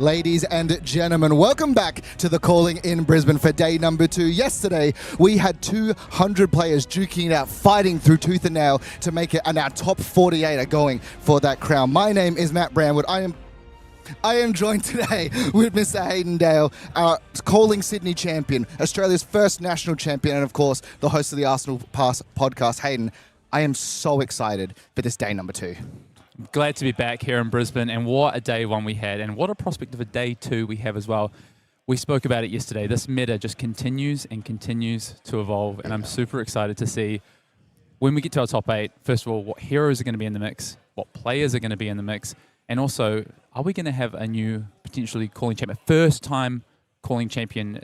Ladies and gentlemen, welcome back to the Calling in Brisbane for day number 2. Yesterday, we had 200 players duking it out, fighting through tooth and nail to make it, and our top 48 are going for that crown. My name is Matt Brandwood. I am joined today with Mr. Hayden Dale, our Calling Sydney champion, Australia's first national champion, and of course, the host of the Arsenal Pass podcast. Hayden, I am so excited for this day number 2. Glad to be back here in Brisbane, and what a day one we had, and what a prospect of a day two we have as well. We spoke about it yesterday. This meta just continues and continues to evolve, and I'm super excited to see when we get to our top 8, first of all, what heroes are going to be in the mix, what players are going to be in the mix, and also, are we going to have a new, potentially calling champion, first time calling champion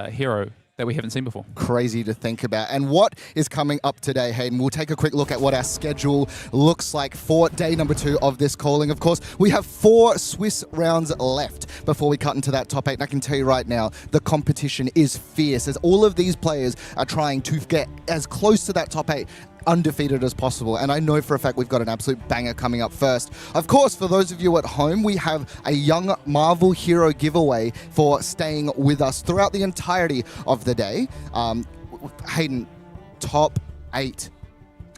hero that we haven't seen before. Crazy to think about. And what is coming up today, Hayden? We'll take a quick look at what our schedule looks like for day number 2 of this calling. Of course, we have 4 Swiss rounds left before we cut into that top 8. And I can tell you right now, the competition is fierce as all of these players are trying to get as close to that top 8 undefeated as possible, and I know for a fact we've got an absolute banger coming up first. Of course, for those of you at home, we have a Young Marvel Hero giveaway for staying with us throughout the entirety of the day. Hayden, top 8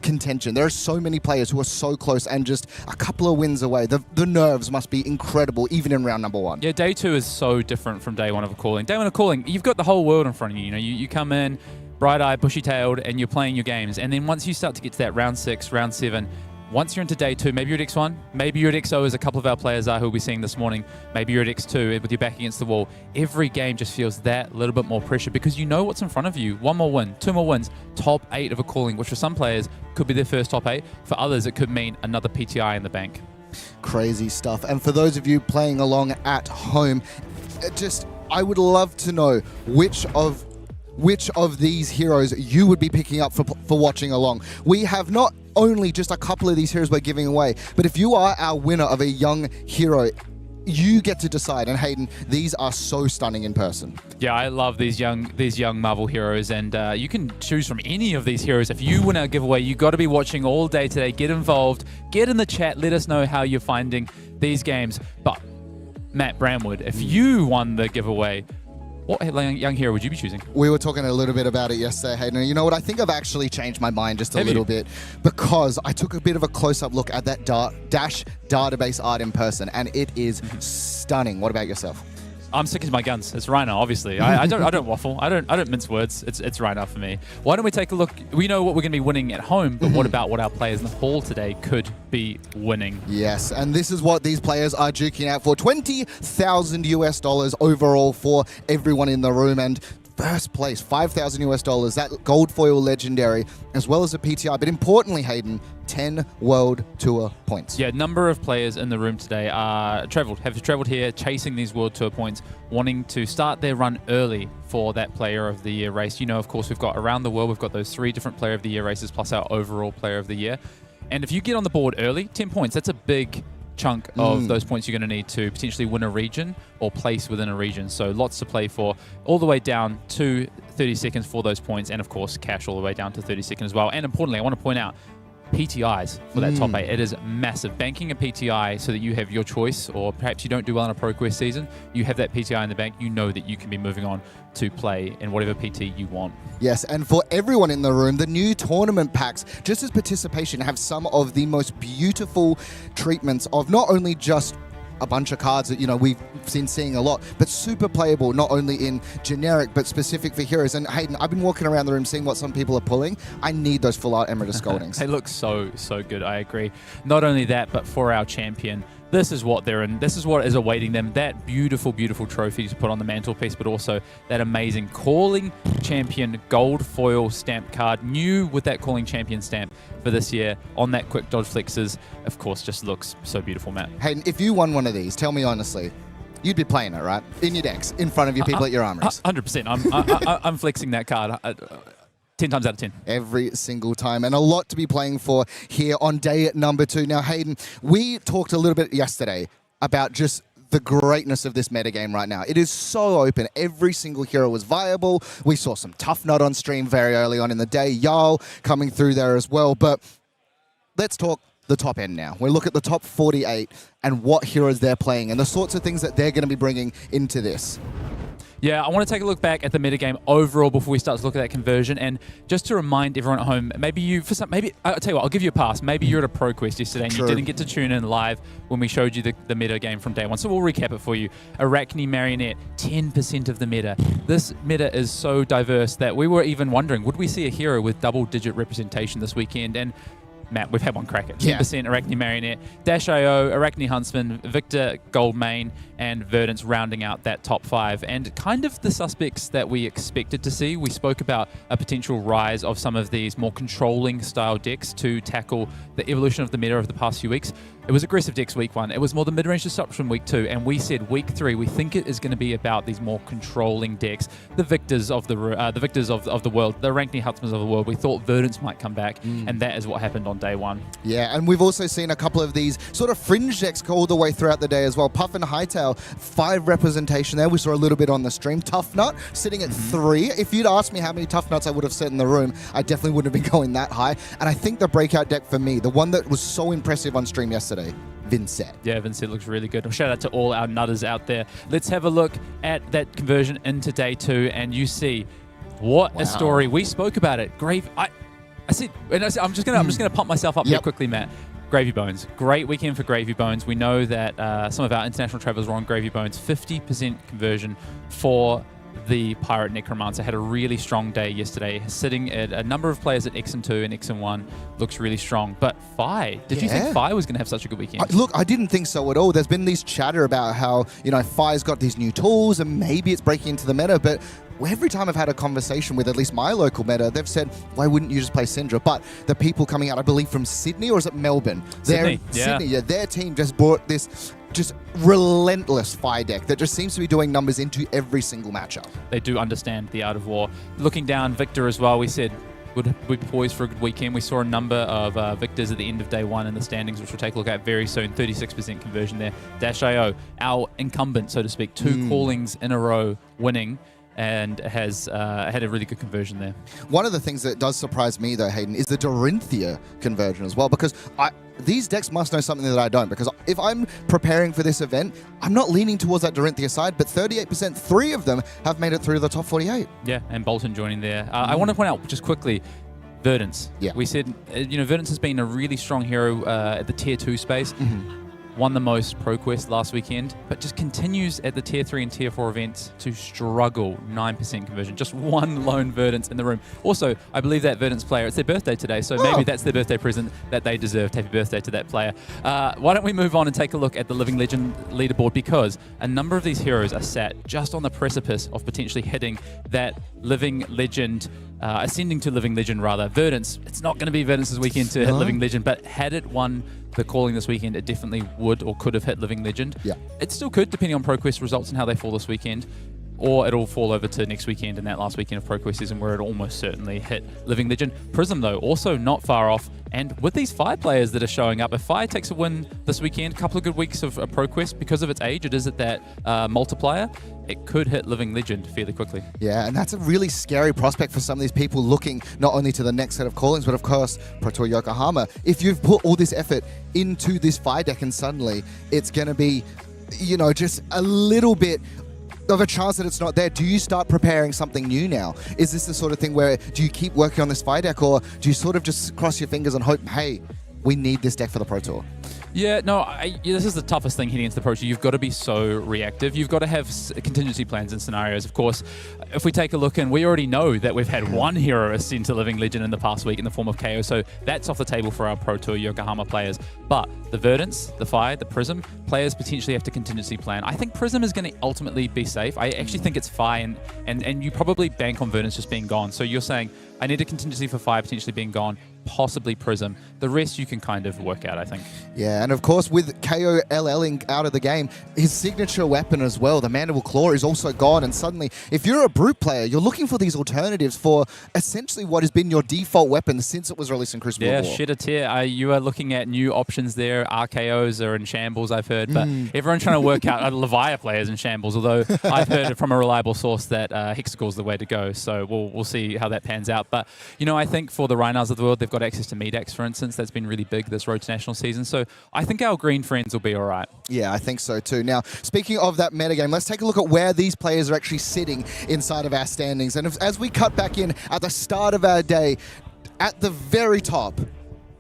contention. There are so many players who are so close and just a couple of wins away. The nerves must be incredible, even in round number 1. Yeah, day 2 is so different from day 1 of a calling. Day 1 of calling, you've got the whole world in front of you. You know, you come in, bright-eyed, bushy-tailed, and you're playing your games. And then once you start to get to that round 6, round 7, once you're into day 2, maybe you're at X1, maybe you're at XO, as a couple of our players are who we'll be seeing this morning, maybe you're at X2 with your back against the wall. Every game just feels that little bit more pressure because you know what's in front of you. 1 more win, 2 more wins, top 8 of a calling, which for some players could be their first top 8. For others, it could mean another PTI in the bank. Crazy stuff. And for those of you playing along at home, I would love to know which of these heroes you would be picking up for watching along. We have not only just a couple of these heroes we're giving away, but if you are our winner of a young hero, you get to decide. And Hayden, these are so stunning in person. Yeah, I love these young Marvel heroes, and you can choose from any of these heroes. If you win our giveaway, you got to be watching all day today. Get involved, get in the chat, let us know how you're finding these games. But Matt Brandwood, if you won the giveaway, what young hero would you be choosing? We were talking a little bit about it yesterday, Hayden. And you know what? I think I've actually changed my mind just a little bit because I took a bit of a close-up look at that Dash database art in person, and it is stunning. What about yourself? I'm sticking to my guns. It's Rhino, obviously. I don't waffle. I don't mince words. It's Rhino for me. Why don't we take a look? We know what we're going to be winning at home, but what about what our players in the hall today could be winning? Yes, and this is what these players are duking out for. $20,000 US overall for everyone in the room, and first place, $5,000 US, that gold foil legendary, as well as a PTI. But importantly, Hayden, 10 World Tour points. Yeah, number of players in the room today have traveled here, chasing these World Tour points, wanting to start their run early for that Player of the Year race. You know, of course, we've got around the world, we've got those 3 different Player of the Year races, plus our overall Player of the Year. And if you get on the board early, 10 points, that's a big chunk of those points you're going to need to potentially win a region or place within a region. So lots to play for, all the way down to 30 seconds for those points, and of course cash all the way down to 30 seconds as well. And importantly, I want to point out PTIs for that top 8. It is massive. Banking a PTI so that you have your choice, or perhaps you don't do well in a Pro Quest season, you have that PTI in the bank, you know that you can be moving on to play in whatever PT you want. Yes, and for everyone in the room, the new tournament packs, just as participation, have some of the most beautiful treatments of not only just a bunch of cards that, you know, we've been seeing a lot, but super playable, not only in generic, but specific for heroes. And Hayden, I've been walking around the room seeing what some people are pulling. I need those full art Emeritus Goldings. They look so good, I agree. Not only that, but for our champion, this is what they're in. This is what is awaiting them. That beautiful, beautiful trophy to put on the mantelpiece, but also that amazing Calling Champion gold foil stamp card, new with that Calling Champion stamp for this year on that quick dodge flexes. Of course, just looks so beautiful, Matt. Hayden, if you won one of these, tell me honestly, you'd be playing it, right? In your decks, in front of your people at your armories. 100%. I'm flexing that card. 10 times out of 10. Every single time. And a lot to be playing for here on day number 2. Now, Hayden, we talked a little bit yesterday about just the greatness of this metagame right now. It is so open. Every single hero was viable. We saw some Tough Nut on stream very early on in the day. Jarl coming through there as well. But let's talk the top end now. We look at the top 48 and what heroes they're playing and the sorts of things that they're going to be bringing into this. Yeah, I want to take a look back at the metagame overall before we start to look at that conversion. And just to remind everyone at home, I'll tell you what, I'll give you a pass. Maybe you're at a Pro Quest yesterday and you didn't get to tune in live when we showed you the metagame from day 1. So we'll recap it for you. Arakni, Marionette, 10% of the meta. This meta is so diverse that we were even wondering, would we see a hero with double-digit representation this weekend? And Matt, we've had one crack at 10% Yeah. Arakni Marionette, Dash.io, Arakni Huntsman, Victor Goldmain, and Verdance rounding out that top 5. And kind of the suspects that we expected to see. We spoke about a potential rise of some of these more controlling style decks to tackle the evolution of the meta over the past few weeks. It was aggressive decks week 1. It was more the mid-range disruption week 2. And we said week 3, we think it is going to be about these more controlling decks, the victors of the world, the Arakni Huntsmans of the world. We thought Verdance might come back, and that is what happened on day 1. Yeah, and we've also seen a couple of these sort of fringe decks go all the way throughout the day as well. Puff and Hightail, 5 representation there. We saw a little bit on the stream. Tough Nut sitting at 3. If you'd asked me how many Tough Nuts I would have set in the room, I definitely wouldn't have been going that high. And I think the breakout deck for me, the one that was so impressive on stream yesterday, Vynnset. Yeah, Vynnset looks really good. Shout out to all our nutters out there. Let's have a look at that conversion into day 2, and you see what a story. We spoke about it. I'm just gonna pump myself up here quickly, Matt. Gravy Bones. Great weekend for Gravy Bones. We know that some of our international travelers were on Gravy Bones. 50% conversion for the Pirate Necromancer. Had a really strong day yesterday, sitting at a number of players at X and 2 and X and 1. Looks really strong. But Fi, did you think Fi was going to have such a good weekend? Look, I didn't think so at all. There's been these chatter about how, Fi's got these new tools and maybe it's breaking into the meta, but every time I've had a conversation with at least my local meta, they've said, why wouldn't you just play Syndra? But the people coming out, I believe from Sydney, or is it Melbourne? Sydney, their team just brought this just relentless Fi deck that just seems to be doing numbers into every single matchup. They do understand the art of war. Looking down, Victor as well, we said would be poised for a good weekend. We saw a number of victors at the end of day 1 in the standings, which we'll take a look at very soon. 36% conversion there. Dash.io, our incumbent, so to speak, 2 callings in a row winning, and has had a really good conversion there. One of the things that does surprise me, though, Hayden, is the Dorinthia conversion as well, because these decks must know something that I don't, because if I'm preparing for this event, I'm not leaning towards that Dorinthia side, but 38%, 3 of them have made it through the top 48. Yeah, and Bolton joining there. I want to point out just quickly, Verdance. Yeah. We said, Verdance has been a really strong hero at the tier 2 space. Won the most ProQuest last weekend, but just continues at the tier 3 and tier 4 events to struggle. 9% conversion. Just one lone Verdance in the room. Also, I believe that Verdance player, it's their birthday today, so maybe that's their birthday present that they deserved. Happy birthday to that player. Why don't we move on and take a look at the Living Legend leaderboard, because a number of these heroes are sat just on the precipice of potentially hitting that Living Legend, ascending to Living Legend rather. Verdance, it's not going to be Verdance's weekend to hit Living Legend, but had it won the calling this weekend, it definitely would or could have hit Living Legend. Yeah. It still could, depending on ProQuest results and how they fall this weekend. Or it'll fall over to next weekend and that last weekend of ProQuest season where it'll almost certainly hit Living Legend. Prism, though, also not far off. And with these Fi players that are showing up, if Fi takes a win this weekend, a couple of good weeks of ProQuest, because of its age, it is at that multiplier, it could hit Living Legend fairly quickly. Yeah, and that's a really scary prospect for some of these people looking not only to the next set of callings, but of course, Pro Tour Yokohama. If you've put all this effort into this Fi deck and suddenly it's going to be, just a little bit of a chance that it's not there, do you start preparing something new now? Is this the sort of thing where do you keep working on this Fi deck, or do you sort of just cross your fingers and hope, hey, we need this deck for the Pro Tour? Yeah, no, this is the toughest thing heading into the Pro Tour. You've got to be so reactive. You've got to have contingency plans and scenarios. Of course, if we take a look, and we already know that we've had one hero ascend to Living Legend in the past week in the form of KO, so that's off the table for our Pro Tour Yokohama players. But the Verdance, the Fi, the Prism, players potentially have to contingency plan. I think Prism is going to ultimately be safe. I actually think it's Fi, and you probably bank on Verdance just being gone. So you're saying, I need a contingency for Fi potentially being gone, possibly Prism. The rest you can kind of work out, I think. Yeah, and of course with KO LLing out of the game, his signature weapon as well, the Mandible Claw, is also gone, and suddenly if you're a Brute player, you're looking for these alternatives for essentially what has been your default weapon since it was released in Crucible of War. Yeah, shit a tier. You are looking at new options there. RKOs are in shambles, I've heard, but everyone's trying to work out Levia players in shambles, although I've heard from a reliable source that Hexacore is the way to go, so we'll see how that pans out. But, I think for the Rhinos of the world, they've got access to Medax, for instance. That's been really big this Road to National season, so I think our green friends will be all right. Yeah, I think so too. Now, speaking of that metagame, let's take a look at where these players are actually sitting inside of our standings. And as we cut back in at the start of our day, at the very top,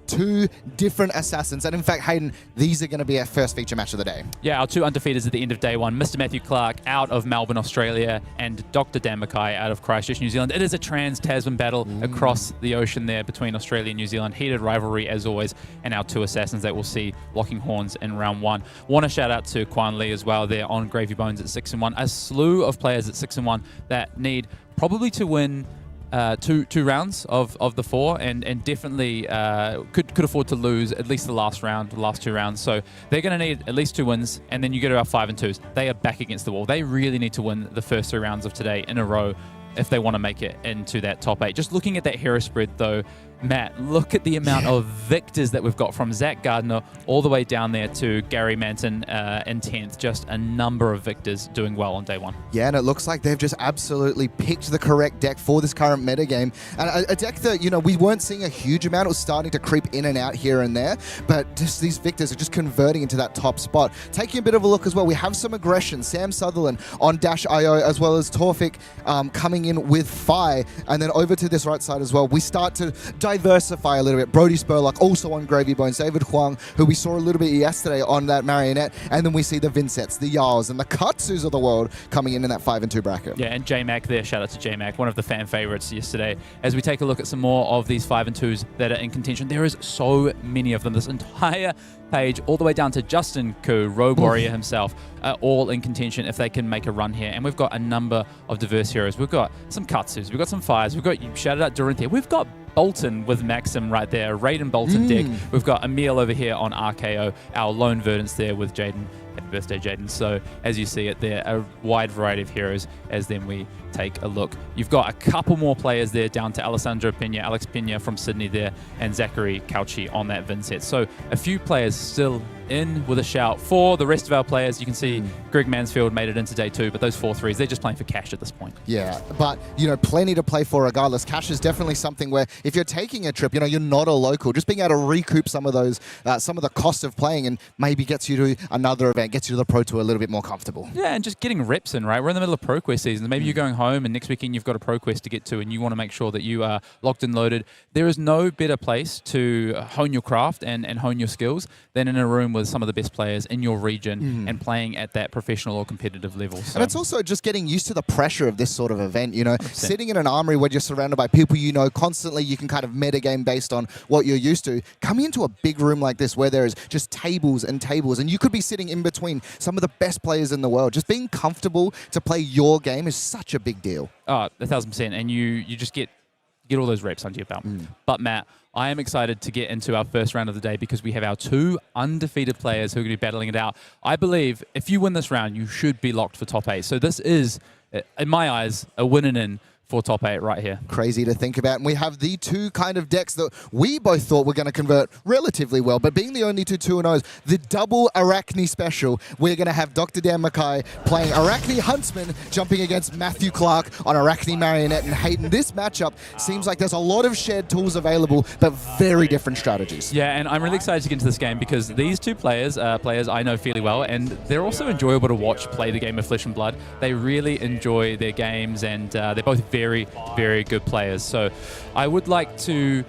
two different assassins. And in fact, Hayden, these are going to be our first feature match of the day. Yeah, our two undefeateds at the end of day one, Mr. Matthew Clark out of Melbourne, Australia, and Dr. Dan McKay out of Christchurch, New Zealand. It is a trans-Tasman battle across the ocean there between Australia and New Zealand. Heated rivalry as always, and our two assassins that we'll see locking horns in round one. Want to shout out to Kuan as well there on Gravy Bones at 6-1. A slew of players at 6-1 that need probably to win two rounds of the four, and definitely could afford to lose at least the last two rounds. So they're going to need at least 2 wins, and then you go to our 5 and 2s. They are back against the wall. They really need to win the first 3 rounds of today in a row if they want to make it into that top 8. Just looking at that hero spread though, Matt, look at the amount of victors that we've got from Zach Gardiner all the way down there to Gary Manton in 10th. Just a number of victors doing well on day one. Yeah, and it looks like they've just absolutely picked the correct deck for this current metagame. And a deck that, we weren't seeing a huge amount. It was starting to creep in and out here and there, but just these victors are just converting into that top spot. Taking a bit of a look as well, we have some aggression. Sam Sutherland on Dash.io, as well as Torfik coming in with Fi. And then over to this right side as well, we start to diversify a little bit. Brody Spurlock also on Gravy Bones, David Huang, who we saw a little bit yesterday on that Marionette, and then we see the Vynnsets, the Yarls, and the Kutsus of the world coming in that 5 and 2 bracket. Yeah, and J-Mac there, shout out to J-Mac, one of the fan favorites yesterday. As we take a look at some more of these 5 and 2s that are in contention, there is so many of them. This entire page, all the way down to Justin Koo, Rogue Warrior himself, all in contention if they can make a run here. And we've got a number of diverse heroes. We've got some Kutsus, we've got some Fires, we've got, you shouted out Dorinthia, we've got Bolton with Maxim right there, Raiden Bolton deck. We've got Emil over here on RKO, our lone Verdance there with Jaden. Happy birthday, Jaden. So as you see it there, a wide variety of heroes as then we take a look. You've got a couple more players there down to Alessandro Pena, Alex Pena from Sydney there, and Zachary Cauchi on that Vynnset. So a few players still in with a shout. For the rest of our players, you can see Greg Mansfield made it into day 2, but those 4-3s, they're just playing for cash at this point. Yeah, but, plenty to play for regardless. Cash is definitely something where if you're taking a trip, you're not a local, just being able to recoup some of those, some of the cost of playing, and maybe gets you to another event, gets you to the Pro Tour a little bit more comfortable. Yeah, and just getting reps in, right? We're in the middle of Pro Quest season. Maybe you're going home and next weekend you've got a Pro Quest to get to and you want to make sure that you are locked and loaded. There is no better place to hone your craft and hone your skills than in a room with some of the best players in your region and playing at that professional or competitive level. So. And it's also just getting used to the pressure of this sort of event, 100%. Sitting in an armory where you're surrounded by people constantly, you can kind of metagame based on what you're used to. Coming into a big room like this where there is just tables and tables, and you could be sitting in between some of the best players in the world. Just being comfortable to play your game is such a big deal. Oh, 1,000%. And you just get all those reps under your belt. But Matt, I am excited to get into our first round of the day because we have our 2 undefeated players who are going to be battling it out. I believe if you win this round, you should be locked for top 8. So this is, in my eyes, a win and in for top 8 right here. Crazy to think about. And we have the 2 kind of decks that we both thought were going to convert relatively well, but being the only 2 2-0s, the double Arakni special, we're going to have Dr. Dan McKay playing Arakni Huntsman, jumping against Matthew Clark on Arakni Marionette and Hayden. This matchup seems like there's a lot of shared tools available, but very different strategies. Yeah, and I'm really excited to get into this game because these 2 players are players I know fairly well, and they're also enjoyable to watch play the game of Flesh and Blood. They really enjoy their games, and they're both very, very good players. So I would like to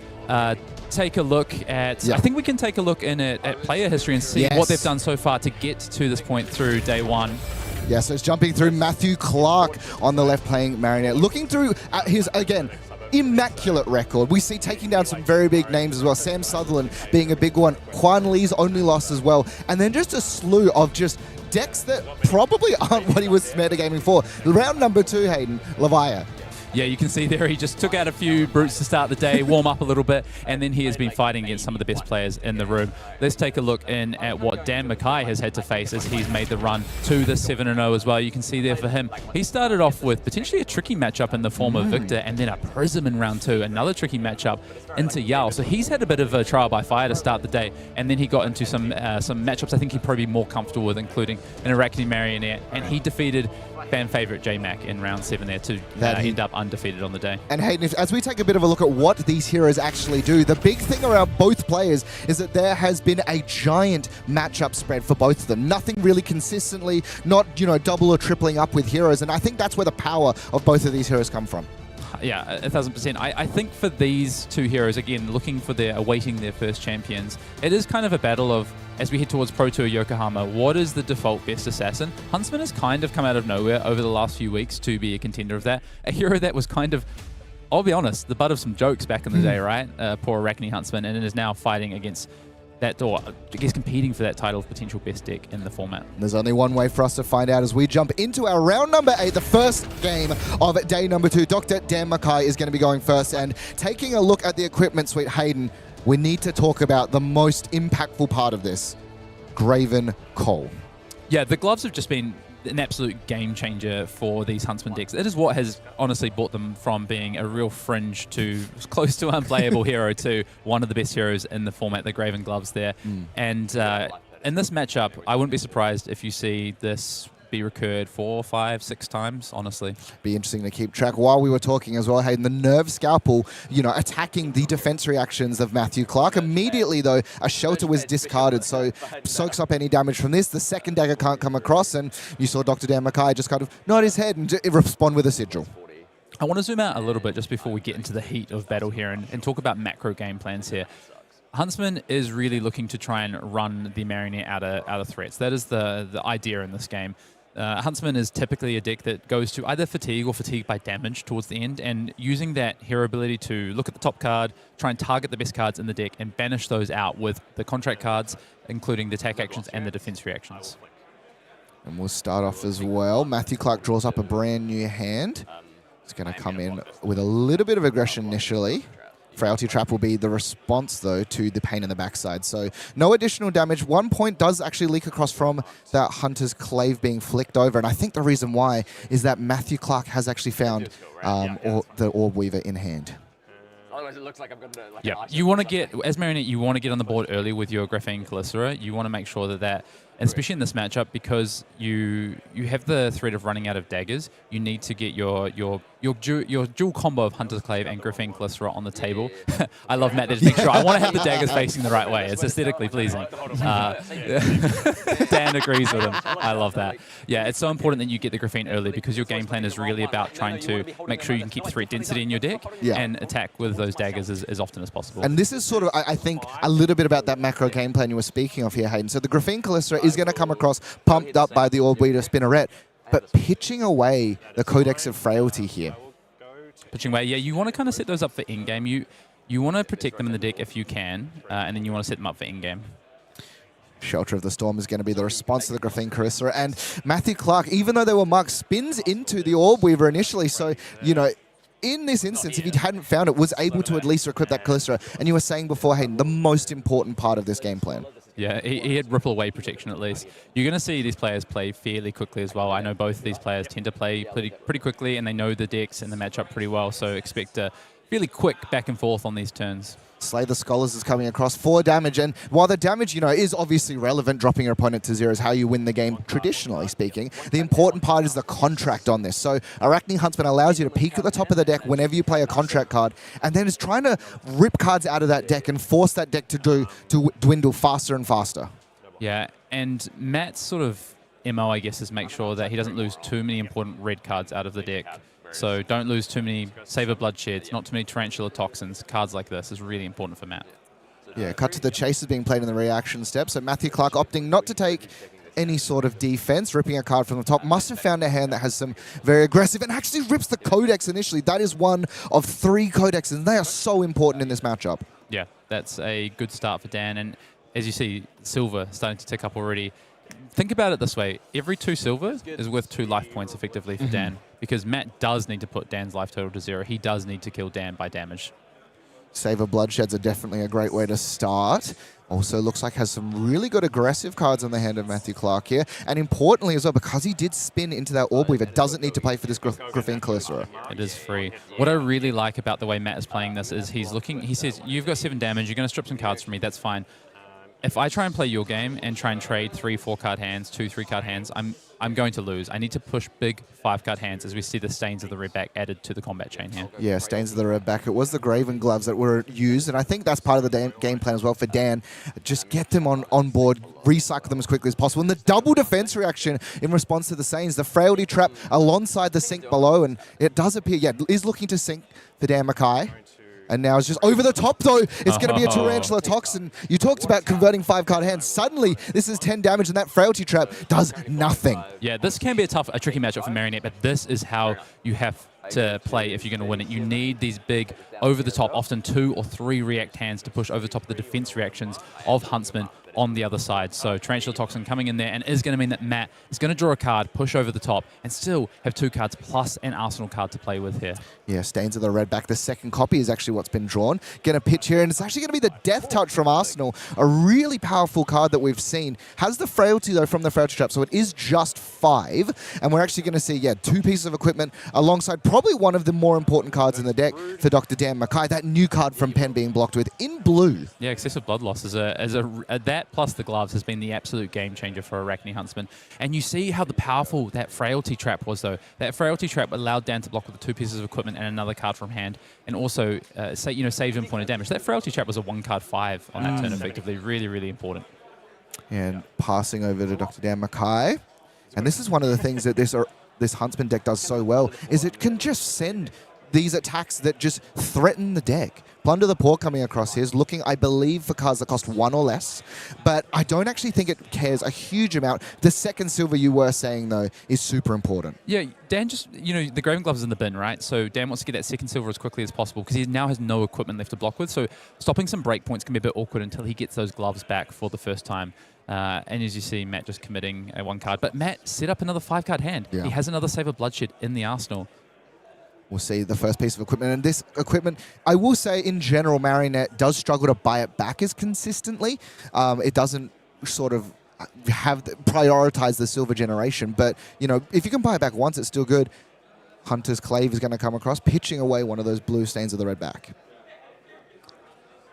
take a look at, I think we can take a look in at player history and see what they've done so far to get to this point through day 1. Yeah, so it's jumping through Matthew Clark on the left playing Marionette. Looking through at his, again, immaculate record. We see taking down some very big names as well. Sam Sutherland being a big one. Kuan Lee's only loss as well. And then just a slew of just decks that probably aren't what he was metagaming for. Round number 2, Hayden, Levia. Yeah, you can see there he just took out a few brutes to start the day, warm up a little bit, and then he has been fighting against some of the best players in the room. Let's take a look in at what Dan McKay has had to face as he's made the run to the 7-0 as well. You can see there for him, he started off with potentially a tricky matchup in the form of Victor, and then a Prism in round 2, another tricky matchup into Yao. So he's had a bit of a trial by fire to start the day, and then he got into some matchups I think he'd probably be more comfortable with, including an Arakni Marionette, and he defeated fan favorite J-Mac in round 7 there to end up undefeated on the day. And Hayden, as we take a bit of a look at what these heroes actually do, the big thing around both players is that there has been a giant matchup spread for both of them. Nothing really consistently, not double or tripling up with heroes, and I think that's where the power of both of these heroes come from. Yeah, 1000%. I think for these two heroes, again, looking for awaiting their first champions, it is kind of a battle of, as we head towards Pro Tour Yokohama, what is the default best assassin? Huntsman has kind of come out of nowhere over the last few weeks to be a contender of that. A hero that was kind of, I'll be honest, the butt of some jokes back in the day, right? Poor Arakni Huntsman, and it is now fighting against that, or I guess competing for that title of potential best deck in the format. There's only one way for us to find out as we jump into our round number 8, the first game of day number 2. Dr. Dan McKay is going to be going first, and taking a look at the equipment suite, Hayden, we need to talk about the most impactful part of this, Graven Cole. Yeah, the gloves have just been an absolute game changer for these Huntsman decks. It is what has honestly brought them from being a real fringe to close to unplayable hero to one of the best heroes in the format, the Graven gloves there. And in this matchup, I wouldn't be surprised if you see this be recurred 4, 5, 6 times, honestly. Be interesting to keep track. While we were talking as well, Hayden, the Nerve Scalpel, attacking the defense reactions of Matthew Clark. Immediately, though, a Shelter was discarded, so soaks up any damage from this. The second dagger can't come across, and you saw Dr. Dan McKay just kind of nod his head and respond with a sigil. I want to zoom out a little bit just before we get into the heat of battle here and talk about macro game plans here. Huntsman is really looking to try and run the Marionette out of threats. That is the idea in this game. Huntsman is typically a deck that goes to either fatigue or fatigue by damage towards the end, and using that hero ability to look at the top card, try and target the best cards in the deck, and banish those out with the contract cards, including the attack actions and the defense reactions. And we'll start off as well. Matthew Clark draws up a brand new hand. He's going to come in with a little bit of aggression initially. Frailty Trap will be the response, though, to the pain in the backside. So no additional damage. 1 point does actually leak across from that Hunter's Clave being flicked over. And I think the reason why is that Matthew Clark has actually found the Orb Weaver in hand. Otherwise, it looks like I'm going to... Yeah, you want to get, as Marionette, you want to get on the board early with your Graphene Calycera. You want to make sure that, and especially in this matchup, because you have the threat of running out of daggers, you need to get your dual combo of Hunter's Clave and Graphene Calycera on the table. I love Matt there to make sure. I want to have the daggers facing the right way. It's aesthetically pleasing. Dan agrees with him. I love that. Yeah, it's so important that you get the Graphene early because your game plan is really about trying to make sure you can keep threat density in your deck and attack with those daggers as often as possible. And this is sort of, I think, a little bit about that macro game plan you were speaking of here, Hayden. So the Graphene Calycera is going to come across pumped up by the Orb Weaver Spinneret, but pitching away the Codex of Frailty here. Pitching away, yeah, you want to kind of set those up for in-game. You want to protect them in the deck if you can, and then you want to set them up for in-game. Shelter of the Storm is going to be the response to the Graphene Calycera, and Matthew Clark, even though they were marked, spins into the Orb Weaver initially, so, in this instance, if he hadn't found it, was able to at least equip that Calycera. And you were saying before, Hayden, the most important part of this game plan. Yeah, he had ripple away protection at least. You're going to see these players play fairly quickly as well. I know both of these players tend to play pretty quickly, and they know the decks and the matchup pretty well, so expect a fairly quick back and forth on these turns. Slay the Scholars is coming across 4 damage, and while the damage, is obviously relevant, dropping your opponent to 0 is how you win the game, traditionally speaking. The important part is the contract on this. So Arakni Huntsman allows you to peek at the top of the deck whenever you play a contract card, and then is trying to rip cards out of that deck and force that deck to dwindle faster and faster. Yeah, and Matt's sort of MO, I guess, is make sure that he doesn't lose too many important red cards out of the deck. So don't lose too many Saber Bloodsheds, not too many Tarantula Toxins. Cards like this is really important for Matt. Yeah, cut to the chase is being played in the reaction step. So Matthew Clark opting not to take any sort of defense, ripping a card from the top. Must have found a hand that has some very aggressive and actually rips the Codex initially. That is one of 3 Codexes, and they are so important in this matchup. Yeah, that's a good start for Dan. And as you see, silver starting to tick up already. Think about it this way. Every 2 silver is worth 2 life points effectively for Dan, because Matt does need to put Dan's life total to 0. He does need to kill Dan by damage. Saber Bloodsheds are definitely a great way to start. Also looks like has some really good aggressive cards on the hand of Matthew Clark here. And importantly as well, because he did spin into that Orb Weaver, doesn't need to play for this Graphene Calycera. It is free. What I really like about the way Matt is playing this is he says, you've got 7 damage, you're going to strip some cards from me, that's fine. if I try and play your game and try and trade 3-4 card hands, 2-3 card hands, I'm going to lose. I need to push big 5-card hands as we see the Stains of the Red back added to the combat chain here. Yeah, Stains of the Red back. It was the Graven Gloves that were used, and I think that's part of the game plan as well for Dan. Just get them on board, recycle them as quickly as possible. And the double defense reaction in response to the Stains, the Frailty Trap alongside the sink below, and it does appear, yeah, is looking to sink for Dan McKay. And now it's just over the top, though. It's going to be a Tarantula Toxin. You talked about converting 5-card hands. Suddenly, this is 10 damage, and that Frailty Trap does nothing. Yeah, this can be a tricky matchup for Marionette, but this is how you have to play if you're going to win it. You need these big, over-the-top, often 2 or 3 react hands to push over the top of the defense reactions of Huntsman on the other side. So Tarantula Toxin coming in there and is going to mean that Matt is going to draw a card, push over the top, and still have 2 cards plus an Arsenal card to play with here. Yeah, Stains of the Red back. The second copy is actually what's been drawn. Going to pitch here, and it's actually going to be the Death Touch from Arsenal, a really powerful card that we've seen. Has the Frailty, though, from the Frailty Trap, so it is just 5, and we're actually going to see, yeah, 2 pieces of equipment alongside probably one of the more important cards in the deck for Dr. Dan McKay, that new card from Pen being blocked with in blue. Yeah, excessive blood loss that plus the gloves has been the absolute game changer for Arakni Huntsman. And you see how powerful that Frailty Trap was, though. That Frailty Trap allowed Dan to block with the 2 pieces of equipment and another card from hand, and also saved him point of damage. That Frailty Trap was a 1-card 5 on that turn, effectively. Really, really important. And passing over to Dr. Dan McKay. And this is one of the things that this Huntsman deck does so well, is it can just send these attacks that just threaten the deck. Plunder the Paw coming across here is looking, I believe, for cards that cost 1 or less, but I don't actually think it cares a huge amount. The second silver you were saying, though, is super important. Yeah, Dan just, the Graven Gloves is in the bin, right? So Dan wants to get that second silver as quickly as possible because he now has no equipment left to block with, so stopping some breakpoints can be a bit awkward until he gets those gloves back for the first time. And as you see, Matt just committing a 1 card. But Matt set up another 5-card hand. Yeah. He has another Save of Bloodshed in the arsenal. We'll see the first piece of equipment. And this equipment, I will say, in general, Marionette does struggle to buy it back as consistently. It doesn't sort of prioritize the silver generation. But, if you can buy it back once, it's still good. Hunter's Clave is going to come across, pitching away one of those blue Stains of the Red back.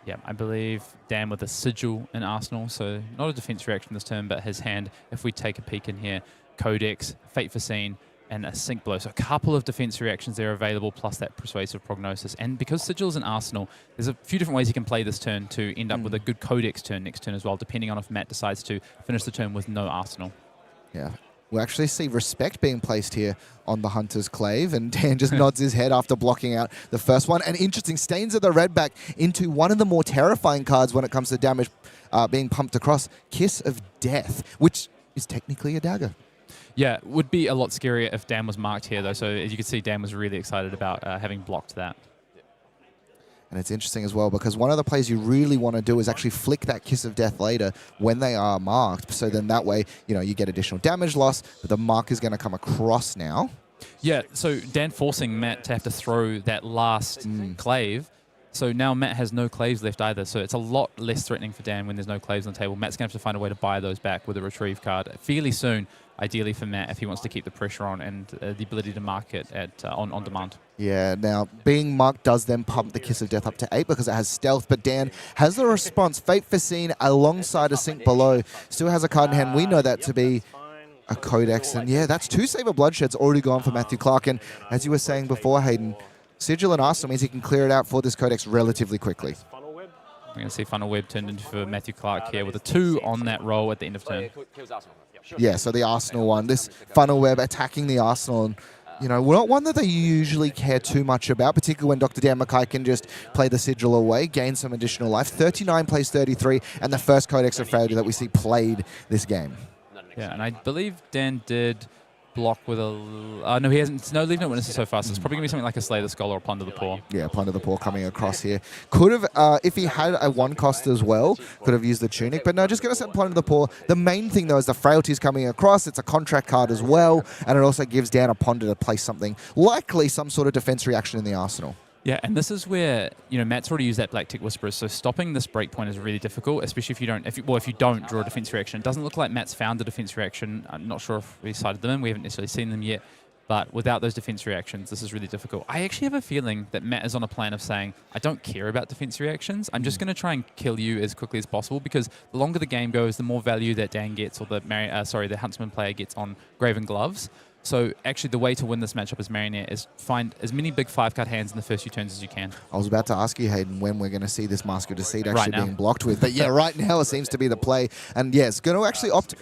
Yeah, I believe Dan with a Sigil in Arsenal, so not a defense reaction this turn, but his hand, if we take a peek in here, Codex, Fate Foreseen, and a Sink Blow. So a couple of defense reactions there available, plus that Persuasive Prognosis. And because Sigil's in Arsenal, there's a few different ways you can play this turn to end up with a good Codex turn next turn as well, depending on if Matt decides to finish the turn with no Arsenal. Yeah. We'll actually see Respect being placed here on the Hunter's Clave, and Dan just nods his head after blocking out the first one. And interesting, Stains of the Red back into one of the more terrifying cards when it comes to damage being pumped across, Kiss of Death, which is technically a dagger. Yeah, would be a lot scarier if Dan was marked here, though. So as you can see, Dan was really excited about having blocked that. And it's interesting as well because one of the plays you really want to do is actually flick that Kiss of Death later when they are marked. So then that way, you get additional damage loss, but the mark is going to come across now. Yeah, so Dan forcing Matt to have to throw that last clave. So now Matt has no claves left either. So it's a lot less threatening for Dan when there's no claves on the table. Matt's going to have to find a way to buy those back with a retrieve card fairly soon, ideally for Matt, if he wants to keep the pressure on and the ability to mark it on demand. Yeah, now being marked does then pump the Kiss of Death up to 8 because it has stealth, but Dan has the response. Fate Foreseen alongside a Sink Below. Still has a card in hand. We know that to be a Codex. And yeah, that's 2 Save of Bloodsheds already gone for Matthew Clark. And as you were saying before, Hayden, Sigil and Arsenal means he can clear it out for this Codex relatively quickly. We're going to see Funnel Web turned into for Matthew Clark here with a 2 on that roll at the end of turn. Yeah, so the Arsenal one. This Funnel Web attacking the Arsenal. And, not one that they usually care too much about, particularly when Dr. Dan McKay can just play the Sigil away, gain some additional life. 39 plays 33, and the first Codex of Failure that we see played this game. Yeah, and I believe Dan did block with a... no, he hasn't. No, leave no witnesses so far, so it's probably going to be something like a Slay the Skull or a Plunder the Paw. Yeah, Plunder the Paw coming across here. Could have, if he had a 1 cost as well, could have used the Tunic, but no, just going to set Plunder the Paw. The main thing, though, is the Frailties coming across. It's a contract card as well, and it also gives Dan a Ponder to place something, likely some sort of defense reaction in the arsenal. Yeah, and this is where Matt's already used that Black Tick Whisperers, so stopping this breakpoint is really difficult, especially if you don't draw a defense reaction. It doesn't look like Matt's found a defense reaction. I'm not sure if we cited them in. We haven't necessarily seen them yet, But without those defense reactions, this is really difficult. I actually have a feeling that Matt is on a plan of saying, I don't care about defense reactions. I'm just going to try and kill you as quickly as possible, because the longer the game goes, the more value that Dan gets, or the Huntsman player gets on Graven Gloves. So actually the way to win this matchup as Marionette is find as many big 5-card hands in the first few turns as you can. I was about to ask you, Hayden, when we're going to see this Mask of Deceit actually being blocked with. But yeah, right now it seems to be the play. And yeah, it's going to actually opt...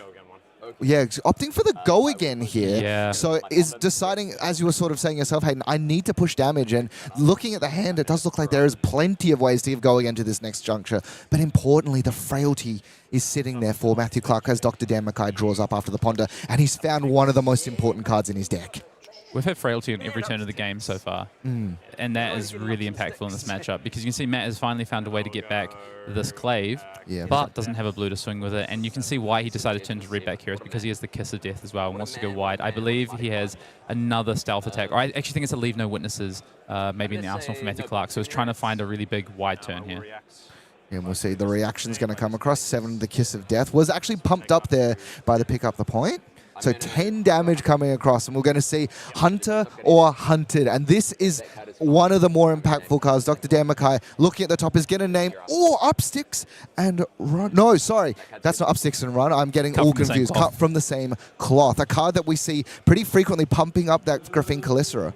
Yeah, opting for the go again here. Yeah. So is deciding, as you were sort of saying yourself, Hayden, I need to push damage. And looking at the hand, it does look like there is plenty of ways to give go again to this next juncture. But importantly, the frailty is sitting there for Matthew Clark as Dr. Dan McKay draws up after the ponder. And he's found one of the most important cards in his deck. We've had frailty on every turn of the game so far, and that is really impactful in this matchup, because you can see Matt has finally found a way to get back this Clave, but doesn't have a blue to swing with it, and you can see why he decided to turn to red back here is because he has the Kiss of Death as well and wants to go wide. I believe he has another stealth attack, or I actually think it's a Leave No Witnesses, maybe in the arsenal for Matthew Clark, so he's trying to find a really big wide turn here. And we'll see the reaction's going to come across. 7, the Kiss of Death, was actually pumped up there by the pick up the point. So 10 damage coming across, and we're going to see Hunter or Hunted. And this is one of the more impactful cards. Dr. Dan McKay looking at the top is going to name Up Sticks and Run. No, sorry, that's not Up Sticks and Run. I'm getting all confused. Cut from the same cloth. A card that we see pretty frequently pumping up that Graphene Calycera.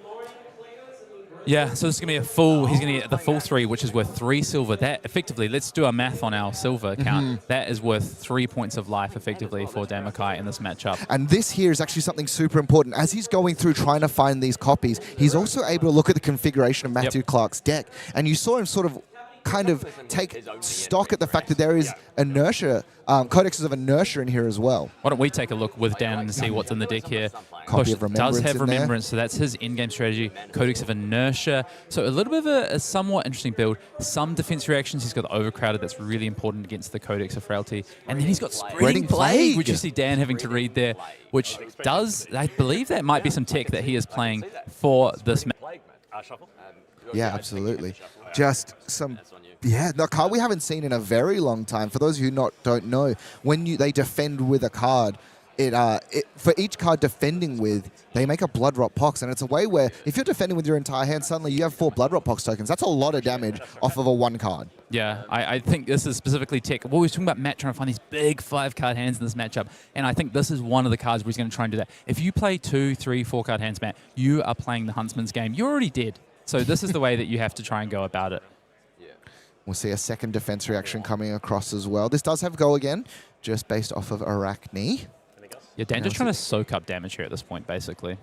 Yeah, so this is going to be a full, he's going to get the full 3, which is worth 3 silver. That effectively, let's do our math on our silver count. That is worth 3 points of life effectively for Dan McKay in this matchup. And this here is actually something super important. As he's going through trying to find these copies, he's also able to look at the configuration of Matthew Clark's deck. And you saw him sort of kind of take stock at the fact that there is inertia, codexes of inertia in here as well. Why don't we take a look with Dan and see what's in the deck here. Copy of Remembrance does have in there. Remembrance, so that's his in-game strategy. Codex of Inertia. So a little bit of a somewhat interesting build. Some defense reactions. He's got the Overcrowded, that's really important against the Codex of Frailty. And then he's got Spreading Plague, which you see Dan having to read there, which does, I believe that might be some tech that he is playing for this match. Yeah, absolutely. Just some... Yeah, the card we haven't seen in a very long time. For those who don't know, when they defend with a card, for each card defending with, they make a Blood Rot Pox, and it's a way where if you're defending with your entire hand, suddenly you have 4 Blood Rot Pox tokens. That's a lot of damage off of a 1 card. Yeah, I think this is specifically tech. Well, we were talking about Matt trying to find these big 5-card hands in this matchup, and I think this is one of the cards where he's going to try and do that. If you play 2, 3, 4-card hands, Matt, you are playing the Huntsman's game. You're already dead. So this is the way that you have to try and go about it. We'll see a second defense reaction coming across as well. This does have go again, just based off of Arakni. Yeah, Dan just trying to soak up damage here at this point, basically.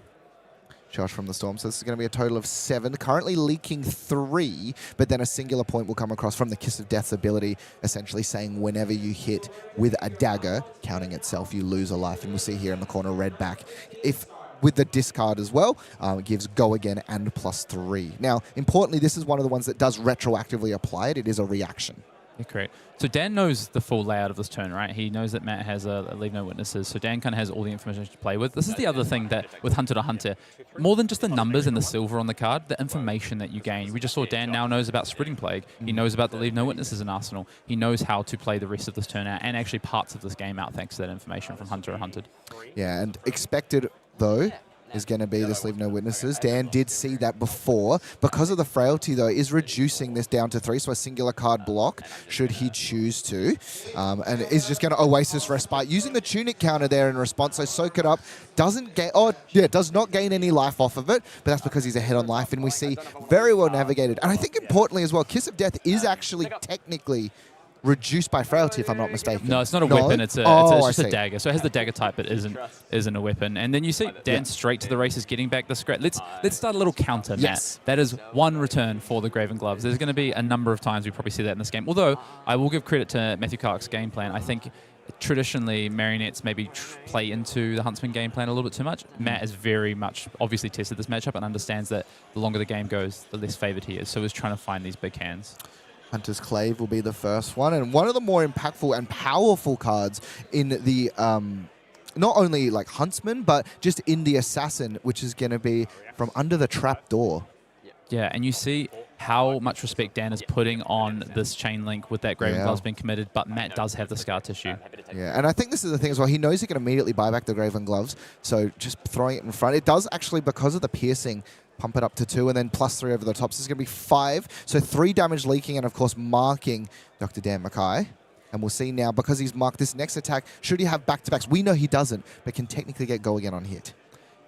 Charge from the Storm. So this is going to be a total of 7, currently leaking 3, but then a singular point will come across from the Kiss of Death's ability, essentially saying whenever you hit with a dagger, counting itself, you lose a life. And we'll see here in the corner, red back. If with the discard as well, it gives go again and +3. Now, importantly, this is one of the ones that does retroactively apply it. It is a reaction. Yeah, correct. So Dan knows the full layout of this turn, right? He knows that Matt has a Leave No Witnesses, so Dan kind of has all the information to play with. This is the other thing that with Hunter to Hunter, more than just the numbers and the silver on the card, the information that you gain. We just saw Dan now knows about Spreading Plague. He knows about the Leave No Witnesses in Arsenal. He knows how to play the rest of this turn out and actually parts of this game out thanks to that information from Hunter and Hunted. Yeah, and expected, though, is going to be this Leave No Witnesses. Dan did see that before. Because of the frailty, though, is reducing this down to 3, so a singular card block, should he choose to. And is just going to Oasis Respite, using the Tunic counter there in response, so Soak It Up doesn't gain, does not gain any life off of it, but that's because he's ahead on life, and we see very well navigated. And I think importantly as well, Kiss of Death is actually technically reduced by frailty, if I'm not mistaken. No, it's not a weapon. It's just a dagger. So it has the dagger type, but isn't a weapon. And then you see Dan straight to the races, getting back the scratch. Let's start a little counter, Matt. Yes. That is 1 return for the Graven Gloves. There's going to be a number of times we probably see that in this game. Although I will give credit to Matthew Clark's game plan. I think traditionally Marionettes maybe play into the Huntsman game plan a little bit too much. Matt is very much obviously tested this matchup and understands that the longer the game goes, the less favored he is. So he's trying to find these big hands. Hunter's Clave will be the first one, and one of the more impactful and powerful cards in the not only like Huntsman, but just in the Assassin, which is going to be from Under the Trap Door. Yeah, and you see how much respect Dan is putting on this chain link with that Graven Gloves being committed, but Matt does have the scar tissue. Yeah, and I think this is the thing as well. He knows he can immediately buy back the Graven Gloves, so just throwing it in front. It does actually, because of the piercing, pump it up to 2, and then +3 over the top. So it's going to be 5. So 3 damage leaking, and of course marking Dr. Dan McKay. And we'll see now, because he's marked this next attack, should he have back-to-backs? We know he doesn't, but can technically get go again on hit.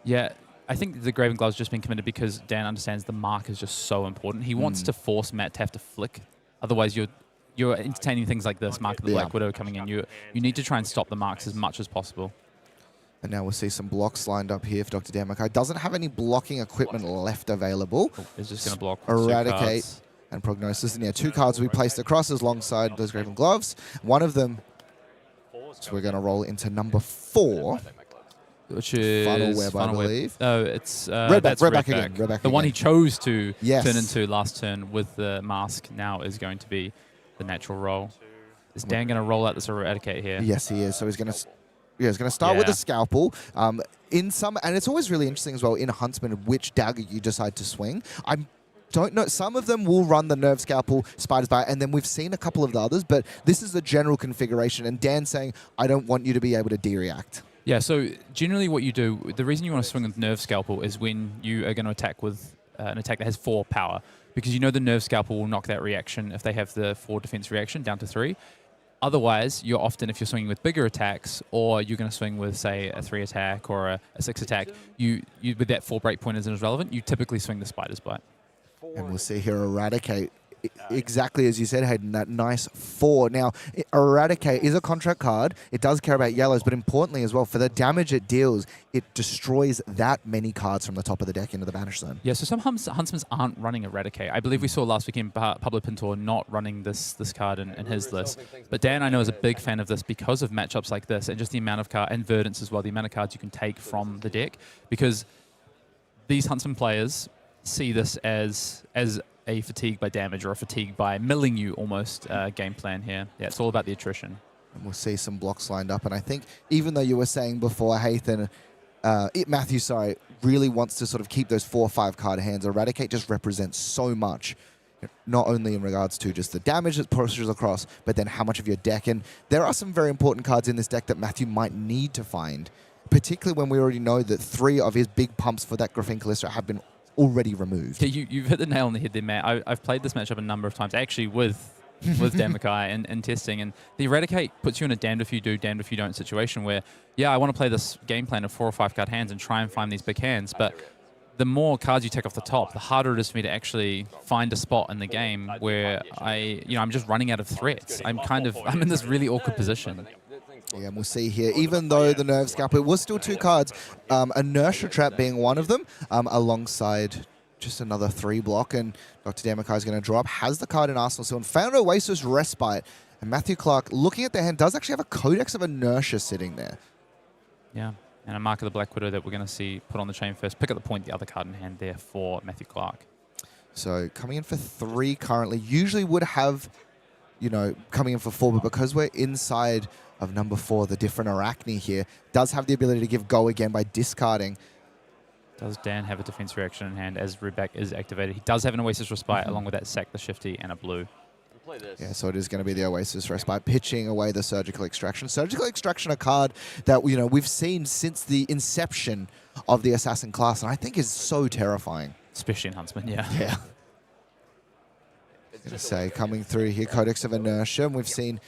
Yeah, I think the Graven Glove's just been committed because Dan understands the mark is just so important. He wants to force Matt to have to flick. Otherwise, you're entertaining things like this, Mark of the Black Widow coming in. You need to try and stop the marks as much as possible. And now we'll see some blocks lined up here for Dr. Dan McKay. Doesn't have any blocking equipment left available. Is just going to block Eradicate and Prognosis. And yeah, 2 cards will be placed across alongside those Graven Gloves. One of them, so we're going to roll into number 4. Which is Funnel Web, I believe. Oh, it's Redback again. The one he chose to turn into last turn with the mask now is going to be the natural roll. Is Dan going to roll out this Eradicate here? Yes, he is. So he's going to... Yeah, he's going to start with a Scalpel. And it's always really interesting as well in a Huntsman which dagger you decide to swing. I don't know. Some of them will run the Nerve Scalpel, Spider's Bite, and then we've seen a couple of the others, but this is the general configuration. And Dan's saying, I don't want you to be able to de-react. Yeah, so generally what you do, the reason you want to swing with Nerve Scalpel is when you are going to attack with an attack that has 4 power, because you know the Nerve Scalpel will knock that reaction, if they have the 4 defense reaction, down to 3. Otherwise, you're often, if you're swinging with bigger attacks, or you're going to swing with, say, a 3 attack or a 6 attack, you with that 4 breakpoint isn't as relevant, you typically swing the Spider's Bite. And we'll see here Eradicate, exactly as you said, Hayden, that nice 4. Now, Eradicate is a contract card. It does care about yellows, but importantly as well, for the damage it deals, it destroys that many cards from the top of the deck into the Banish Zone. Yeah, so some Huntsmans aren't running Eradicate. I believe we saw last weekend Pablo Pintor not running this card in his list. But Dan, I know, is a big fan of this because of matchups like this and just the amount of cards, and Verdance as well, the amount of cards you can take from the deck, because these Huntsman players see this as a fatigue by damage or a fatigue by milling you almost game plan here. Yeah, it's all about the attrition. And we'll see some blocks lined up. And I think even though you were saying before, Hayden, Matthew, sorry, really wants to sort of keep those 4 or 5 card hands, Eradicate just represents so much, not only in regards to just the damage that pushes across, but then how much of your deck. And there are some very important cards in this deck that Matthew might need to find, particularly when we already know that 3 of his big pumps for that Graphene Callisto have been already removed. Yeah, you've hit the nail on the head there, Matt. I've played this matchup a number of times, actually with Dan McKay and testing, and the Eradicate puts you in a damned if you do, damned if you don't situation where, yeah, I want to play this game plan of 4 or 5 card hands and try and find these big hands, but the more cards you take off the top, the harder it is for me to actually find a spot in the game where I'm just running out of threats. I'm in this really awkward position. Yeah, and we'll see here, even though the Nerve Scalpel, it was still 2 cards, Inertia Trap being one of them, alongside just another 3 block, and Dr. Dan McKay is going to draw up, has the card in Arsenal still, and found Oasis Respite. And Matthew Clark, looking at the hand, does actually have a Codex of Inertia sitting there. Yeah, and a Mark of the Black Widow that we're going to see put on the chain first. Pick up the point, the other card in hand there for Matthew Clark. So coming in for 3 currently, usually would have, coming in for 4, but because we're inside of number 4, the different Arakni here, does have the ability to give go again by discarding. Does Dan have a defense reaction in hand as Redback is activated? He does have an Oasis Respite along with that Sack the Shifty and a blue. Yeah, so it is going to be the Oasis Respite, pitching away the Surgical Extraction. Surgical Extraction, a card that we've seen since the inception of the Assassin class, and I think is so terrifying. Especially in Huntsman, yeah. Yeah. Going to say, coming through here, Codex of Inertia, and we've seen,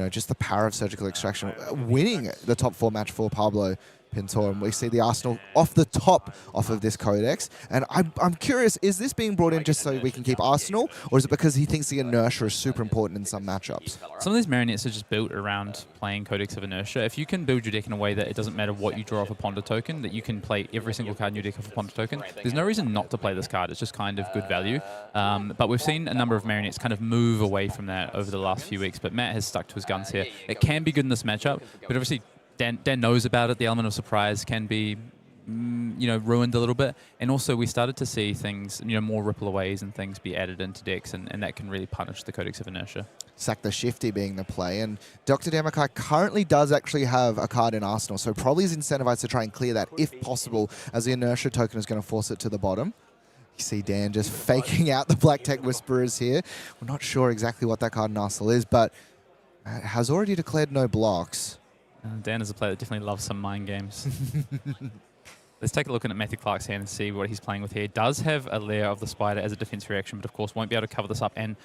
just the power of Surgical Extraction, winning the top 4 match for Pablo Pintor, and we see the Arsenal off the top off of this Codex. And I'm curious, is this being brought in just so we can keep Arsenal, or is it because he thinks the Inertia is super important in some matchups? Some of these Marionettes are just built around playing Codex of Inertia. If you can build your deck in a way that it doesn't matter what you draw off a Ponder token, that you can play every single card in your deck off a Ponder token, there's no reason not to play this card. It's just kind of good value. But we've seen a number of Marionettes kind of move away from that over the last few weeks, but Matt has stuck to his guns here. It can be good in this matchup, but obviously Dan knows about it. The element of surprise can be, ruined a little bit. And also we started to see things, more ripple aways and things be added into decks, and that can really punish the Codex of Inertia. Sack the Shifty being the play. And Dr. Dan McKay currently does actually have a card in Arsenal, so probably is incentivized to try and clear that if possible, as the Inertia token is going to force it to the bottom. You see Dan just faking out the Black Tech Whisperers here. We're not sure exactly what that card in Arsenal is, but has already declared no blocks. Dan is a player that definitely loves some mind games. Let's take a look at Matthew Clark's hand and see what he's playing with here. He does have a layer of the spider as a defense reaction, but of course won't be able to cover this up. And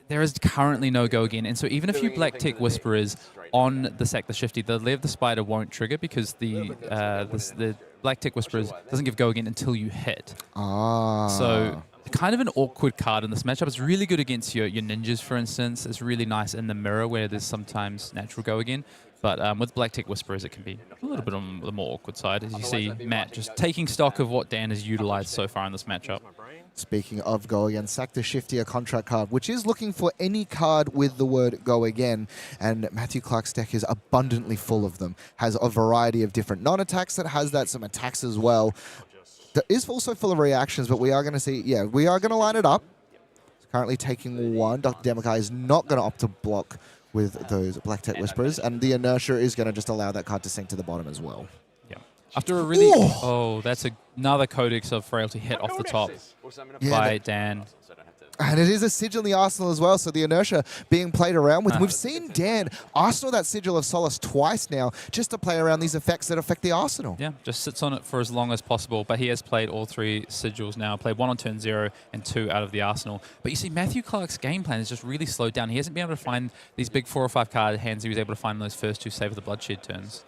there is currently no go again. And so even if you Black Tech Whisperers on the Sack the Shifty, the layer of the spider won't trigger because the Black Tech Whisperers doesn't give go again until you hit. So kind of an awkward card in this matchup. It's really good against your ninjas, for instance. It's really nice in the mirror where there's sometimes natural go again. But with Black Tech Whisperers, it can be a little bit on the more awkward side. As you see, Matt just taking stock of what Dan has utilized so far in this matchup. Speaking of go again, Sack the Shifty, a contract card, which is looking for any card with the word go again. And Matthew Clark's deck is abundantly full of them. Has a variety of different non-attacks that has that, some attacks as well. That is also full of reactions, but we are going to see, yeah, we are going to line it up. It's currently taking one. Dr. McKay is not going to opt to block with those Black Tech Whisperers, and the inertia is going to just allow that card to sink to the bottom as well. Yeah. After a really... Oh, that's another Codex of Frailty hit off the top by Dan. And it is a sigil in the Arsenal as well, so the inertia being played around with. We've seen Dan Arsenal that Sigil of Solace twice now, just to play around these effects that affect the Arsenal. Yeah, just sits on it for as long as possible, but he has played all three sigils now. Played one on turn 0 and 2 out of the Arsenal. But you see, Matthew Clark's game plan is just really slowed down. He hasn't been able to find these big 4 or 5 card hands he was able to find in those first 2 Save of the Bloodshed turns.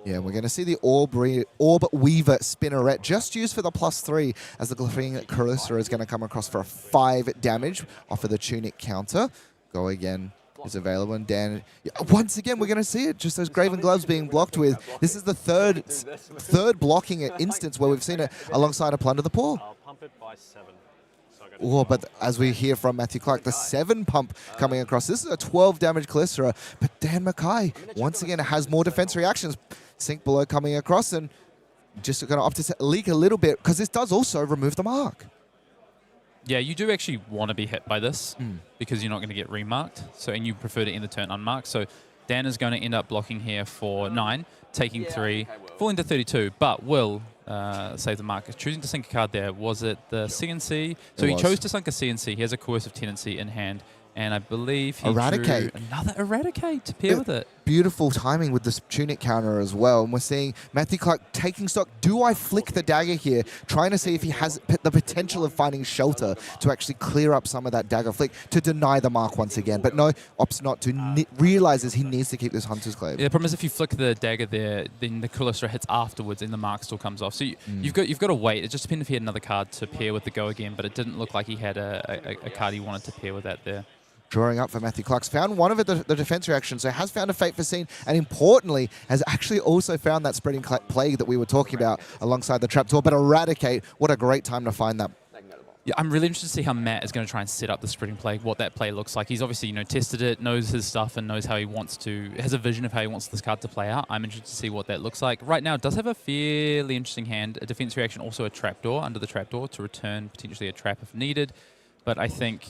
Yeah, we're going to see the Orb Weaver Spinneret just used for the +3 as the Glyphing Carissa is going to come across for a 5 damage off of the Tunic counter. Go again is available, and Dan, once again, we're going to see it. Just those Graven Gloves being blocked with. This is the third blocking instance where we've seen it alongside a Plunder the Pool. I'll pump it by 7. Oh, but as we hear from Matthew Clark, the 7 pump coming across. This is a 12 damage Calistera, but Dan McKay, once again, has more defense reactions. Sink below coming across, and just going to opt to leak a little bit, because this does also remove the mark. Yeah, you do actually want to be hit by this, because you're not going to get remarked, so, and you prefer to end the turn unmarked. So Dan is going to end up blocking here for 9, taking 3, falling to 32, but will save the mark. Choosing to sink a card there. Was it the CNC? So he chose to sink a CNC. He has a coercive tendency in hand. And I believe he Eradicate. drew another Eradicate to pair with it. Beautiful timing with this Tunic counter as well. And we're seeing Matthew Clark taking stock. Do I flick the dagger here? Trying to see if he has the potential of finding shelter to actually clear up some of that dagger flick to deny the mark once again. But no, opts not to. Realizes he needs to keep this Hunter's Glaive. Yeah, the problem is if you flick the dagger there, then the Calistera hits afterwards and the mark still comes off. So you've got to wait. It just depends if he had another card to pair with the go again, but it didn't look like he had a card he wanted to pair with that there. Drawing up for Matthew Clark's found one of the defense reactions, so has found a Fate Foreseen, and importantly, has actually also found that spreading plague that we were talking about alongside the trapdoor. But Eradicate, what a great time to find that. Yeah, I'm really interested to see how Matt is going to try and set up the spreading plague, what that play looks like. He's obviously, tested it, knows his stuff, and knows how he wants to, has a vision of how he wants this card to play out. I'm interested to see what that looks like. Right now, it does have a fairly interesting hand, a defense reaction, also a trapdoor under the trapdoor to return potentially a trap if needed. But I think,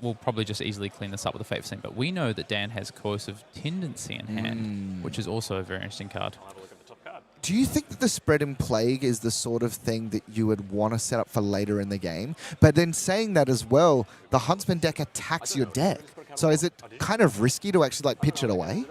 we'll probably just easily clean this up with a Fate Foreseen. But we know that Dan has coercive tendency in hand, which is also a very interesting card. Do you think that the Spreading Plague is the sort of thing that you would want to set up for later in the game? But then saying that as well, the Huntsman deck attacks your deck. So is it kind of risky to actually pitch it away?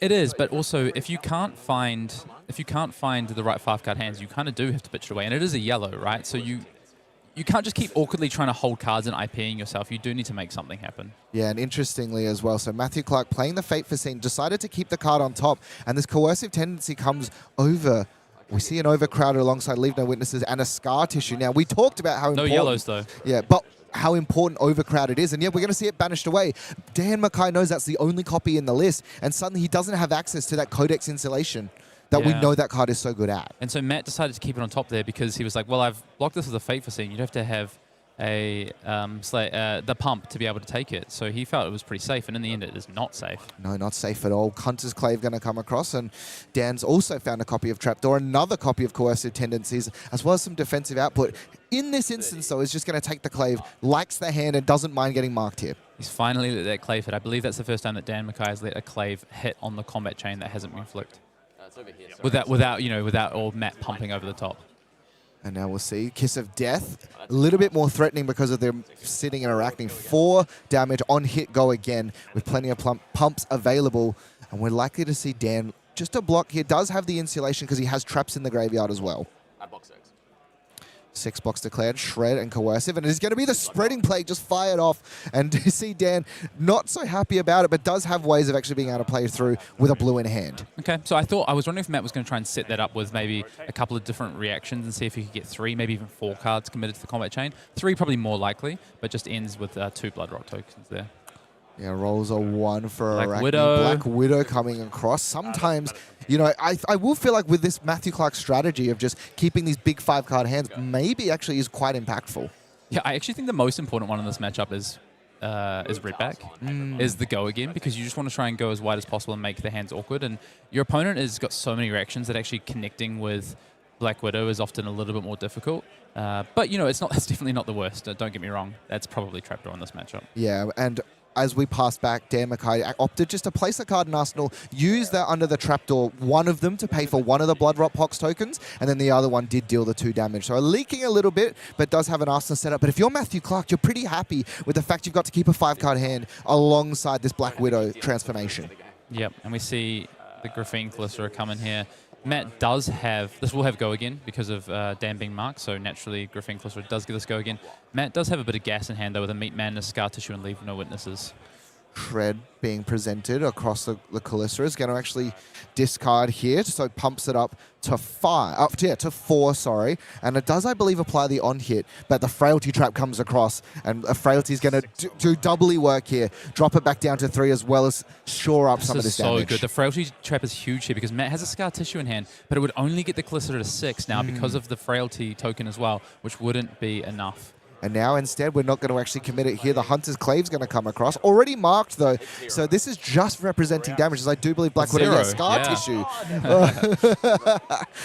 It is, but also if you can't find the right 5-card hands, you kind of do have to pitch it away. And it is a yellow, right? So you can't just keep awkwardly trying to hold cards and IPing yourself. You do need to make something happen. Yeah, and interestingly as well, so Matthew Clark playing the Fate Foreseen decided to keep the card on top, and this coercive tendency comes over. We see an overcrowded alongside Leave No Witnesses and a Scar Tissue. Now, we talked about how important... No yellows, though. Yeah, but how important overcrowded is, and yeah, we're going to see it banished away. Dan McKay knows that's the only copy in the list, and suddenly he doesn't have access to that Codex Insulation that we know that card is so good at. And so Matt decided to keep it on top there because he was like, well, I've blocked this with a Fate Foreseen. You'd have to have the pump to be able to take it. So he felt it was pretty safe, and in the end, it is not safe. No, not safe at all. Hunter's Clave going to come across, and Dan's also found a copy of Trapdoor, another copy of Coercive Tendencies, as well as some defensive output. In this instance, though, is just going to take the Clave, likes the hand, and doesn't mind getting marked here. He's finally let that Clave hit. I believe that's the first time that Dan McKay has let a Clave hit on the combat chain that hasn't been flicked. It's over here. Without all Matt pumping over the top. And now we'll see Kiss of Death, a little bit more threatening because of them sitting in Arakni. 4 damage on hit, go again with plenty of pumps available. And we're likely to see Dan just a block here. Does have the insulation because he has traps in the graveyard as well. At box 6. 6 box declared, Shred and Coercive, and it's going to be the Spreading Plague just fired off. And to see Dan not so happy about it, but does have ways of actually being able to play through with a blue in hand. Okay, so I was wondering if Matt was going to try and set that up with maybe a couple of different reactions and see if he could get 3, maybe even 4 cards committed to the combat chain. 3 probably more likely, but just ends with 2 Blood Rock tokens there. Yeah, rolls a 1 for Black Arakni. Widow. Black Widow coming across. Sometimes, you know, I will feel like with this Matthew Clark strategy of just keeping these big 5-card hands, maybe actually is quite impactful. Yeah, I actually think the most important one in this matchup is Redback, is the go again, because you just want to try and go as wide as possible and make the hands awkward. And your opponent has got so many reactions that actually connecting with Black Widow is often a little bit more difficult. But, you know, it's definitely not the worst. Don't get me wrong. That's probably Trapdoor in this matchup. Yeah, and as we pass back, Dan McKay opted just to place a card in Arsenal, use that under the trapdoor, one of them to pay for one of the Blood Rot Pox tokens, and then the other one did deal the 2 damage. So leaking a little bit, but does have an Arsenal setup. But if you're Matthew Clark, you're pretty happy with the fact you've got to keep a 5-card hand alongside this Black Widow transformation. Yep, and we see the Graphene Glycera come in here. Matt does have, this will have go again because of Dan being marked, so naturally Graphene Glycera does give this go again. Matt does have a bit of gas in hand though with a Meat Madness, Scar Tissue, and Leave No Witnesses. Shred being presented across the Glycera is going to actually discard here, so pumps it up to 4, sorry. And it does, I believe, apply the on hit, but the Frailty Trap comes across, and a Frailty is going to do doubly work here, drop it back down to 3 as well as shore up some of this damage. So good. The Frailty Trap is huge here because Matt has a Scar Tissue in hand, but it would only get the Glycera to 6 now because of the Frailty token as well, which wouldn't be enough. And now instead, we're not going to actually commit it here. The Hunter's Clave's going to come across. Already marked, though. So this is just representing damage, as I do believe Black Widow has Scar Tissue.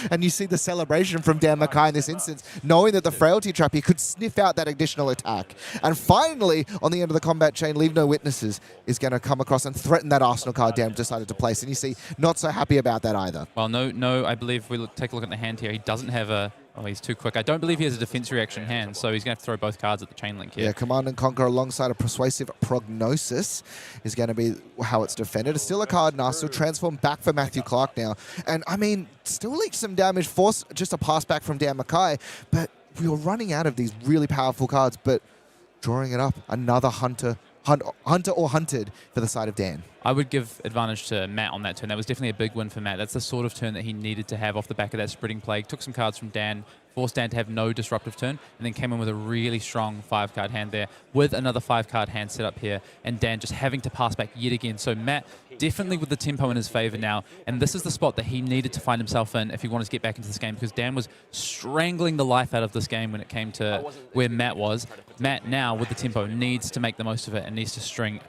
And you see the celebration from Dan McKay in this instance, knowing that the Frailty Trap here could sniff out that additional attack. And finally, on the end of the combat chain, Leave No Witnesses is going to come across and threaten that Arsenal card Dan decided to place. And you see, not so happy about that either. Well, no, I believe if we take a look at the hand here, he doesn't have a... Oh, he's too quick. I don't believe he has a defense reaction hand, so he's going to have to throw both cards at the chain link here. Yeah, Command and Conquer alongside a Persuasive Prognosis is going to be how it's defended. It's still a card now, still transform back for Matthew Clark now. And, I mean, still leaks some damage, force just a pass back from Dan McKay, but we were running out of these really powerful cards, but drawing it up, another Hunter or Hunted for the side of Dan. I would give advantage to Matt on that turn. That was definitely a big win for Matt. That's the sort of turn that he needed to have off the back of that Spreading Plague. Took some cards from Dan, forced Dan to have no disruptive turn, and then came in with a really strong 5-card hand there with another 5-card hand set up here, and Dan just having to pass back yet again. So Matt definitely with the tempo in his favor now, and this is the spot that he needed to find himself in if he wanted to get back into this game, because Dan was strangling the life out of this game when it came to where Matt was. Matt now with the tempo needs to make the most of it and needs to string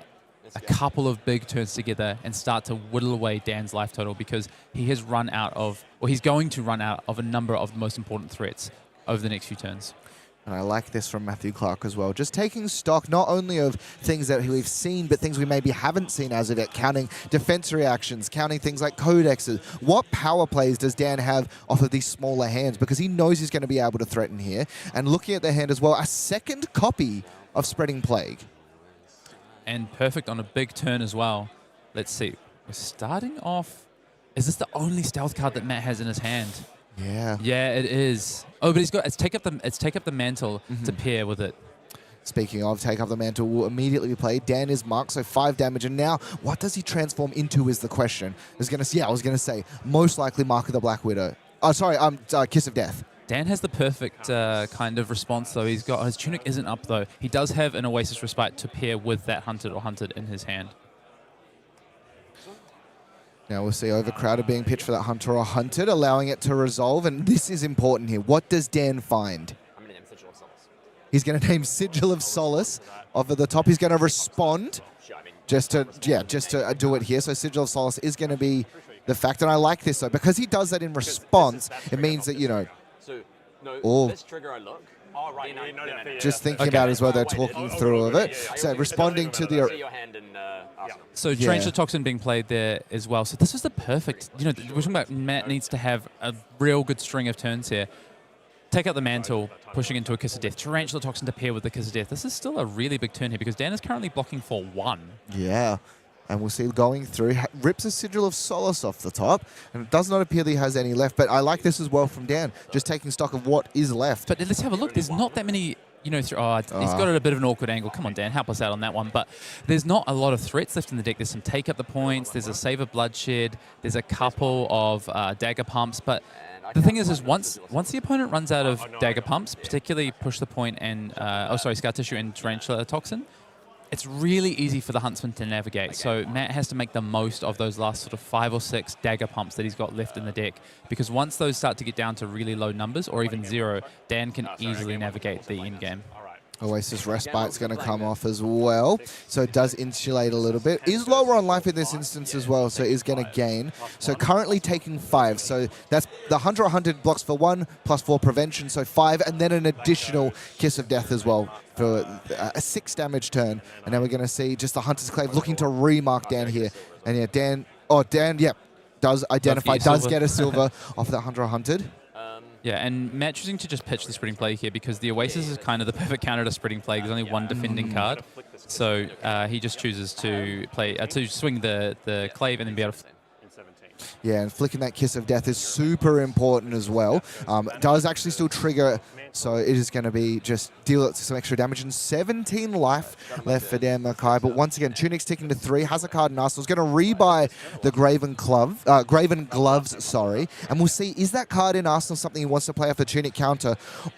a couple of big turns together and start to whittle away Dan's life total, because he has run out of, or he's going to run out of a number of the most important threats over the next few turns. And I like this from Matthew Clark as well. Just taking stock not only of things that we've seen, but things we maybe haven't seen as of yet, counting defense reactions, counting things like codexes. What power plays does Dan have off of these smaller hands? Because he knows he's going to be able to threaten here. And looking at the hand as well, a second copy of Spreading Plague. And perfect on a big turn as well. Let's see. We're starting off... Is this the only stealth card that Matt has in his hand? Yeah. Yeah, it is. Oh, but it's take up the mantle to pair with it. Speaking of, Take Up the Mantle will immediately be played. Dan is marked, so 5 damage. And now, what does he transform into is the question. I was going to say, most likely Mark of the Black Widow. Oh, sorry, Kiss of Death. Dan has the perfect kind of response, though. He's got his tunic isn't up, though. He does have an Oasis Respite to pair with that Hunted or Hunted in his hand. Now we'll see Overcrowded being pitched for that Hunter or Hunted, allowing it to resolve. And this is important here. What does Dan find? I'm going to name Sigil of Solace. He's going to name Sigil of Solace. Over the top, he's going to respond just to do it here. So Sigil of Solace is going to be the fact. And I like this, though. Because he does that in response, it means that, you know... So, no, this trigger I look... Oh, right. Just thinking about it as well, they're talking through of it. So responding to the... your hand in Arsenal. So Tarantula Toxin being played there as well. So this was the perfect... You know, we're talking about Matt needs to have a real good string of turns here. take out the Mantle, pushing into a Kiss of Death. Tarantula Toxin to pair with the Kiss of Death. This is still a really big turn here because Dan is currently blocking for 1. Yeah. And we'll see going through. Rips a Sigil of Solace off the top. And it does not appear that he has any left. But I like this as well from Dan. Just taking stock of what is left. But let's have a look. There's not that many... You know, he's got it at a bit of an awkward angle. Come on, Dan, help us out on that one. But there's not a lot of threats left in the deck. There's some take up the points. There's a Save of Bloodshed. There's a couple of Dagger Pumps. But the thing is once the opponent runs out of Dagger Pumps, particularly Push the Point and, Scar Tissue and Tarantula Toxin, it's really easy for the Huntsman to navigate. So Matt has to make the most of those last sort of 5 or 6 Dagger Pumps that he's got left in the deck. Because once those start to get down to really low numbers, or even 0, Dan can easily navigate the end game. Oasis Respite's going to come off as well. So it does insulate a little bit. Is lower on life in this instance as well, so is going to gain. So currently taking 5. So that's the 100 blocks for 1, plus 4 prevention, so 5, and then an additional Kiss of Death as well for a 6 damage turn. And then we're going to see just the Hunter's Clave looking to remark Dan here. And yeah, Dan, does identify, does get a silver off that 100. Yeah, and Matt choosing to just pitch the spreading plague here because the Oasis is kind of the perfect counter to spreading plague. There's only 1 defending card, so he just chooses to play to swing the clave and then be able to. Yeah, and flicking that Kiss of Death is super important as well. Does actually still trigger, so it is going to be just deal some extra damage. And 17 life left for Dan McKay. But once again, Tunic's ticking to 3, has a card in Arsenal. Is going to rebuy the Graven Gloves, sorry. And we'll see, is that card in Arsenal something he wants to play off the Tunic counter?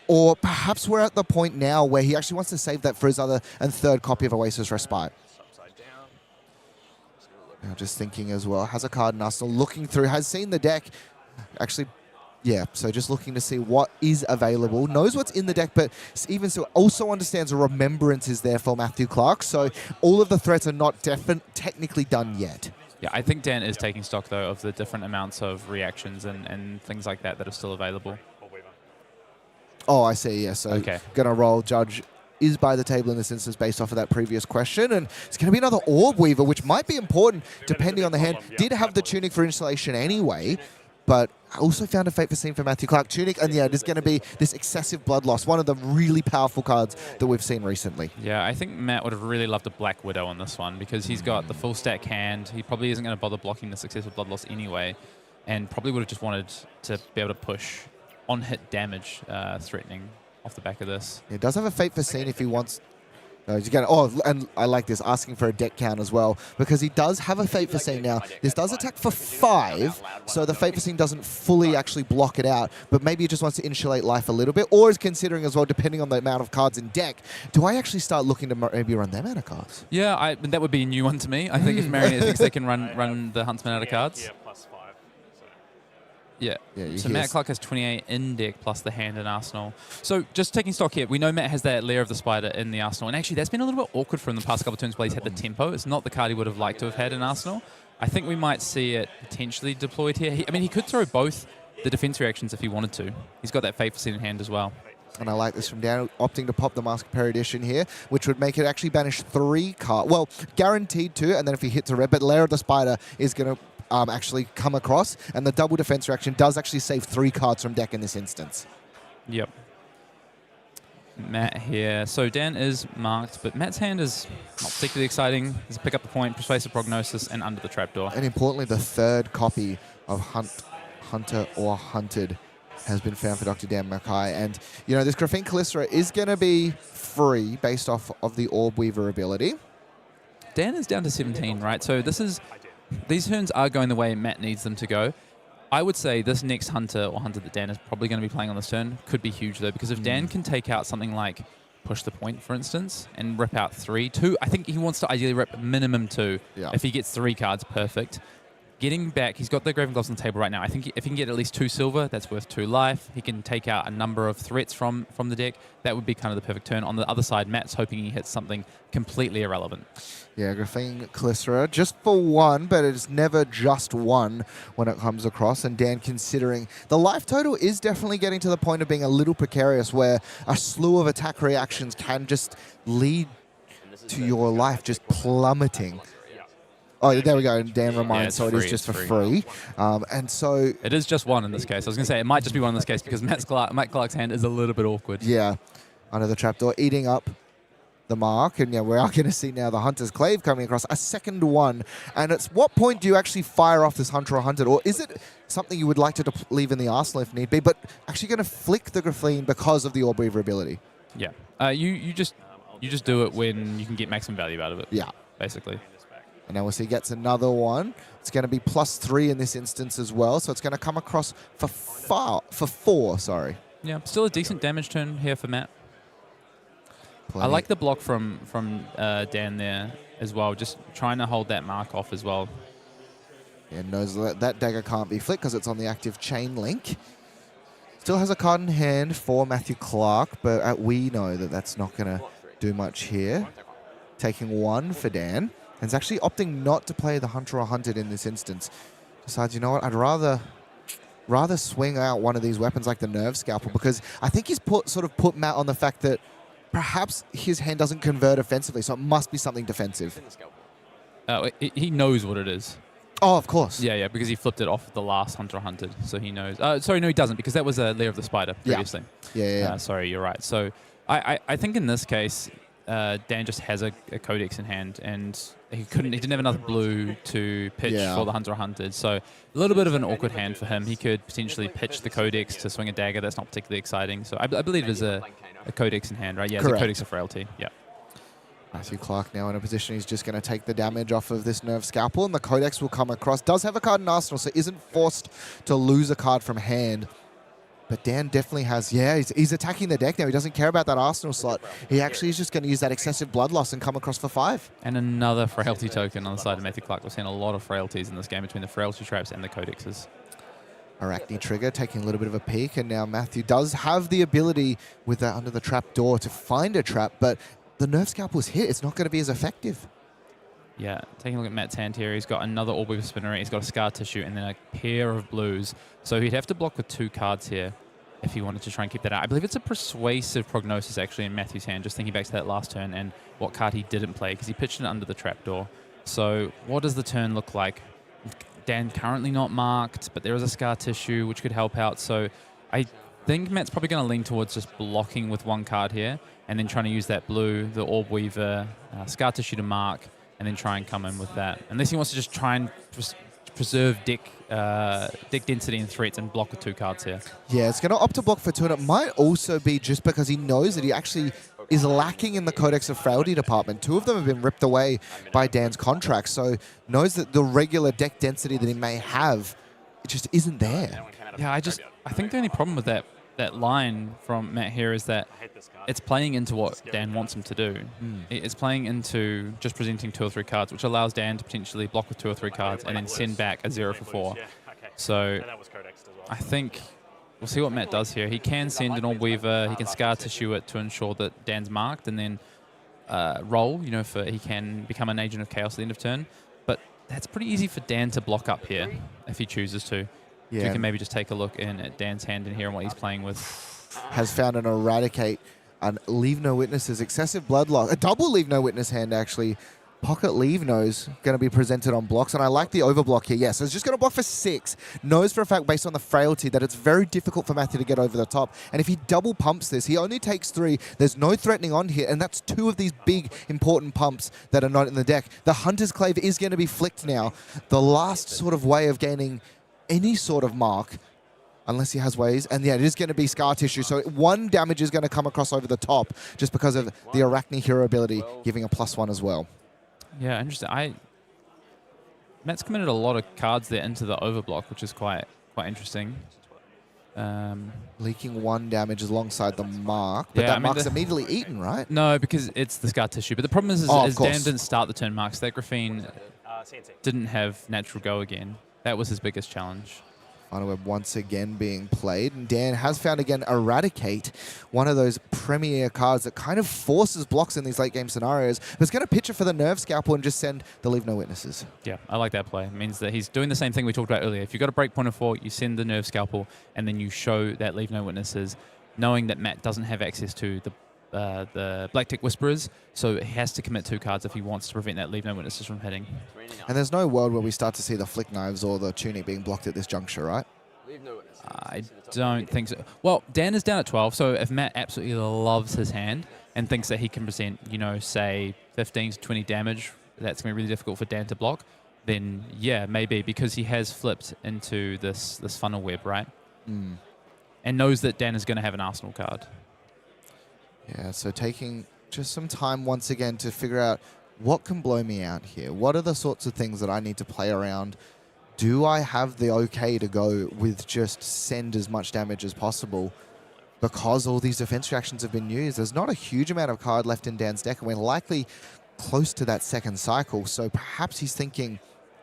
Or perhaps we're at the point now where he actually wants to save that for his other and 3rd copy of Oasis Respite. Now just thinking as well, has a card in Arsenal, looking through, has seen the deck. Actually, yeah, so just looking to see what is available. Knows what's in the deck, but even so, also understands a Remembrance is there for Matthew Clark. So all of the threats are not technically done yet. Yeah, I think Dan is taking stock, though, of the different amounts of reactions and things like that are still available. Oh, I see, yeah. So okay. Going to roll Judge is by the table in this instance based off of that previous question. And it's going to be another Orb Weaver, which might be important depending on the hand. Did have the Tunic for insulation anyway, but I also found a Fate Foreseen for Matthew Clark. Tunic, and yeah, there's going to be this excessive blood loss, one of the really powerful cards that we've seen recently. Yeah, I think Matt would have really loved a Black Widow on this one because he's got the full stack hand. He probably isn't going to bother blocking the excessive blood loss anyway, and probably would have just wanted to be able to push on-hit damage threatening off the back of this. It does have a Fate Foreseen if he wants. No, he's gonna, oh, and I like this, asking for a deck count as well, because he does have a Fate Foreseen now. This does attack for 5, so the Fate Foreseen doesn't fully actually block it out, but maybe he just wants to insulate life a little bit, or is considering as well, depending on the amount of cards in deck, do I actually start looking to maybe run them out of cards? Yeah, that would be a new one to me. I think if Marionette thinks they can run the Huntsman out of cards. Yeah, plus 5. Yeah, so Matt Clark has 28 in deck plus the hand in Arsenal. So just taking stock here, we know Matt has that Lair of the Spider in the Arsenal, and actually that's been a little bit awkward for him the past couple of turns where he's had the tempo. It's not the card he would have liked to have had in Arsenal. I think we might see it potentially deployed here. He could throw both the defense reactions if he wanted to. He's got that Fate Foreseen in hand as well. And I like this from Dan, opting to pop the Mask of Erudition here, which would make it actually banish 3 cards. Well, guaranteed 2, and then if he hits a red, but Lair of the Spider is going to actually come across, and the double defense reaction does actually save 3 cards from deck in this instance. Yep. Matt here. So Dan is marked, but Matt's hand is not particularly exciting. He's pick up the point, Persuasive Prognosis, and Under the Trapdoor. And importantly, the 3rd copy of Hunter or Hunted has been found for Dr. Dan McKay. And, you know, this Graphene Calistera is going to be free based off of the Orb Weaver ability. Dan is down to 17, right? So these turns are going the way Matt needs them to go. I would say this next Hunter or Hunter that Dan is probably going to be playing on this turn could be huge, though, because if Dan can take out something like Push the Point, for instance, and rip out 2, I think he wants to ideally rip minimum 2. Yeah. If he gets 3 cards, perfect. Getting back, he's got the Graven Gloves on the table right now. I think if he can get at least 2 silver, that's worth 2 life. He can take out a number of threats from the deck. That would be kind of the perfect turn. On the other side, Matt's hoping he hits something completely irrelevant. Yeah, Graphene Calistera, just for 1, but it's never just 1 when it comes across. And Dan, considering the life total is definitely getting to the point of being a little precarious, where a slew of attack reactions can just lead to your life just plummeting. Oh, there we go. And Dan reminds, it's so it free, is just for it's free. And so... It is just one in this case. I was going to say it might just be one in this case because Matt Clark's hand is a little bit awkward. Yeah, under the trapdoor, eating up the mark. And yeah, we are going to see now the Hunter's Clave coming across. A second one. And at what point do you actually fire off this Hunter or Hunted? Or is it something you would like to leave in the arsenal if need be, but actually going to flick the Graphene because of the Orb Weaver ability? Yeah. You just do it when you can get maximum value out of it. Yeah. Basically. And now we'll see he gets another one. It's going to be +3 in this instance as well, so it's going to come across for 4, sorry. Yeah, still a decent damage turn here for Matt. Plenty. I like the block from Dan there as well, just trying to hold that mark off as well. Yeah, knows that dagger can't be flicked because it's on the active chain link. Still has a card in hand for Matthew Clark, but we know that that's not going to do much here. Taking 1 for Dan. And is actually opting not to play the Hunter or Hunted in this instance. Decides, you know what, I'd rather swing out one of these weapons like the Nerve Scalpel, because I think he's sort of put Matt on the fact that perhaps his hand doesn't convert offensively, so it must be something defensive. He knows what it is. Oh, of course. Yeah, because he flipped it off the last Hunter or Hunted, so he knows. Sorry, no, he doesn't, because that was a Lair of the Spider previously. Yeah. Sorry, you're right. So I think in this case, Dan just has a Codex in hand, and he didn't have another blue to pitch for the Hunter or Hunted. So a little bit of an awkward hand for him. He could potentially pitch the Codex to swing a dagger. That's not particularly exciting. So I believe there's a Codex in hand, right? Yeah, it's a Codex of Frailty. Yeah. Matthew Clark now in a position he's just going to take the damage off of this Nerve Scalpel, and the Codex will come across. Does have a card in Arsenal, so isn't forced to lose a card from hand. But Dan definitely has, he's attacking the deck now. He doesn't care about that Arsenal slot. He actually is just going to use that excessive blood loss and come across for 5. And another Frailty token on the side of Matthew Clark. We're seeing a lot of Frailties in this game between the Frailty traps and the Codexes. Arakni trigger taking a little bit of a peek, and now Matthew does have the ability with that under the trap door to find a trap, but the Nerve Scalpel's hit. It's not going to be as effective. Yeah, taking a look at Matt's hand here, he's got another Orb Weaver Spinneret, he's got a Scar Tissue, and then a pair of blues. So he'd have to block with 2 cards here if he wanted to try and keep that out. I believe it's a Persuasive Prognosis actually in Matthew's hand, just thinking back to that last turn and what card he didn't play, because he pitched it under the trapdoor. So what does the turn look like? Dan currently not marked, but there is a Scar Tissue, which could help out. So I think Matt's probably going to lean towards just blocking with 1 card here, and then trying to use that blue, the Orb Weaver, Scar Tissue to mark, and then try and come in with that. Unless he wants to just try and preserve deck density and threats and block with 2 cards here. Yeah, it's going to opt to block for 2, and it might also be just because he knows that he actually is lacking in the Codex of Frailty department. 2 of them have been ripped away by Dan's contract, so knows that the regular deck density that he may have, it just isn't there. Yeah, I think the only problem with that line from Matt here is that it's playing into what Dan wants him to do. It's playing into just presenting 2 or 3 cards, which allows Dan to potentially block with 2 or 3 cards and then send back a 0 for 4. So I think we'll see what Matt does here. He can send an Orb Weaver, he can Scar Tissue it to ensure that Dan's marked, and then roll, he can become an Agent of Chaos at the end of turn. But that's pretty easy for Dan to block up here if he chooses to. Yeah. You can maybe just take a look at Dan's hand in here and what he's playing with. Has found an Eradicate, and Leave No Witnesses, excessive blood loss, a double Leave No Witness hand actually. Pocket Leave No's going to be presented on blocks, and I like the overblock here. Yeah, so it's just going to block for 6. Knows for a fact, based on the Frailty, that it's very difficult for Matthew to get over the top. And if he double pumps this, he only takes 3. There's no threatening on here, and that's 2 of these big, important pumps that are not in the deck. The Hunter's Clave is going to be flicked now. The last sort of way of gaining any sort of mark, unless he has ways. And yeah, it is going to be Scar Tissue. So 1 damage is going to come across over the top just because of the Arakni hero ability, giving a +1 as well. Yeah, interesting. Matt's committed a lot of cards there into the overblock, which is quite interesting. Leaking 1 damage alongside the mark, but that mark's immediately eaten, right? No, because it's the Scar Tissue. But the problem is Dan didn't start the turn marks. That Graphene didn't have natural go again. That was his biggest challenge. Final Web once again being played, and Dan has found again Eradicate, one of those premier cards that kind of forces blocks in these late game scenarios, but it's going to pitch it for the Nerve Scalpel and just send the Leave No Witnesses. Yeah, I like that play. It means that he's doing the same thing we talked about earlier. If you've got a break point of 4, you send the Nerve Scalpel, and then you show that Leave No Witnesses, knowing that Matt doesn't have access to the Black Tick Whisperers, so he has to commit 2 cards if he wants to prevent that Leave No Witnesses from hitting. And there's no world where we start to see the Flick Knives or the Tunic being blocked at this juncture, right? I don't think so. Well, Dan is down at 12, so if Matt absolutely loves his hand and thinks that he can present, you know, say 15 to 20 damage, that's going to be really difficult for Dan to block, then yeah, maybe, because he has flipped into this funnel web, right? And knows that Dan is going to have an Arsenal card. Yeah, so taking just some time once again to figure out what can blow me out here. What are the sorts of things that I need to play around? Do I have the okay to go with just send as much damage as possible? Because all these defense reactions have been used, there's not a huge amount of card left in Dan's deck, and we're likely close to that second cycle. So perhaps he's thinking,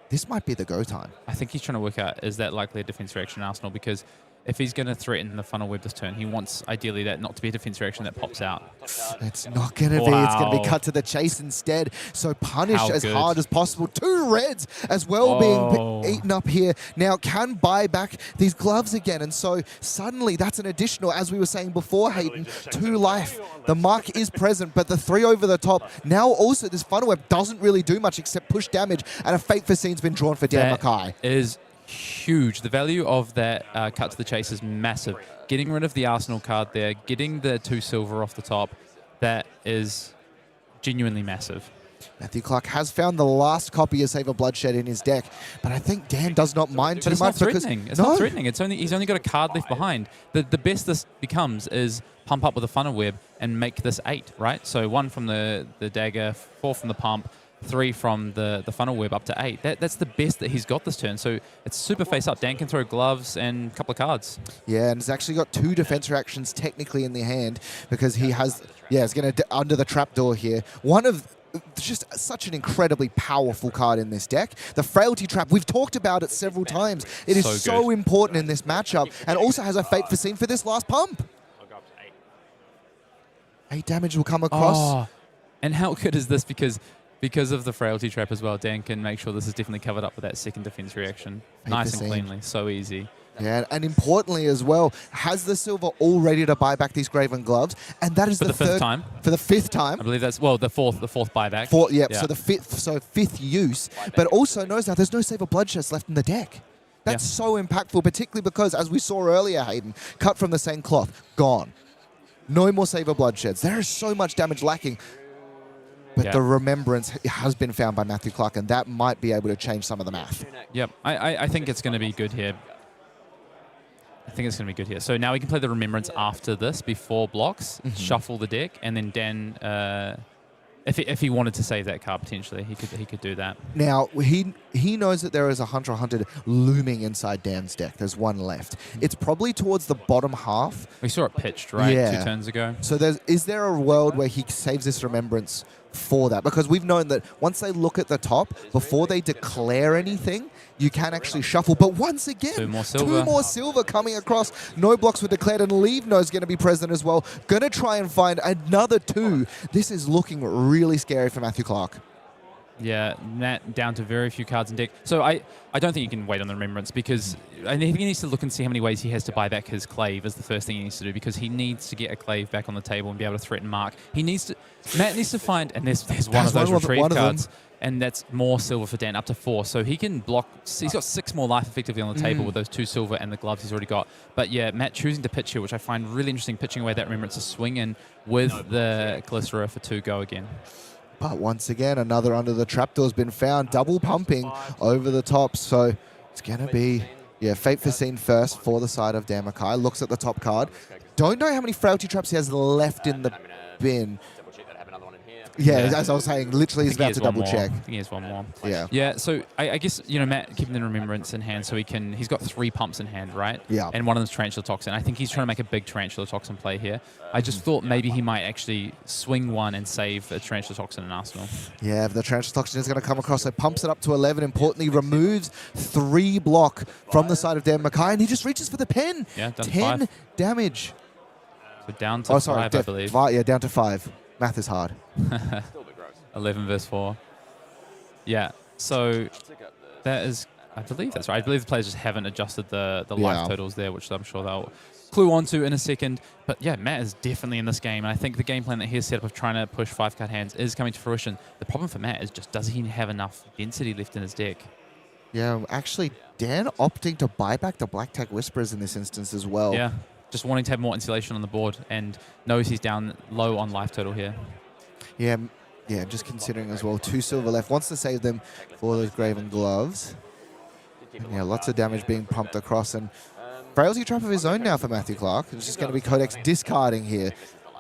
this might be the go time. I think he's trying to work out, is that likely a defense reaction in Arsenal? Because if he's going to threaten the funnel web this turn, he wants ideally that not to be a defense reaction that pops out. It's not going to be. It's going to be cut to the chase instead. So punish as hard as possible. 2 reds as well being eaten up here. Now can buy back these gloves again. And so suddenly that's an additional, as we were saying before, Hayden, 2 life. The mark is present, but the 3 over the top. Now also this funnel web doesn't really do much except push damage. And a Fate Foreseen's been drawn for Dan McKay. Is huge. The value of that cut to the chase is massive. Getting rid of the Arsenal card there, getting the 2 silver off the top, that is genuinely massive. Matthew Clark has found the last copy of Save a Bloodshed in his deck, but I think Dan does not mind too but it's much. Not threatening. It's not threatening. It's only, he's only got a card left behind. The best this becomes is pump up with a funnel web and make this 8, right? So 1 from the dagger, 4 from the pump, 3 from the funnel web up to 8. That's the best that he's got this turn. So it's super face up. Dan can throw gloves and a couple of cards. Yeah, and he's actually got 2 defense reactions technically in the hand because he has, he's going to under the trapdoor here. One of just such an incredibly powerful card in this deck. The Frailty Trap, we've talked about it several times. It is so important in this matchup, and also has a Fate Foreseen for this last pump. 8 damage will come across. And how good is this? Because of the Frailty Trap as well, Dan can make sure this is definitely covered up with that second defense reaction. Nice and cleanly, so easy. Yeah, and importantly as well, has the silver all ready to buy back these Graven Gloves, and that is for the 5th time. For the 5th time. I believe that's, well, the fourth buyback. So the 5th use, but also knows that there's no Save a Bloodsheds left in the deck. That's so impactful, particularly because, as we saw earlier, Hayden, cut from the same cloth, gone. No more Save a Bloodsheds. There is so much damage lacking. But the remembrance has been found by Matthew Clark, and that might be able to change some of the math. Yep, I think it's going to be good here. So now we can play the remembrance after this, before blocks, shuffle the deck, and then Dan, if he wanted to save that card potentially, he could do that. Now he knows that there is a Hunter Hunted looming inside Dan's deck. There's 1 left. It's probably towards the bottom half. We saw it pitched, right? Yeah. 2 turns ago. So is there a world where he saves this remembrance for that? Because we've known that once they look at the top, before they declare anything, you can actually shuffle. But once again, 2 more silver coming across. No blocks were declared, and Leave No is going to be present as well. Going to try and find another 2. This is looking really scary for Matthew Clark. Yeah, Matt down to very few cards in deck. So I don't think you can wait on the remembrance, because I think he needs to look and see how many ways he has to buy back his Clave is the first thing he needs to do, because he needs to get a Clave back on the table and be able to threaten Mark. Matt needs to find, and there's one of those retrieve cards, and that's more silver for Dan, up to 4. So he can block, he's got 6 more life effectively on the table with those 2 silver and the gloves he's already got. But yeah, Matt choosing to pitch here, which I find really interesting, pitching away that remembrance to swing in with the Glycera for 2 go again. But once again, another under the trapdoor has been found, double pumping over the top. So it's going to be, Fate Foreseen first for the side of Dan McKay. Looks at the top card. Don't know how many Frailty Traps he has left in the bin. As I was saying, literally he's about to double check. I think he has 1 more. Yeah, so I guess, Matt keeping the remembrance in hand, so he's got 3 pumps in hand, right? Yeah. And one of them's Tarantula Toxin. I think he's trying to make a big Tarantula Toxin play here. I just thought maybe he might actually swing 1 and save a Tarantula Toxin in Arsenal. Yeah, the Tarantula Toxin is going to come across, so pumps it up to 11. Importantly, removes 3 block from the side of Dan McKay, and he just reaches for the pen. Yeah, down to 10 5. damage. So down to 5, I believe. Down to 5. Math is hard. 11 verse 4. Yeah, so that is I believe that's right. I believe the players just haven't adjusted the life totals there, which I'm sure they'll clue onto in a second. But yeah, Matt is definitely in this game, and I think the game plan that he's set up of trying to push 5-card hands is coming to fruition. The problem for Matt is just, does he have enough density left in his deck? Yeah, actually, Dan opting to buy back the Black Tag Whisperers in this instance as well. Yeah, just wanting to have more insulation on the board and knows he's down low on life total here. Yeah, just considering as well, 2 silver left. Wants to save them for those Graven Gloves. And yeah, lots of damage being pumped across, and Frailty Trap of his own now for Matthew Clark. It's just going to be Codex discarding here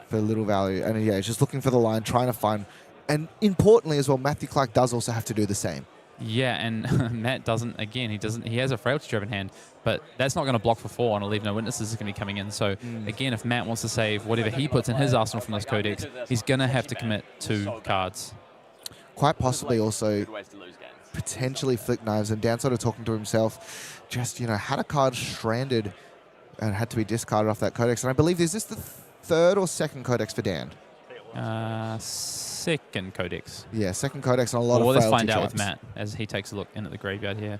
for little value. And yeah, he's just looking for the line, trying to find. And importantly as well, Matthew Clark does also have to do the same. Yeah, and Matt doesn't, again, he has a Frailty Trap in hand, but that's not going to block for 4 and Leave No Witnesses is going to be coming in. So again, if Matt wants to save whatever he puts in his arsenal from those Codex, he's going to have to commit 2 cards. Quite possibly also potentially Flick Knives, and Dan sort of talking to himself, just, you know, had a card stranded and had to be discarded off that Codex. And I believe, is this the 3rd or 2nd Codex for Dan? 2nd Codex. Yeah, 2nd Codex and a lot of let's Frailty find out traps. with Matt as he takes a look in at the graveyard here.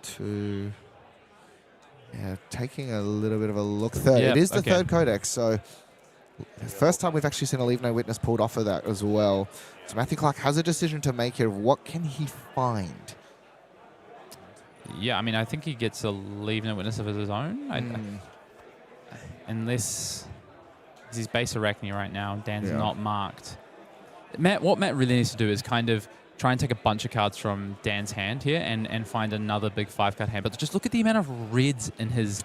2. Yeah, taking a little bit of a look. 3rd. Yep, it is the 3rd Codex, so first time we've actually seen a Leave No Witness pulled off of that as well. So Matthew Clark has a decision to make here of what can he find. Yeah, I mean, I think he gets a Leave No Witness of his own. Unless he's base Arakni right now. Dan's not marked. What Matt really needs to do is kind of try and take a bunch of cards from Dan's hand here and find another big 5-card hand. But just look at the amount of reds in his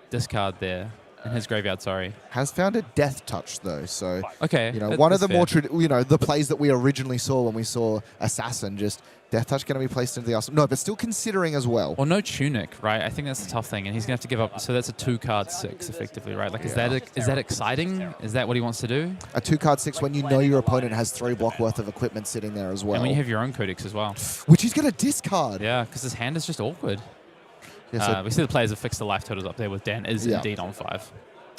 discard there. In his graveyard, sorry. Has found a Death Touch, though, so... Okay. You know, one of the more, the plays that we originally saw when we saw Assassin, just Death Touch going to be placed into the arsenal. No, but still considering as well. Well, no Tunic, right? I think that's the tough thing, and he's going to have to give up. So that's a 2-card 6, effectively, right? Like, is that exciting? Is that what he wants to do? A 2-card 6 when you know your opponent has 3 block worth of equipment sitting there as well. And when you have your own Codex as well. Which he's going to discard. Yeah, because his hand is just awkward. Yeah, so we see the players have fixed the life totals up there with Dan is indeed on 5.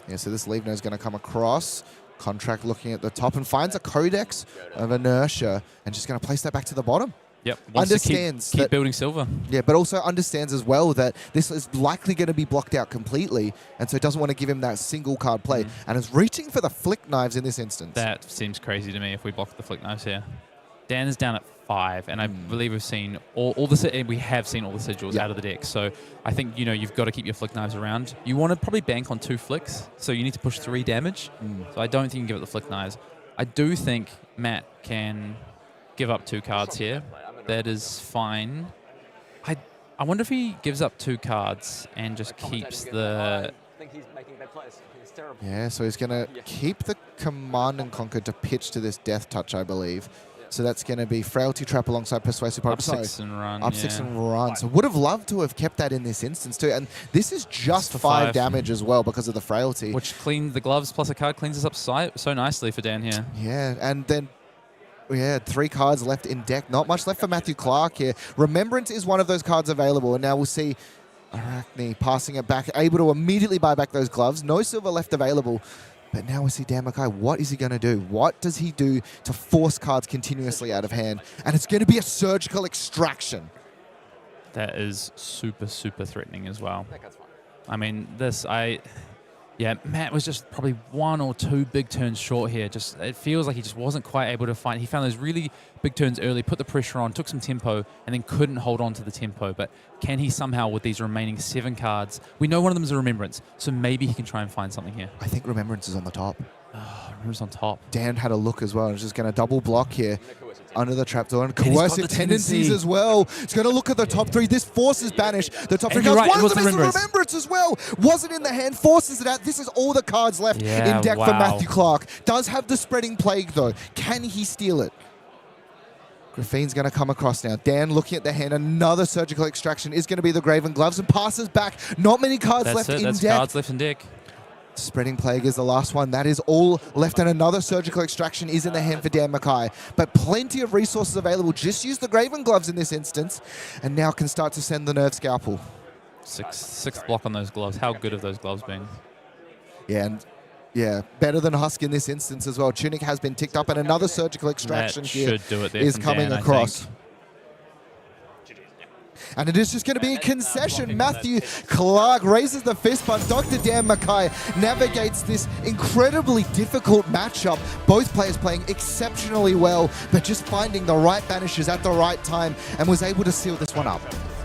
Yeah, so this Leave No is going to come across. Contract looking at the top and finds a Codex of Inertia and just going to place that back to the bottom. Yep. Understands keep building silver. Yeah, but also understands as well that this is likely going to be blocked out completely, and so doesn't want to give him that single card play, and is reaching for the Flick Knives in this instance. That seems crazy to me if we block the Flick Knives here. Dan is down at 5, and I believe we've seen all the sigils out of the deck. So I think you've got to keep your Flick Knives around. You want to probably bank on 2 flicks, so you need to push 3 damage. So I don't think you can give it the Flick Knives. I do think Matt can give up 2 cards here. That is fine. I wonder if he gives up 2 cards and just keeps the... I think he's making bad plays. It's terrible. Yeah, so he's going to keep the Command and Conquer to pitch to this Death Touch, I believe. So that's going to be Frailty Trap alongside Persuasive Power. Up 6 and run. Up 6 and run. So would have loved to have kept that in this instance too. And this is just 5 damage as well because of the Frailty. Which cleaned the gloves plus a card cleans us up so nicely for Dan here. Yeah, and then... Yeah, 3 cards left in deck. Not much left for Matthew Clark here. Remembrance is one of those cards available, and now we'll see Arakni passing it back, able to immediately buy back those gloves. No silver left available. But now we see Dan McKay. What is he going to do? What does he do to force cards continuously out of hand? And it's going to be a Surgical Extraction. That is super, super threatening as well. That's fine. I mean, Yeah, Matt was just probably 1 or 2 big turns short here. It feels like he just wasn't quite able to find. He found those really big turns early, put the pressure on, took some tempo, and then couldn't hold on to the tempo. But can he somehow, with these remaining 7 cards, we know one of them is a Remembrance, so maybe he can try and find something here. I think Remembrance is on the top. Oh, Remembrance on top. Dan had a look as well. He's just going to double block here under the trapdoor. And Coercive Tendencies as well. He's going to look at the top 3. This forces banish the top 3 cards. Right, one of them is the Remembrance as well. Wasn't in the hand, forces it out. This is all the cards left in deck for Matthew Clark. Does have the Spreading Plague though. Can he steal it? Graphene's going to come across now. Dan looking at the hand. Another Surgical Extraction is going to be the Graven Gloves and passes back. Not many cards left in deck. That's cards left in deck. Spreading Plague is the last one. That is all left, and another Surgical Extraction is in the hand for Dan McKay. But plenty of resources available. Just use the Graven Gloves in this instance, and now can start to send the Nerve Scalpel. Sixth block on those gloves. How good have those gloves been? Yeah, and yeah, better than Husk in this instance as well. Tunic has been ticked up, and another Surgical Extraction here should do it there is coming Dan, across. And it is just going to be a concession. Matthew Clark raises the fist bump. Dr. Dan McKay navigates this incredibly difficult matchup. Both players playing exceptionally well, but just finding the right banishes at the right time, and was able to seal this one up.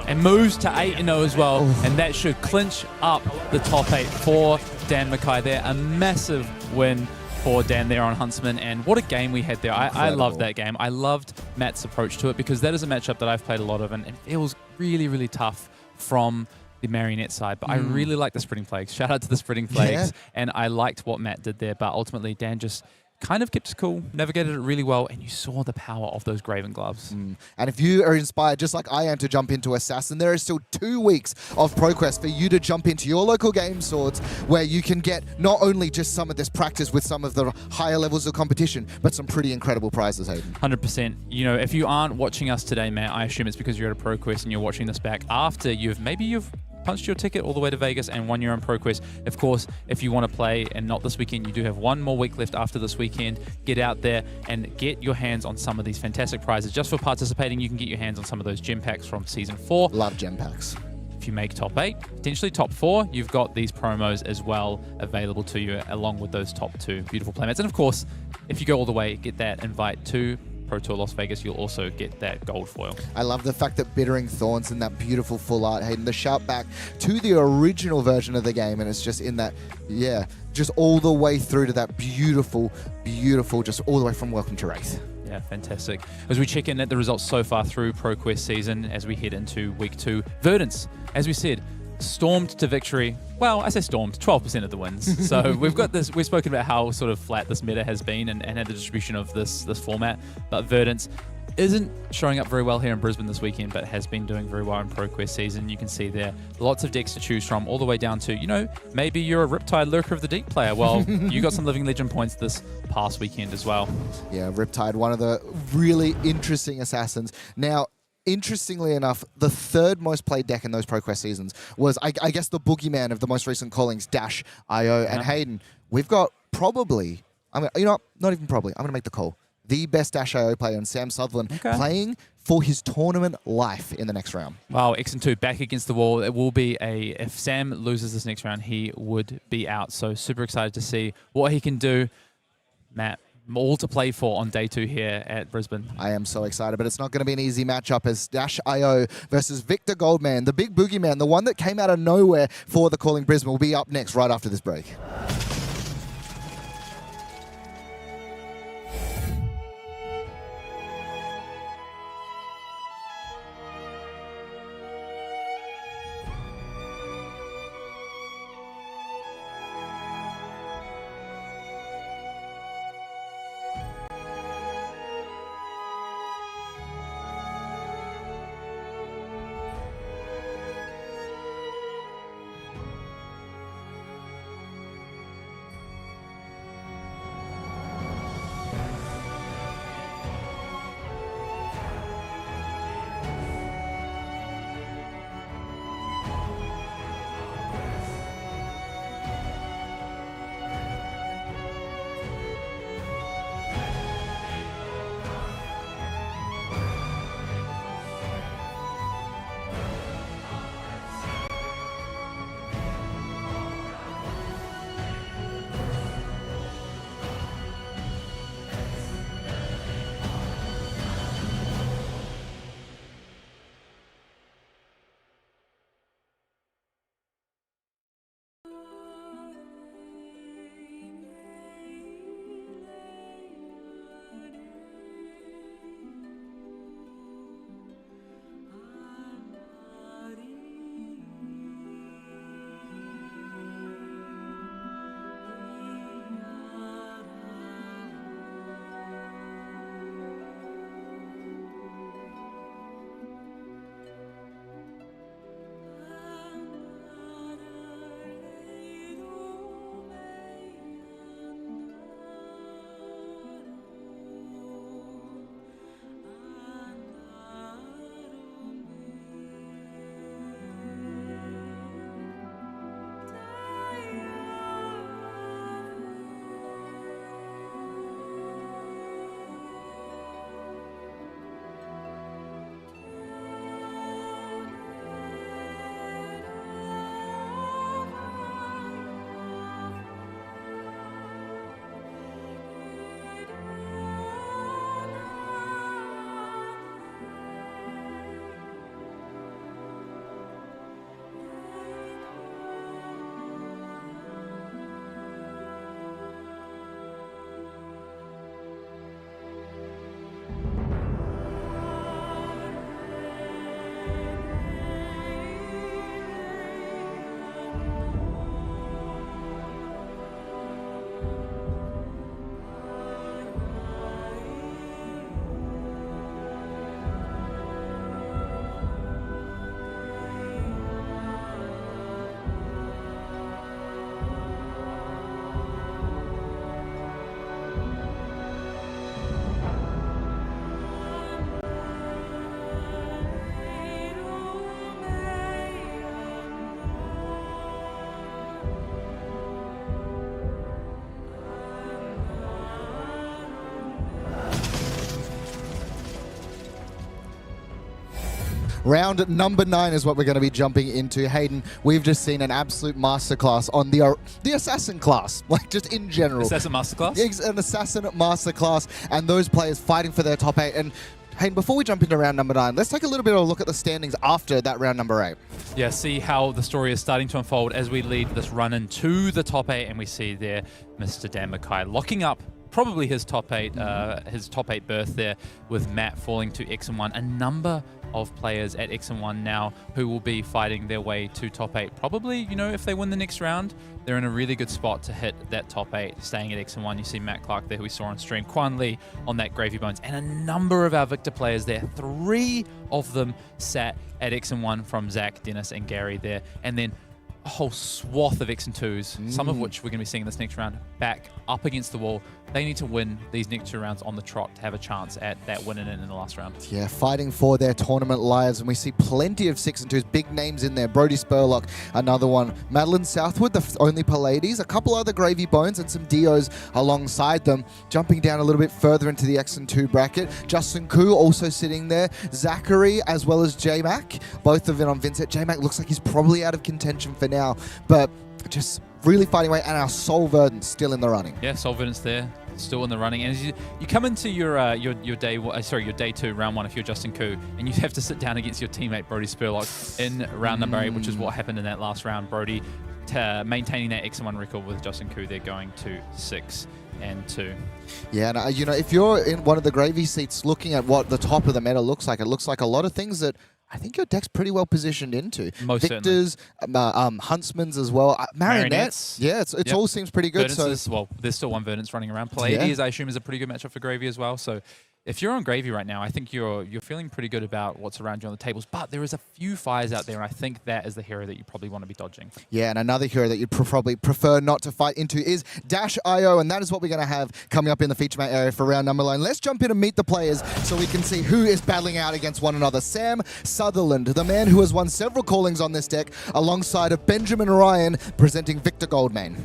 And moves to 8-0 as well, and that should clinch up the top 8 for Dan McKay there. A massive win for Dan there on Huntsman, and what a game we had there. I loved that game. I loved Matt's approach to it, because that is a matchup that I've played a lot of, and it feels really, really tough from the Marionette side, but I really like the spreading plagues. Shout out to the spreading plagues, and I liked what Matt did there, but ultimately Dan just kind of kept it cool, navigated it really well, and you saw the power of those Graven gloves. And if you are inspired, just like I am, to jump into Assassin, there is still 2 weeks of ProQuest for you to jump into your local game swords, where you can get not only just some of this practice with some of the higher levels of competition, but some pretty incredible prizes, Hayden. 100%. You know, if you aren't watching us today, Matt, I assume it's because you're at a ProQuest and you're watching this back after you've punched your ticket all the way to Vegas and won your own ProQuest. Of course, if you want to play and not this weekend, you do have 1 more week left after this weekend. Get out there and get your hands on some of these fantastic prizes. Just for participating, you can get your hands on some of those gem packs from Season 4. Love gem packs. If you make top 8, potentially top 4, you've got these promos as well available to you, along with those top 2 beautiful playmats. And of course, if you go all the way, get that invite to Pro Tour Las Vegas, you'll also get that gold foil. I love the fact that Bittering Thorns in that beautiful full art, Hayden, the shout back to the original version of the game, and it's just in that, just all the way through to that beautiful, just all the way from Welcome to Wraith. Yeah, fantastic. As we check in at the results so far through ProQuest season, as we head into week 2, Verdance, as we said, stormed to victory. Well, I say stormed, 12% of the wins. So we've got this, we've spoken about how sort of flat this meta has been and the distribution of this format, but Verdance isn't showing up very well here in Brisbane this weekend, but has been doing very well in ProQuest season. You can see there lots of decks to choose from, all the way down to, you know, maybe you're a Riptide Lurker of the Deep player. Well, you got some Living Legend points this past weekend as well. Yeah, Riptide, one of the really interesting assassins. Now, interestingly enough, the 3rd most played deck in those ProQuest seasons was, I guess, the boogeyman of the most recent callings, Dash.io. And Hayden, we've got probably, you know what, not even probably, I'm going to make the call. The best Dash.io player in Sam Sutherland, playing for his tournament life in the next round. Wow, X2 back against the wall. It will be if Sam loses this next round, he would be out. So super excited to see what he can do. Matt, all to play for on day 2 here at Brisbane. I am so excited, but it's not going to be an easy matchup, as Dash.io versus Victor Goldman, the big boogeyman, the one that came out of nowhere for the Calling Brisbane, will be up next right after this break. Round number 9 is what we're going to be jumping into. Hayden, we've just seen an absolute masterclass on the assassin class, like just in general. Assassin masterclass? Yeah, an assassin masterclass, and those players fighting for their top 8. And Hayden, before we jump into round number 9, let's take a little bit of a look at the standings after that round number 8. Yeah, see how the story is starting to unfold as we lead this run into the top 8, and we see there Mr. Dan McKay locking up probably his top 8 berth there, with Matt falling to X and 1. A number of players at X and 1 now who will be fighting their way to top 8. Probably, you know, if they win the next round, they're in a really good spot to hit that top 8, staying at X and 1. You see Matt Clark there, who we saw on stream, Kuan on that Gravy Bones, and a number of our Victor players there. 3 of them sat at X and 1 from Zach, Dennis, and Gary there, and then a whole swath of X and 2s, some of which we're going to be seeing in this next round, back up against the wall. They need to win these next 2 rounds on the trot to have a chance at that win in the last round. Yeah, fighting for their tournament lives, and we see plenty of 6 and 2s, big names in there. Brody Spurlock, another one. Madeline Southwood, the only Pallades, a couple other Gravy Bones, and some Dios alongside them. Jumping down a little bit further into the X and 2 bracket, Justin Koo also sitting there. Zachary, as well as J-Mac, both of them on Vynnset. J-Mac looks like he's probably out of contention for now, but just really fighting away, and our Sol Verdant still in the running. Yeah, Sol Verdant's there, still in the running. And as you come into your day 2, round 1, if you're Justin Koo, and you have to sit down against your teammate Brody Spurlock in round number 8, which is what happened in that last round. Brody maintaining that X and 1 record with Justin Koo. They're going to 6 and 2. Yeah, and you know, if you're in one of the gravy seats looking at what the top of the meta looks like, it looks like a lot of things that I think your deck's pretty well positioned into. Most Victors, Huntsmans as well. Marionettes. Yeah, it all seems pretty good. Well, there's still one Verdant's running around. Pallades, I assume, is a pretty good matchup for Gravy as well. So if you're on Gravy right now, I think you're feeling pretty good about what's around you on the tables. But there is a few fires out there, and I think that is the hero that you probably want to be dodging. Yeah, and another hero that you'd probably prefer not to fight into is Dash.io, and that is what we're going to have coming up in the feature mate area for round number 9. Let's jump in and meet the players so we can see who is battling out against one another. Sam Sutherland, the man who has won several callings on this deck, alongside of Benjamin Ryan, presenting Victor Goldmane.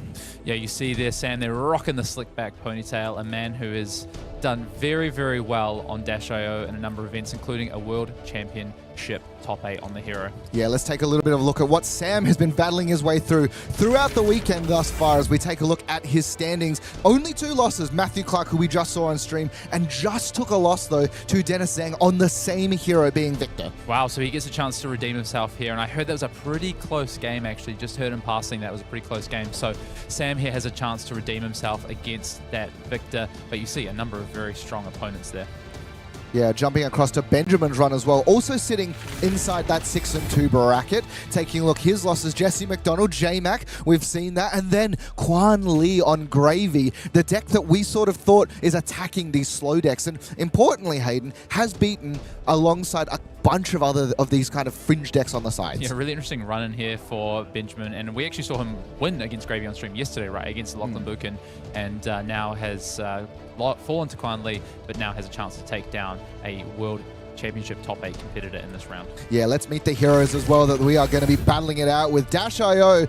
Yeah, you see there, Sam, they're rocking the slick back ponytail, a man who has done very, very well on Dash.io in a number of events, including a World Championship top 8 on the hero. Yeah, let's take a little bit of a look at what Sam has been battling his way throughout the weekend thus far, as we take a look at his standings. Only 2 losses. Matthew Clark, who we just saw on stream, and just took a loss, though, to Dennis Zhang on the same hero, being Victor. Wow, so he gets a chance to redeem himself here, and I heard that was a pretty close game, actually. Just heard in passing that was a pretty close game. So Sam here has a chance to redeem himself against that Victor, but you see a number of very strong opponents there. Yeah, jumping across to Benjamin's run as well. Also sitting inside that 6 and 2 bracket. Taking a look, his losses, Jesse McDonald, J-Mac, we've seen that. And then Kuan Lee on Gravy, the deck that we sort of thought is attacking these slow decks. And importantly, Hayden has beaten alongside a bunch of other of these kind of fringe decks on the sides. Yeah, really interesting run in here for Benjamin. And we actually saw him win against Gravy on stream yesterday, right, against Lachlan Buchan. And now has fallen to Kuan Lee, but now has a chance to take down a World Championship top 8 competitor in this round. Yeah, let's meet the heroes as well that we are going to be battling it out with. Dash.io,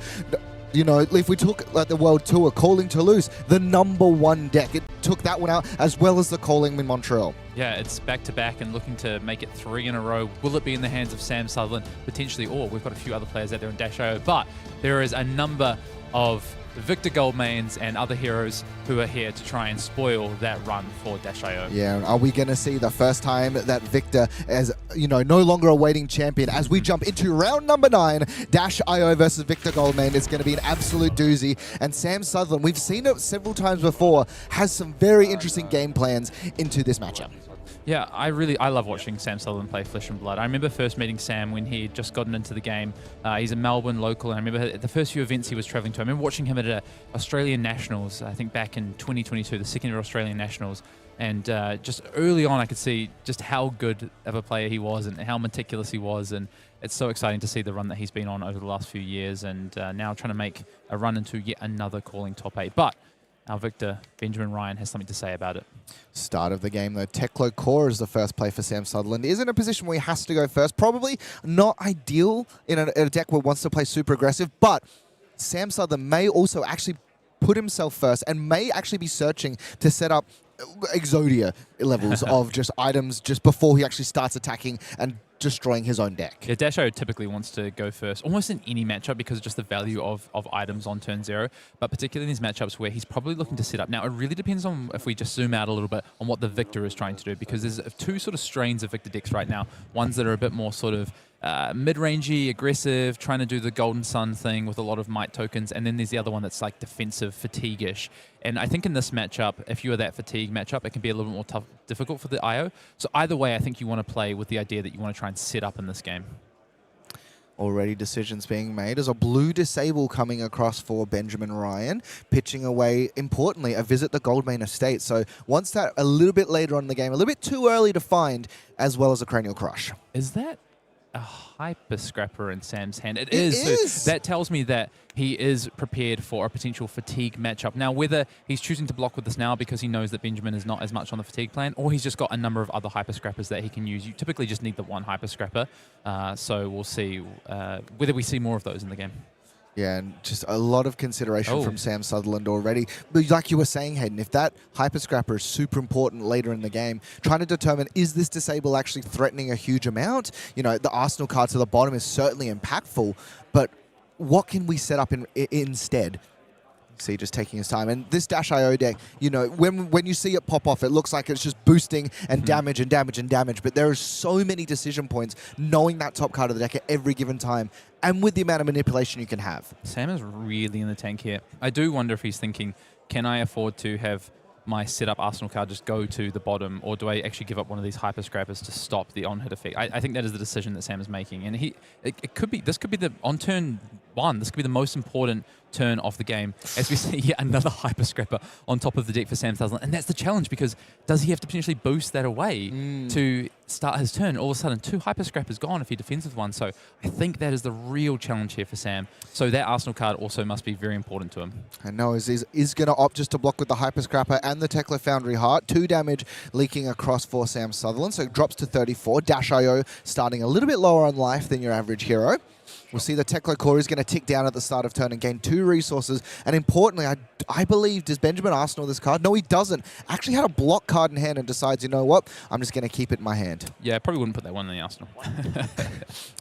you know, if we took the World Tour, Calling Toulouse, the #1 deck, it took that one out, as well as the Calling in Montreal. Yeah, it's back-to-back and looking to make it 3 in a row. Will it be in the hands of Sam Sutherland? Potentially, or we've got a few other players out there in Dash.io, but there is a number of Victor Goldmanes and other heroes who are here to try and spoil that run for Dash.io. Yeah, are we going to see the first time that Victor is, you know, no longer a waiting champion as we jump into round number 9, Dash.io versus Victor Goldmane? It's going to be an absolute doozy. And Sam Sutherland, we've seen it several times before, has some very interesting game plans into this matchup. Yeah, I love watching Sam Sutherland play Flesh and Blood. I remember first meeting Sam when he had just gotten into the game. He's a Melbourne local, and I remember the first few events he was traveling to. I remember watching him at a Australian Nationals, I think back in 2022, the second Australian Nationals. And just early on, I could see just how good of a player he was and how meticulous he was. And it's so exciting to see the run that he's been on over the last few years, and now trying to make a run into yet another Calling top 8. But our Victor, Benjamin Ryan, has something to say about it. Start of the game, though. Teklo Core is the first play for Sam Sutherland. He is in a position where he has to go first. Probably not ideal in a deck where wants to play super aggressive, but Sam Sutherland may also actually put himself first and may actually be searching to set up Exodia levels of just items just before he actually starts attacking and destroying his own deck. Yeah, Dasho typically wants to go first, almost in any matchup because of just the value of items on turn 0, but particularly in these matchups where he's probably looking to set up. Now, it really depends on, if we just zoom out a little bit, on what the Victor is trying to do, because there's two sort of strains of Victor decks right now. Ones that are a bit more sort of mid-rangey, aggressive, trying to do the Golden Sun thing with a lot of might tokens, and then there's the other one that's like defensive, fatigue-ish. And I think in this matchup, if you are that fatigue matchup, it can be a little bit more difficult for the IO. So either way, I think you want to play with the idea that you want to try and set up in this game. Already decisions being made. There's a blue disable coming across for Benjamin Ryan, pitching away, importantly, a visit the Goldmane Estate. So wants that a little bit later on in the game, a little bit too early to find, as well as a Cranial Crush. Is that a Hyper Scrapper in Sam's hand? It is. So that tells me that he is prepared for a potential fatigue matchup. Now, whether he's choosing to block with this now because he knows that Benjamin is not as much on the fatigue plan, or he's just got a number of other Hyper Scrappers that he can use. You typically just need the one Hyper Scrapper. So we'll see whether we see more of those in the game. Yeah, and just a lot of consideration from Sam Sutherland already. But like you were saying, Hayden, if that Hyper Scrapper is super important later in the game, trying to determine, is this disable actually threatening a huge amount? You know, the Arsenal card to the bottom is certainly impactful, but what can we set up instead? See, just taking his time. And this Dash IO deck, you know, when you see it pop off, it looks like it's just boosting and damage and damage and damage. But there are so many decision points knowing that top card of the deck at every given time, and with the amount of manipulation you can have. Sam is really in the tank here. I do wonder if he's thinking, can I afford to have my setup Arsenal card just go to the bottom, or do I actually give up one of these Hyper Scrappers to stop the on-hit effect? I think that is the decision that Sam is making. And this could be the, on turn 1, this could be the most important turn of the game, as we see yet another Hyper Scrapper on top of the deck for Sam Sutherland. And that's the challenge, because does he have to potentially boost that away to start his turn? All of a sudden, 2 Hyper Scrappers gone if he defends with 1. So I think that is the real challenge here for Sam. So that Arsenal card also must be very important to him. And no, is going to opt just to block with the Hyper Scrapper and the Tekla Foundry Heart. 2 damage leaking across for Sam Sutherland, so it drops to 34. Dash IO starting a little bit lower on life than your average hero. We'll see the Tekla core is going to tick down at the start of turn and gain 2 resources. And importantly, I believe, does Benjamin Arsenal this card? No, he doesn't. Actually had a block card in hand and decides, you know what, I'm just going to keep it in my hand. Yeah, probably wouldn't put that one in the Arsenal.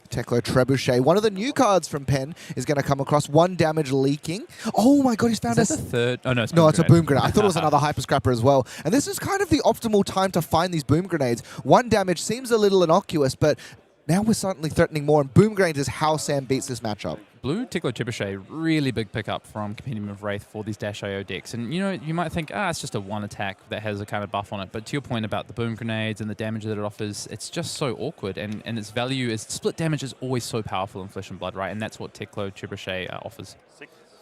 Tekla Trebuchet, one of the new cards from Penn, is going to come across. 1 damage leaking. Oh my god, he's found a third. Oh no, it's a boom grenade. I thought it was another Hyper Scrapper as well. And this is kind of the optimal time to find these boom grenades. 1 damage seems a little innocuous, but now we're certainly threatening more, and boom grenade is how Sam beats this matchup. Blue Tekla Trebuchet, really big pickup from Compendium of Wraith for these Dash IO decks. And you know, you might think, it's just a 1 attack that has a kind of buff on it. But to your point about the boom grenades and the damage that it offers, it's just so awkward. And its value is, split damage is always so powerful in Flesh and Blood, right? And that's what Tekla Trebuchet offers.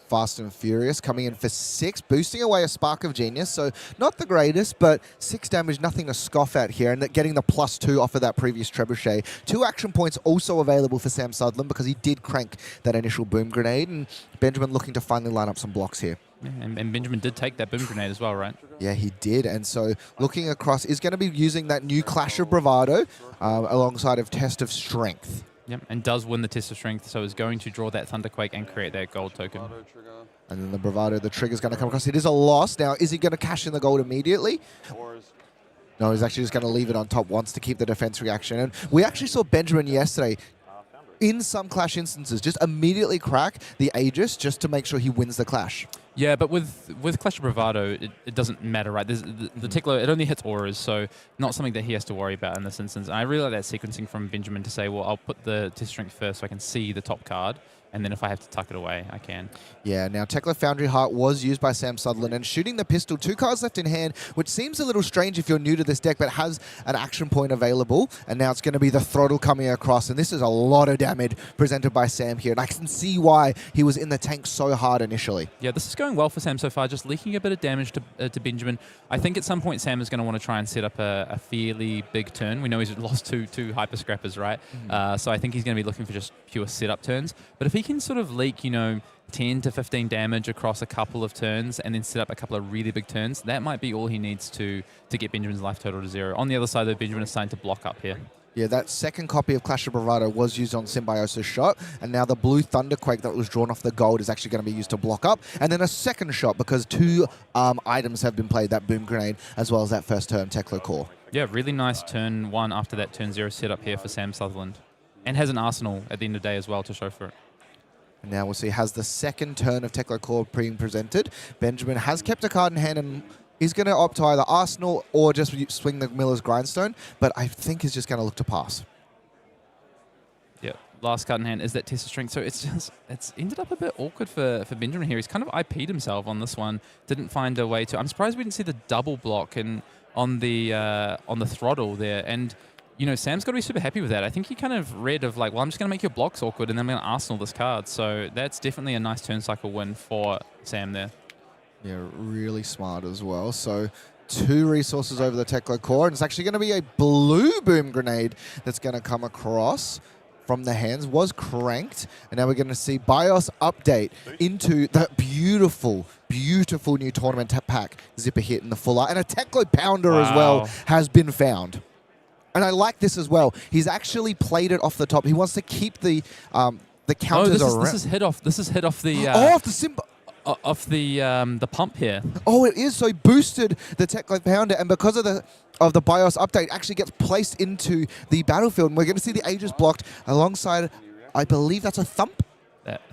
Fast and Furious coming in for 6, boosting away a Spark of Genius. So not the greatest, but 6 damage, nothing to scoff at here. And getting the +2 off of that previous Trebuchet. 2 action points also available for Sam Sutherland because he did crank that initial boom grenade. And Benjamin looking to finally line up some blocks here. Yeah, and Benjamin did take that boom grenade as well, right? Yeah, he did. And so looking across, is going to be using that new Clash of Bravado alongside of Test of Strength. Yep, and does win the Test of Strength, so is going to draw that Thunderquake and create that gold token. And then the Bravado, the trigger's going to come across. It is a loss. Now, is he going to cash in the gold immediately? No, he's actually just going to leave it on top once to keep the defense reaction. And we actually saw Benjamin yesterday, in some Clash instances, just immediately crack the Aegis just to make sure he wins the Clash. Yeah, but with Clash of Bravado, it doesn't matter, right? There's the Tekla, it only hits auras, so not something that he has to worry about in this instance. And I really like that sequencing from Benjamin to say, well, I'll put the Test Strength first so I can see the top card, and then if I have to tuck it away, I can. Yeah, now Tekla Foundry Heart was used by Sam Sutherland, and shooting the pistol, 2 cards left in hand, which seems a little strange if you're new to this deck, but has an action point available. And now it's going to be the throttle coming across, and this is a lot of damage presented by Sam here. And I can see why he was in the tank so hard initially. Yeah, this is going well for Sam so far, just leaking a bit of damage to Benjamin. I think at some point Sam is going to want to try and set up a fairly big turn. We know he's lost two Hyper Scrappers, right? So I think he's going to be looking for just pure setup turns. But if he can sort of leak, 10 to 15 damage across a couple of turns and then set up a couple of really big turns, that might be all he needs to get Benjamin's life total to 0. On the other side, though, Benjamin is starting to block up here. Yeah, that second copy of Clash of Bravado was used on Symbiosis shot, and now the blue Thunderquake that was drawn off the gold is actually going to be used to block up, and then a second shot because 2 items have been played, that Boom Grenade as well as that first turn Tekla Core. Yeah, really nice turn 1 after that turn 0 setup here for Sam Sutherland. And has an arsenal at the end of the day as well to show for it. And now we'll see, has the second turn of Tekla Core being presented. Benjamin has kept a card in hand and he's going to opt to either Arsenal or just swing the Miller's Grindstone, but I think he's just going to look to pass. Yeah, last card in hand is that Test of Strength. So it's ended up a bit awkward for Benjamin here. He's kind of IP'd himself on this one. Didn't find a way to. I'm surprised we didn't see the double block on the throttle there. And you know, Sam's got to be super happy with that. I think he kind of read of like, well, I'm just going to make your blocks awkward and then I'm going to Arsenal this card. So that's definitely a nice turn cycle win for Sam there. Yeah, really smart as well. So 2 resources over the Tekla Core, and it's actually going to be a blue Boom Grenade that's going to come across from the hands. Was cranked, and now we're going to see BIOS update into that beautiful, beautiful new tournament pack zipper hit in the full art, and a Tekla Pounder as well has been found. And I like this as well. He's actually played it off the top. He wants to keep the counters around. This is hit off the off the symbol. Off the pump here. Oh, it is. So he boosted the Tekla Pounder, and because of the BIOS update, actually gets placed into the battlefield. And we're going to see the Aegis blocked alongside, I believe that's a Thump.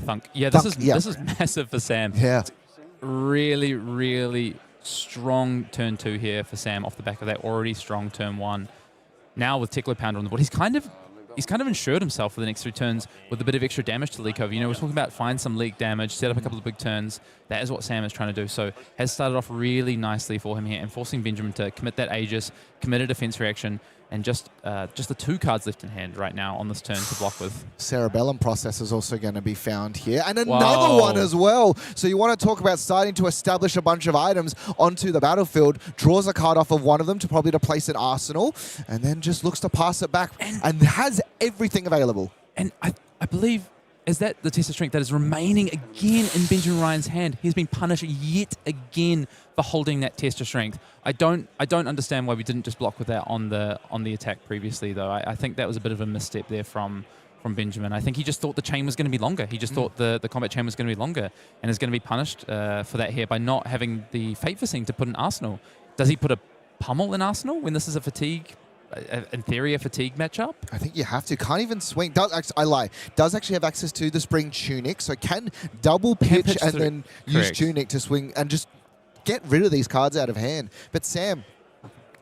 Thunk. Yeah, this is massive for Sam. Yeah. It's really, really strong turn 2 here for Sam off the back of that already strong turn 1. Now with Tekla Pounder on the board, he's kind of insured himself for the next 3 turns with a bit of extra damage to leak over. You know, we're talking about find some leak damage, set up a couple of big turns. That is what Sam is trying to do. So has started off really nicely for him here and forcing Benjamin to commit that Aegis, commit a defense reaction, and just the 2 cards left in hand right now on this turn to block with. Cerebellum Process is also going to be found here, and another one as well. So you want to talk about starting to establish a bunch of items onto the battlefield, draws a card off of one of them to place an arsenal, and then just looks to pass it back and has everything available. And I believe, is that the Test of Strength that is remaining again in Benjamin Ryan's hand? He's been punished yet again for holding that Test of Strength. I don't understand why we didn't just block with that on the attack previously, though. I think that was a bit of a misstep there from Benjamin. I think he just thought the chain was going to be longer. He just thought the combat chain was going to be longer and is going to be punished for that here by not having the Fate Fist to put an Arsenal. Does he put a pummel in Arsenal when this is a fatigue? In theory, a fatigue matchup? I think you have to. Can't even swing. I lie. Does actually have access to the Spring Tunic, so can double pitch and then use Tunic to swing and just get rid of these cards out of hand. But Sam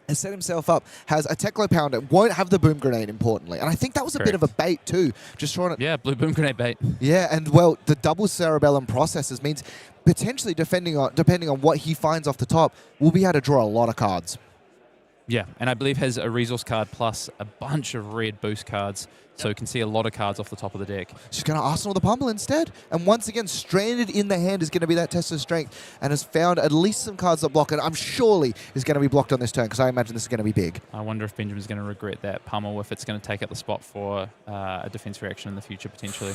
has set himself up, has a Tekla Pounder, won't have the Boom Grenade, importantly. And I think that was a bit of a bait, too. Just trying to... Yeah, blue Boom Grenade bait. Yeah, and, well, the double Cerebellum Processes means potentially, depending on what he finds off the top, we'll be able to draw a lot of cards. Yeah, and I believe has a resource card plus a bunch of red boost cards, so you can see a lot of cards off the top of the deck. She's going to Arsenal the Pummel instead. And once again, stranded in the hand is going to be that Test of Strength and has found at least some cards that block, and I'm surely is going to be blocked on this turn because I imagine this is going to be big. I wonder if Benjamin's going to regret that Pummel, if it's going to take up the spot for a defense reaction in the future, potentially.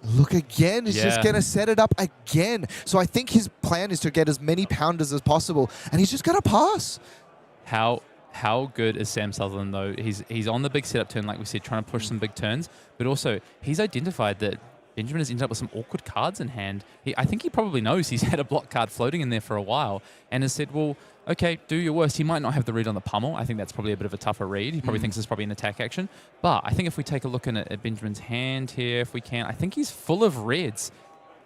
Look again, he's just going to set it up again. So I think his plan is to get as many pounders as possible, and he's just going to pass. How good is Sam Sutherland, though? He's on the big setup turn, like we said, trying to push some big turns, but also he's identified that Benjamin has ended up with some awkward cards in hand. I think he probably knows he's had a block card floating in there for a while and has said, well, okay, do your worst. He might not have the read on the pummel. I think that's probably a bit of a tougher read. He probably thinks it's probably an attack action. But I think if we take a look at Benjamin's hand here, if we can, I think he's full of reds.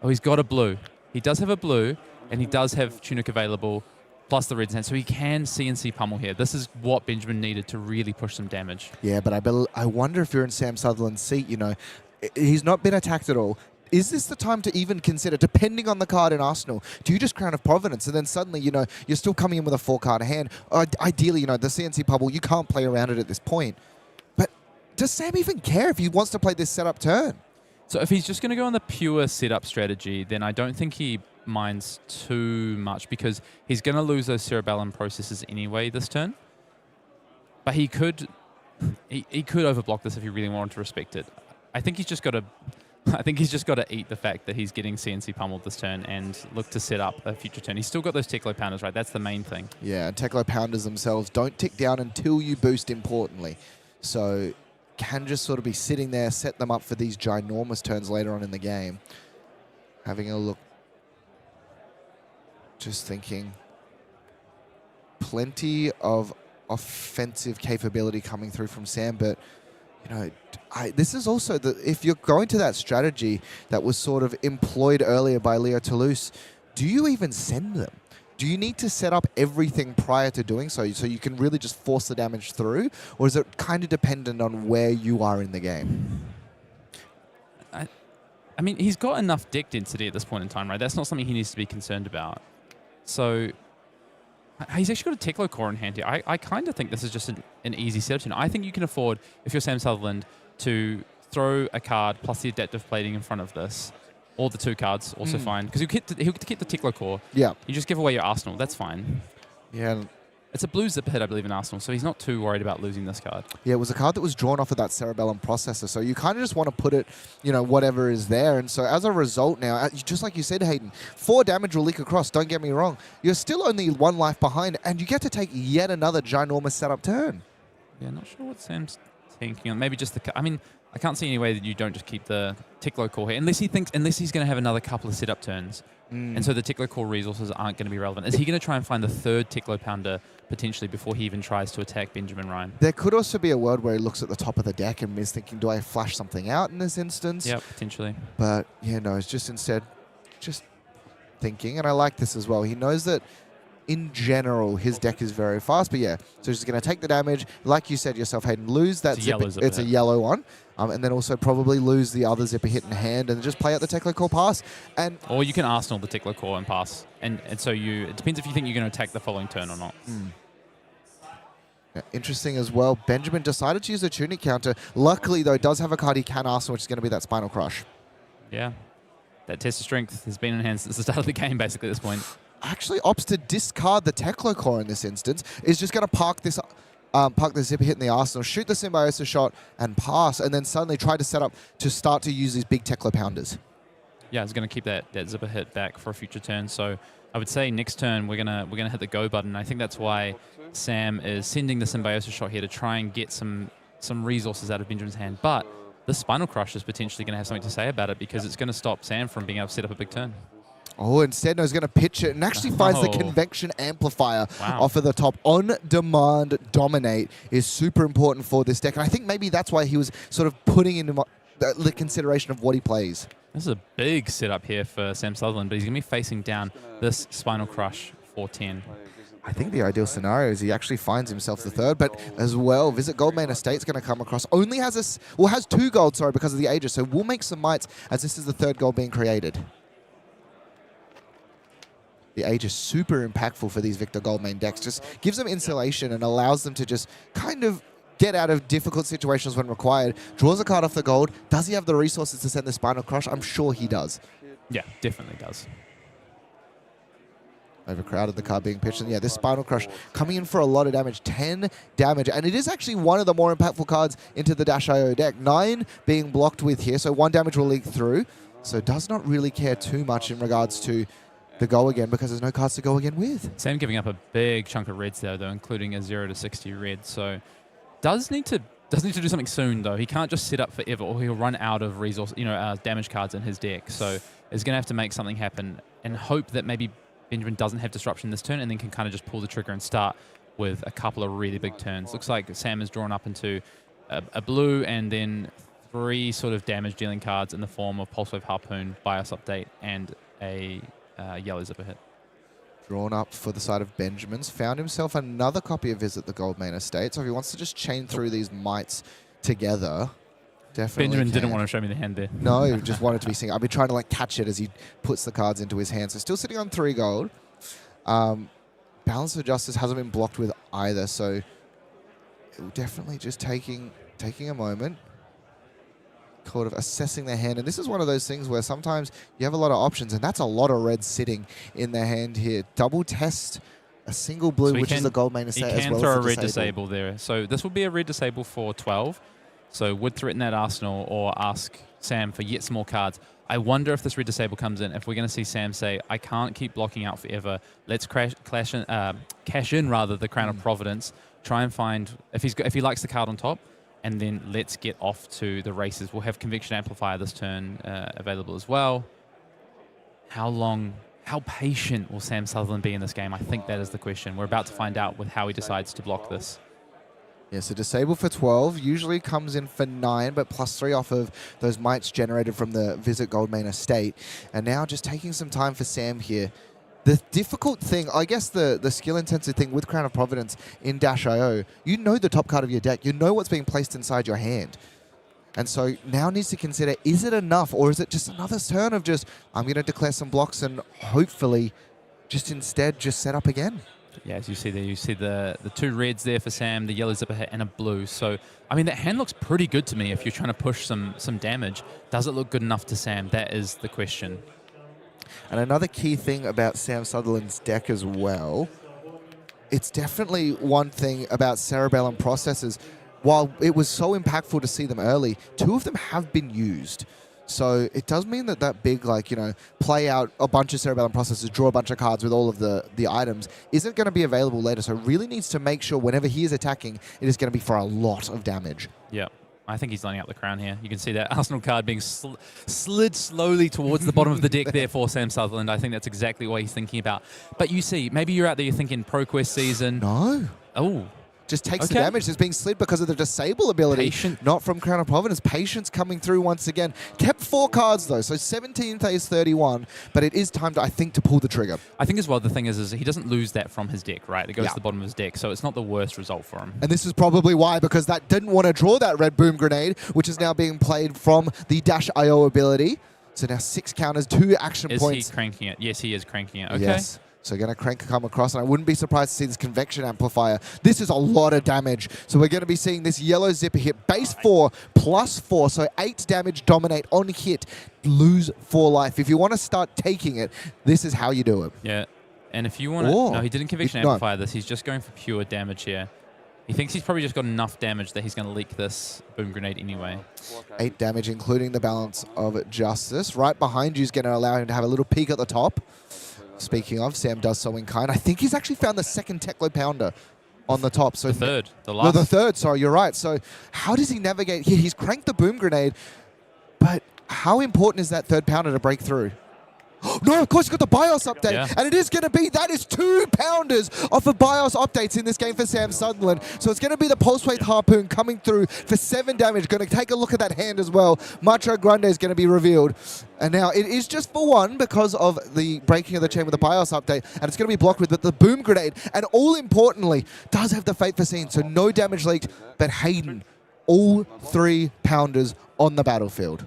Oh, he's got a blue. He does have a blue, and he does have Tunic available, plus the reds hand, so he can CNC pummel here. This is what Benjamin needed to really push some damage. Yeah, but I wonder if you're in Sam Sutherland's seat, you know, he's not been attacked at all. Is this the time to even consider, depending on the card in Arsenal, do you just Crown of Providence and then suddenly, you know, you're still coming in with a 4-card hand? Ideally, you know, the CNC pummel, you can't play around it at this point. But does Sam even care if he wants to play this setup turn? So if he's just going to go on the pure setup strategy, then I don't think he minds too much because he's going to lose those cerebellum processes anyway this turn. But he could overblock this if he really wanted to respect it. I think he's just got to eat the fact that he's getting CNC pummeled this turn and look to set up a future turn. He's still got those Tekla Pounders, right? That's the main thing. Yeah, and Tekla Pounders themselves don't tick down until you boost, importantly. So can just sort of be sitting there, set them up for these ginormous turns later on in the game. Having a look. Just thinking. Plenty of offensive capability coming through from Sam, but you know, this is also if you're going to that strategy that was sort of employed earlier by Leo Toulouse, do you even send them? Do you need to set up everything prior to doing so you can really just force the damage through, or is it kind of dependent on where you are in the game? I mean, he's got enough deck density at this point in time, right? That's not something he needs to be concerned about. So he's actually got a Teklo core in hand here. I kind of think this is just an easy setup turn. I think you can afford, if you're Sam Sutherland, to throw a card plus the adaptive plating in front of this. Or the 2 cards, also fine. Because he'll get the Teklo core. Yeah. You just give away your Arsenal. That's fine. Yeah. It's a blue zip hit, I believe, in Arsenal, so he's not too worried about losing this card. Yeah, it was a card that was drawn off of that Cerebellum processor, so you kind of just want to put it, you know, whatever is there. And so as a result now, just like you said, Hayden, 4 damage will leak across, don't get me wrong. You're still only 1 life behind, and you get to take yet another ginormous setup turn. Yeah, not sure what Sam's thinking on. Maybe just the... I mean, I can't see any way that you don't just keep the Teklo core here, unless he's going to have another couple of setup turns. And so the Teklo core resources aren't going to be relevant. Is he going to try and find the 3rd Teklo pounder potentially before he even tries to attack Benjamin Ryan? There could also be a world where he looks at the top of the deck and is thinking, do I flash something out in this instance? Yeah, potentially. But, yeah, no, it's just instead just thinking. And I like this as well. He knows that in general, his deck is very fast. But, yeah, so he's going to take the damage. Like you said yourself, Hayden, lose that zipper. It's a yellow one. And then also probably lose the other zipper hit in hand and just play out the Teklo core pass. Or you can Arsenal the Teklo core and pass. And so it depends if you think you're going to attack the following turn or not. Yeah, interesting as well. Benjamin decided to use a Tunic counter. Luckily, though, does have a card he can Arsenal, which is going to be that Spinal Crush. Yeah. That test of strength has been enhanced since the start of the game, basically, at this point. Actually opts to discard the Teklo core in this instance. Is just going to park this... park the zipper hit in the Arsenal, shoot the Symbiosis shot, and pass, and then suddenly try to set up to start to use these big Teklo pounders. Yeah, it's going to keep that zipper hit back for a future turn. So I would say next turn we're gonna hit the go button. I think that's why Sam is sending the Symbiosis shot here to try and get some resources out of Benjamin's hand. But the Spinal Crush is potentially going to have something to say about it because it's going to stop Sam from being able to set up a big turn. Oh, instead, no, he's going to pitch it and actually finds the Convection Amplifier off of the top. On-demand Dominate is super important for this deck. And I think maybe that's why he was sort of putting into the consideration of what he plays. This is a big setup here for Sam Sutherland, but he's going to be facing down this Spinal Crush for 10. I think the ideal scenario is he actually finds himself the 3rd, but as well, Visit Goldmane Estate's going to come across. Only has has 2 gold, sorry, because of the Aegis. So we'll make some mites as this is the 3rd gold being created. The Aegis super impactful for these Victor Goldmane decks. Just gives them insulation and allows them to just kind of get out of difficult situations when required. Draws a card off the gold. Does he have the resources to send the Spinal Crush? I'm sure he does. Yeah, definitely does. Overcrowded, the card being pitched. And yeah, this Spinal Crush coming in for a lot of damage. 10 damage. And it is actually one of the more impactful cards into the Dash.io deck. 9 being blocked with here. So 1 damage will leak through. So does not really care too much in regards to the go again because there's no cards to go again with. Sam giving up a big chunk of reds there, though, including a 0 to 60 red. So does need to do something soon, though. He can't just sit up forever or he'll run out of resource, damage cards in his deck. So he's going to have to make something happen and hope that maybe Benjamin doesn't have disruption this turn and then can kind of just pull the trigger and start with a couple of really big turns. Looks like Sam is drawn up into a blue and then 3 sort of damage dealing cards in the form of Pulse Wave Harpoon, BIOS Update, and a yellow zipper hit. Drawn up for the side of Benjamin's. Found himself another copy of Visit the Goldmane Estate. So if he wants to just chain through these mites together, definitely Benjamin can. didn't want to show me the hand there. No, he just wanted to be seeing. I've been trying to catch it as he puts the cards into his hand. So still sitting on 3 gold. Balance of Justice hasn't been blocked with either. So definitely just taking a moment. Sort of assessing their hand, and this is one of those things where sometimes you have a lot of options, and that's a lot of red sitting in their hand here. Double test a single blue, which is the Goldmane Estate as well. You can throw a red disable there. So this will be a red disable for 12. So would threaten that Arsenal or ask Sam for yet some more cards. I wonder if this red disable comes in, if we're going to see Sam say, I can't keep blocking out forever. Let's cash in rather the Crown of Providence. Try and find, if he likes the card on top, and then let's get off to the races. We'll have Conviction Amplifier this turn available as well. How patient will Sam Sutherland be in this game? I think that is the question. We're about to find out with how he decides to block this. Yeah, so disable for 12, usually comes in for 9, but +3 off of those mites generated from the Visit Goldmane estate. And now just taking some time for Sam here. The difficult thing, I guess the skill-intensive thing with Crown of Providence in Dash.io, you know the top card of your deck. You know what's being placed inside your hand. And so now needs to consider, is it enough, or is it just another turn of just, I'm going to declare some blocks and hopefully just instead just set up again? Yeah, as you see there, you see the 2 reds there for Sam, the yellow zipper hit, and a blue. So, I mean, that hand looks pretty good to me if you're trying to push some damage. Does it look good enough to Sam? That is the question. And another key thing about Sam Sutherland's deck as well, it's definitely one thing about Cerebellum processors. While it was so impactful to see them early, 2 of them have been used. So it does mean that big, like, you know, play out a bunch of Cerebellum processors, draw a bunch of cards with all of the items, isn't going to be available later. So really needs to make sure whenever he is attacking, it is going to be for a lot of damage. Yeah. I think he's lining up the crown here. You can see that Arsenal card being slid slowly towards the bottom of the deck there for Sam Sutherland. I think that's exactly what he's thinking about. But you see, maybe you're out there, you're thinking ProQuest season. No. Oh. Just takes the damage that's being slid because of the disable ability. Patient. Not from Crown of Providence. Patience coming through once again. Kept 4 cards though, so 17th is 31, but it is time, I think, to pull the trigger. I think as well, the thing is he doesn't lose that from his deck, right? It goes to the bottom of his deck, so it's not the worst result for him. And this is probably why, because that didn't want to draw that red boom grenade, which is now being played from the Dash.io ability. So now 6 counters, 2 action points. Is he cranking it? Yes, he is cranking it. Okay. Yes. So going to crank come across, and I wouldn't be surprised to see this Convection Amplifier. This is a lot of damage. So we're going to be seeing this yellow zipper hit, base 4, +4, so 8 damage dominate on hit, lose 4 life. If you want to start taking it, this is how you do it. Yeah, and if you want to... No, he didn't Conviction Amplify this. He's just going for pure damage here. He thinks he's probably just got enough damage that he's going to leak this boom grenade anyway. 8 damage, including the Balance of Justice. Right behind you is going to allow him to have a little peek at the top. Speaking of, Sam does so in kind. I think he's actually found the 2nd Teklo Pounder on the top. So the 3rd. The last. No, the 3rd, sorry, you're right. So how does he navigate here? He's cranked the boom grenade, but how important is that 3rd Pounder to break through? No, of course, you've got the BIOS update, and it is going to be, that is 2 pounders off of BIOS updates in this game for Sam Sutherland. So it's going to be the Pulse Wave Harpoon coming through for 7 damage. Going to take a look at that hand as well. Macho Grande is going to be revealed. And now it is just for 1 because of the breaking of the chain with the BIOS update, and it's going to be blocked with the boom grenade. And all importantly, does have the Fate Foreseen, so no damage leaked, but Hayden, all 3 pounders on the battlefield.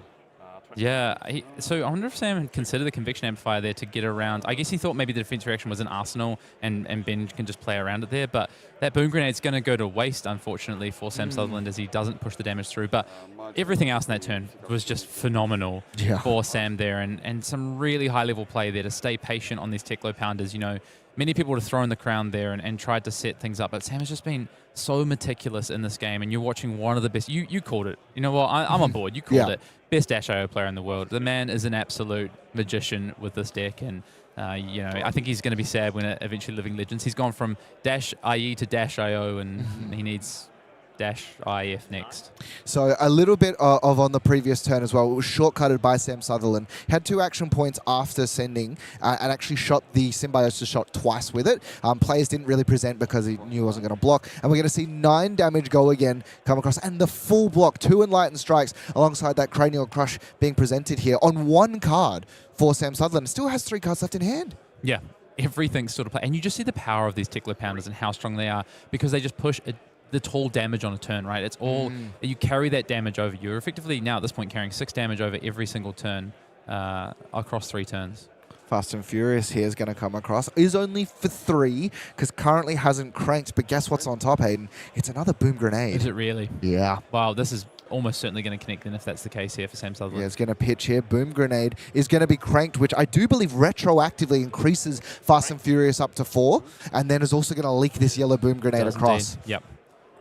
Yeah, so I wonder if Sam had considered the Conviction Amplifier there to get around. I guess he thought maybe the defense reaction was an Arsenal and Ben can just play around it there, but that boom grenade's going to go to waste, unfortunately, for Sam Sutherland as he doesn't push the damage through. But everything else in that turn was just phenomenal for Sam there, and some really high-level play there to stay patient on these Teklo Pounders. You know, many people would have thrown the crown there and tried to set things up, but Sam has just been so meticulous in this game, and you're watching one of the best. You called it. You know what? I'm on board. You called it. Best Dash.io player in the world. The man is an absolute magician with this deck, and you know, I think he's going to be sad when eventually Living Legends. He's gone from Dash.IE to Dash.io, and he needs Dash.IF next. So a little bit of on the previous turn as well. It was shortcutted by Sam Sutherland. Had 2 action points after sending and actually shot the Symbiosis shot twice with it. Players didn't really present because he knew he wasn't going to block. And we're going to see 9 damage go again come across. And the full block, 2 Enlightened Strikes alongside that Cranial Crush being presented here on 1 card for Sam Sutherland. Still has 3 cards left in hand. Yeah, everything's sort of play. And you just see the power of these Teklo Pounders and how strong they are because they just push the tall damage on a turn, right? It's all, you carry that damage over. You're effectively now at this point carrying 6 damage over every single turn across 3 turns. Fast and Furious here is going to come across. Is only for 3 because currently hasn't cranked, but guess what's on top, Hayden? It's another boom grenade. Is it really? Yeah. Wow, this is almost certainly going to connect then if that's the case here for Sam Sutherland. Yeah, it's going to pitch here. Boom grenade is going to be cranked, which I do believe retroactively increases Fast and Furious up to 4, and then is also going to leak this yellow boom grenade across. Yep.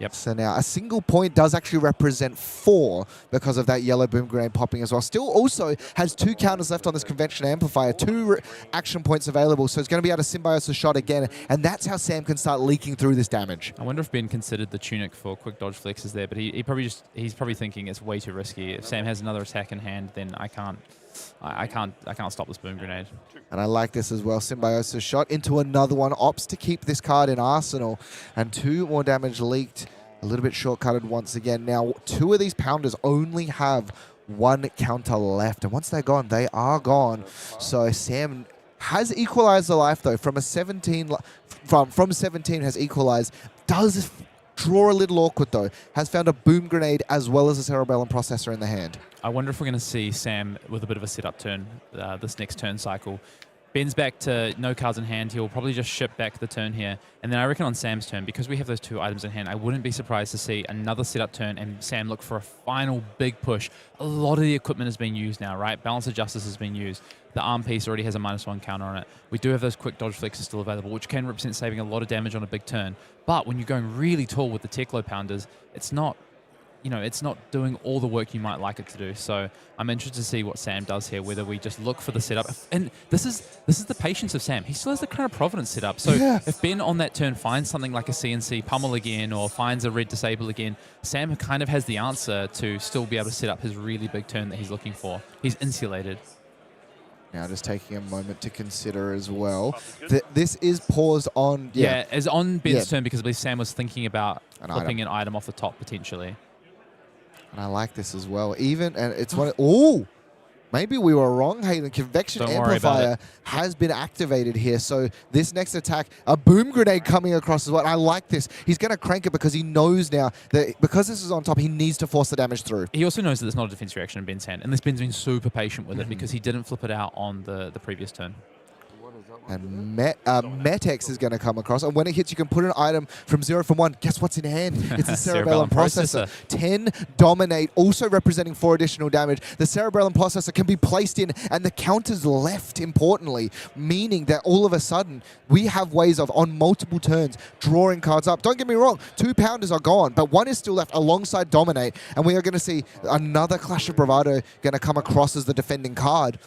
Yep. So now a single point does actually represent 4 because of that yellow boom grenade popping as well. Still also has 2 counters left on this convention amplifier, 2 action points available, so it's going to be able to symbiosis shot again, and that's how Sam can start leaking through this damage. I wonder if Ben considered the tunic for quick dodge flexes there, but he's probably thinking it's way too risky. If Sam has another attack in hand, then I can't stop this boom grenade. And I like this as well. Symbiosis shot into another one. Opts to keep this card in arsenal. And 2 more damage leaked. A little bit shortcutted once again. Now, 2 of these pounders only have 1 counter left. And once they're gone, they are gone. So Sam has equalized the life, though. From 17 has equalized. Does draw a little awkward, though. Has found a boom grenade as well as a cerebellum processor in the hand. I wonder if we're going to see Sam with a bit of a setup turn this next turn cycle. Ben's back to no cards in hand. He'll probably just ship back the turn here. And then I reckon on Sam's turn, because we have those 2 items in hand, I wouldn't be surprised to see another setup turn and Sam look for a final big push. A lot of the equipment is being used now, right? Balance of Justice has been used. The arm piece already has a -1 counter on it. We do have those quick dodge flexes still available, which can represent saving a lot of damage on a big turn. But when you're going really tall with the Teklo pounders, it's not doing all the work you might like it to do. So I'm interested to see what Sam does here, whether we just look for the setup. And this is the patience of Sam. He still has the Crown of Providence set up. So if Ben on that turn finds something like a CNC pummel again or finds a red disable again, Sam kind of has the answer to still be able to set up his really big turn that he's looking for. He's insulated. Now just taking a moment to consider as well. This is paused on... Yeah, as on Ben's turn, because I believe Sam was thinking about flipping an item off the top potentially. And I like this as well. And it's one... Oh! Maybe we were wrong, Hayden. Convection Amplifier has been activated here. So this next attack, a boom grenade coming across as well. I like this. He's going to crank it because he knows now that because this is on top, he needs to force the damage through. He also knows that it's not a defense reaction in Ben's hand. And this Ben's been super patient with it because he didn't flip it out on the previous turn. And Metex is going to come across. And when it hits, you can put an item from 0 from 1. Guess what's in hand? It's a Cerebellum Processor. 10 Dominate, also representing 4 additional damage. The Cerebellum Processor can be placed in, and the counter's left, importantly, meaning that all of a sudden, we have ways of, on multiple turns, drawing cards up. Don't get me wrong, 2 pounders are gone, but 1 is still left alongside Dominate, and we are going to see another Clash of Bravado going to come across as the defending card.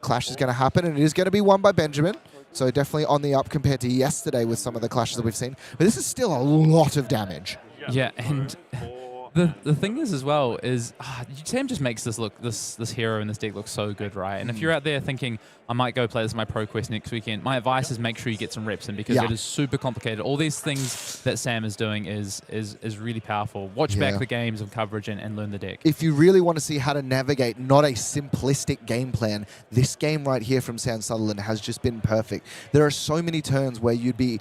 Clash is going to happen, and it is going to be won by Benjamin. So definitely on the up compared to yesterday with some of the clashes that we've seen. But this is still a lot of damage. Yeah, and the thing is as well is Sam just makes this hero in this deck look so good, right? And if you're out there thinking, I might go play this in my pro quest next weekend, my advice is make sure you get some reps in because it is super complicated. All these things that Sam is doing is really powerful. Watch back the games and coverage and learn the deck. If you really want to see how to navigate not a simplistic game plan, this game right here from Sam Sutherland has just been perfect. There are so many turns where you'd be,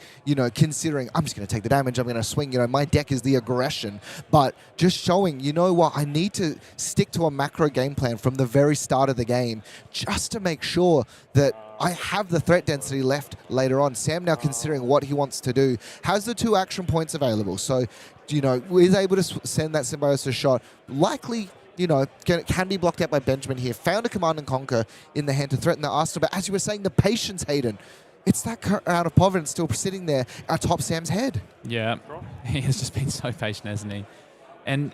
considering, I'm just going to take the damage, I'm going to swing, my deck is the aggression, but just showing, you know what, I need to stick to a macro game plan from the very start of the game just to make sure that I have the threat density left later on. Sam now considering what he wants to do, has the 2 action points available. So, is able to send that symbiosis shot. Likely, can be blocked out by Benjamin here. Found a command and conquer in the hand to threaten the Arsenal. But as you were saying, the patience, Hayden. It's that Crown of Providence still sitting there atop Sam's head. Yeah, he has just been so patient, hasn't he? And,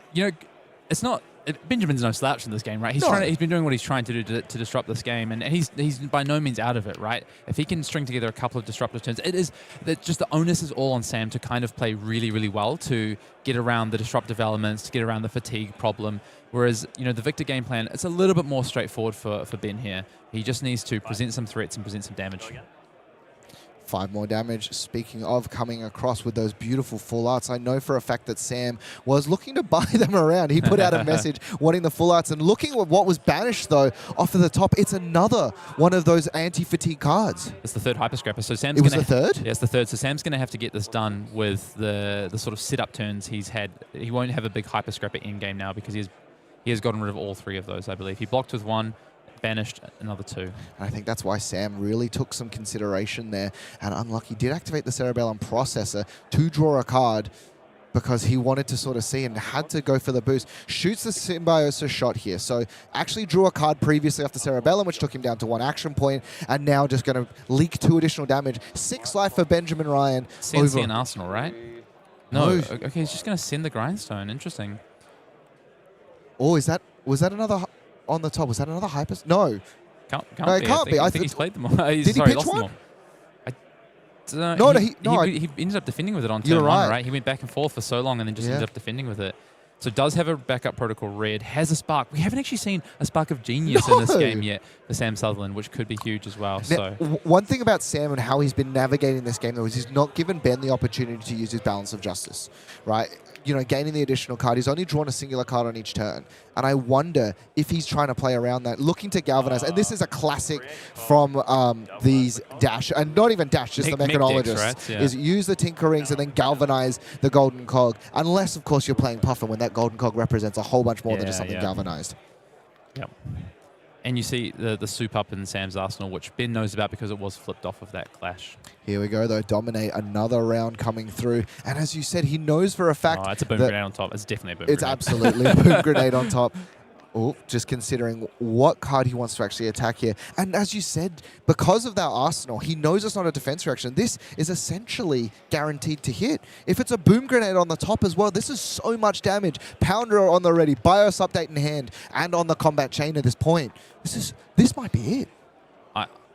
it's not... Benjamin's no slouch in this game, right? He's been doing what he's trying to do to disrupt this game, and he's by no means out of it, right? If he can string together a couple of disruptive turns, just the onus is all on Sam to kind of play really, really well to get around the disruptive elements, to get around the fatigue problem. Whereas, the Victor game plan, it's a little bit more straightforward for Ben here. He just needs to present some threats and present some damage. 5 more damage. Speaking of coming across with those beautiful full arts, I know for a fact that Sam was looking to buy them around. He put out a message wanting the full arts, and looking at what was banished though off of the top, it's another one of those anti-fatigue cards. It's the 3rd Hyper Scrapper. So Sam's it was the 3rd? Yeah, it's the 3rd. So Sam's going to have to get this done with the sort of setup turns he's had. He won't have a big Hyper Scrapper in game now because he has gotten rid of all 3 of those, I believe. He blocked with 1. Banished another 2. And I think that's why Sam really took some consideration there. And unlucky, did activate the Cerebellum Processor to draw a card because he wanted to sort of see and had to go for the boost. Shoots the Symbiosis shot here. So actually drew a card previously off the Cerebellum, which took him down to 1 action point, and now just going to leak 2 additional damage. 6 life for Benjamin Ryan. CNC and Arsenal, right? No. Oh. Okay, he's just going to send the grindstone. Interesting. Oh, was that another on the top? Was that another hyper? No. Can't No, it be. can't be. I think he's played them all. Did he pitch one? He ended up defending with it on turn You're one, right. right? He went back and forth for so long and then just ended up defending with it. So does have a backup protocol red, has a spark. We haven't actually seen a spark of genius in this game yet for Sam Sutherland, which could be huge as well. Now, one thing about Sam and how he's been navigating this game, though, is he's not given Ben the opportunity to use his balance of justice, right? You know, gaining the additional card. He's only drawn a singular card on each turn. And I wonder if he's trying to play around that, looking to galvanize. And this is a classic from these Dash, and not even Dash, just the mechanologists, right? Yeah. is use the Tinkerings and then galvanize the Golden Cog. Unless, of course, you're playing Puffin, when that Golden Cog represents a whole bunch more than just something galvanized. Yep. And you see the soup up in Sam's arsenal, which Ben knows about because it was flipped off of that clash. Here we go, though. Dominate, another round coming through. And as you said, he knows for a fact... Oh, it's a boom grenade on top. It's definitely a boom grenade. It's absolutely a boom grenade on top. Oh, just considering what card he wants to actually attack here. And as you said, because of that arsenal, he knows it's not a defense reaction. This is essentially guaranteed to hit. If it's a boom grenade on the top as well, this is so much damage. Pounder on the ready, BIOS update in hand, and on the combat chain at this point. This might be it.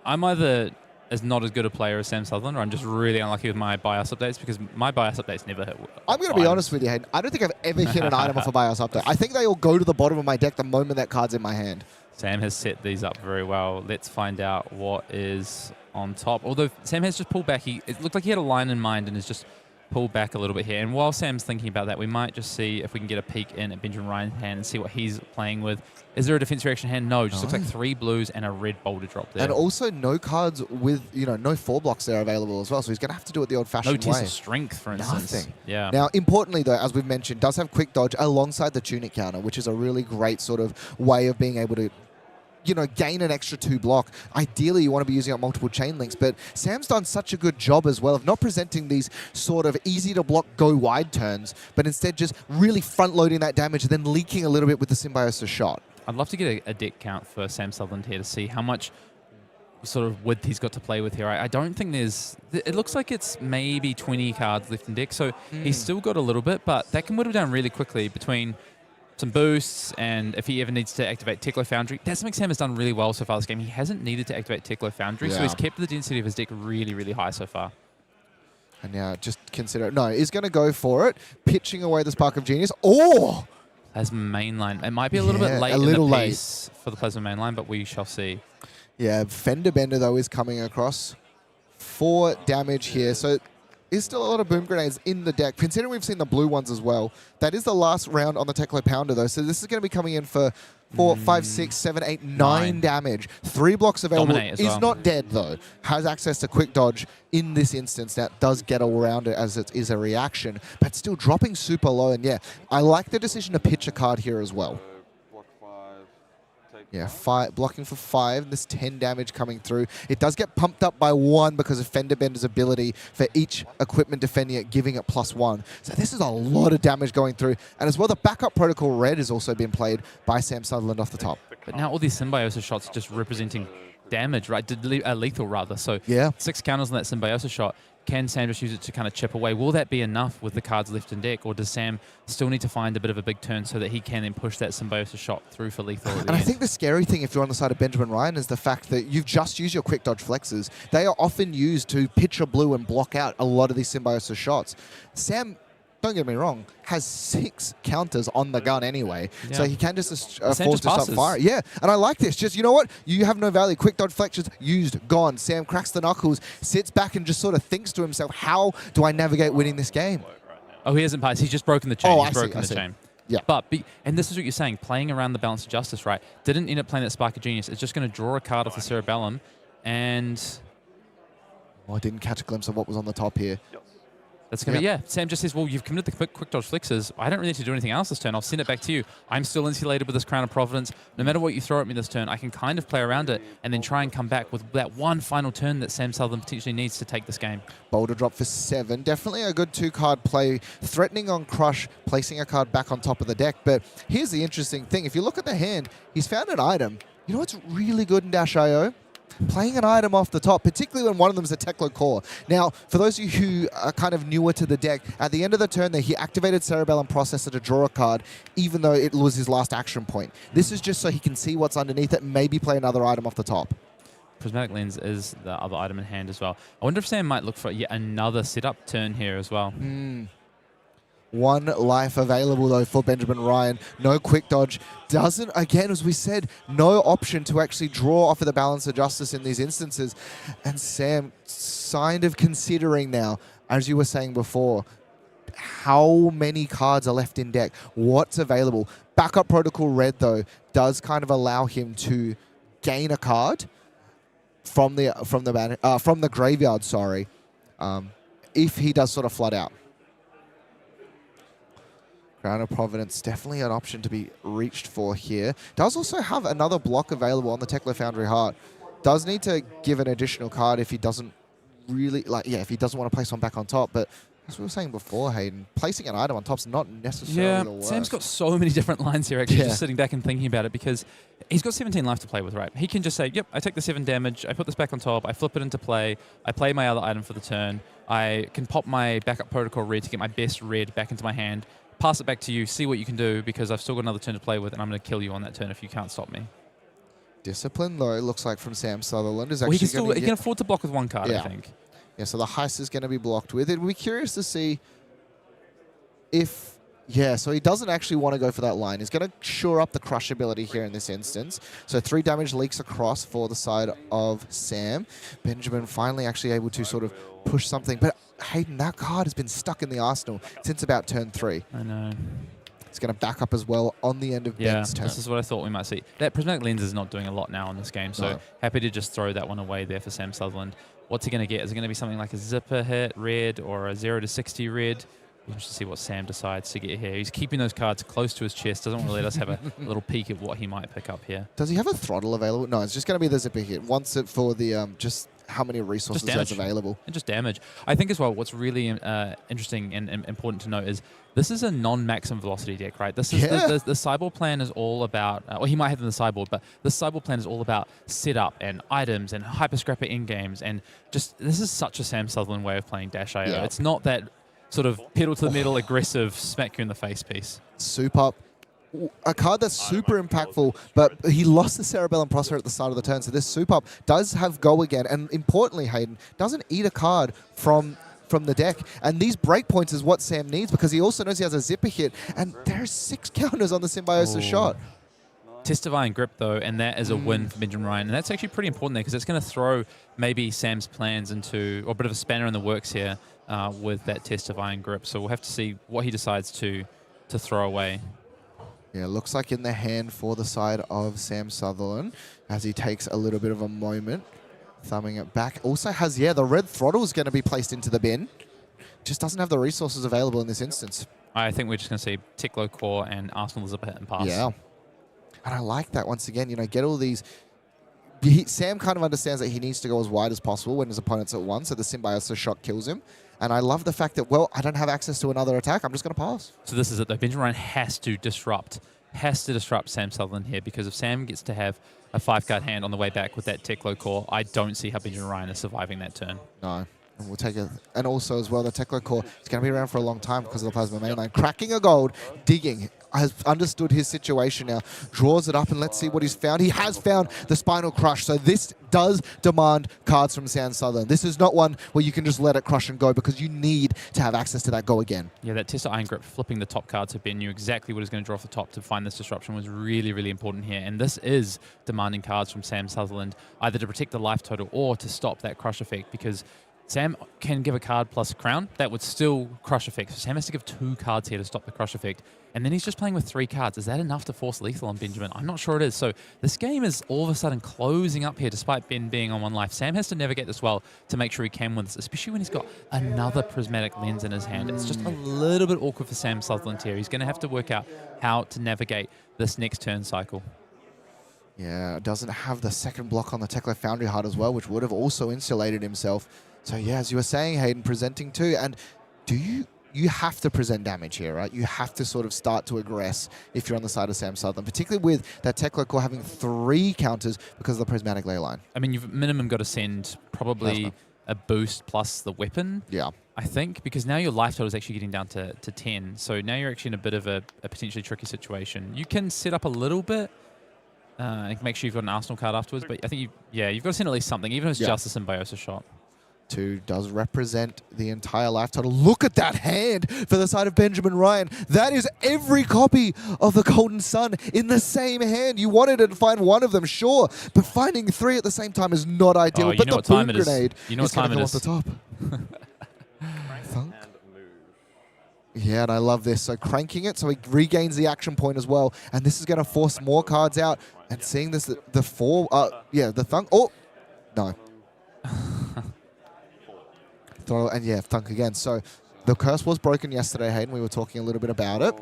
I'm either as not as good a player as Sam Sutherland, or I'm just really unlucky with my BIOS updates, because my BIOS updates never hit. I'm going to be honest with you, Hayden. I don't think I've ever hit an item off a BIOS update. I think they all go to the bottom of my deck the moment that card's in my hand. Sam has set these up very well. Let's find out what is on top. Although Sam has just pulled back. It looked like he had a line in mind and has just pulled back a little bit here. And while Sam's thinking about that, we might just see if we can get a peek in at Benjamin Ryan's hand and see what he's playing with. Is there a defense reaction hand? No, just looks like 3 blues and a red boulder drop there. And also no cards with, no 4 blocks there available as well. So he's going to have to do it the old-fashioned way. No test of strength, for instance. Nothing. Yeah. Now, importantly, though, as we've mentioned, does have quick dodge alongside the tunic counter, which is a really great sort of way of being able to gain an extra 2 block. Ideally, you want to be using up multiple chain links, but Sam's done such a good job as well of not presenting these sort of easy to block go wide turns, but instead just really front loading that damage and then leaking a little bit with the Symbiosis shot. I'd love to get a deck count for Sam Sutherland here to see how much sort of width he's got to play with here. I don't think there's... It looks like it's maybe 20 cards left in deck, so he's still got a little bit, but that can whittle down really quickly between some boosts, and if he ever needs to activate Teklo Foundry. That's something Sam has done really well so far this game. He hasn't needed to activate Teklo Foundry, so he's kept the density of his deck really, really high so far. And now just consider... No, he's going to go for it, pitching away the Spark of Genius. Oh! Plasma mainline. It might be a little bit late in the piece for the Plasma mainline, but we shall see. Yeah, Fender Bender, though, is coming across. 4 damage here, so is still a lot of boom grenades in the deck. Considering we've seen the blue ones as well. That is the last round on the Teklo Pounder, though, so this is going to be coming in for 4, 5, 6, 7, 8, 9 damage. 3 blocks available. Dominate as is well. not dead, though. Has access to quick dodge in this instance. That does get all around it as it is a reaction, but still dropping super low. And yeah, I like the decision to pitch a card here as well. Yeah, blocking for 5. This 10 damage coming through. It does get pumped up by 1 because of Fender Bender's ability for each equipment defending it, giving it +1. So this is a lot of damage going through. And as well, the backup protocol red has also been played by Sam Sutherland off the top. But now all these Symbiosis shots are just representing damage, right? Lethal, rather. So 6 counters on that Symbiosis shot. Can Sam just use it to kind of chip away? Will that be enough with the cards left in deck, or does Sam still need to find a bit of a big turn so that he can then push that Symbiosis shot through for lethal at the end? I think the scary thing, if you're on the side of Benjamin Ryan, is the fact that you've just used your quick dodge flexes. They are often used to pitch a blue and block out a lot of these Symbiosis shots. Sam, don't get me wrong, has 6 counters on the gun anyway, so he can just force to stop firing. Yeah, and I like this. Just, you know what? You have no value. Quick dodge flexes, used, gone. Sam cracks the knuckles, sits back and just sort of thinks to himself, how do I navigate winning this game? Oh, he hasn't passed. He's just broken the chain. Oh, He's broken the chain. Yeah. But, and this is what you're saying, playing around the balance of justice, right? Didn't end up playing that Spark of Genius. It's just going to draw a card off the Cerebellum, and... Oh, I didn't catch a glimpse of what was on the top here. That's going to be, Sam just says, well, you've committed the quick dodge flexes. I don't really need to do anything else this turn. I'll send it back to you. I'm still insulated with this Crown of Providence. No matter what you throw at me this turn, I can kind of play around it and then try and come back with that one final turn that Sam Sutherland potentially needs to take this game. Boulder drop for 7. Definitely a good 2-card play. Threatening on Crush, placing a card back on top of the deck. But here's the interesting thing. If you look at the hand, he's found an item. You know what's really good in Dash.io? playing an item off the top, particularly when one of them is a Teklo Core. Now, for those of you who are kind of newer to the deck, at the end of the turn there, he activated Cerebellum Processor to draw a card, even though it was his last action point. This is just so he can see what's underneath it and maybe play another item off the top. Prismatic Lens is the other item in hand as well. I wonder if Sam might look for yet another setup turn here as well. One life available, though, for Benjamin Ryan. No quick dodge. Doesn't, again, as we said, no option to actually draw off of the Balance of Justice in these instances. And Sam, kind of considering now, as you were saying before, how many cards are left in deck? What's available? Backup Protocol Red, though, does kind of allow him to gain a card from the graveyard, sorry, if he does sort of flood out. Crown of Providence, definitely an option to be reached for here. Does also have another block available on the Teklo Foundry Heart. Does need to give an additional card if he doesn't really, if he doesn't want to place one back on top, but as we were saying before, Hayden, placing an item on top's not necessarily the worst. Sam's got so many different lines here, actually, just sitting back and thinking about it, because he's got 17 life to play with, right? He can just say, yep, I take the 7 damage, I put this back on top, I flip it into play, I play my other item for the turn, I can pop my backup protocol red to get my best red back into my hand, pass it back to you, see what you can do, because I've still got another turn to play with, and I'm going to kill you on that turn if you can't stop me. Discipline, though, it looks like from Sam Sutherland is actually he can afford to block with one card, I think. Yeah, so the heist is going to be blocked with it. We'll be curious to see if, so he doesn't actually want to go for that line. He's going to shore up the crush ability here in this instance. So 3 damage leaks across for the side of Sam. Benjamin finally actually able to sort of push something. But Hayden, that card has been stuck in the arsenal since about turn 3. I know. It's going to back up as well on the end of Ben's turn. This is what I thought we might see. That Prismatic Lens is not doing a lot now in this game, so happy to just throw that one away there for Sam Sutherland. What's he going to get? Is it going to be something like a zipper hit red or a 0 to 60 red? We'll just see what Sam decides to get here. He's keeping those cards close to his chest. Doesn't really let us have a little peek at what he might pick up here. Does he have a throttle available? No, it's just going to be the zipper hit. Wants it for the just how many resources he has available. And just damage. I think as well, what's really interesting and important to note is this is a non-maximum velocity deck, right? This is the sideboard plan is all about, well, he might have it in the sideboard, but the sideboard plan is all about setup and items and hyper scrapper in games, and just this is such a Sam Sutherland way of playing Dash IO. It's not that sort of pedal to the metal, aggressive, smack you in the face piece. Soup up. A card that's super impactful, but he lost the Cerebellum Processor at the start of the turn, so this Soup Up does have go again, and importantly, Hayden, doesn't eat a card from the deck, and these breakpoints is what Sam needs, because he also knows he has a zipper hit, and there's 6 counters on the Symbiosis shot. Testifying Grip, though, and that is a win for Benjamin Ryan, and that's actually pretty important there, because it's going to throw maybe Sam's plans into, or a bit of a spanner in the works here with that Testifying Grip, so we'll have to see what he decides to throw away. Yeah, looks like in the hand for the side of Sam Sutherland as he takes a little bit of a moment, thumbing it back. Also has, the red throttle is going to be placed into the bin. Just doesn't have the resources available in this instance. I think we're just going to see Teklo Core and Arsenal Zipper hit and pass. Yeah. And I like that once again, get all these... Sam kind of understands that he needs to go as wide as possible when his opponent's at 1, so the Symbiosis shot kills him. And I love the fact that, well, I don't have access to another attack. I'm just going to pass. So this is it, though. Benjamin Ryan has to disrupt Sam Sutherland here, because if Sam gets to have a 5-card hand on the way back with that Teklo Core, I don't see how Benjamin Ryan is surviving that turn. No. And we'll take it. And also, as well, the Teklo Core is going to be around for a long time because of the Plasma Mainline. Cracking a gold, digging, has understood his situation now, draws it up, and let's see what he's found. He has found the Spinal Crush, so this does demand cards from Sam Sutherland. This is not one where you can just let it crush and go, because you need to have access to that go again. Yeah, that Tessa Iron Grip flipping the top cards, so Ben knew exactly what he was going to draw off the top to find this disruption was really, really important here. And this is demanding cards from Sam Sutherland, either to protect the life total or to stop that crush effect, because Sam can give a card plus Crown. That would still crush effect. So Sam has to give 2 cards here to stop the crush effect. And then he's just playing with 3 cards. Is that enough to force lethal on Benjamin? I'm not sure it is. So this game is all of a sudden closing up here despite Ben being on 1 life. Sam has to navigate this well to make sure he can win this, especially when he's got another Prismatic Lens in his hand. It's just a little bit awkward for Sam Sutherland here. He's going to have to work out how to navigate this next turn cycle. Yeah, doesn't have the second block on the Teklo Foundry Heart as well, which would have also insulated himself. So yeah, as you were saying, Hayden, presenting 2. And do you you have to present damage here, right? You have to sort of start to aggress if you're on the side of Sam Sutherland, particularly with that Tekla core having 3 counters because of the prismatic ley line. I mean, you've minimum got to send probably a boost plus the weapon. Yeah. I think, because now your life total is actually getting down to 10. So now you're actually in a bit of a potentially tricky situation. You can set up a little bit and make sure you've got an Arsenal card afterwards, but I think you've got to send at least something, even if it's just a Symbiosis shot. 2 does represent the entire life total. Look at that hand for the side of Benjamin Ryan. That is every copy of the Golden Sun in the same hand. You wanted to find one of them, sure, but finding 3 at the same time is not ideal. You but know the boom what time grenade you know is what time going it to go off is. the top. Yeah, and I love this. So cranking it, so he regains the action point as well. And this is going to force more cards out. And seeing this, the 4, the thunk. Oh, no. Throw, and yeah, thunk again. So the curse was broken yesterday, Hayden. We were talking a little bit about it.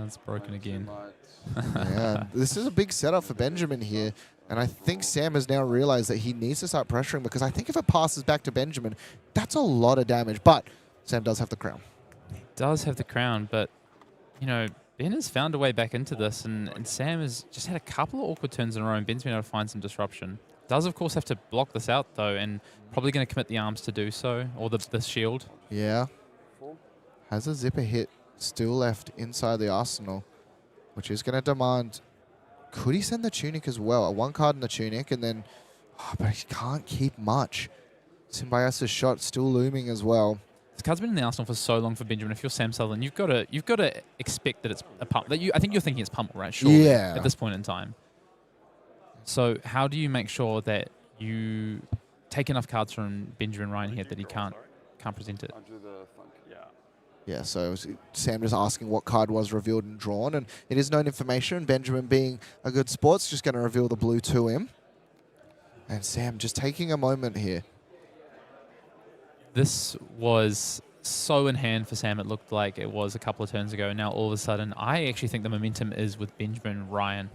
It's broken again. Yeah, this is a big setup for Benjamin here. And I think Sam has now realized that he needs to start pressuring, because I think if it passes back to Benjamin, that's a lot of damage. But Sam does have the crown. He does have the crown, but, you know, Ben has found a way back into this, and Sam has just had a couple of awkward turns in a row, and Ben's been able to find some disruption. Does, of course, have to block this out, though, and probably going to commit the arms to do so, or the shield. Yeah. Has a zipper hit still left inside the arsenal, which is going to demand... Could he send the tunic as well? 1 card in the tunic, and then... Oh, but he can't keep much. Symbiosis shot still looming as well. This card's been in the arsenal for so long for Benjamin. If you're Sam Sutherland, you've got to expect that it's a pump. I think you're thinking it's pummel, right? Sure. Yeah. At this point in time. So how do you make sure that you take enough cards from Benjamin Ryan here that he can't present it? Yeah, so Sam just asking what card was revealed and drawn, and it is known information. Benjamin, being a good sport's, just going to reveal the blue to him. And Sam just taking a moment here. This was so in hand for Sam, it looked like it was a couple of turns ago. Now, all of a sudden, I actually think the momentum is with Benjamin Ryan.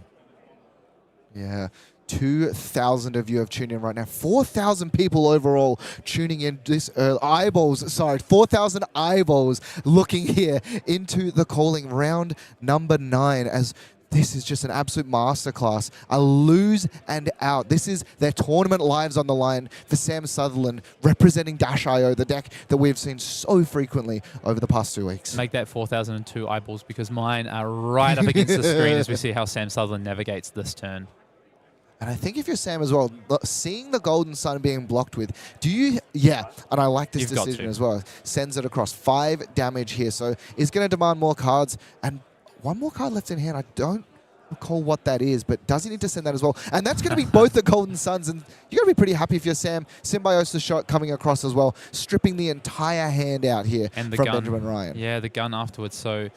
Yeah, 2,000 of you have tuned in right now. 4,000 people overall tuning in. This 4,000 eyeballs looking here into the calling round number 9 as this is just an absolute masterclass. A lose and out. This is their tournament lives on the line for Sam Sutherland, representing Dash.io, the deck that we've seen so frequently over the past 2 weeks. Make that 4,002 eyeballs, because mine are right up against the screen as we see how Sam Sutherland navigates this turn. And I think if you're Sam as well, seeing the Golden Sun being blocked with, do you... Yeah, and I like this decision as well. Sends it across. 5 damage here, so is going to demand more cards. And 1 more card left in hand. I don't recall what that is, but does he need to send that as well? And that's going to be both the Golden Suns, and you're going to be pretty happy if you're Sam. Symbiosis shot coming across as well, stripping the entire hand out here and the from gun. Benjamin Ryan. Yeah, the gun afterwards. So,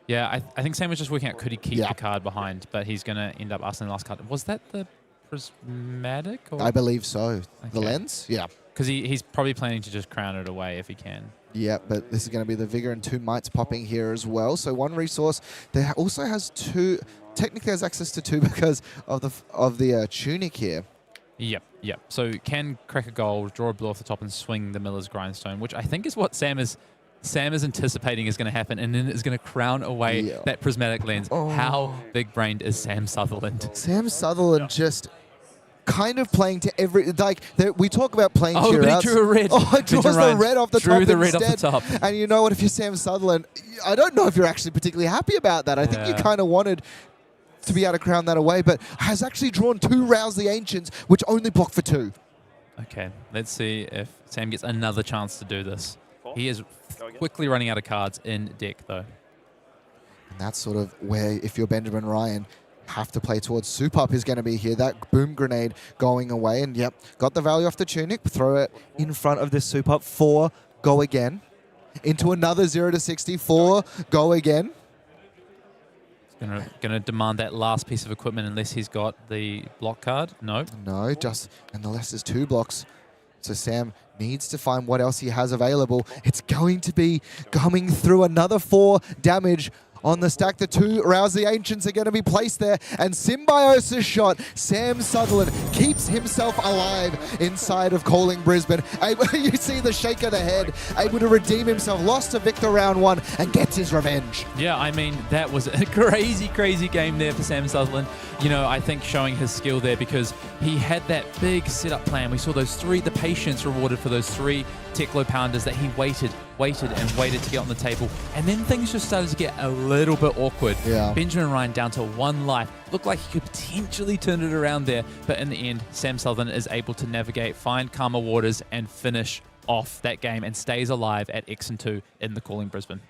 yeah, I think Sam was just working out, could he keep the card behind, but he's going to end up asking the last card. Was that the prismatic? Or? I believe so. Okay. The lens? Yeah. Because he's probably planning to just crown it away if he can. Yeah, but this is going to be the Vigor and 2 Mites popping here as well. So 1 resource. There also has 2... Technically has access to 2 because of the tunic here. Yep. So can crack a gold, draw a blue off the top, and swing the Miller's Grindstone, which I think is what Sam is anticipating is going to happen, and then is going to crown away that prismatic lens. Oh. How big-brained is Sam Sutherland? Sam Sutherland just kind of playing to every... Like, we talk about playing to your outs. He drew a red. Oh, it draws the red off the top Drew the red off the top. And you know what? If you're Sam Sutherland, I don't know if you're actually particularly happy about that. I think you kind of wanted to be able to crown that away, but has actually drawn 2 Rouse the Ancients, which only block for 2. Okay, let's see if Sam gets another chance to do this. He is quickly running out of cards in deck, though. And that's sort of where, if you're Benjamin Ryan, have to play towards. Soup Up is going to be here. That boom grenade going away, and yep, got the value off the tunic. Throw it in front of this Soup Up. 4, go again. Into another 0 to 60. 4, go again. Going to demand that last piece of equipment unless he's got the block card. No, just, and the less is 2 blocks. So Sam needs to find what else he has available. It's going to be coming through another 4 damage on the stack. The two Rouse the Ancients are going to be placed there, and Symbiosis shot. Sam Sutherland keeps himself alive inside of Calling Brisbane. You see the shake of the head, able to redeem himself, lost to Victor round 1, and gets his revenge. Yeah, I mean, that was a crazy, crazy game there for Sam Sutherland. You know, I think showing his skill there because he had that big setup plan. We saw those three, the patience rewarded for those 3 Teklo pounders that he waited to get on the table. And then things just started to get a little bit awkward. Yeah. Benjamin Ryan down to 1 life. Looked like he could potentially turn it around there. But in the end, Sam Sutherland is able to navigate, find calmer waters, and finish off that game and stays alive at X&2 in the Calling Brisbane.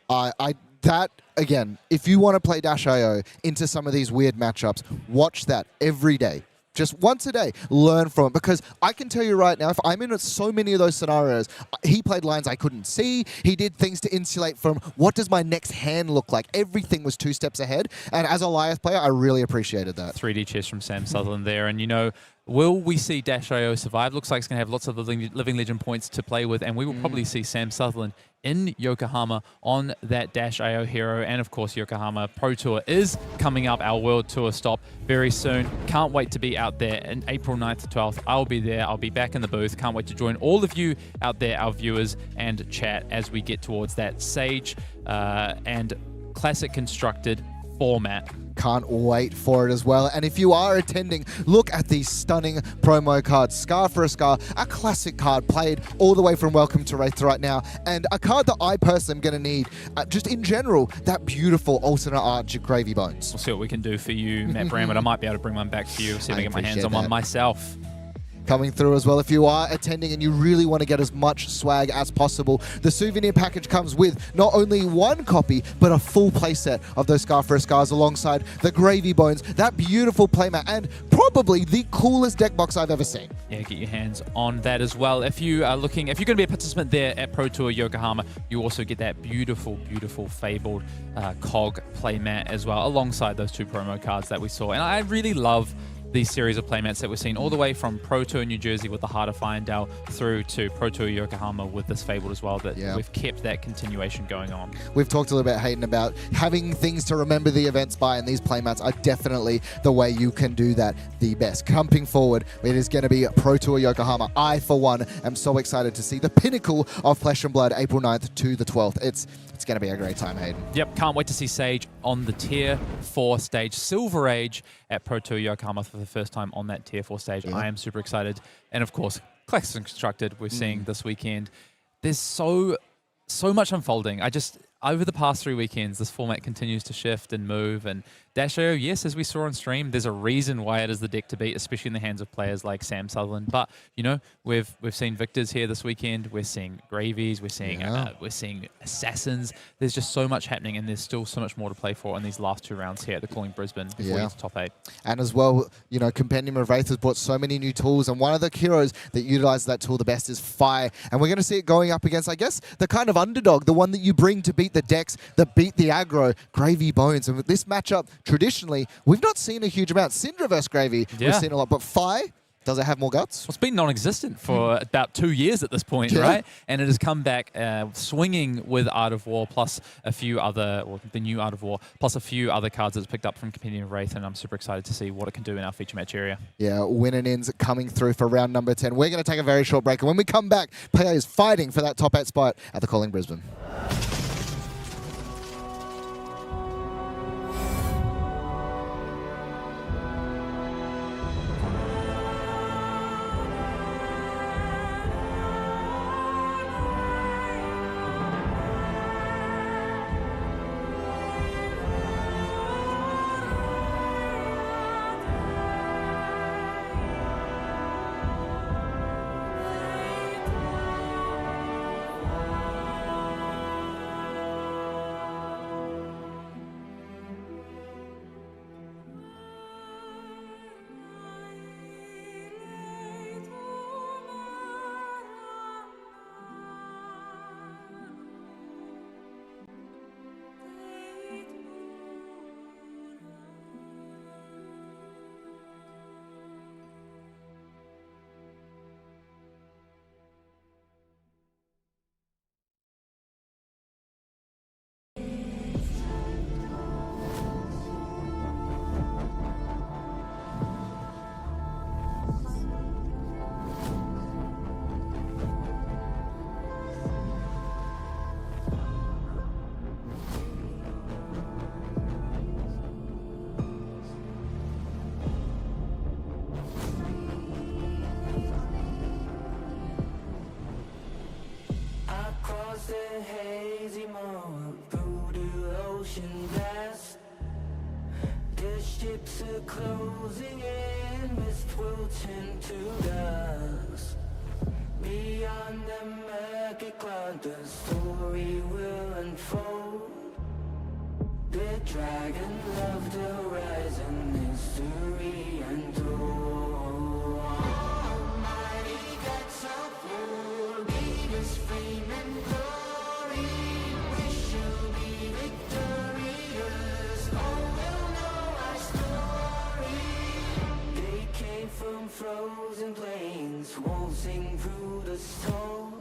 That, again, if you want to play Dash.io into some of these weird matchups, watch that every day. Just once a day, learn from it. Because I can tell you right now, if I'm in so many of those scenarios, he played lines I couldn't see. He did things to insulate from what does my next hand look like. Everything was 2 steps ahead. And as a Goliath player, I really appreciated that. 3D chess from Sam Sutherland there. And, you know, will we see Dash.io survive? Looks like it's going to have lots of living legend points to play with. And we will probably see Sam Sutherland in Yokohama on that Dash.io hero. And of course, Yokohama Pro Tour is coming up, our World Tour stop very soon. Can't wait to be out there in April 9th to 12th. I'll be there. I'll be back in the booth. Can't wait to join all of you out there, our viewers, and chat as we get towards that Sage and classic constructed format. Can't wait for it as well. And if you are attending, look at these stunning promo cards. Scar for a Scar, a classic card played all the way from Welcome to Wraith right now, and a card that I personally am going to need, just in general, that beautiful alternate art Gravy Bones. We'll see what we can do for you, Matt Brandwood. I might be able to bring one back for you, see if I can get my hands on one myself. Coming through as well. If you are attending and you really want to get as much swag as possible, the souvenir package comes with not only 1 copy, but a full playset of those Scar for a Scars alongside the Gravy Bones, that beautiful playmat, and probably the coolest deck box I've ever seen. Yeah, get your hands on that as well. If you are looking, if you're going to be a participant there at Pro Tour Yokohama, you also get that beautiful, beautiful Fabled Cog playmat as well, alongside those 2 promo cards that we saw. And I really love these series of playmats that we're seeing all the way from Pro Tour New Jersey with the Heart of Irondale through to Pro Tour Yokohama with this Fabled as well, that we've kept that continuation going on. We've talked a little bit, Hayden, about having things to remember the events by, and these playmats are definitely the way you can do that the best. Coming forward, it is going to be Pro Tour Yokohama. I, for one, am so excited to see the pinnacle of Flesh and Blood, April 9th to the 12th. It's going to be a great time, Hayden. Yep, can't wait to see Sage on the Tier 4 stage, Silver Age at Pro Tour Yokohama for the first time on that Tier 4 stage. I am super excited. And of course, Classic Constructed we're seeing this weekend. There's so much unfolding. Over the past 3 weekends, this format continues to shift and move. And Dash.io, yes, as we saw on stream, there's a reason why it is the deck to beat, especially in the hands of players like Sam Sutherland. But you know, we've seen Victors here this weekend. We're seeing Gravies. We're seeing Assassins. There's just so much happening, and there's still so much more to play for in these last 2 rounds here at the Calling Brisbane before we get to top 8. And as well, you know, Compendium of Wraith has brought so many new tools, and one of the heroes that utilizes that tool the best is Fire. And we're going to see it going up against, I guess, the kind of underdog, the one that you bring to beat the decks, that beat the aggro, Gravy Bones. And with this matchup, traditionally, we've not seen a huge amount. Syndra versus Gravy, we've seen a lot, but Fire, does it have more guts? Well, it's been non-existent for about 2 years at this point, right? And it has come back swinging with Art of War, plus a few other, or the new Art of War, plus a few other cards that it's picked up from Compendium of Wraith, and I'm super excited to see what it can do in our feature match area. Yeah, win and ins coming through for round number 10. We're going to take a very short break, and when we come back, players fighting for that top 8 spot at the Calling Brisbane. the hazy moment through the ocean blast. The ships are closing in, mist will turn to dust. Beyond the murky cloud, the story will unfold. The dragons of the horizon, history untold. Almighty gods of war, lead us fame and glory. We shall be victorious, all will know our story. They came from frozen plains, waltzing through the storm.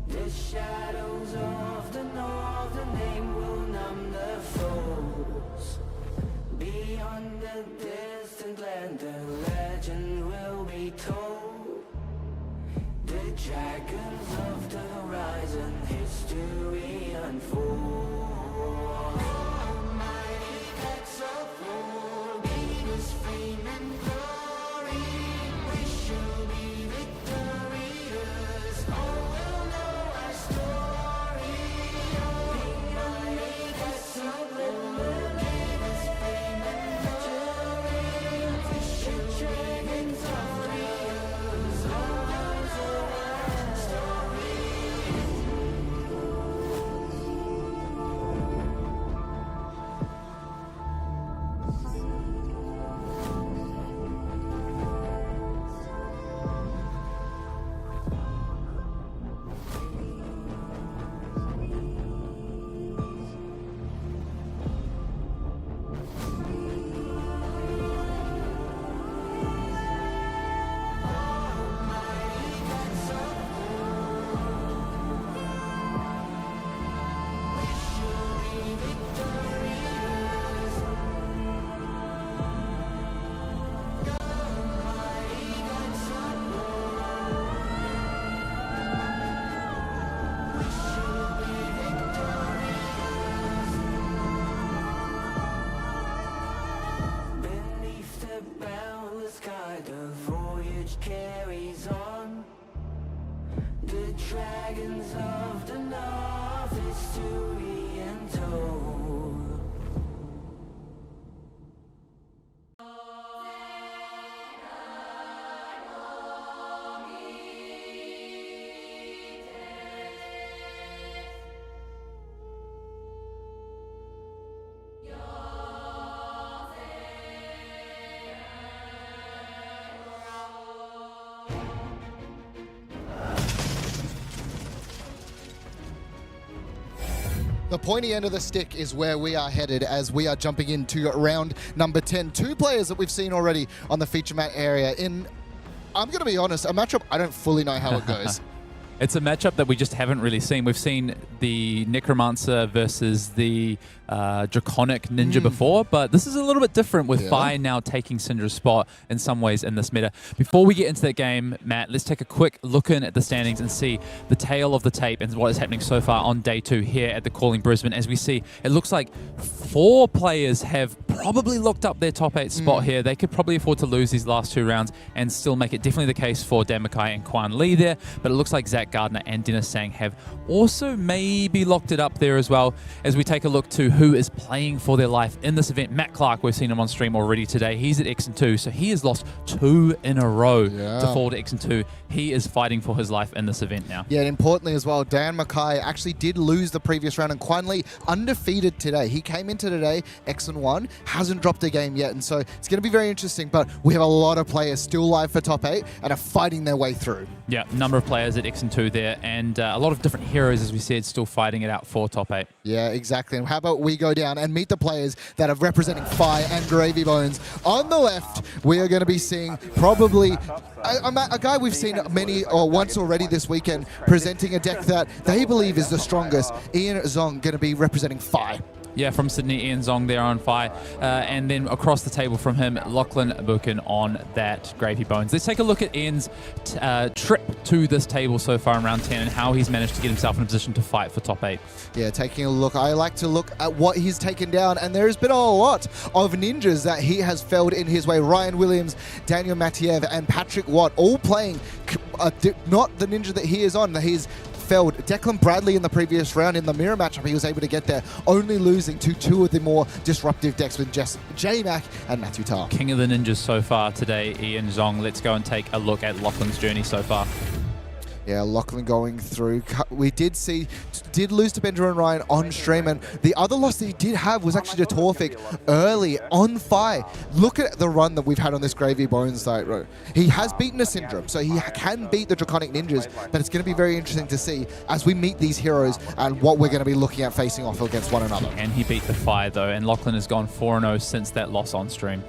The shadows of the north, the name will numb the foes. Beyond the distant land, the legend will be told. The dragons of the horizon, history unfold. Almighty gods of war, lead us fame and glory. We shall be victorious, all will know our story. Almighty gods of war, lead us fame and glory. We shall be victorious, all will know our story. Beneath the boundless sky, the voyage carries on. The dragons of the north, history untold. The pointy end of the stick is where we are headed as we are jumping into round number 10. Two players that we've seen already on the feature mat area in, I'm going to be honest, a matchup I don't fully know how it goes. It's a matchup that we just haven't really seen. We've seen the Necromancer versus the Draconic Ninja before, but this is a little bit different with Fi now taking Syndra's spot in some ways in this meta. Before we get into that game, Matt, let's take a quick look in at the standings and see the tail of the tape and what is happening so far on day 2 here at the Calling Brisbane. As we see, it looks like 4 players have probably locked up their top 8 spot here. They could probably afford to lose these last 2 rounds and still make it definitely the case for Dan McKay and Kuan Lee there, but it looks like Zach Gardiner and Dennis Zhang have also maybe locked it up there as well. As we take a look to who is playing for their life in this event, Matt Clark, we've seen him on stream already today. He's at X&2, so he has lost 2 in a row to fall to X&2. He is fighting for his life in this event now. Yeah, and importantly as well, Dan McKay actually did lose the previous round, and Kuan Lee undefeated today. He came into today X&1, hasn't dropped a game yet, and so it's going to be very interesting, but we have a lot of players still live for top 8 and are fighting their way through. Yeah, number of players at X&2 there, and a lot of different heroes, as we said, still fighting it out for top 8. Yeah, exactly. And how about we go down and meet the players that are representing Fi and Gravy Bones. On the left, we are going to be seeing probably a guy we've seen many or once already this weekend presenting a deck that they believe is the strongest. Ian Zhong going to be representing Fi. Yeah, from Sydney, Ian Zhong there on Fi. And then across the table from him, Lachlan, Buchan on that Gravy Bones. Let's take a look at Ian's trip to this table so far in round 10 and how he's managed to get himself in a position to fight for top 8. Yeah, taking a look. I like to look at what he's taken down, and there's been a lot of ninjas that he has felled in his way. Ryan Williams, Daniel Matiev, and Patrick Watt all playing not the ninja that he is on. He's felled Declan Bradley in the previous round. In the mirror matchup, he was able to get there, only losing to two of the more disruptive decks with J-Mac and Matthew Tarr. King of the Ninjas so far today, Ian Zhong. Let's go and take a look at Lachlan's journey so far. Yeah, Lachlan going through. We did lose to Benjamin Ryan on stream, and the other loss that he did have was actually to Torfik early on Fi. Look at the run that we've had on this Gravy Bones site. He has beaten a Syndrome, so he can beat the Draconic Ninjas, but it's going to be very interesting to see as we meet these heroes and what we're going to be looking at facing off against one another. And he beat the Fi though, and Lachlan has gone 4-0 since that loss on stream.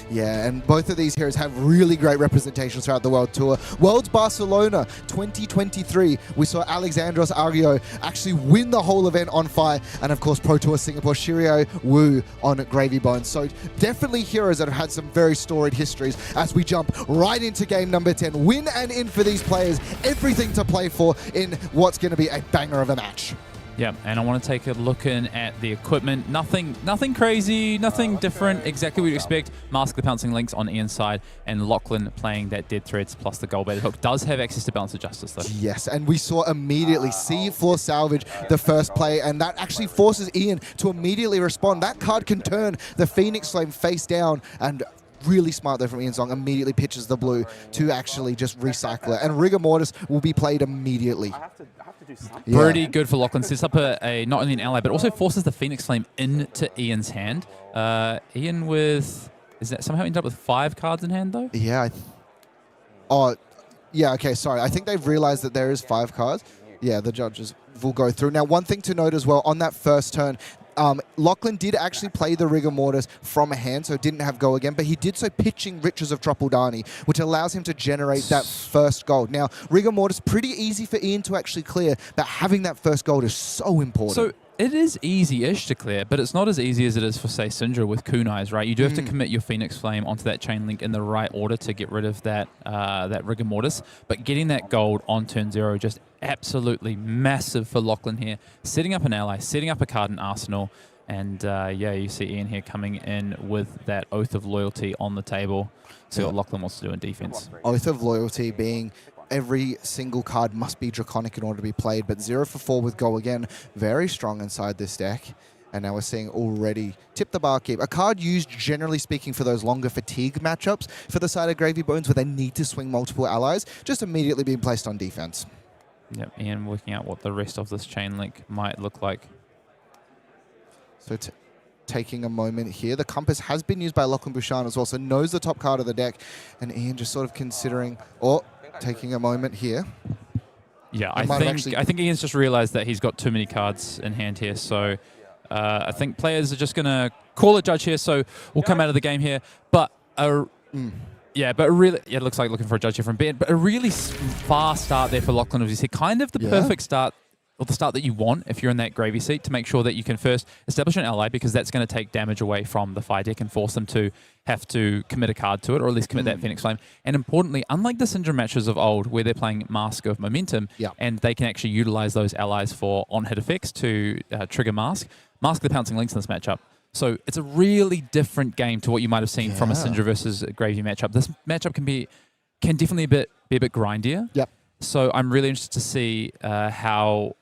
Yeah, and both of these heroes have really great representations throughout the World Tour. Worlds Barcelona 2023, we saw Alexandros Argio actually win the whole event on fire, and of course Pro Tour Singapore, Shiryo Wu on Gravy Bones. So definitely heroes that have had some very storied histories as we jump right into game number 10. Win and in for these players, everything to play for in what's going to be a banger of a match. Yeah, and I want to take a look in at the equipment. Nothing crazy, nothing different, exactly what you'd expect. Mask the Pouncing Links on Ian's side, and Lachlan playing that Dead Threads plus the Gold-Baited Hook. Does have access to Balance of Justice, though. Yes, and we saw immediately C4 salvage the first play, and that actually forces Ian to immediately respond. That card can turn the Phoenix Flame face down, and really smart though from Ian Zhong, immediately pitches the blue to actually just recycle it. And Rigor Mortis will be played immediately. I have to do something. Yeah. Pretty good for Lachlan. Sets up a not only an ally, but also forces the Phoenix Flame into Ian's hand. Ian with... Is that somehow ended up with 5 cards in hand, though? Yeah. Oh, yeah, okay, sorry. I think they've realized that there is 5 cards. Yeah, the judges will go through. Now, one thing to note as well, on that first turn, Lachlan did actually play the Rigor Mortis from a hand, so didn't have go again, but he did so pitching Riches of Tropuldani, which allows him to generate that first gold. Now, Rigor Mortis, pretty easy for Ian to actually clear, but having that first gold is so important. So it is easy-ish to clear, but it's not as easy as it is for, say, Syndra with Kunais, right? You do have to commit your Phoenix Flame onto that chain link in the right order to get rid of that that Rigor Mortis, but getting that gold on turn 0 just absolutely massive for Lachlan here. Setting up an ally, setting up a card in Arsenal, and yeah, you see Ian here coming in with that Oath of Loyalty on the table. See what Lachlan wants to do in defense. Oath of Loyalty being every single card must be Draconic in order to be played, but 0 for 4 with Go again, very strong inside this deck. And now we're seeing already Tip the Barkeep, a card used generally speaking for those longer fatigue matchups for the side of Gravy Bones where they need to swing multiple allies, just immediately being placed on defense. Yep, Ian working out what the rest of this chain link might look like. So taking a moment here. The Compass has been used by Lachlan Buchan as well, so knows the top card of the deck. And Ian just sort of considering, taking a moment here. Yeah, I think Ian's just realized that he's got too many cards in hand here, so I think players are just going to call a judge here, so we'll come out of the game here. But yeah, but really, it looks like looking for a judge here from Ben. But a really fast start there for Lachlan, obviously. Kind of the perfect start, or the start that you want if you're in that gravy seat, to make sure that you can first establish an ally, because that's going to take damage away from the Fire deck and force them to have to commit a card to it, or at least commit that Phoenix Flame. And importantly, unlike the Syndrome matches of old, where they're playing Mask of Momentum, and they can actually utilize those allies for on-hit effects to trigger Mask the Pouncing Links in this matchup. So it's a really different game to what you might have seen from a Syndra versus Gravy matchup. This matchup can definitely be a bit grindier. Yep. So I'm really interested to see how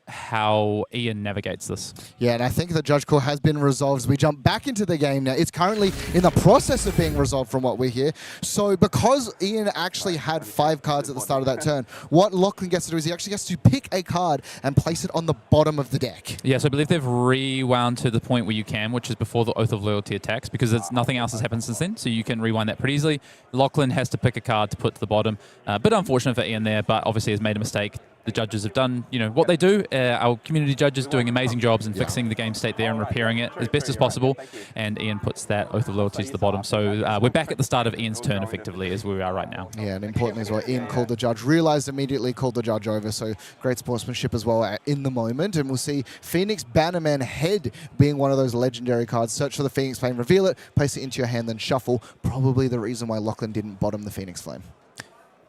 Ian navigates this. Yeah, and I think the judge call has been resolved as we jump back into the game now. It's currently in the process of being resolved from what we hear. So because Ian actually had 5 cards at the start of that turn, what Lachlan gets to do is he actually gets to pick a card and place it on the bottom of the deck. Yeah, so I believe they've rewound to the point where you can, which is before the Oath of Loyalty attacks, because nothing else has happened since then, so you can rewind that pretty easily. Lachlan has to pick a card to put to the bottom. A bit unfortunate for Ian there, but obviously has made a mistake. The judges have done, what they do. Our community judges doing amazing jobs in fixing the game state there and repairing it as best as possible. And Ian puts that Oath of Loyalty to the bottom. So we're back at the start of Ian's turn, effectively, as we are right now. Yeah, and importantly as well, Ian called the judge, realized immediately, called the judge over. So great sportsmanship as well in the moment. And we'll see Phoenix Bannerman Head being one of those legendary cards. Search for the Phoenix Flame, reveal it, place it into your hand, then shuffle. Probably the reason why Lachlan didn't bottom the Phoenix Flame.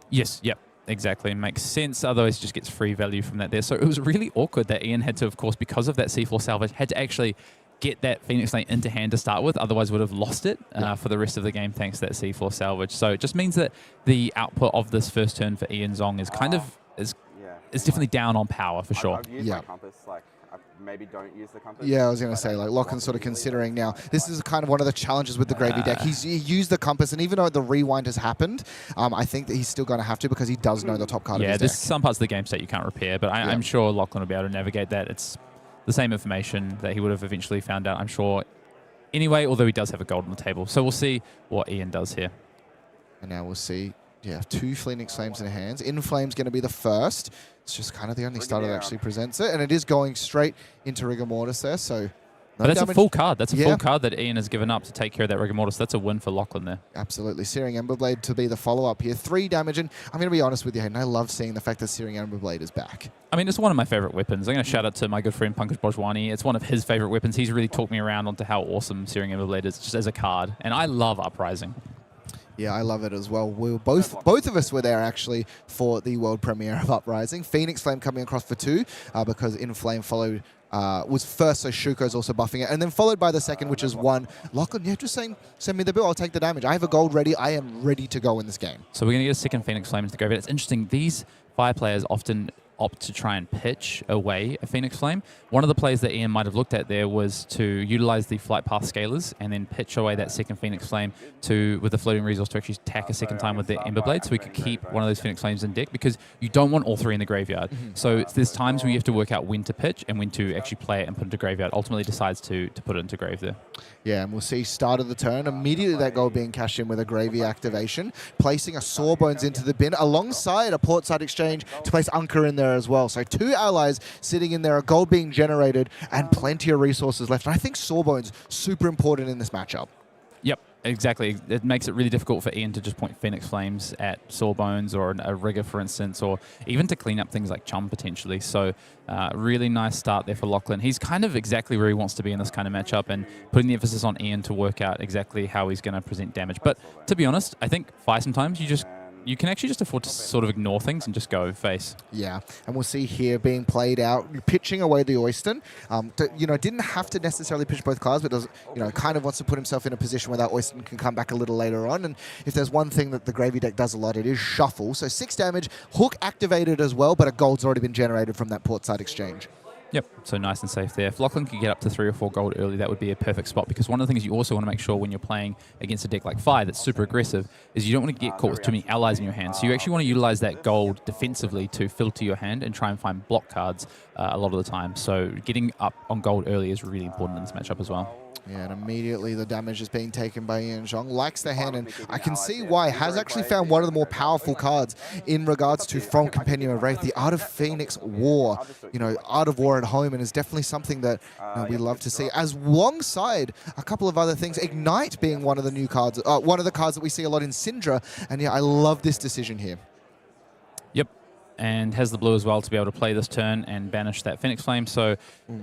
Yes, yep. Exactly, makes sense. Otherwise, just gets free value from that there. So it was really awkward that Ian had to, of course, because of that C4 salvage, had to actually get that Phoenix Flame into hand to start with. Otherwise, would have lost it for the rest of the game thanks to that C4 salvage. So it just means that the output of this first turn for Ian Zhong is kind of it's definitely down on power for sure. I've used Yeah. my compass, like, I maybe don't use the compass. Yeah, I was going to but say, like, Lachlan's sort of easily, considering now. but This is kind of one of the challenges with the gravy deck. He used the compass, and even though the rewind has happened, I think that he's still going to have to because he does know the top card Yeah, of his there's deck. some parts of the game state you can't repair, but I'm sure Lachlan will be able to navigate that. It's the same information that he would have eventually found out, I'm sure. Anyway, although he does have a gold on the table. So we'll see what Ian does here. And now we'll see, 2 Phoenix Flames in hands. In Flame's going to be the first. It's just kind of the only starter that actually presents it, and it is going straight into Rigor Mortis there, so... But that's damage. a full card. That's a full card that Ian has given up to take care of that Rigor Mortis. That's a win for Lachlan there. Absolutely. Searing Emberblade to be the follow-up here. 3 damage, and I'm going to be honest with you, Hayden, I love seeing the fact that Searing Emberblade is back. I mean, it's one of my favorite weapons. I'm going to shout out to my good friend Pankaj Bojwani. It's one of his favorite weapons. He's really talked me around onto how awesome Searing Emberblade is just as a card. And I love Uprising. Yeah, I love it as well. We were both of us were there actually for the world premiere of Uprising. Phoenix Flame coming across for 2 because In Flame followed was first, so Shuko's also buffing it, and then followed by the second, which is 1. Lachlan, just saying, send me the bill, I'll take the damage. I have a gold ready. I am ready to go in this game. So we're going to get a second Phoenix Flame into the graveyard. It's interesting. These fire players often opt to try and pitch away a Phoenix Flame. One of the plays that Ian might have looked at there was to utilize the flight path scalers and then pitch away that second Phoenix Flame with the floating resource to actually attack a second time with the Emberblade, so we could keep one of those Phoenix Flames in deck, because you don't want all 3 in the graveyard. So there's times where you have to work out when to pitch and when to actually play it and put it into graveyard. Ultimately decides to put it into grave there. Yeah, and we'll see start of the turn, immediately that gold being cashed in with a gravy activation, placing a Sawbones into the bin alongside a portside exchange to place Unker in there as well. So 2 allies sitting in there, a gold being generated, and plenty of resources left. And I think Sawbones super important in this matchup. Yep, exactly. It makes it really difficult for Ian to just point Phoenix Flames at Sawbones or a Rigger, for instance, or even to clean up things like Chum potentially. So really nice start there for Lachlan. He's kind of exactly where he wants to be in this kind of matchup, and putting the emphasis on Ian to work out exactly how he's going to present damage. But to be honest, I think sometimes you can actually just afford to sort of ignore things and just go face. Yeah, and we'll see here being played out, pitching away the Oyston. Didn't have to necessarily pitch both cards, but does, kind of wants to put himself in a position where that Oyston can come back a little later on. And if there's one thing that the gravy deck does a lot, it is shuffle. So 6 damage, hook activated as well, but a gold's already been generated from that portside exchange. Yep, so nice and safe there. If Lachlan could get up to 3 or 4 gold early, that would be a perfect spot, because one of the things you also want to make sure when you're playing against a deck like Fire that's super aggressive is you don't want to get caught with too many allies in your hand. So you actually want to utilize that gold defensively to filter your hand and try and find block cards a lot of the time. So getting up on gold early is really important in this matchup as well. Yeah, and immediately the damage is being taken by Ian Zhong. Likes the hand, and I can see why. Has actually found one of the more powerful cards in regards to from Compendium of Wraith, the Art of Phoenix War. Art of War at home, and is definitely something that we love to see. As alongside a couple of other things, Ignite being one of the new cards, one of the cards that we see a lot in Syndra. And yeah, I love this decision here. Yep. And has the blue as well to be able to play this turn and banish that Phoenix Flame. So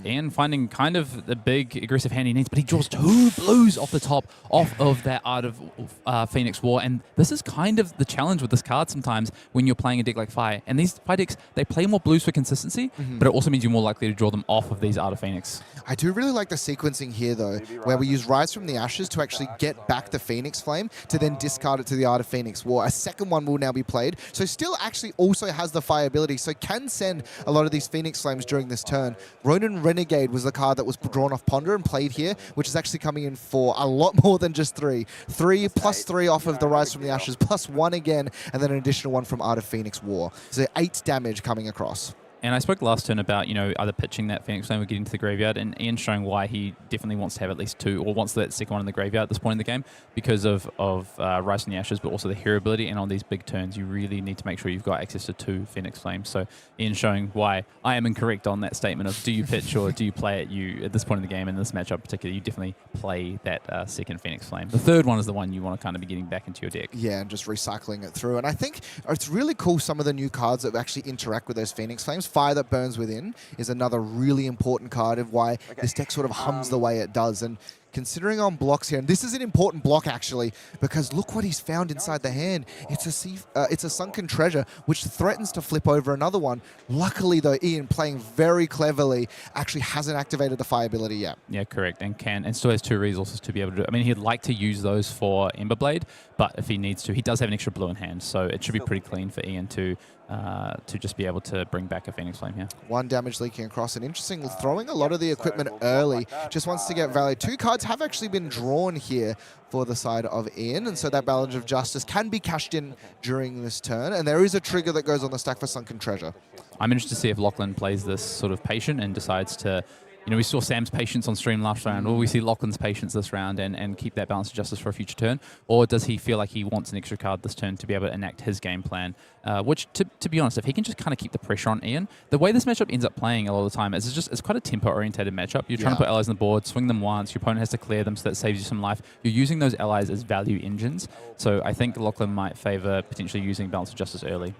Ian finding kind of the big aggressive hand he needs, but he draws 2 blues off the top of that Art of Phoenix War. And this is kind of the challenge with this card sometimes when you're playing a deck like Fire. And these Fire decks, they play more blues for consistency, but it also means you're more likely to draw them off of these Art of Phoenix. I do really like the sequencing here, though, where we use Rise from the Ashes to actually get back the Phoenix Flame to then discard it to the Art of Phoenix War. A second one will now be played, so still actually also has the Fire ability, so can send a lot of these Phoenix Flames during this turn. Ronin Renegade was the card that was drawn off Ponder and played here, which is actually coming in for a lot more than just 3. 3 plus 3 off of the Rise from the Ashes, plus 1 again, and then an additional 1 from Art of Phoenix War. So 8 damage coming across. And I spoke last turn about, either pitching that Phoenix Flame or getting to the graveyard, and Ian showing why he definitely wants to have at least 2, or wants that second one in the graveyard at this point in the game, because of Rise from the Ashes, but also the hero ability. And on these big turns, you really need to make sure you've got access to 2 Phoenix Flames. So Ian showing why I am incorrect on that statement of do you pitch or do you play it. At this point in the game, in this matchup particularly, you definitely play that second Phoenix Flame. The third one is the one you want to kind of be getting back into your deck. Yeah, and just recycling it through. And I think it's really cool, some of the new cards that actually interact with those Phoenix Flames. Fire that burns within is another really important card of why this deck sort of hums the way it does. And considering on blocks here, and this is an important block actually, because look what he's found inside the hand. It's a sunken treasure, which threatens to flip over another one. Luckily though, Ian, playing very cleverly, actually hasn't activated the fire ability yet. Yeah, correct, and still has 2 resources to be able to do. I mean, he'd like to use those for Emberblade, but if he needs to, he does have an extra blue in hand, so it should be pretty clean for Ian to just be able to bring back a Phoenix Flame here. 1 damage leaking across, and interesting, throwing a lot of the equipment early, just wants to get value. 2 cards have actually been drawn here for the side of Ian, and so that Balance of Justice can be cashed in during this turn, and there is a trigger that goes on the stack for Sunken Treasure. I'm interested to see if Lachlan plays this sort of patient and decides to, you know, we saw Sam's patience on stream last round. Will we see Lachlan's patience this round and keep that Balance of Justice for a future turn? Or does he feel like he wants an extra card this turn to be able to enact his game plan? Which, to be honest, if he can just kind of keep the pressure on Ian, the way this matchup ends up playing a lot of the time is it's quite a tempo-orientated matchup. You're trying to put allies on the board, swing them once, your opponent has to clear them so that saves you some life. You're using those allies as value engines. So I think Lachlan might favor potentially using Balance of Justice early.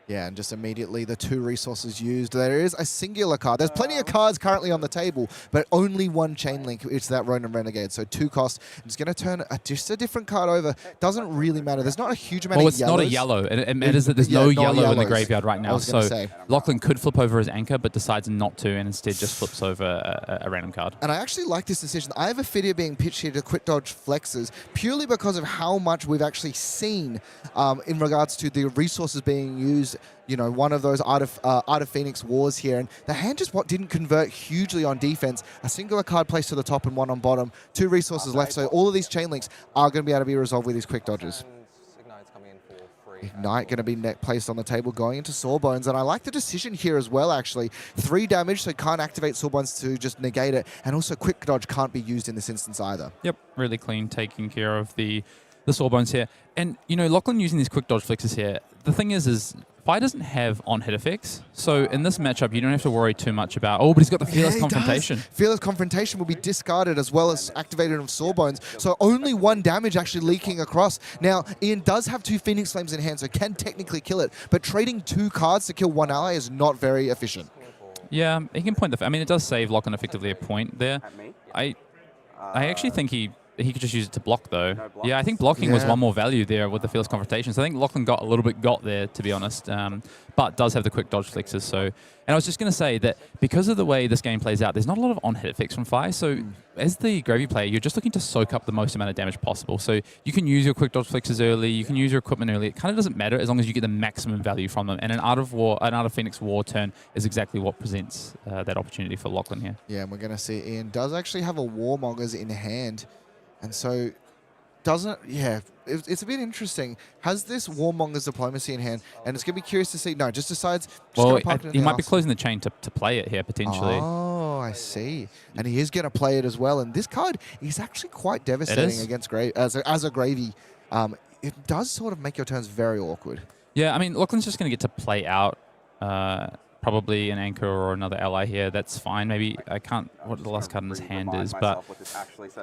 Yeah, and just immediately the 2 resources used. There is a singular card. There's plenty of cards currently on the table, but only 1 chain link. It's that Ronin Renegade. So 2 cost. It's going to turn just a different card over. Doesn't really matter. There's not a huge amount of yellows. Well, it's not a yellow. It matters that there's no yellow in the graveyard right now. So Lachlan could flip over his anchor, but decides not to, and instead just flips over a random card. And I actually like this decision. I have a Fidia being pitched here to quick dodge flexes purely because of how much we've actually seen in regards to the resources being used. You know, one of those Art of Phoenix wars here, and the hand just didn't convert hugely on defense. A singular card placed to the top and 1 on bottom. 2 resources left, so all of these chain links are going to be able to be resolved with these quick dodges. Ignite going to be placed on the table, going into Sawbones, and I like the decision here as well, actually. 3 damage, so can't activate Sawbones to just negate it, and also quick dodge can't be used in this instance either. Yep, really clean, taking care of the Sawbones here. And, you know, Lachlan using these quick dodge flexes here, the thing is Fi doesn't have on-hit effects, so in this matchup, you don't have to worry too much about, but he's got the Fearless Confrontation. Fearless Confrontation will be discarded as well as activated of Sawbones, so only 1 damage actually leaking across. Now, Ian does have 2 Phoenix Flames in hand, so can technically kill it, but trading 2 cards to kill 1 ally is not very efficient. Yeah, he can point I mean, it does save Lachlan effectively a point there. I actually think he could just use it to block, though. Yeah, I think blocking was 1 more value there with the Fearless Confrontation. So I think Lachlan got a little bit there, to be honest, but does have the quick dodge flexes. So, and I was just going to say that because of the way this game plays out, there's not a lot of on-hit effects from Fi. So as the Gravy player, you're just looking to soak up the most amount of damage possible. So you can use your quick dodge flexes early, you can use your equipment early. It kind of doesn't matter as long as you get the maximum value from them. And an Art of Phoenix War turn is exactly what presents that opportunity for Lachlan here. Yeah, and we're going to see Ian does actually have a Warmongers in hand. And so, it's a bit interesting. Has this Warmonger's Diplomacy in hand, and it's going to be curious to see. No, just decides. He might be closing the chain to play it here, potentially. Oh, I see. And he is going to play it as well. And this card is actually quite devastating against as a Gravy. It does sort of make your turns very awkward. Yeah, I mean, Lachlan's just going to get to play out probably an anchor or another ally here. That's fine. Maybe I can't what the last card in his hand is, but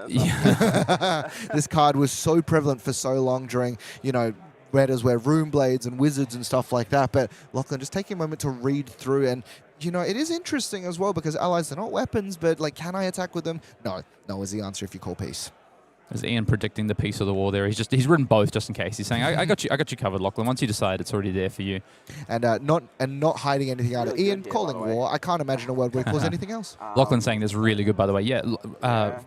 yeah. This card was so prevalent for so long during, you know, metas where Rune Blades and Wizards and stuff like that. But Lachlan just taking a moment to read through, and you know, it is interesting as well because allies are not weapons, but like, can I attack with them? No is the answer if you call peace. Is Ian predicting the piece of the war there? He's written both just in case. He's saying, I got you covered, Lachlan. Once you decide, it's already there for you. And not hiding anything out of Ian calling war. I can't imagine a world where he calls anything else. Lachlan saying this is really good, by the way. Yeah,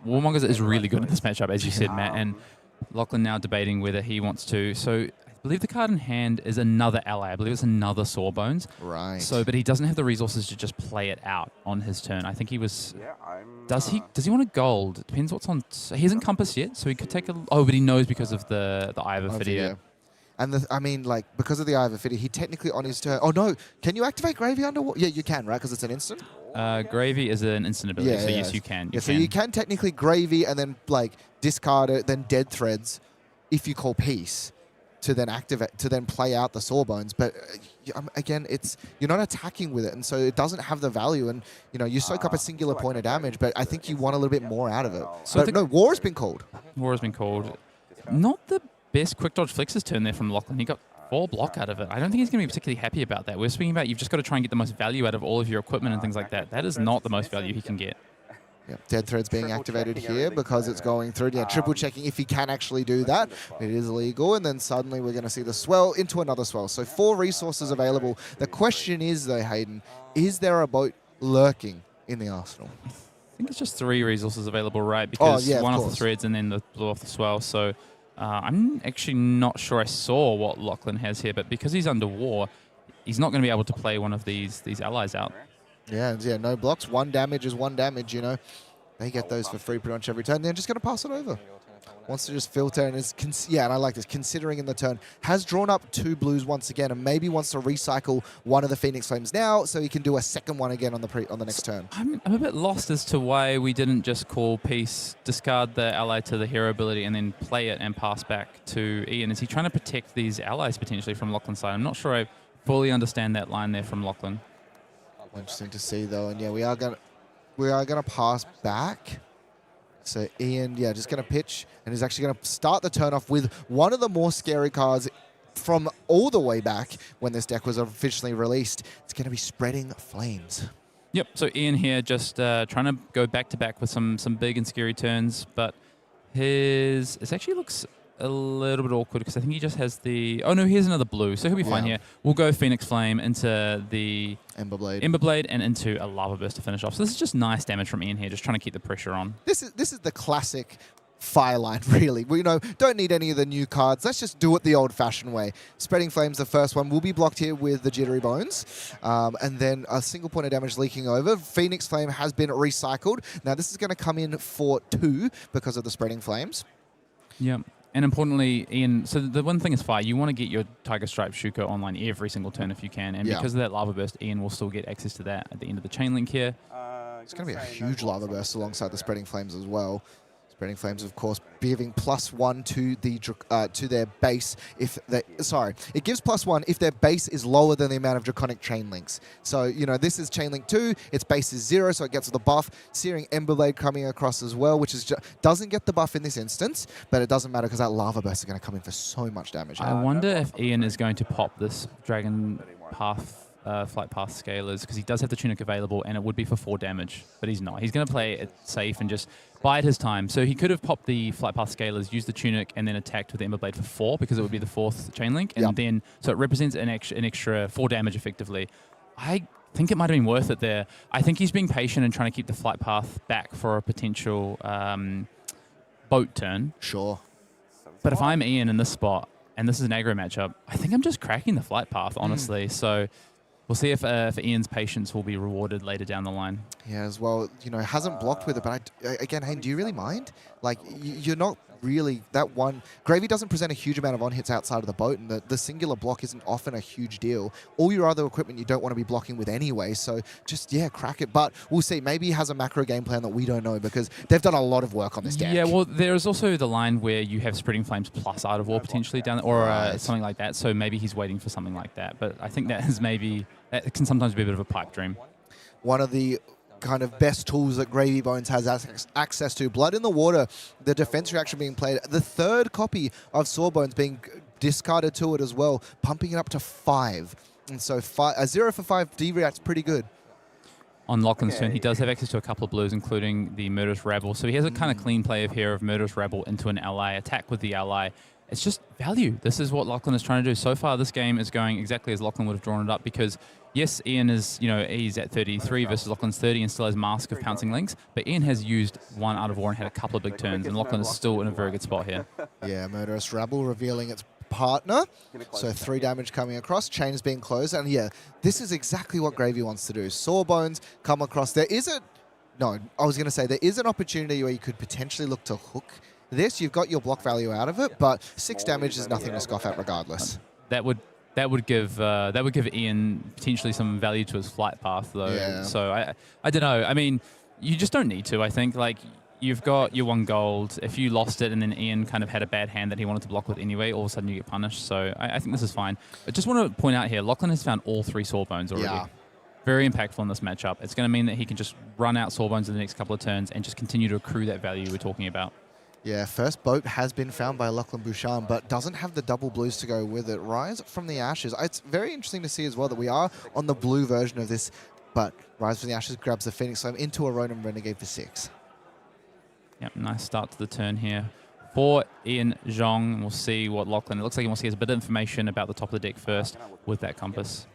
Warmongers is really good in this matchup, as you said, Matt. And Lachlan now debating whether he wants to. So I believe the card in hand is another ally. I believe it's another Sawbones. Right. So, but he doesn't have the resources to just play it out on his turn. I think he was. Yeah, does he want a gold? It depends what's on. He hasn't compass yet, so he could take a. Oh, but he knows because of the Eye of Ophidia. And I mean, like, because of the Eye of Ophidia, he technically on his turn. Oh no, can you activate Gravy Underwater? Yeah, you can, right? Because it's an instant. Gravy is an instant ability, so yes, you can. So you can technically Gravy and then like discard it, then Dead Threads, if you call peace, to then activate, to then play out the Sawbones. But again, you're not attacking with it, and so it doesn't have the value. And you know, you soak up a singular point of damage, but I think you want a little bit more out of it. So no, war has been called. War has been called. Not the best quick dodge flexes turn there from Lachlan. He got 4 block out of it. I don't think he's going to be particularly happy about that. We're speaking about you've just got to try and get the most value out of all of your equipment and things like that. That is not the most value he can get. Yep, dead thread's being Triple activated checking here everything because it's together. going through. Yeah, triple checking if he can actually do that. It is legal, and then suddenly we're going to see the swell into another swell. So 4 resources available. The question is, though, Hayden, is there a boat lurking in the arsenal? I think it's just 3 resources available, right? Because yeah, of one off the course. threads and then the blew off the swell. So I'm actually not sure I saw what Lachlan has here, but because he's under war, he's not going to be able to play one of these allies out. Yeah, no blocks. 1 damage is 1 damage, you know. They get those for free pretty much every turn. They're just going to pass it over. Wants to just filter and is, and I like this, considering in the turn, has drawn up 2 blues once again and maybe wants to recycle one of the Phoenix Flames now so he can do a second one again on the next turn. I'm a bit lost as to why we didn't just call peace, discard the ally to the hero ability, and then play it and pass back to Ian. Is he trying to protect these allies potentially from Lachlan's side? I'm not sure I fully understand that line there from Lachlan. Interesting to see though, and yeah, we are gonna pass back. So Ian, yeah, just gonna pitch, and is actually gonna start the turn off with one of the more scary cards from all the way back when this deck was officially released. It's gonna be Spreading Flames. Yep, so Ian here just trying to go back-to-back with some big and scary turns, but it actually looks a little bit awkward because I think he just has the... Oh, no, here's another blue, so he'll be fine here. We'll go Phoenix Flame into the Ember Blade and into a Lava Burst to finish off. So this is just nice damage from Ian here, just trying to keep the pressure on. This is the classic fire line, really. We don't need any of the new cards. Let's just do it the old-fashioned way. Spreading Flames, the first one, will be blocked here with the Jittery Bones, and then a single point of damage leaking over. Phoenix Flame has been recycled. Now this is going to come in for 2 because of the Spreading Flames. Yep. And importantly, Ian, so the one thing is fire. You want to get your Tiger Stripe Shuko online every single turn if you can. And because of that Lava Burst, Ian will still get access to that at the end of the chain link here. It's going to be a huge Lava Burst alongside the Spreading Flames as well. Spreading Flames, of course, giving +1 to their base if they... Sorry, it gives +1 if their base is lower than the amount of Draconic Chain Links. So, this is Chain Link 2, its base is 0, so it gets the buff. Searing Emberblade coming across as well, which is doesn't get the buff in this instance, but it doesn't matter because that Lava Burst is going to come in for so much damage. I wonder if Ian is going to pop this Dragon Path... Flight Path Scalers, because he does have the Tunic available and it would be for 4 damage, but he's not. He's going to play it safe and just bide his time. So he could have popped the Flight Path Scalers, used the Tunic, and then attacked with the Emberblade for 4 because it would be the 4th chain link, and then so it represents an extra 4 damage effectively. I think it might have been worth it there. I think he's being patient and trying to keep the Flight Path back for a potential boat turn. Sure. But if I'm Ian in this spot, and this is an aggro matchup, I think I'm just cracking the Flight Path, honestly. So we'll see if Ian's patience will be rewarded later down the line. Yeah, as well, hasn't blocked with it, but again, Hayden, do you really mind? Like, you're not really that one. Gravy doesn't present a huge amount of on-hits outside of the boat, and the singular block isn't often a huge deal. All your other equipment you don't want to be blocking with anyway, so just, crack it. But we'll see. Maybe he has a macro game plan that we don't know because they've done a lot of work on this deck. Yeah, well, there's also the line where you have Spreading Flames plus Art of War potentially down, or something like that, so maybe he's waiting for something like that. But I think that can sometimes be a bit of a pipe dream. One of the kind of best tools that Gravy Bones has access to. Blood in the Water, the defense reaction being played. The 3rd copy of Sawbones being discarded to it as well, pumping it up to 5. And so a 0 for 5 D-react's pretty good. On Lachlan's turn, he does have access to a couple of blues, including the Murderous Rabble. So he has a kind of clean play here of Murderous Rabble into an ally, attack with the ally. It's just value. This is what Lachlan is trying to do. So far, this game is going exactly as Lachlan would have drawn it up because, yes, Ian is, he's at 33 versus Lachlan's 30 and still has Mask of Pouncing Links, but Ian has used 1 Art of War and had a couple of big turns, and Lachlan is still in a very good spot here. Yeah, Murderous Rabble revealing its partner. So 3 damage coming across. Chain is being closed. And yeah, this is exactly what Gravy wants to do. Sawbones come across. There is an opportunity where you could potentially look to hook this. You've got your block value out of it, but 6 damage is nothing to scoff at regardless. That would give Ian potentially some value to his flight path, though. Yeah. So I don't know. I mean, you just don't need to. I think you've got your 1 gold. If you lost it and then Ian kind of had a bad hand that he wanted to block with anyway, all of a sudden you get punished. So I think this is fine. I just want to point out here, Lachlan has found all 3 Sawbones already. Yeah. Very impactful in this matchup. It's going to mean that he can just run out Sawbones in the next couple of turns and just continue to accrue that value we're talking about. Yeah, first boat has been found by Lachlan Buchan, but doesn't have the double blues to go with it. Rise from the Ashes. It's very interesting to see as well that we are on the blue version of this But Rise from the Ashes grabs the Phoenix Flame into a Ronin Renegade for 6. Yep, nice start to the turn here for Ian Zhong. We'll see what Lachlan, it looks like he wants to get a bit of information about the top of the deck first with that compass.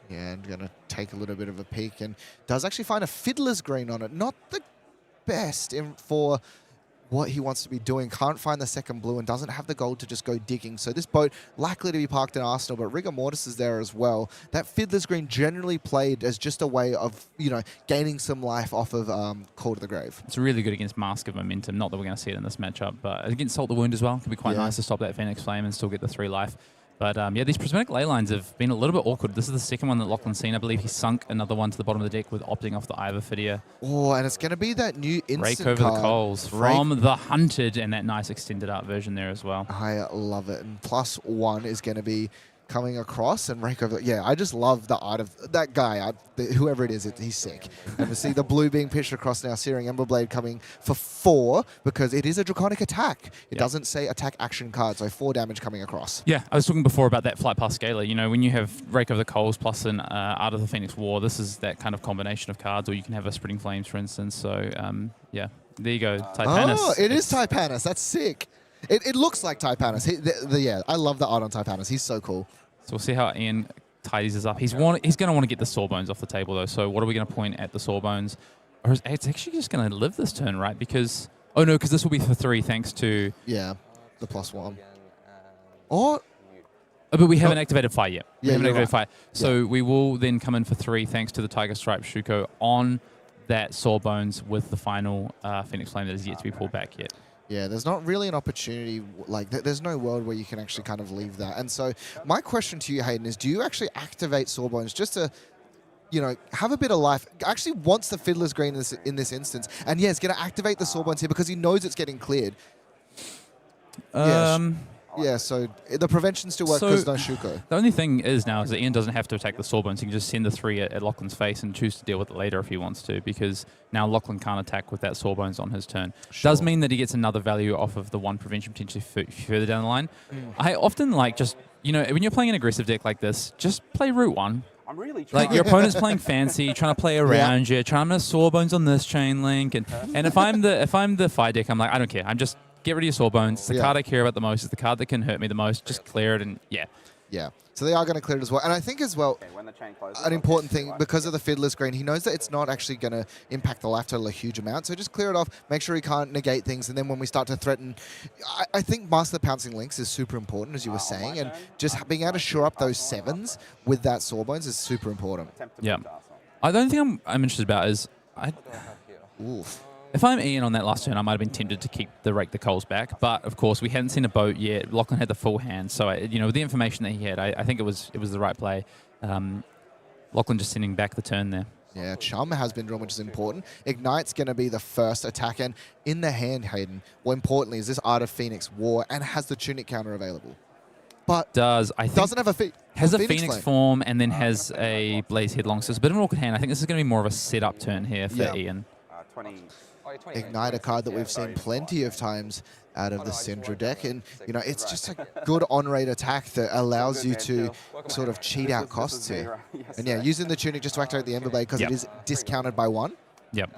Yeah, and going to take a little bit of a peek, and does actually find a Fiddler's Green on it. Not the best for what he wants to be doing. Can't find the second blue and doesn't have the gold to just go digging. So this boat likely to be parked in Arsenal, but Rigor Mortis is there as well. That Fiddler's Green generally played as just a way of, gaining some life off of Call to the Grave. It's really good against Mask of Momentum. Not that we're going to see it in this matchup, but against Salt the Wound as well. It can be quite nice to stop that Phoenix Flame and still get the 3 life. But yeah, these prismatic ley lines have been a little bit awkward. This is the second one that Lachlan's seen. I believe he sunk another one to the bottom of the deck with opting off the Ivor. Oh, and it's going to be that new instant Rake over card. the coals from the Hunted, and that nice extended art version there as well. I love it. And +1 is going to be coming across and rake over. Yeah, I just love the art of that guy. Whoever it is, he's sick. And we see the blue being pitched across now. Searing Emberblade coming for 4 because it is a draconic attack. It doesn't say attack action card, so 4 damage coming across. Yeah, I was talking before about that flight past scalar. when you have Rake over the Coals plus an Art of the Phoenix War, this is that kind of combination of cards, or you can have a Spreading Flames, for instance. So, yeah, there you go. Taipanis. Oh, it is Taipanis. That's sick. It looks like Taipanis. Yeah, I love the art on Taipanis. He's so cool. So we'll see how Ian tidies this up. He's going to want to get the Sawbones off the table, though. So what are we going to point at the Sawbones? Or is it's actually just going to live this turn, right? Because, oh no, because this will be for 3 thanks to... Yeah, the +1. Or... Oh, but we haven't activated Fire yet. Yeah, we haven't activated right. Fire. So we will then come in for 3 thanks to the Tiger Stripe Shuko on that Sawbones with the final Phoenix Flame that is yet to be pulled back yet. Yeah, there's not really an opportunity, there's no world where you can actually kind of leave that. And so my question to you, Hayden, is do you actually activate Sawbones just to, have a bit of life? Actually wants the Fiddler's Green in this instance. And yeah, it's going to activate the Sawbones here because he knows it's getting cleared. Yeah, so the prevention still works because no Shuko. The only thing is now is that Ian doesn't have to attack the Sawbones. He can just send the 3 at Lachlan's face and choose to deal with it later if he wants to, because now Lachlan can't attack with that Sawbones on his turn. Sure. Does mean that he gets another value off of the 1 prevention potentially further down the line. I often just, when you're playing an aggressive deck like this, just play Route 1. I'm really trying. Like your opponent's playing fancy, trying to play around you, trying to Sawbones on this chain link, and if I'm the Fire deck, I'm like, I don't care. I'm just get rid of your Sawbones. It's the card I care about the most. It's the card that can hurt me the most. Just clear it and yeah. Yeah. So they are going to clear it as well. And I think as well, when the chain closes, an important thing, because of the Fiddler's Green, he knows that it's not actually going to impact the life total a huge amount. So just clear it off, make sure he can't negate things. And then when we start to threaten, I think Master the Pouncing Links is super important, as you were saying. And just being able to shore up those 7s with that Sawbones is super important. Yeah. The only thing I'm interested about is Oof. if I'm Ian on that last turn, I might have been tempted to keep the Rake the Coals back, but of course we hadn't seen a boat yet. Lachlan had the full hand, so with the information that he had, I think it was the right play. Lachlan just sending back the turn there. Yeah, Chum has been drawn, which is important. Ignite's going to be the first attack, and in the hand, Hayden, more importantly, is this Art of Phoenix War and has the Tunic counter available. But doesn't have a Phoenix flame. form and then has a Blaze Headlong, so it's a bit of an awkward hand. I think this is going to be more of a setup turn here for Ian. 20. Ignite, a card that we've seen plenty of times out of the Syndra deck, and it's just a good on-rate attack that allows you to sort of cheat out costs here. And yeah, using the Tunic just to activate the Emberblade because it is discounted by 1. Yep.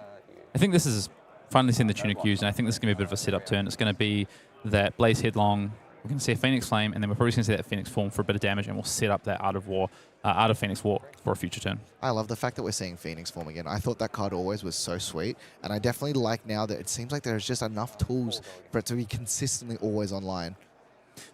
I think this is finally seeing the Tunic used, and I think this is going to be a bit of a setup turn. It's going to be that Blaze Headlong. We're going to see a Phoenix Flame, and then we're probably going to see that Phoenix form for a bit of damage, and we'll set up that Art of Phoenix War for a future turn. I love the fact that we're seeing Phoenix form again. I thought that card always was so sweet, and I definitely like now that it seems like there's just enough tools for it to be consistently always online.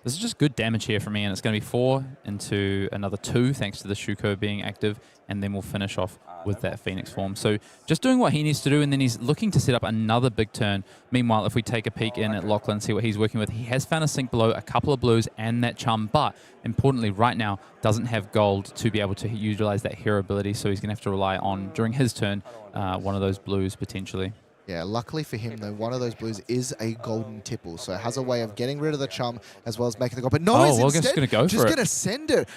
This is just good damage here for me, and it's going to be 4 into another 2 thanks to the Shuko being active, and then we'll finish off with that Phoenix form. So just doing what he needs to do, and then he's looking to set up another big turn. Meanwhile, if we take a peek in at Lachlan, see what he's working with, he has found a sink below, a couple of blues and that Chum, but importantly right now doesn't have gold to be able to utilize that hero ability, so he's going to have to rely on, during his turn, one of those blues potentially. Yeah, luckily for him, though, one of those blues is a golden tipple, so it has a way of getting rid of the Chum as well as making the gold. But no, it's instead just going to send it.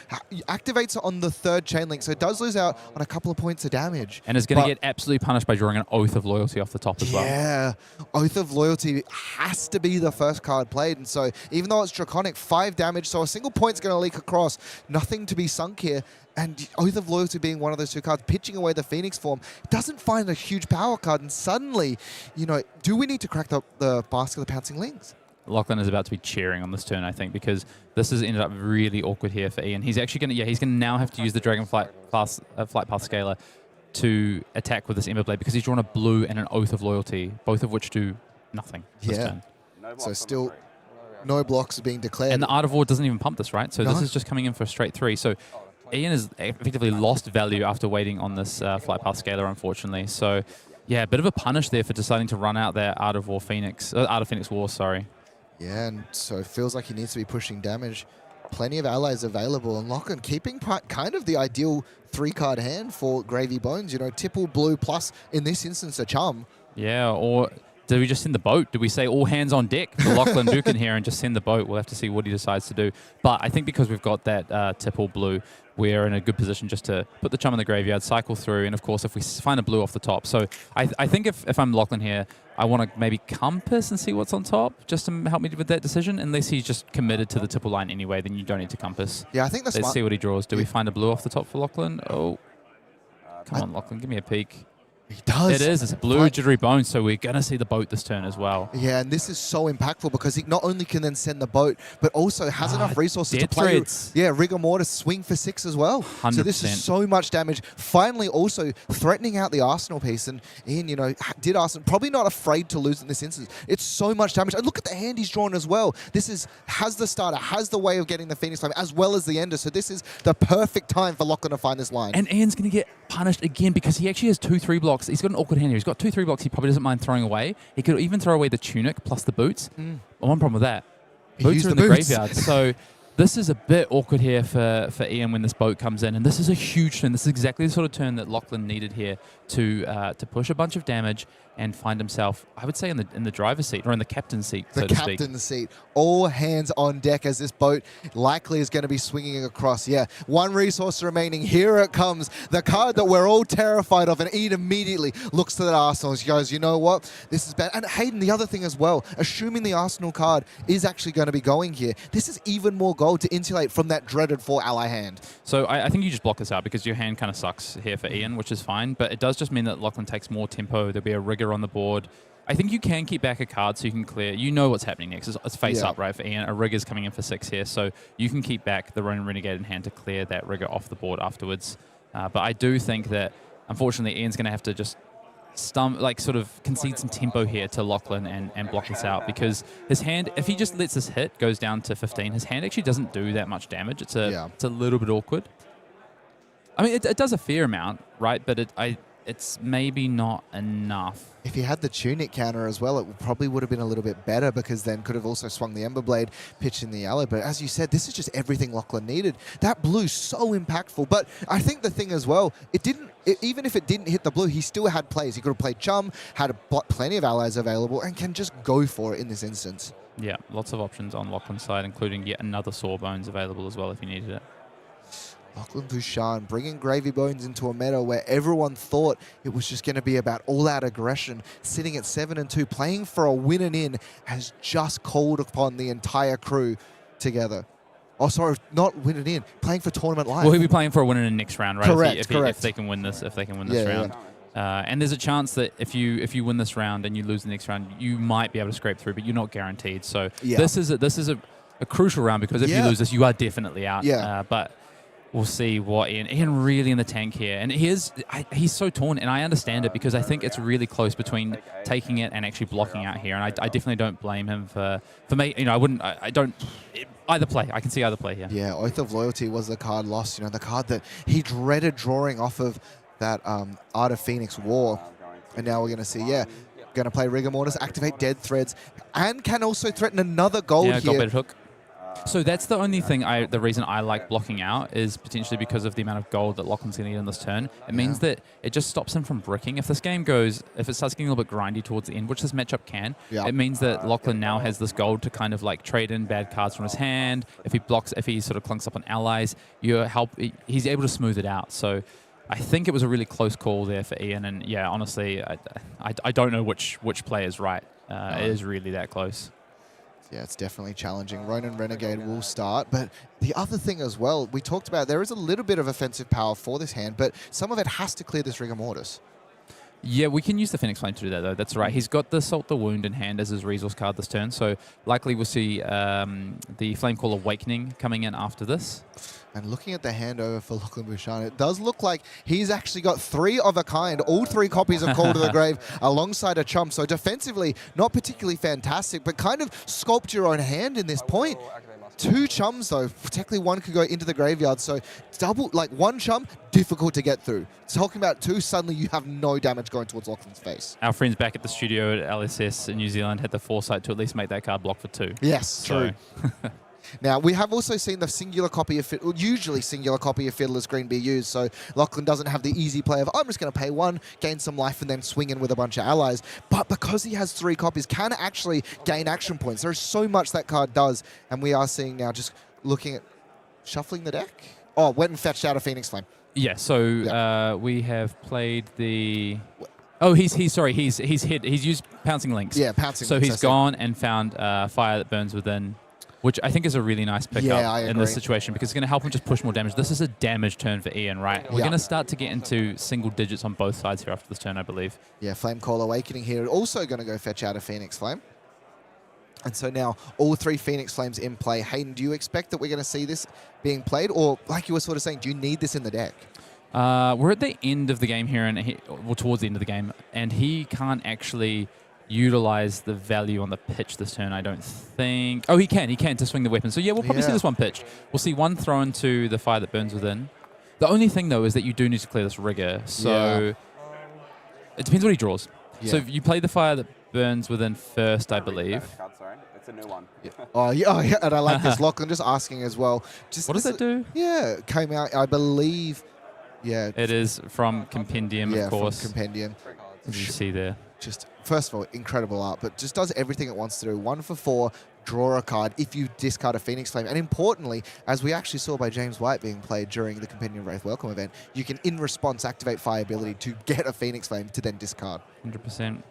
Activates it on the 3rd chain link, so it does lose out on a couple of points of damage. And is going to get absolutely punished by drawing an Oath of Loyalty off the top as well. Yeah, Oath of Loyalty has to be the first card played, and so even though it's draconic, 5 damage, so a single point's going to leak across. Nothing to be sunk here. And Oath of Loyalty being one of those two cards, pitching away the Phoenix form, doesn't find a huge power card. And suddenly, you know, do we need to crack the basket of the Pouncing Lings? Lachlan is about to be cheering on this turn, I think, because this has ended up really awkward here for Ian. He's actually going to, he's going to now have to use the Dragonflight Flight Path Scaler to attack with this Ember Blade because he's drawn a blue and an Oath of Loyalty, both of which do nothing this turn. So still no blocks are being declared. And the Art of War doesn't even pump this, right? So this is just coming in for a straight 3. So Ian has effectively lost value after waiting on this Flight Path Scaler, unfortunately. So yeah, a bit of a punish there for deciding to run out their Art of Phoenix War, sorry. Yeah, and so it feels like he needs to be pushing damage. Plenty of allies available, and Lachlan keeping kind of the ideal 3-card hand for Gravy Bones. You know, Tipple, Blue, plus, in this instance, a Chum. Yeah, or do we just send the boat? Do we say all hands on deck for Lachlan Buchan here and just send the boat? We'll have to see what he decides to do. But I think because we've got that Tipple Blue, we're in a good position just to put the Chum in the graveyard, cycle through, and of course, if we find a blue off the top. So I think if I'm Lachlan here, I want to maybe compass and see what's on top, just to help me with that decision. Unless he's just committed to the Tipple line anyway, then you don't need to compass. Yeah, I think that's Let's see what he draws. Do we find a blue off the top for Lachlan? Oh, come on, Lachlan, give me a peek. He does. It is. It's a blue Jittery Bones, so we're going to see the boat this turn as well. Yeah, and this is so impactful because he not only can then send the boat, but also has enough resources to play. Threads. Yeah, Rigor Mortis swing for 6 as well. 100%. So this is so much damage. Finally, also threatening out the Arsenal piece. And Ian, you know, did Arsenal probably not afraid to lose in this instance. It's so much damage. And look at the hand he's drawn as well. This has the starter, has the way of getting the Phoenix Flame, as well as the Ender. So this is the perfect time for Lachlan to find this line. And Ian's going to get punished again because he actually has 2-3 blocks. He's got an awkward hand here. He's got 2-3 blocks he probably doesn't mind throwing away. He could even throw away the tunic plus the boots. One problem with that. Boots are in the graveyard. So this is a bit awkward here for Ian when this boat comes in. And this is a huge turn. This is exactly the sort of turn that Lachlan needed here to push a bunch of damage and find himself, I would say, in the driver's seat or in the captain's seat, so to speak. The captain's seat. All hands on deck as this boat likely is going to be swinging across. Yeah, 1 resource remaining. Here it comes. The card that we're all terrified of. And Ian immediately looks to that Arsenal. He goes, you know what? This is bad. And Hayden, the other thing as well, assuming the Arsenal card is actually going to be going here, this is even more gold to insulate from that dreaded 4 ally hand. So I think you just block this out because your hand kind of sucks here for Ian, which is fine. But it does just mean that Lachlan takes more tempo. There'll be a rigor on the board. I think you can keep back a card so you can clear. You know what's happening next. It's face up, right, for Ian. A rigor's coming in for 6 here. So you can keep back the Ronin Renegade in hand to clear that rigor off the board afterwards. But I do think that, unfortunately, Ian's going to have to just sort of concede some tempo here to Lachlan and block this out because his hand, if he just lets this hit, goes down to 15, his hand actually doesn't do that much damage. It's a little bit awkward. I mean, it does a fair amount, right? But it's maybe not enough. If he had the Tunic counter as well, it probably would have been a little bit better because then could have also swung the Ember Blade, pitched in the yellow. But as you said, this is just everything Lachlan needed. That blue's so impactful. But I think the thing as well, even if it didn't hit the blue, he still had plays. He could have played Chum, had plenty of allies available, and can just go for it in this instance. Yeah, lots of options on Lachlan's side, including yet another Sawbones available as well if you needed it. Lachlan Buchan bringing Gravy Bones into a meta where everyone thought it was just going to be about all-out aggression, sitting at 7-2, playing for a win and in, has just called upon the entire crew together. Oh, sorry, not win and in, playing for tournament life. Well, he'll be playing for a win in the next round, right? Correct, if they can win this, round. And there's a chance that if you win this round and you lose the next round, you might be able to scrape through, but you're not guaranteed. So this is a crucial round because if you lose this, you are definitely out. But we'll see what Ian really in the tank here. And he's so torn, and I understand it because I think it's really close between taking it and actually blocking out here. And I definitely don't blame him for me. You know, I don't either play. I can see either play here. Yeah, Oath of Loyalty was the card lost. You know, the card that he dreaded drawing off of that Art of Phoenix War. And now we're going to see, going to play Rigor Mortis, activate Dead Threads, and can also threaten another gold here. Gold-baited hook. So that's the only thing, the reason I like blocking out is potentially because of the amount of gold that Lachlan's going to need in this turn. It means that it just stops him from bricking. If this game if it starts getting a little bit grindy towards the end, which this matchup can, it means that Lachlan now has this gold to kind of like trade in bad cards from his hand. If he sort of clunks up on allies, he's able to smooth it out. So I think it was a really close call there for Ian. And yeah, honestly, I don't know which play is right. It is really that close. Yeah, it's definitely challenging. Ronin Renegade will start, but the other thing as well, we talked about, there is a little bit of offensive power for this hand, but some of it has to clear this Rigor Mortis. Yeah, we can use the Phoenix Flame to do that, though. That's right. He's got the Salt the Wound in hand as his resource card this turn, so likely we'll see the Flame Call Awakening coming in after this. And looking at the handover for Lachlan Buchan, it does look like he's actually got 3 of a kind, all 3 copies of Call to the Grave alongside a chump. So defensively, not particularly fantastic, but kind of sculpt your own hand in this point. 2 chums though, technically 1 could go into the graveyard, so double, like 1 chum, difficult to get through. Talking about 2, suddenly you have no damage going towards Lachlan's face. Our friends back at the studio at LSS in New Zealand had the foresight to at least make that card block for 2. Yes, true. Now, we have also seen the singular copy of usually singular copy of Fiddler's Green be used, so Lachlan doesn't have the easy play of, I'm just going to pay 1, gain some life, and then swing in with a bunch of allies. But because he has 3 copies, can actually gain action points. There's so much that card does, and we are seeing now just looking at shuffling the deck. Oh, went and fetched out a Phoenix Flame. Yeah, so we have played the... Oh, he's used Pouncing Links. Yeah, Pouncing so Links. So he's gone and found Fire That Burns Within, which I think is a really nice pickup in this situation because it's going to help him just push more damage. This is a damage turn for Ian, right? We're going to start to get into single digits on both sides here after this turn, I believe. Yeah, Flame Call Awakening here. Also going to go fetch out a Phoenix Flame. And so now all 3 Phoenix Flames in play. Hayden, do you expect that we're going to see this being played? Or like you were sort of saying, do you need this in the deck? We're at the end of the game here, and towards the end of the game, and he can't actually utilize the value on the pitch this turn, I don't think. Oh, he can to swing the weapon. So yeah, we'll probably see this one pitch. We'll see 1 thrown to the Fire That Burns Within. The only thing, though, is that you do need to clear this Rigor. So it depends what he draws. So if you play the Fire That Burns Within first, I believe. It's a new one. Oh, yeah, and I like this. Lachlan just asking as well. What does that do? Yeah, it came out, I believe. Yeah. It is from Compendium, of course. From Compendium. As you see there. Just, first of all, incredible art, but just does everything it wants to do. 1 for 4, draw a card if you discard a Phoenix Flame. And importantly, as we actually saw by James White being played during the Compendium Wraith Welcome event, you can, in response, activate Fire ability to get a Phoenix Flame to then discard. 100%. So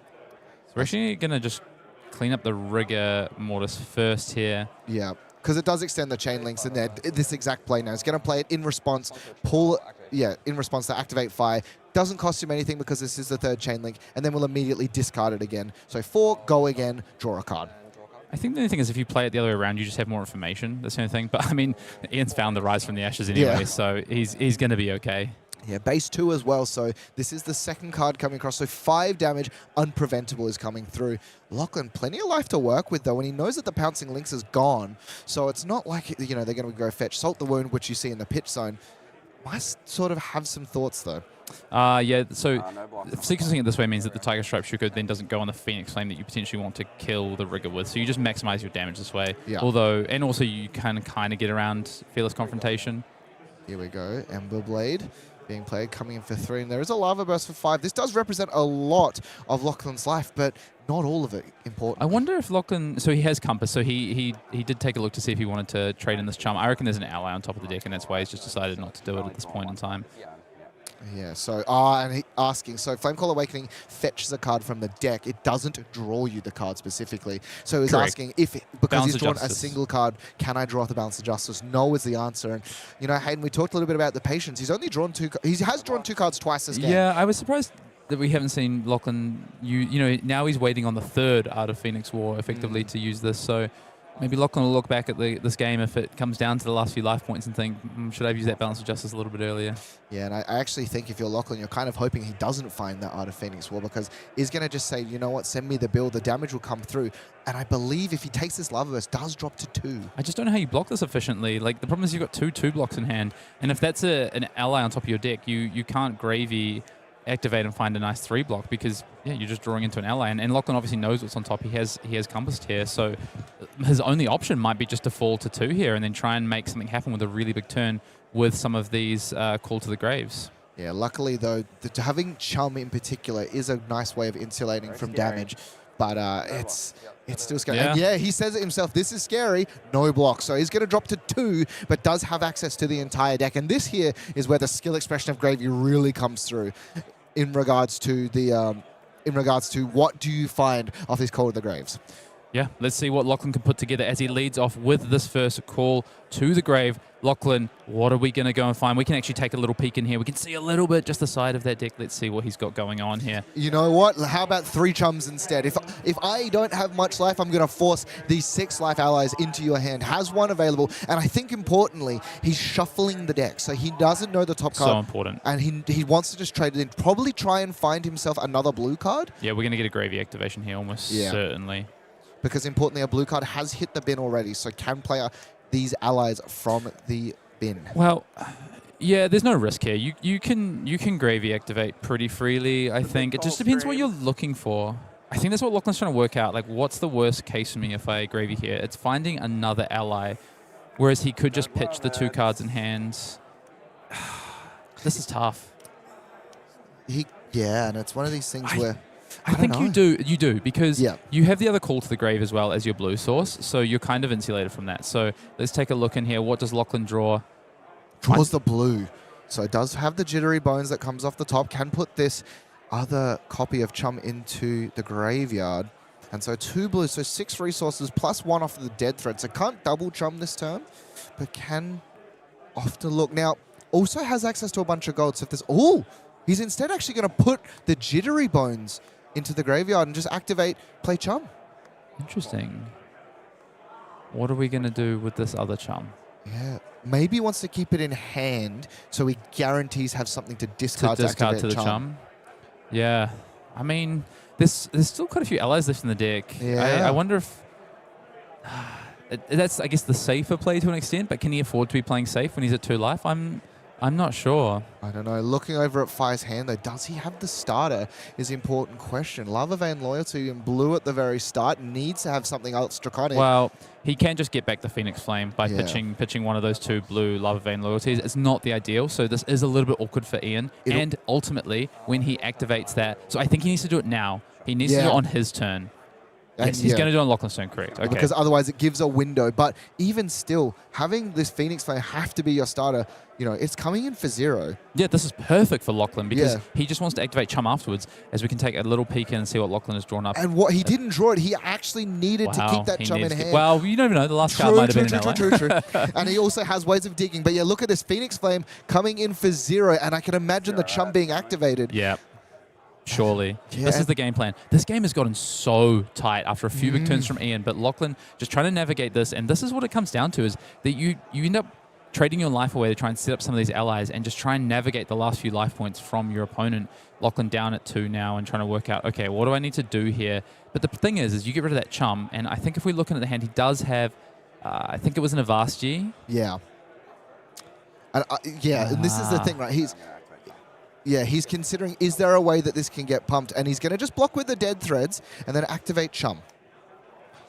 we're actually going to just clean up the Rigor Mortis first here. Yeah, because it does extend the chain links in there. This exact play now. It's going to play it in response, in response to activate Fire. Doesn't cost him anything because this is the 3rd chain link, and then we'll immediately discard it again. So 4, go again, draw a card. I think the only thing is if you play it the other way around, you just have more information. That's the only thing. But I mean, Ian's found the Rise from the Ashes anyway, so he's going to be okay. Yeah, base 2 as well, so this is the 2nd card coming across, so 5 damage, unpreventable is coming through. Lachlan, plenty of life to work with, though, and he knows that the Pouncing Lynx is gone, so it's not like, they're going to go fetch Salt the Wound, which you see in the pitch zone. Must sort of have some thoughts, though. Yeah, so sequencing it this way means that the Tiger Stripe Shuko then doesn't go on the Phoenix Flame that you potentially want to kill the Rigor with, so you just maximize your damage this way. Yeah. And also you can kind of get around Fearless Confrontation. Here we go, Ember Blade being played, coming in for 3, and there is a Lava Burst for 5. This does represent a lot of Lachlan's life, but not all of it important. I wonder if Lachlan, so he has Compass, so he did take a look to see if he wanted to trade in this Charm. I reckon there's an ally on top of the deck, and that's why he's just decided not to do it at this point in time. Yeah, so, and he asking, so Flame Call Awakening fetches a card from the deck. It doesn't draw you the card specifically. So he's asking if, because Balance he's drawn of a Justice. single card, can I draw the Balance of Justice? No is the answer. And, Hayden, we talked a little bit about the patience. He's only drawn 2, he has drawn 2 cards twice this game. Yeah, I was surprised that we haven't seen Lachlan, now he's waiting on the 3rd Art of Phoenix War effectively to use this. So maybe Lachlan will look back at this game if it comes down to the last few life points and think, should I have used that Balance of Justice a little bit earlier? Yeah, and I actually think if you're Lachlan, you're kind of hoping he doesn't find that Art of Phoenix War because he's going to just say, you know what, send me the bill, the damage will come through. And I believe if he takes this Lava Burst, does drop to 2. I just don't know how you block this efficiently. Like, the problem is you've got 2 blocks in hand, and if that's an ally on top of your deck, you can't gravy activate and find a nice 3 block because you're just drawing into an ally, and Lachlan obviously knows what's on top. He has compassed here, so his only option might be just to fall to 2 here and then try and make something happen with a really big turn with some of these Call to the Graves. Yeah, luckily though, having Chum in particular is a nice way of insulating from damage, but it's still scary. Yeah. And yeah, he says it himself, this is scary, no block. So he's going to drop to 2, but does have access to the entire deck. And this here is where the skill expression of Gravy really comes through in regards to the what do you find off this Call of the Graves? Yeah, let's see what Lachlan can put together as he leads off with this first call to the grave. Lachlan, what are we going to go and find? We can actually take a little peek in here. We can see a little bit just the side of that deck. Let's see what he's got going on here. You know what? How about 3 chums instead? If I don't have much life, I'm going to force these 6 life allies into your hand. Has 1 available. And I think importantly, he's shuffling the deck. So he doesn't know the top card. So important. And he wants to just trade it in. Probably try and find himself another blue card. Yeah, we're going to get a gravy activation here almost certainly. Because importantly, a blue card has hit the bin already, so can play these allies from the bin. Well, yeah, there's no risk here. You can gravy activate pretty freely, I think. It just depends what you're looking for. I think that's what Lachlan's trying to work out. Like, what's the worst case for me if I gravy here? It's finding another ally, whereas he could just pitch the 2 cards in hand. This is tough. Yeah, and it's one of these things where... I think you do, because you have the other call to the grave as well as your blue source, so you're kind of insulated from that. So let's take a look in here. What does Lachlan draw? Draws the blue. So it does have the jittery bones that comes off the top, can put this other copy of chum into the graveyard. And so 2 blues, so 6 resources plus 1 off of the dead thread. So can't double chum this turn, but can often look. Now, also has access to a bunch of gold. So if there's... Oh! He's instead actually going to put the jittery bones into the graveyard and just activate, play chum. Interesting. What are we going to do with this other chum? Yeah, maybe he wants to keep it in hand so he guarantees have something to discard to activate the chum. Yeah, I mean, there's still quite a few allies left in the deck. Yeah. I wonder if that's, I guess, the safer play to an extent. But can he afford to be playing safe when he's at 2 life? I'm not sure. I don't know. Looking over at Fire's hand, though, does he have the starter is the important question. Love of Vein Loyalty in blue at the very start. Needs to have something else draconic. Well, he can just get back the Phoenix Flame by pitching one of those 2 blue Love of Vein Loyalties. It's not the ideal, so this is a little bit awkward for Ian. And ultimately, when he activates that... So I think he needs to do it now. He needs to do it on his turn. Yes, he's going to do it on Lachlan's turn, correct. Okay. Because otherwise it gives a window. But even still, having this Phoenix Flame have to be your starter, it's coming in for 0. Yeah, this is perfect for Lachlan because he just wants to activate chum afterwards, as we can take a little peek in and see what Lachlan has drawn up. And what he didn't draw it, he actually needed to keep that chum in hand. Well, you never know. The last card might have been an true. And he also has ways of digging. But yeah, look at this Phoenix Flame coming in for 0. And I can imagine the chum being activated. Yeah. Surely. This is the game plan. This game has gotten so tight after a few big turns from Ian, but Lachlan just trying to navigate this, and this is what it comes down to, is that you end up trading your life away to try and set up some of these allies and just try and navigate the last few life points from your opponent. Lachlan down at 2 now and trying to work out, okay, what do I need to do here? But the thing is you get rid of that chum, and I think if we're looking at the hand, he does have, I think it was an Avasti. Yeah. And this is the thing, right? He's considering, is there a way that this can get pumped? And he's going to just block with the dead threads and then activate chum.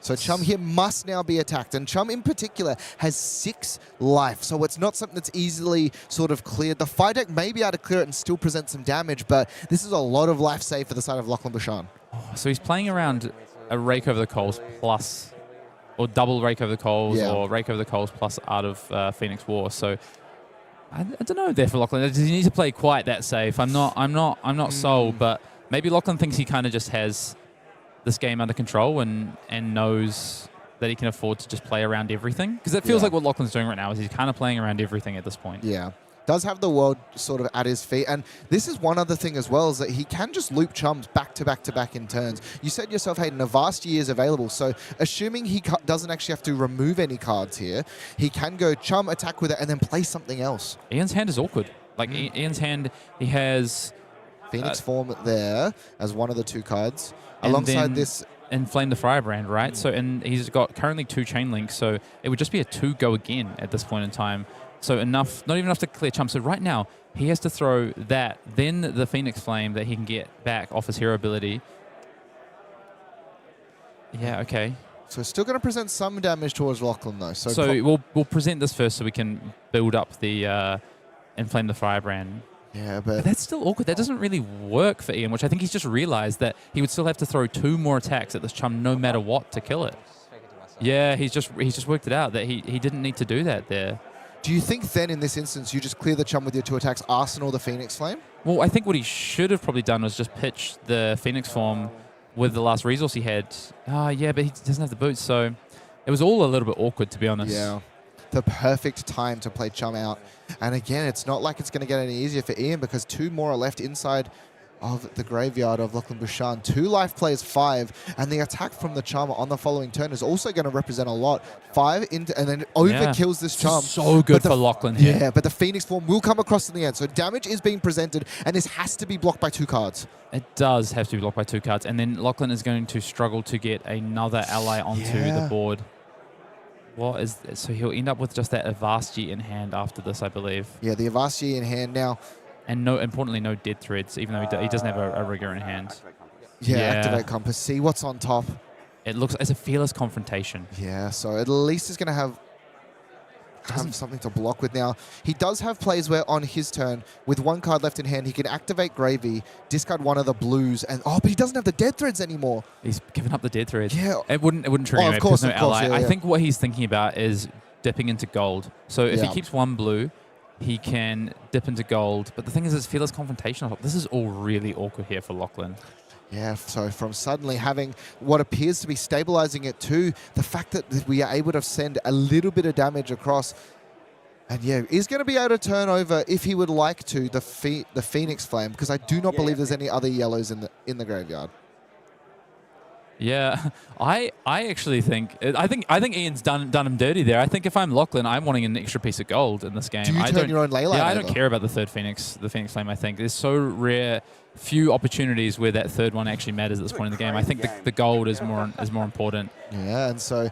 So chum here must now be attacked. And chum in particular has 6 life. So it's not something that's easily sort of cleared. The fire deck may be able to clear it and still present some damage, but this is a lot of life save for the side of Lachlan Buchan. So he's playing around a Rake Over the Coals plus, or double Rake Over the Coals, or Rake Over the Coals plus Art of Phoenix War. So I don't know there for Lachlan. Does he need to play quite that safe? I'm not sold, but maybe Lachlan thinks he kind of just has this game under control and knows that he can afford to just play around everything. Because it feels like what Lachlan's doing right now is he's kind of playing around everything at this point. Yeah. Does have the world sort of at his feet. And this is one other thing as well, is that he can just loop chums back to back to back in turns. You said yourself, Hayden, Avasti is available. So assuming he doesn't actually have to remove any cards here, he can go chum, attack with it, and then play something else. Ian's hand is awkward. Like Ian's hand, he has Phoenix Form there as one of the 2 cards. Alongside this... Inflame the Firebrand, right? So, and he's got currently 2 chain links, so it would just be a 2 go again at this point in time. So enough, not even enough to clear chum. So right now, he has to throw that, then the Phoenix Flame that he can get back off his hero ability. Yeah, okay. So still going to present some damage towards Lachlan, though. So we'll present this first so we can build up the Inflame the Firebrand. Yeah, but that's still awkward. That doesn't really work for Ian, which I think he's just realized that he would still have to throw 2 more attacks at this chum no matter what to kill it. Yeah, he's just worked it out that he didn't need to do that there. Do you think then in this instance you just clear the chum with your 2 attacks, Arsenal the Phoenix Flame? Well, I think what he should have probably done was just pitch the Phoenix Form with the last resource he had. Yeah, but he doesn't have the boots, so it was all a little bit awkward, to be honest. Yeah. The perfect time to play Chum out. And again, it's not like it's going to get any easier for Ian because 2 more are left inside of the graveyard of Lachlan Buchan. 2 life plays 5, and the attack from the Chum on the following turn is also going to represent a lot. 5 into, and then overkills this Chum. So good for Lachlan here. Yeah, but the Phoenix form will come across in the end. So damage is being presented, and this has to be blocked by 2 cards. It does have to be blocked by 2 cards, and then Lachlan is going to struggle to get another ally onto the board. So he'll end up with just that Avasti in hand after this, I believe. Yeah, the Avasti in hand now. And importantly, no dead threads, even though he doesn't have a rigger in hand. Yeah, activate compass. See what's on top. It looks as a fearless confrontation. Yeah, so at least he's going to have something to block with now. He does have plays where on his turn, with 1 card left in hand, he can activate Gravy, discard 1 of the blues, and but he doesn't have the dead threads anymore. He's given up the dead threads. Yeah. It wouldn't trigger him. Of course, no ally. yeah, I think what he's thinking about is dipping into gold. So if he keeps 1 blue, he can dip into gold. But the thing is, it's fearless confrontation. This is all really awkward here for Lachlan. Yeah, so from suddenly having what appears to be stabilizing it to the fact that we are able to send a little bit of damage across. And yeah, is going to be able to turn over, if he would like to, the Phoenix Flame, because I do not believe there's any other yellows in the graveyard. Yeah, I actually think Ian's done him dirty there. I think if I'm Lachlan, I'm wanting an extra piece of gold in this game. Do you turn your own Leyline? Yeah, I don't care about the third Phoenix, the Phoenix Flame. I think there's so rare, few opportunities where that third one actually matters at this point in the game. I think the gold is more important. Yeah, and so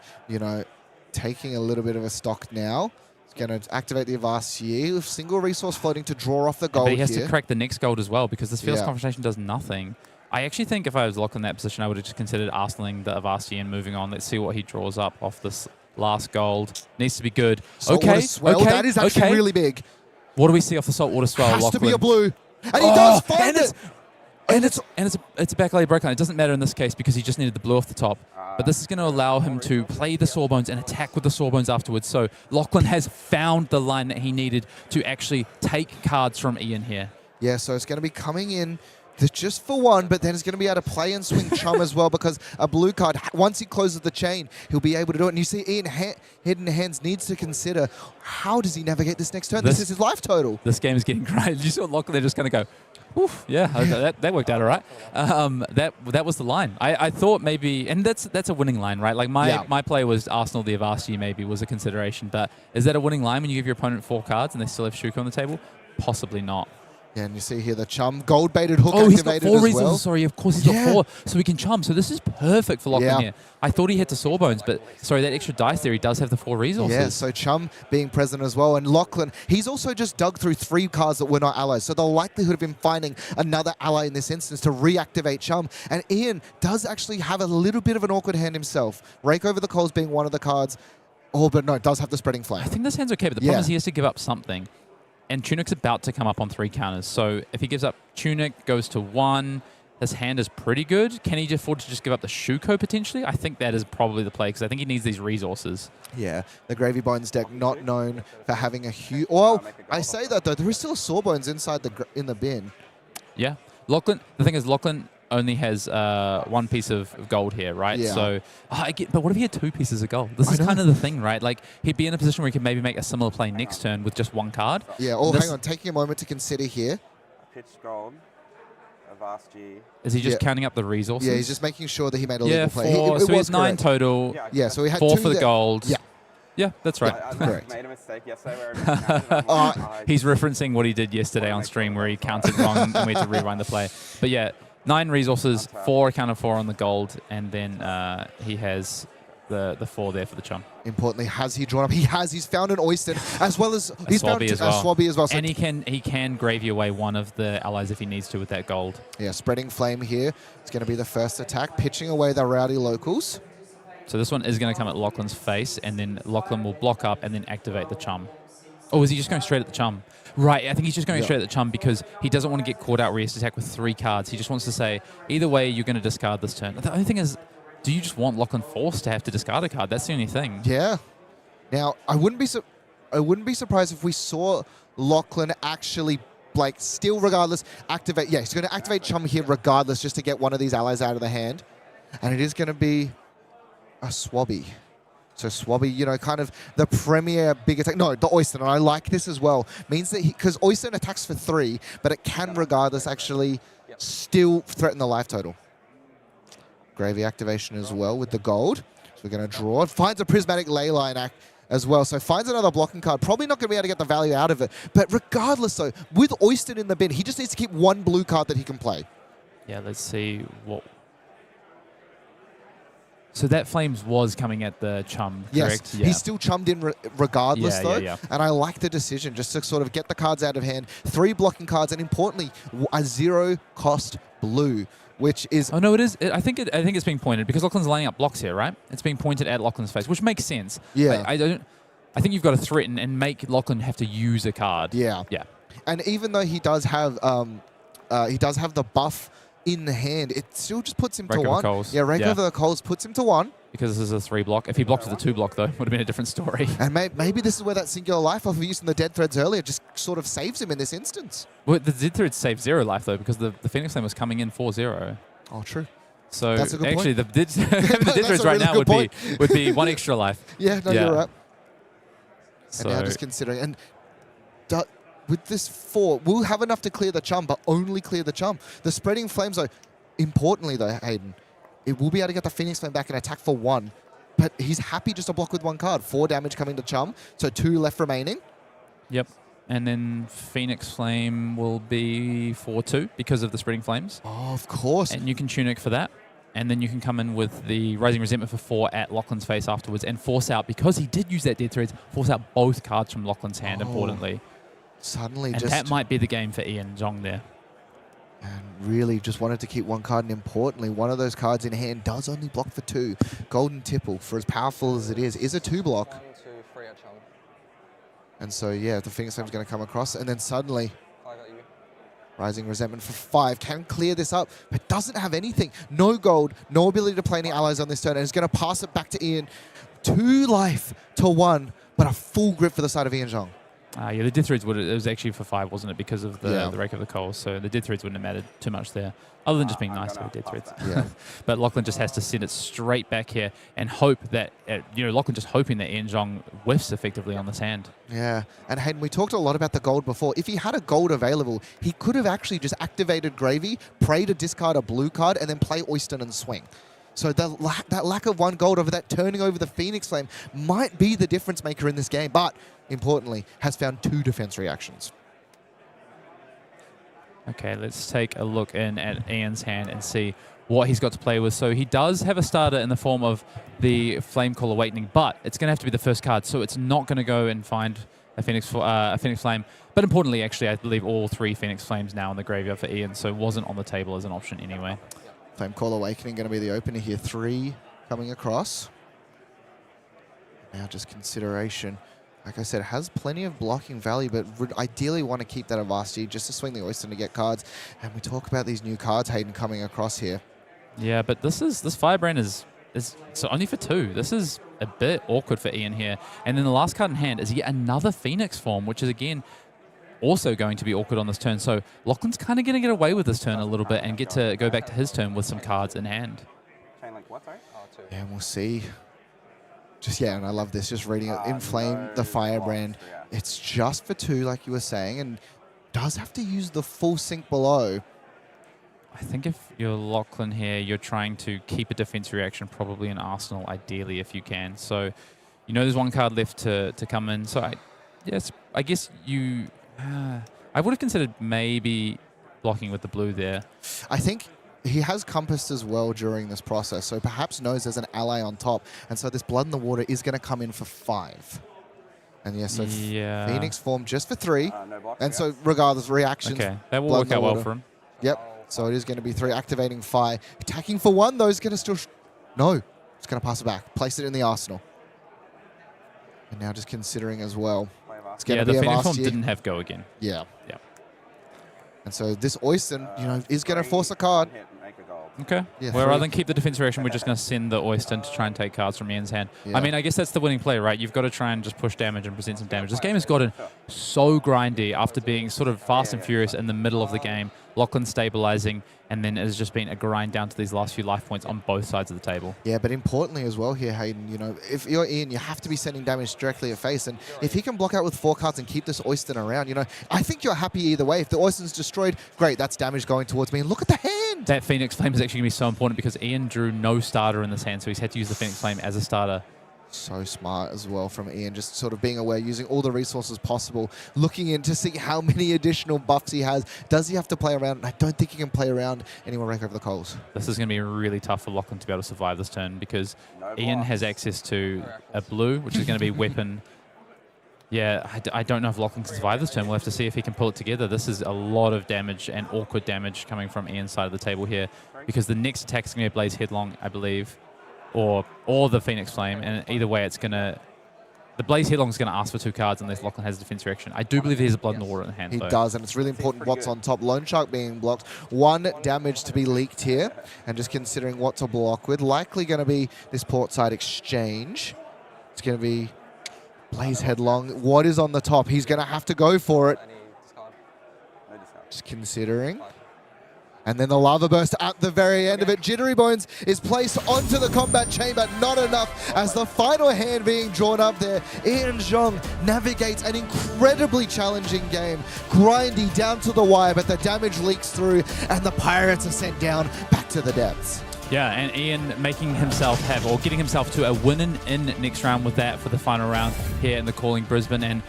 taking a little bit of a stock now. Going to activate the Avasti with single resource floating to draw off the gold. But he has to crack the next gold as well because this fearless confrontation does nothing. I actually think if I was Lachlan in that position, I would have just considered arsenaling the Avasti and moving on. Let's see what he draws up off this last gold. Needs to be good. Okay, that is actually really big. What do we see off the saltwater swell, Has Lachlan? to be a blue. And he does find it! And it's a backlight breakline. It doesn't matter in this case because he just needed the blue off the top. But this is going to allow him to play the Sawbones and attack with the Sawbones afterwards. So Lachlan has found the line that he needed to actually take cards from Ian here. Yeah, so it's going to be coming in just for 1, but then it's going to be able to play and swing Chum as well because a blue card, once he closes the chain, he'll be able to do it. And you see Ian Hidden Hands needs to consider, how does he navigate this next turn? This is his life total. This game is getting great. You saw Lachlan, they're just going to go, oof, yeah, that worked out all right. That was the line. I thought maybe, and that's a winning line, right? Like my play was Arsenal the Avasti maybe was a consideration, but is that a winning line when you give your opponent 4 cards and they still have Shuko on the table? Possibly not. Yeah, and you see here the Chum gold-baited hook activated he's got 4 reasons. Well. Sorry, of course he's got 4, so he can Chum. So this is perfect for Lachlan here. I thought he had the Sawbones, but sorry, that extra dice there, he does have the 4 resources. Yeah, so Chum being present as well. And Lachlan, he's also just dug through 3 cards that were not allies. So the likelihood of him finding another ally in this instance to reactivate Chum. And Ian does actually have a little bit of an awkward hand himself. Rake over the coals being one of the cards. Oh, but no, it does have the spreading flame. I think this hand's okay, but the problem is he has to give up something. And Tunic's about to come up on 3 counters. So if he gives up Tunic, goes to 1, his hand is pretty good. Can he afford to just give up the Shuko potentially? I think that is probably the play because I think he needs these resources. Yeah, the Gravy Bones deck not known for having a huge... Well, I say that though, there is still a Sawbones inside in the bin. Yeah. Lachlan, the thing is Lachlan only has 1 piece of gold here, right? Yeah. So, but what if he had 2 pieces of gold? This is kind of the thing, right? Like, he'd be in a position where he could maybe make a similar play next turn with just 1 card. Yeah, hang on, taking a moment to consider here. Pitch gold, Avasti. Is he just counting up the resources? Yeah, he's just making sure that he made a legal play. 4, so he has 9 total. Yeah, so he had 4 2 for the gold. Yeah. Yeah, that's right. I made a mistake yesterday where he's referencing what he did yesterday on stream where he counted wrong and we had to rewind the play. But yeah, 9 resources, 4 accounted for on the gold, and then he has the 4 there for the Chum. Importantly, has he drawn up? He has. He's found an Oyster as well as he's found a Swabby as well. So and he can gravy away one of the allies if he needs to with that gold. Yeah, spreading flame here. It's going to be the first attack, pitching away the rowdy locals. So this one is going to come at Lachlan's face, and then Lachlan will block up and then activate the Chum. Oh, is he just going straight at the Chum? Right, I think he's just going straight at the Chum because he doesn't want to get caught out where he has to attack with 3 cards. He just wants to say, either way, you're going to discard this turn. The only thing is, do you just want Lachlan forced to have to discard a card? That's the only thing. Yeah. Now, I wouldn't be surprised if we saw Lachlan actually like, still regardless, activate. Yeah, he's going to activate Chum here regardless just to get one of these allies out of the hand. And it is going to be a Swabby. So Swabby, you know, kind of the premier big attack. No, the Oyster, and I like this as well. Means that because Oyster attacks for 3, but it can regardless actually still threaten the life total. Gravy activation as well with the gold. So we're going to draw. It finds a Prismatic Leyline as well. So finds another blocking card. Probably not going to be able to get the value out of it. But regardless, though, with Oyster in the bin, he just needs to keep one blue card that he can play. Yeah, let's see what... So that Flames was coming at the Chum, correct? Yes, he's still chummed in regardless, though. Yeah. And I like the decision just to sort of get the cards out of hand. 3 blocking cards, and importantly, a 0-cost blue, which is... Oh, no, it is. I think it's being pointed because Lachlan's laying up blocks here, right? It's being pointed at Lachlan's face, which makes sense. Yeah. I think you've got to threaten and make Lachlan have to use a card. Yeah. Yeah. And even though he does have the buff in the hand, it still just puts him Rake to over 1. Coals. Yeah, Rake Yeah. over the Coals puts him to 1. Because this is a 3 block. If he blocked with a 2 block, though, would have been a different story. And maybe this is where that singular life off of using the dead threads earlier just sort of saves him in this instance. Well, the Dead Thread saved 0 life, though, because the Phoenix Flame was coming in for 0. Oh, true. So That's a good actually, point. the Dead Threads right really now good would be 1 extra life. Yeah, no, you're right. So And now just considering... And with this 4, we'll have enough to clear the Chum, but only clear the Chum. The Spreading Flames, though, importantly, though, Hayden, it will be able to get the Phoenix Flame back and attack for 1. But he's happy just to block with 1 card. 4 damage coming to Chum, so 2 left remaining. Yep. And then Phoenix Flame will be 4-2 because of the Spreading Flames. Oh, of course. And you can Tunic for that. And then you can come in with the Rising Resentment for 4 at Lachlan's face afterwards and force out, because he did use that Dead Threads, force out both cards from Lachlan's hand, importantly. Suddenly And just... that might be the game for Ian Zhong there. And really just wanted to keep 1 card, and importantly, one of those cards in hand does only block for 2. Golden Tipple, for as powerful as it is a 2 block. 1, 2, 3 at Chum. And so, yeah, the Phoenix Flame's going to come across, and then suddenly... 5 at you. Rising Resentment for 5, can clear this up, but doesn't have anything. No gold, no ability to play any allies on this turn, and is going to pass it back to Ian. 2 life to 1, but a full grip for the side of Ian Zhong. Yeah, the Dead Threads it was actually for 5, wasn't it? Because of the Rake of the Coals. So the Dead Threads wouldn't have mattered too much there, other than just being nice to the Dead Threads. Yeah. But Lachlan just has to send it straight back here and hope that, Lachlan just hoping that Ian Zhong whiffs effectively on this hand. Yeah, and Hayden, we talked a lot about the gold before. If he had a gold available, he could have actually just activated Gravy, pray to discard a blue card, and then play Oyster and swing. So that lack of 1 gold over that turning over the Phoenix Flame might be the difference maker in this game, but importantly, has found 2 defense reactions. Okay, let's take a look in at Ian's hand and see what he's got to play with. So he does have a starter in the form of the Flame Call Awakening, but it's going to have to be the first card, so it's not going to go and find a Phoenix Flame. But importantly, actually, I believe all 3 Phoenix Flames now in the graveyard for Ian, so it wasn't on the table as an option anyway. Flame Call Awakening going to be the opener here. 3 coming across. Now just consideration. Like I said, has plenty of blocking value, but would ideally want to keep that Avasti just to swing the Oyster to get cards. And we talk about these new cards, Hayden, coming across here. Yeah, but this Firebrand is so only for 2. This is a bit awkward for Ian here. And then the last card in hand is yet another Phoenix form, which is again also going to be awkward on this turn. So Lachlan's kind of going to get away with this turn a little bit and get to go back to his turn with some cards in hand. Chain link what, sorry? Oh, 2. Yeah, and we'll see. Just, yeah, and I love this. Just reading it. Inflame the Firebrand. It's just for 2, like you were saying, and does have to use the full sync below. I think if you're Lachlan here, you're trying to keep a defense reaction, probably in Arsenal, ideally, if you can. So, there's 1 card left to come in. So, I guess you... I would have considered maybe blocking with the blue there. I think he has compassed as well during this process, so perhaps knows there's an ally on top, and so this Blood in the Water is going to come in for 5. And so Phoenix form just for 3, No blocks, and so regardless, reactions. Okay, that will Blood work in the out well Water. for him. Yep, so it is going to be 3, activating Fire. Attacking for 1, though, is going to still... No, it's going to pass it back. Place it in the arsenal. And now just considering as well. It's going to the be a Phoenix form Vasti. didn't have go again. Yeah. Yeah. And so this Oyster, is going to force a card. Hit, make a gold. Okay. Yeah, well, 3. rather than keep the defense reaction, we're just going to send the Oyster to try and take cards from Ian's hand. Yeah. I mean, I guess that's the winning play, right? You've got to try and just push damage and present some damage. This game has gotten so grindy after being sort of fast and furious in the middle of the game. Lachlan stabilizing, and then it has just been a grind down to these last few life points on both sides of the table. Yeah, but importantly as well here, Hayden, you know, if you're Ian, you have to be sending damage directly at face. And if he can block out with 4 cards and keep this Oyster around, you know, I think you're happy either way. If the Oyster's destroyed, great, that's damage going towards me. And look at the hand! That Phoenix Flame is actually going to be so important because Ian drew no starter in this hand, so he's had to use the Phoenix Flame as a starter. So smart as well from Ian, just sort of being aware, using all the resources possible, looking in to see how many additional buffs he has. Does he have to play around? I don't think he can play around any more rank over the coals. This is going to be really tough for Lachlan to be able to survive this turn because Ian has access to a blue, which is going to be weapon. Yeah, I don't know if Lachlan can survive this turn. We'll have to see if he can pull it together. This is a lot of damage and awkward damage coming from Ian's side of the table here because the next attack is going to be a Blaze Headlong, I believe, or the Phoenix Flame, and either way it's going to... The Blaze Headlong is going to ask for 2 cards unless Lachlan has defense reaction. I do believe he has a Blood in the Water in hand, He though. does, and it's really important what's on top. Lone Shark being blocked. 1 damage to be leaked here, and just considering what to block with. Likely going to be this Portside Exchange. It's going to be Blaze Headlong. What is on the top? He's going to have to go for it. Any discard? No discount. Just considering. And then the Lava Burst at the very end of it. Jittery Bones is placed onto the combat chamber. Not enough as the final hand being drawn up there. Ian Zhong navigates an incredibly challenging game. Grindy down to the wire, but the damage leaks through and the Pirates are sent down back to the depths. Yeah, and Ian making himself getting himself to a win in next round with that for the final round here in the Calling Brisbane. And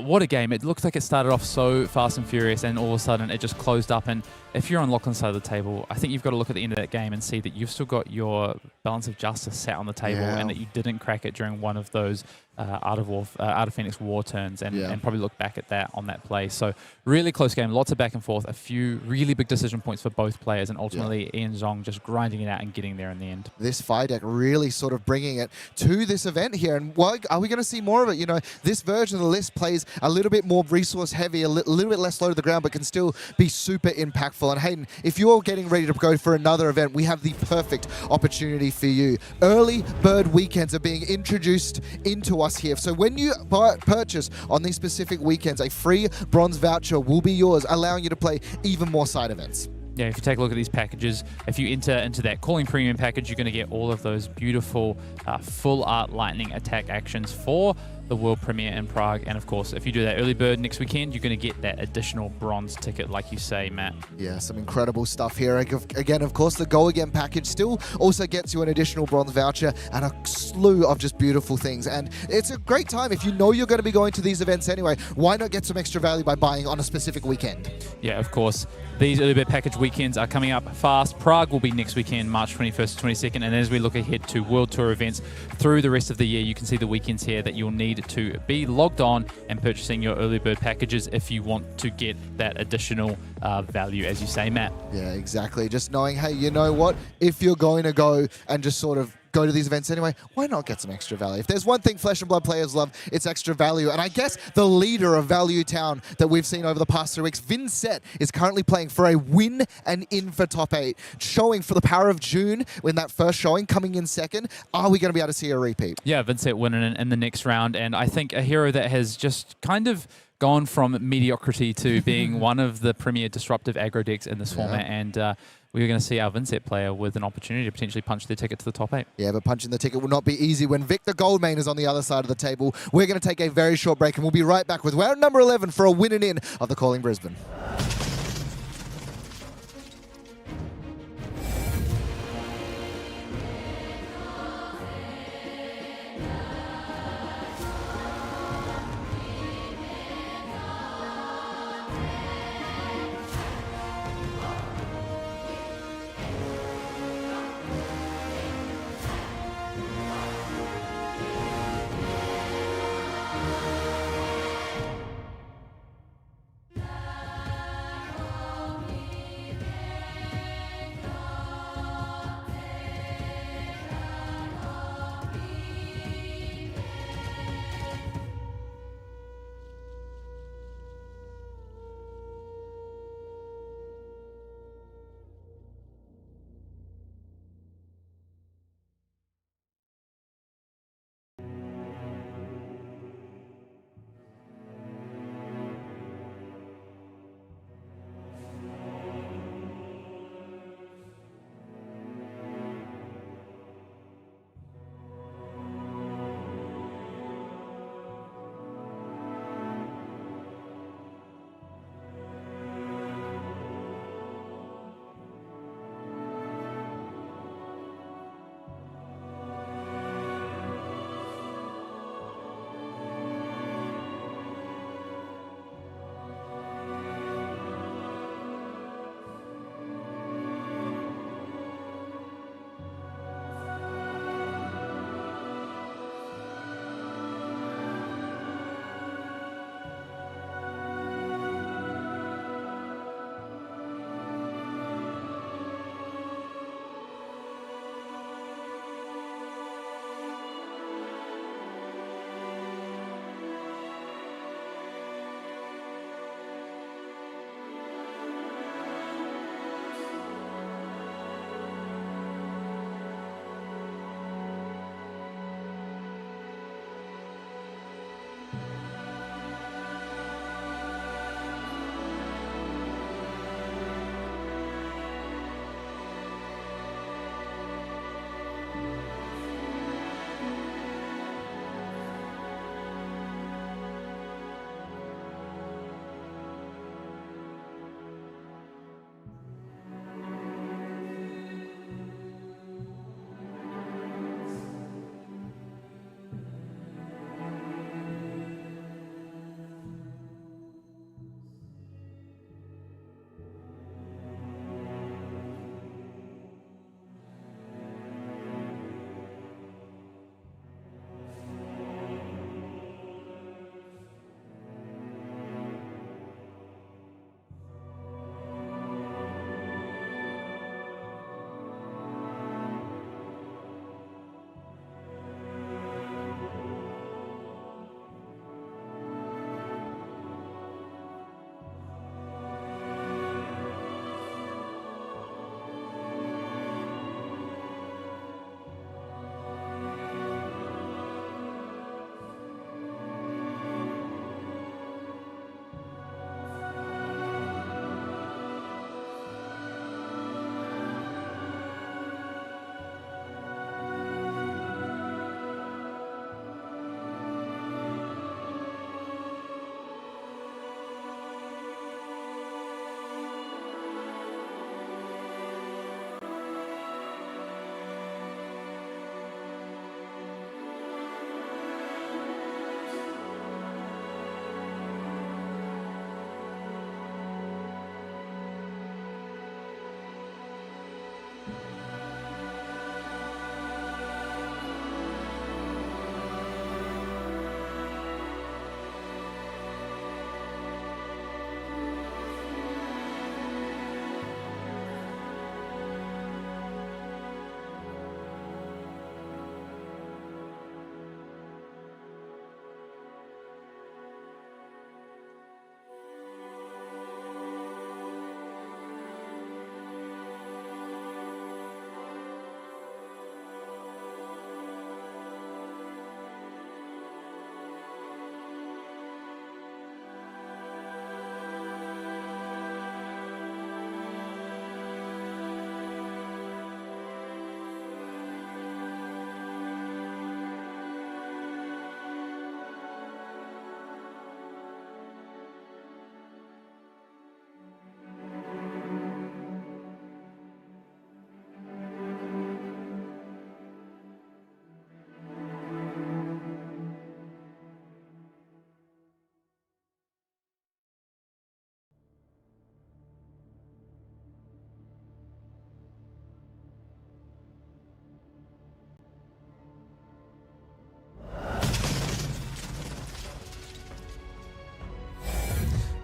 what a game. It looks like it started off so fast and furious and all of a sudden it just closed up. And if you're on Lachlan's side of the table, I think you've got to look at the end of that game and see that you've still got your balance of justice sat on the table and that you didn't crack it during one of those Art of Phoenix War turns and probably look back at that on that play. So really close game, lots of back and forth, a few really big decision points for both players, and ultimately Ian Zhong just grinding it out and getting there in the end. This fire deck really sort of bringing it to this event here. And are we going to see more of it? You know, this version of the list plays a little bit more resource heavy, a little bit less low to the ground, but can still be super impactful. And Hayden, if you're getting ready to go for another event, we have the perfect opportunity for you. Early bird weekends are being introduced into us here. So when you purchase on these specific weekends, a free bronze voucher will be yours, allowing you to play even more side events. Yeah, if you take a look at these packages, if you enter into that Calling Premium package, you're going to get all of those beautiful full art lightning attack actions for the world premiere in Prague. And of course, if you do that early bird next weekend, you're going to get that additional bronze ticket, like you say, Matt. Yeah, some incredible stuff here. Again, of course, the Go Again package still also gets you an additional bronze voucher and a slew of just beautiful things. And it's a great time if you know you're going to be going to these events anyway. Why not get some extra value by buying on a specific weekend? Yeah, of course. These early bird package weekends are coming up fast. Prague will be next weekend, March 21st to 22nd. And as we look ahead to World Tour events through the rest of the year, you can see the weekends here that you'll need to be logged on and purchasing your early bird packages if you want to get that additional value, as you say, Matt. Yeah, exactly. Just knowing, hey, you know what? If you're going to go and just sort of go to these events anyway, why not get some extra value? If there's one thing Flesh and Blood players love, it's extra value. And I guess the leader of Value Town that we've seen over the past 3 weeks, Vynnset, is currently playing for a win and in for top 8. Showing for the Power of June in that first showing, coming in second. Are we going to be able to see a repeat? Yeah, Vynnset winning in the next round. And I think a hero that has just kind of gone from mediocrity to being one of the premier disruptive aggro decks in this format. And we're going to see our Vynnset player with an opportunity to potentially punch their ticket to the top 8. Yeah, but punching the ticket will not be easy when Victor Goldmain is on the other side of the table. We're going to take a very short break and we'll be right back with round number 11 for a win and in of the Calling Brisbane.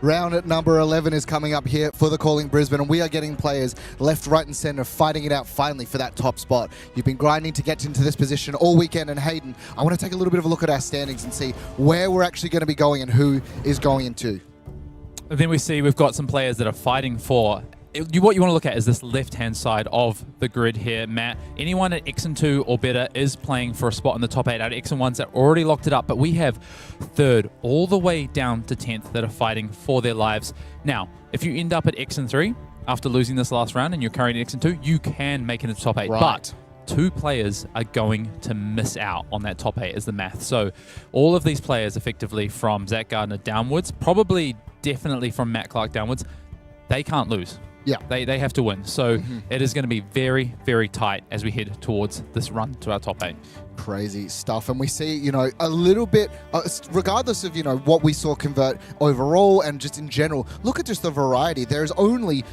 Round at number 11 is coming up here for the Calling Brisbane, and we are getting players left, right, and centre fighting it out finally for that top spot. You've been grinding to get into this position all weekend, and Hayden, I want to take a little bit of a look at our standings and see where we're actually going to be going and who is going into. Then we see we've got some players that are fighting for. What you want to look at is this left-hand side of the grid here, Matt. Anyone at X and 2 or better is playing for a spot in the top 8 out of X and 1s that already locked it up, but we have 3rd all the way down to 10th that are fighting for their lives. Now, if you end up at X and 3 after losing this last round and you're currently at X and 2, you can make it into the top 8, right. But 2 players are going to miss out on that top 8 is the math. So all of these players effectively from Zach Gardiner downwards, probably definitely from Matt Clark downwards, they can't lose. Yeah. They have to win. So it is going to be very, very tight as we head towards this run to our top 8. Crazy stuff. And we see, you know, a little bit, regardless of, you know, what we saw convert overall and just in general, look at just the variety. There's only,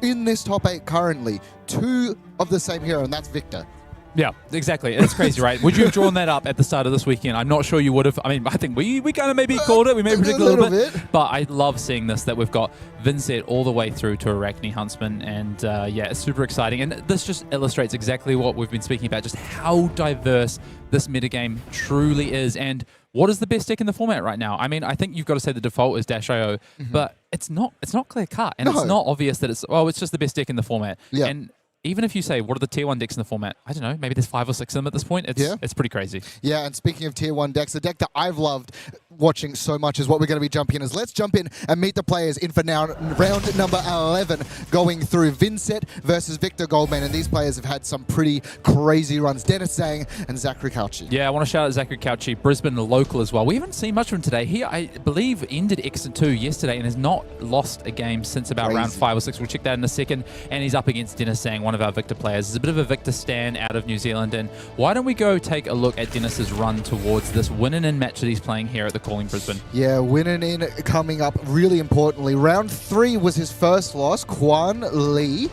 in this top 8 currently, 2 of the same hero, and that's Victor. Yeah, exactly. It's crazy, right? Would you have drawn that up at the start of this weekend? I'm not sure you would have. I mean, I think we kind of maybe called it. We maybe predicted a little bit. But I love seeing this, that we've got Vynnset all the way through to Arakni Huntsman. And yeah, it's super exciting. And this just illustrates exactly what we've been speaking about, just how diverse this metagame truly is. And what is the best deck in the format right now? I mean, I think you've got to say the default is Dash.io, but it's not clear cut. And it's not obvious that it's just the best deck in the format. Yeah. And even if you say, what are the tier 1 decks in the format? I don't know, maybe there's 5 or 6 of them at this point. It's pretty crazy. Yeah, and speaking of tier 1 decks, the deck that I've loved watching so much is what we're going to be jumping in is. Let's jump in and meet the players in for now round number 11, going through Vynnset versus Victor Goldman, and these players have had some pretty crazy runs. Dennis Zhang and Zachary Cauchi. Yeah, I want to shout out Zachary Cauchi, Brisbane local as well. We haven't seen much from him today. He, I believe, ended X and 2 yesterday and has not lost a game since about round 5 or 6. We'll check that in a second. And he's up against Dennis Zhang, one of our Victor players. It's a bit of a Victor stand out of New Zealand. And why don't we go take a look at Dennis's run towards this win-in match that he's playing here at the Calling Brisbane. Yeah, winning in coming up really importantly. Round 3 was his first loss, Kuan Lee.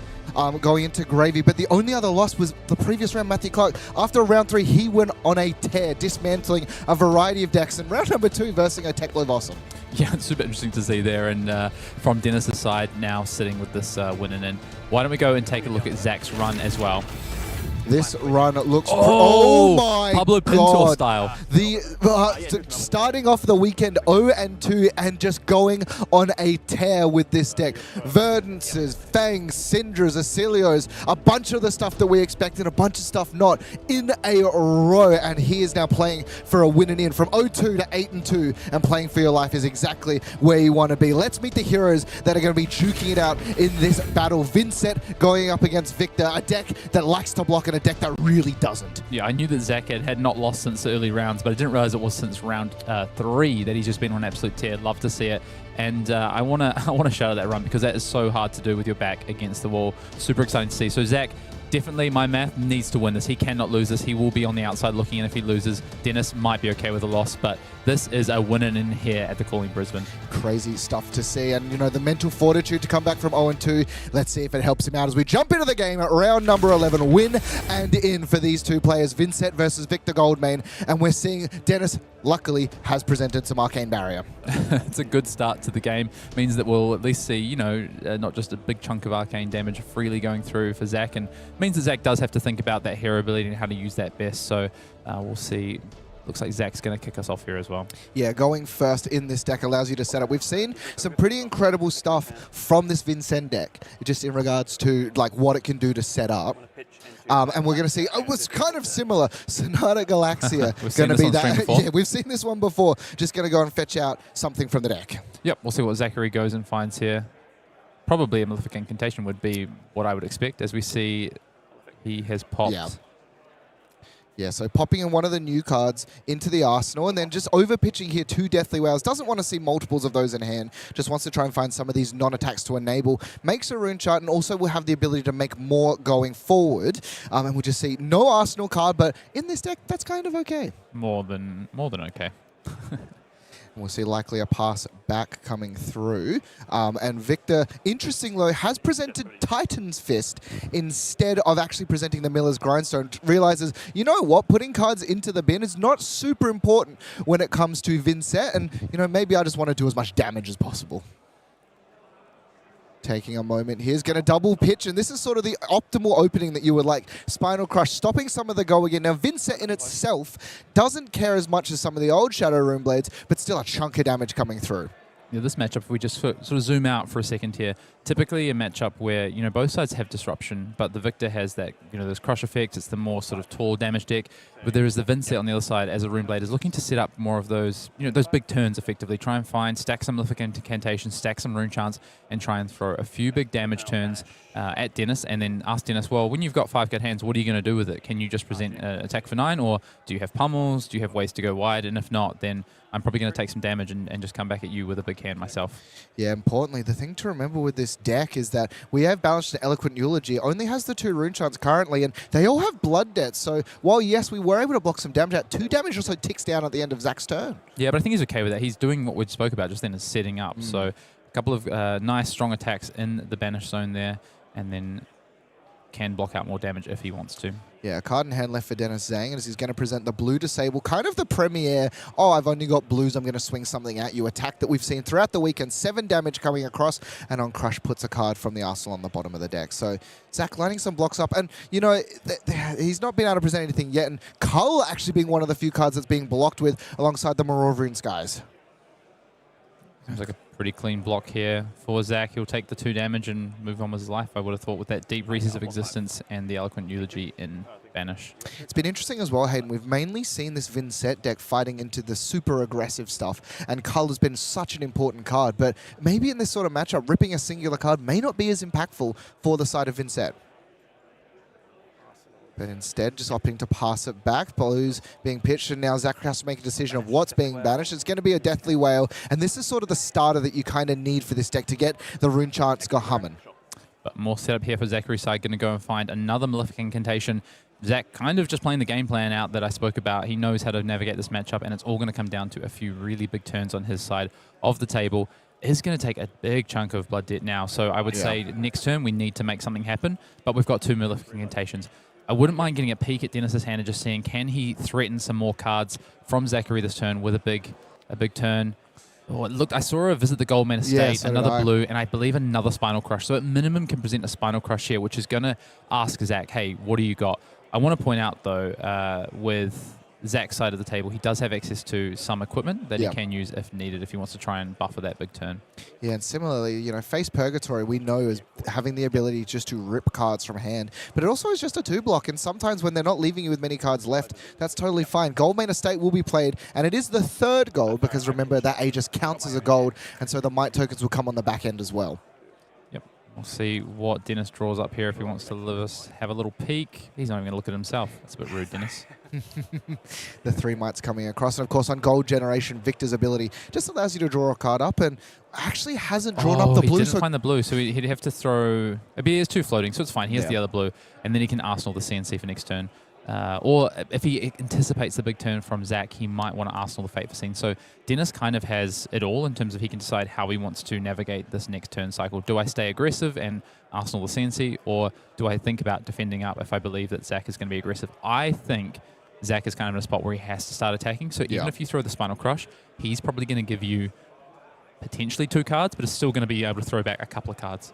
Going into gravy, but the only other loss was the previous round, Matthew Clark. After round 3, he went on a tear, dismantling a variety of decks. And round number 2, versing a Teklo Vossum. Yeah, it's super interesting to see there. And from Dennis's side, now sitting with this winning in. Why don't we go and take a look at Zach's run as well? This run looks... Oh, my Pablo Pintor God. style. Starting off the weekend 0-2 and just going on a tear with this deck. Verdances, Fangs, Syndras, Oscilios, a bunch of the stuff that we expected, a bunch of stuff not, in a row. And he is now playing for a win and in. From 0-2 to 8-2 and playing for your life is exactly where you want to be. Let's meet the heroes that are going to be duking it out in this battle. Vynnset going up against Victor, a deck that likes to block and a deck that really doesn't. Yeah, I knew that Zach had not lost since the early rounds, but I didn't realize it was since round 3 that he's just been on an absolute tear. Love to see it. And I want to shout out that run because that is so hard to do with your back against the wall. Super exciting to see. So Zach, definitely my math needs to win this. He cannot lose this. He will be on the outside looking in if he loses. Dennis might be okay with a loss, but this is a winning in here at the Calling Brisbane. Crazy stuff to see. And, you know, the mental fortitude to come back from 0-2. Let's see if it helps him out as we jump into the game at round number 11. Win and in for these two players, Vynnset versus Victor Goldman. And we're seeing Dennis, luckily, has presented some Arcane Barrier. It's a good start to the game. Means that we'll at least see, you know, not just a big chunk of arcane damage freely going through for Zach. And means that Zach does have to think about that hero ability and how to use that best. So we'll see. Looks like Zach's going to kick us off here as well. Yeah, going first in this deck allows you to set up. We've seen some pretty incredible stuff from this Vynnset deck, just in regards to like what it can do to set up. And we're going to see, it was kind of similar. Sonata Galaxia going to be that. Yeah, we've seen this one before. Just going to go and fetch out something from the deck. Yep, we'll see what Zachary goes and finds here. Probably a Malefic Incantation would be what I would expect, as we see he has popped. Yeah, so popping in one of the new cards into the arsenal and then just over-pitching here 2 Deathly Whales. Doesn't want to see multiples of those in hand. Just wants to try and find some of these non-attacks to enable. Makes a rune chart and also will have the ability to make more going forward. And we'll just see no arsenal card, but in this deck, that's kind of okay. More than okay. We'll see likely a pass back coming through. And Victor, interestingly, has presented Titan's Fist instead of actually presenting the Miller's Grindstone. Realizes, you know what, putting cards into the bin is not super important when it comes to Vynnset. And, you know, maybe I just want to do as much damage as possible. Taking a moment here, is going to double pitch, and this is sort of the optimal opening that you would like. Spinal Crush, stopping some of the go again. Now, Vynnset in itself doesn't care as much as some of the old Shadow Rune Blades, but still a chunk of damage coming through. Yeah, this matchup, if we just sort of zoom out for a second here, typically a matchup where, both sides have disruption, but the victor has that, those crush effects. It's the more sort of tall damage deck. But there is the Vynnset on the other side as a Rune Blade is looking to set up more of those, those big turns effectively. Try and stack some Malefic incantations, stack some Rune Chants, and try and throw a few big damage turns at Dennis, and then ask Dennis, well, when you've got 5-card hands, what are you going to do with it? Can you just present an attack for 9, or do you have pummels? Do you have ways to go wide? And if not, then I'm probably going to take some damage and just come back at you with a big hand myself. Yeah, importantly, the thing to remember with this deck is that we have Balanced and Eloquent Eulogy. Only has the 2 Rune Chants currently, and they all have Blood Debt. So while, yes, we were able to block some damage out, 2 damage also ticks down at the end of Zach's turn. Yeah, but I think he's okay with that. He's doing what we spoke about just then, is setting up. So a couple of nice, strong attacks in the Banish Zone there, and then can block out more damage if he wants to. Yeah, a card in hand left for Dennis Zhang, as he's going to present the blue disable, kind of the premier, I've only got blues, I'm going to swing something at you attack that we've seen throughout the weekend. 7 damage coming across, and on Crush puts a card from the arsenal on the bottom of the deck. So Zach lining some blocks up, and he's not been able to present anything yet, and Cull actually being one of the few cards that's being blocked with alongside the Maraudering Skies. Seems like a pretty clean block here for Zach. He'll take the 2 damage and move on with his life, I would have thought, with that Deep Recess of Existence and the Eloquent Eulogy in Banish. It's been interesting as well, Hayden. We've mainly seen this Vynnset deck fighting into the super aggressive stuff, and Cull has been such an important card, but maybe in this sort of matchup, ripping a singular card may not be as impactful for the side of Vynnset. But instead, just opting to pass it back. Blues being pitched, and now Zachary has to make a decision of what's being banished. It's going to be a Deathly Wail, and this is sort of the starter that you kind of need for this deck to get the Rune Chants go humming. But more setup here for Zachary's side. Going to go and find another Malefic Incantation. Zach kind of just playing the game plan out that I spoke about. He knows how to navigate this matchup, and it's all going to come down to a few really big turns on his side of the table. Is going to take a big chunk of blood debt now, so I would say next turn we need to make something happen, but we've got 2 Malefic Incantations. I wouldn't mind getting a peek at Dennis's hand and just seeing, can he threaten some more cards from Zachary this turn with a big turn. Oh, look, I saw her visit the Goldman Estate, so another blue, and I believe another Spinal Crush. So at minimum can present a Spinal Crush here, which is going to ask Zach, hey, what do you got? I want to point out, though, with Zach's side of the table, he does have access to some equipment that he can use if needed, if he wants to try and buffer that big turn. Yeah, and similarly, Face Purgatory, we know is having the ability just to rip cards from hand, but it also is just a 2-block, and sometimes when they're not leaving you with many cards left, that's totally fine. Goldmane Estate will be played, and it is the 3rd gold, because remember, that Aegis counts as a gold, and so the Might tokens will come on the back end as well. We'll see what Dennis draws up here if he wants to have a little peek. He's not even going to look at himself. That's a bit rude, Dennis. The 3 Mights coming across. And, of course, on Gold Generation, Victor's ability just allows you to draw a card up, and actually hasn't drawn up the blue. He didn't find the blue, so he'd have to throw... He has 2 floating, so it's fine. He has the other blue, and then he can Arsenal the CNC for next turn. Or if he anticipates the big turn from Zach, he might want to Arsenal the Fate for Scene. So Dennis kind of has it all in terms of he can decide how he wants to navigate this next turn cycle. Do I stay aggressive and Arsenal the CNC, or do I think about defending up if I believe that Zach is going to be aggressive? I think Zach is kind of in a spot where he has to start attacking. So even if you throw the Spinal Crush, he's probably going to give you potentially 2 cards, but it's still going to be able to throw back a couple of cards.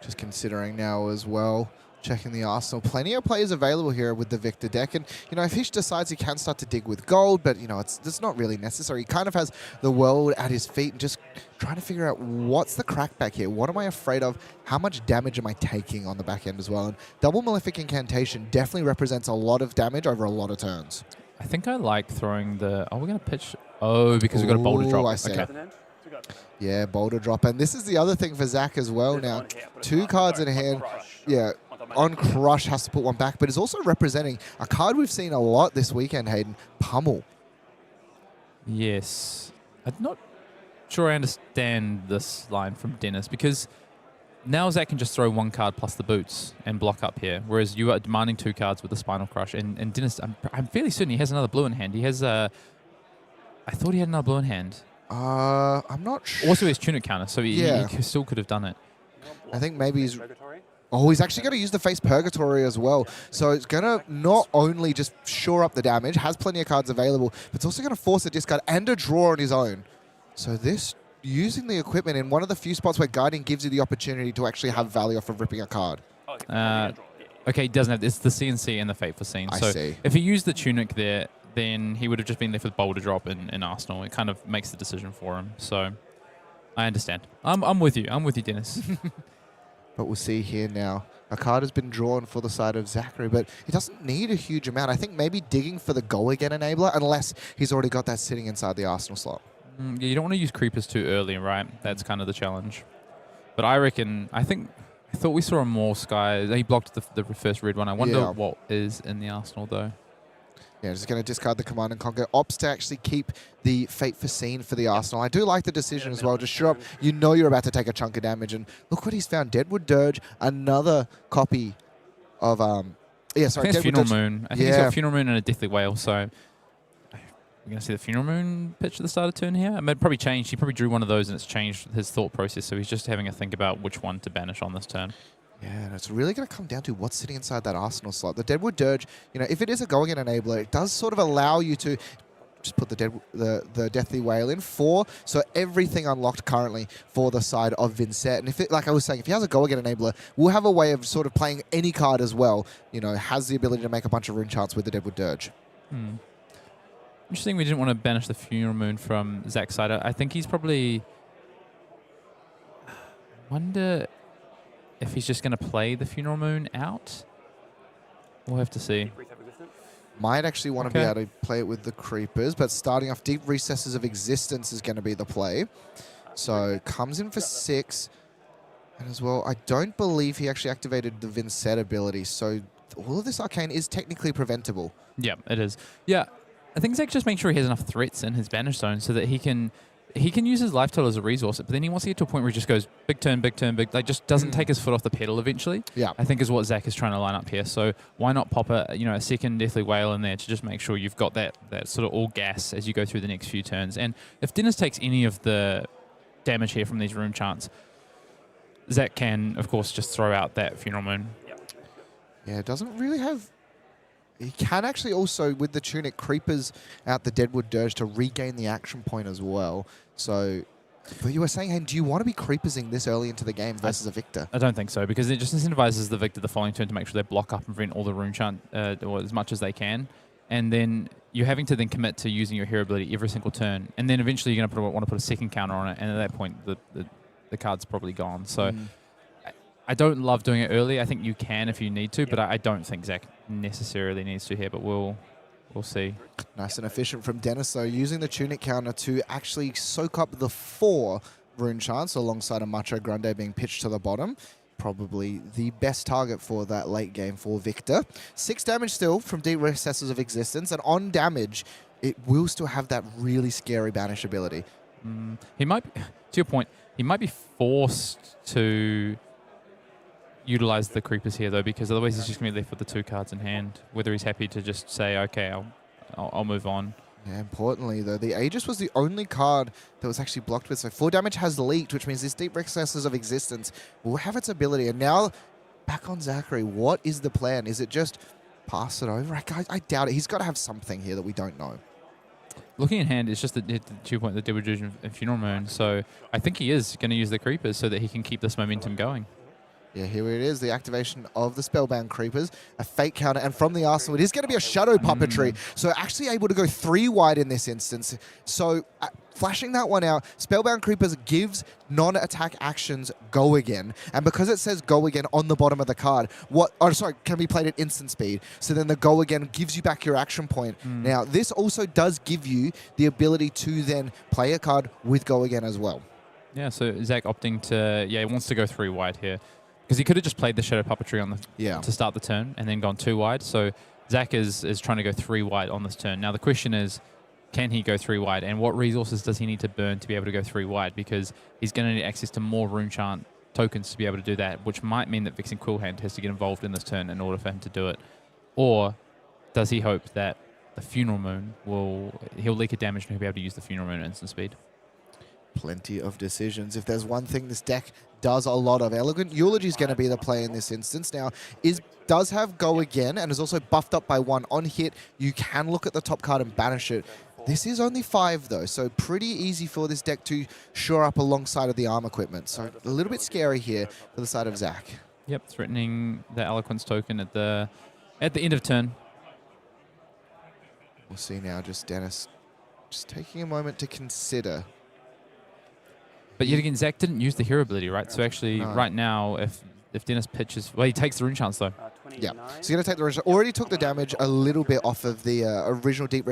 Just considering now as well, checking the arsenal. Plenty of players available here with the Victor deck. And, if he decides he can start to dig with gold, but, it's not really necessary. He kind of has the world at his feet and just trying to figure out what's the crackback here. What am I afraid of? How much damage am I taking on the back end as well? And double Malefic Incantation definitely represents a lot of damage over a lot of turns. I think I like throwing the... Oh, we're going to pitch... Oh, because we've got a Boulder Drop. I see. Okay. Yeah, Boulder Drop. And this is the other thing for Zach as well now. 2 cards in hand. Yeah. On Crush has to put 1 back, but is also representing a card we've seen a lot this weekend, Hayden, Pummel. Yes. I'm not sure I understand this line from Dennis, because now Zach can just throw 1 card plus the boots and block up here, whereas you are demanding 2 cards with the Spinal Crush. And Dennis, I'm fairly certain he has another blue in hand. He has I thought he had another blue in hand. I'm not sure. Also, his Tunic counter, so he still could have done it. I think maybe he's... Oh, he's actually going to use the Face Purgatory as well. So it's going to not only just shore up the damage, has plenty of cards available, but it's also going to force a discard and a draw on his own. So this using the equipment in one of the few spots where guiding gives you the opportunity to actually have value off of ripping a card. Okay, he doesn't have. It's the CNC and the Fate for Scene. I So see. if he used the Tunic there, then he would have just been left with Boulder Drop in Arsenal. It kind of makes the decision for him. So I understand. I'm with you. I'm with you, Dennis. But we'll see here now. A card has been drawn for the side of Zachary, but he doesn't need a huge amount. I think maybe digging for the Go Again enabler, unless he's already got that sitting inside the Arsenal slot. Yeah, you don't want to use Creepers too early, right? That's kind of the challenge. But I thought we saw a more Sky. He blocked the first red one. I wonder what is in the Arsenal, though. Yeah, just going to discard the Command and Conquer. Opts to actually keep the Fate for Scene for the Arsenal. I do like the decision as well. Just show up. You know you're about to take a chunk of damage. And look what he's found. Deadwood Dirge, another copy of... I think it's Funeral Moon. I think he's got Funeral Moon and a Deathly Whale, so... We're going to see the Funeral Moon pitch at the start of turn here. It probably changed. He probably drew one of those and it's changed his thought process, so he's just having a think about which one to banish on this turn. Yeah, and it's really going to come down to what's sitting inside that Arsenal slot. The Deadwood Dirge, you know, if it is a Go Again enabler, it does sort of allow you to just put the Deathly Whale in 4, so everything unlocked currently for the side of Vynnset. And if it, like I was saying, if he has a Go Again enabler, we'll have a way of sort of playing any card as well. You know, has the ability to make a bunch of rune charts with the Deadwood Dirge. Interesting we didn't want to banish the Funeral Moon from Zach's side. I think he's probably... I wonder if he's just going to play the Funeral Moon out. We'll have to see. Might actually want to be able to play it with the Creepers, but starting off Deep Recesses of Existence is going to be the play. So comes in for 6. And as well, I don't believe he actually activated the Vynnset ability, so all of this Arcane is technically preventable. Yeah, it is. Yeah, I think Zach just makes sure he has enough threats in his banish zone so that he can use his life total as a resource, but then he wants to get to a point where he just goes big turn, like just doesn't take his foot off the pedal eventually. Yeah, I think is what Zach is trying to line up here. So why not pop a second Deathly Whale in there to just make sure you've got that sort of all gas as you go through the next few turns. And if Dennis takes any of the damage here from these room chants, Zach can of course just throw out that Funeral Moon. Yeah, it doesn't really have... He can actually also, with the Tunic, Creepers out the Deadwood Dirge to regain the action point as well. So, but you were saying, hey, do you want to be Creepersing this early into the game versus a Victor? I don't think so, because it just incentivizes the Victor the following turn to make sure they block up and prevent all the rune chant or as much as they can. And then you're having to then commit to using your hero ability every single turn. And then eventually you're going to want to put a second counter on it. And at that point, the card's probably gone. So I don't love doing it early. I think you can if you need to, but I don't think Zach necessarily needs to here, but we'll see. Nice and efficient from Dennis, though, using the Tunic counter to actually soak up the 4 rune chants alongside a Macho Grande being pitched to the bottom. Probably the best target for that late game for Victor. 6 damage still from Deep Recesses of Existence, and on damage, it will still have that really scary banish ability. He might, to your point, he might be forced to utilize the Creepers here, though, because otherwise he's just going to be left with the 2 cards in hand, whether he's happy to just say, okay, I'll move on. Yeah, importantly, though, the Aegis was the only card that was actually blocked with, so 4 damage has leaked, which means this Deep Recesses of Existence will have its ability. And now, back on Zachary, what is the plan? Is it just pass it over? I doubt it. He's got to have something here that we don't know. Looking in hand, it's just the 2 point, the Deadwood Dirge and Funeral Moon, so I think he is going to use the Creepers so that he can keep this momentum going. Yeah, here it is, the activation of the Spellbound Creepers, a Fate counter, and from the Arsenal, it is going to be a Shadow Puppetry. So actually able to go 3 wide in this instance. So flashing that one out, Spellbound Creepers gives non-attack actions Go Again. And because it says Go Again on the bottom of the card, can be played at instant speed. So then the Go Again gives you back your action point. Now, this also does give you the ability to then play a card with Go Again as well. Yeah, so Zach opting to, he wants to go 3 wide here. Because he could have just played the Shadow Puppetry on to start the turn and then gone 2 wide. So Zach is trying to go 3 wide on this turn. Now the question is, can he go 3 wide? And what resources does he need to burn to be able to go 3 wide? Because he's going to need access to more rune chant tokens to be able to do that, which might mean that Vixen Quillhand has to get involved in this turn in order for him to do it. Or does he hope that the Funeral Moon he'll leak a damage and he'll be able to use the Funeral Moon at instant speed? Plenty of decisions. If there's one thing this deck does a lot of, Elegant Eulogy is going to be the play in this instance. Now, does have Go Again and is also buffed up by 1 on hit. You can look at the top card and banish it. This is only 5 though, so pretty easy for this deck to shore up alongside of the arm equipment. So a little bit scary here for the side of Zach. Yep, threatening the Eloquence token at the end of turn. We'll see now, just Dennis just taking a moment to consider. But yet again, Zach didn't use the hero ability, right? So actually, right now, if Dennis pitches, well, he takes the rune chance though. Yeah, so he's going to take the original. Already took the damage a little bit off of the original Deep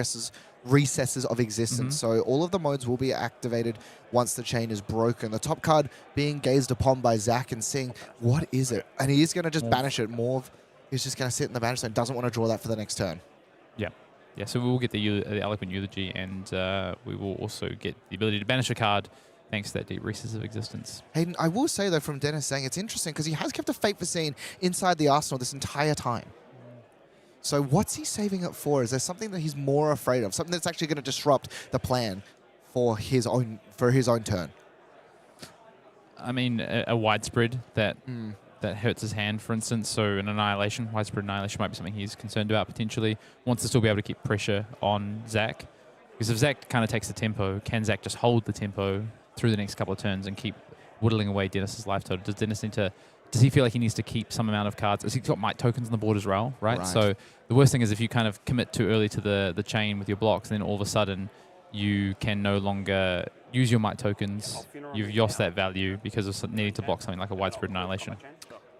Recesses of Existence. So all of the modes will be activated once the chain is broken. The top card being gazed upon by Zach and seeing, what is it? And he is going to just banish it. Morv is just going to sit in the banish zone, doesn't want to draw that for the next turn. Yeah. Yeah, so we will get the Eloquent Eulogy, and we will also get the ability to banish a card thanks to that Deep Recesses of Existence. Hayden, I will say, though, from Dennis saying it's interesting because he has kept a Fate Foreseen inside the arsenal this entire time. So what's he saving it for? Is there something that he's more afraid of? Something that's actually going to disrupt the plan for his own turn? I mean, a widespread that hurts his hand, for instance. So an Annihilation, widespread Annihilation might be something he's concerned about potentially. Wants to still be able to keep pressure on Zach. Because if Zach kind of takes the tempo, can Zach just hold the tempo through the next couple of turns and keep whittling away Dennis's life total? Does Dennis need to... Does he feel like he needs to keep some amount of cards? Has he got might tokens on the board as well, right? So the worst thing is if you kind of commit too early to the chain with your blocks, then all of a sudden you can no longer use your might tokens. You've lost that value because of needing to block something like a widespread Annihilation.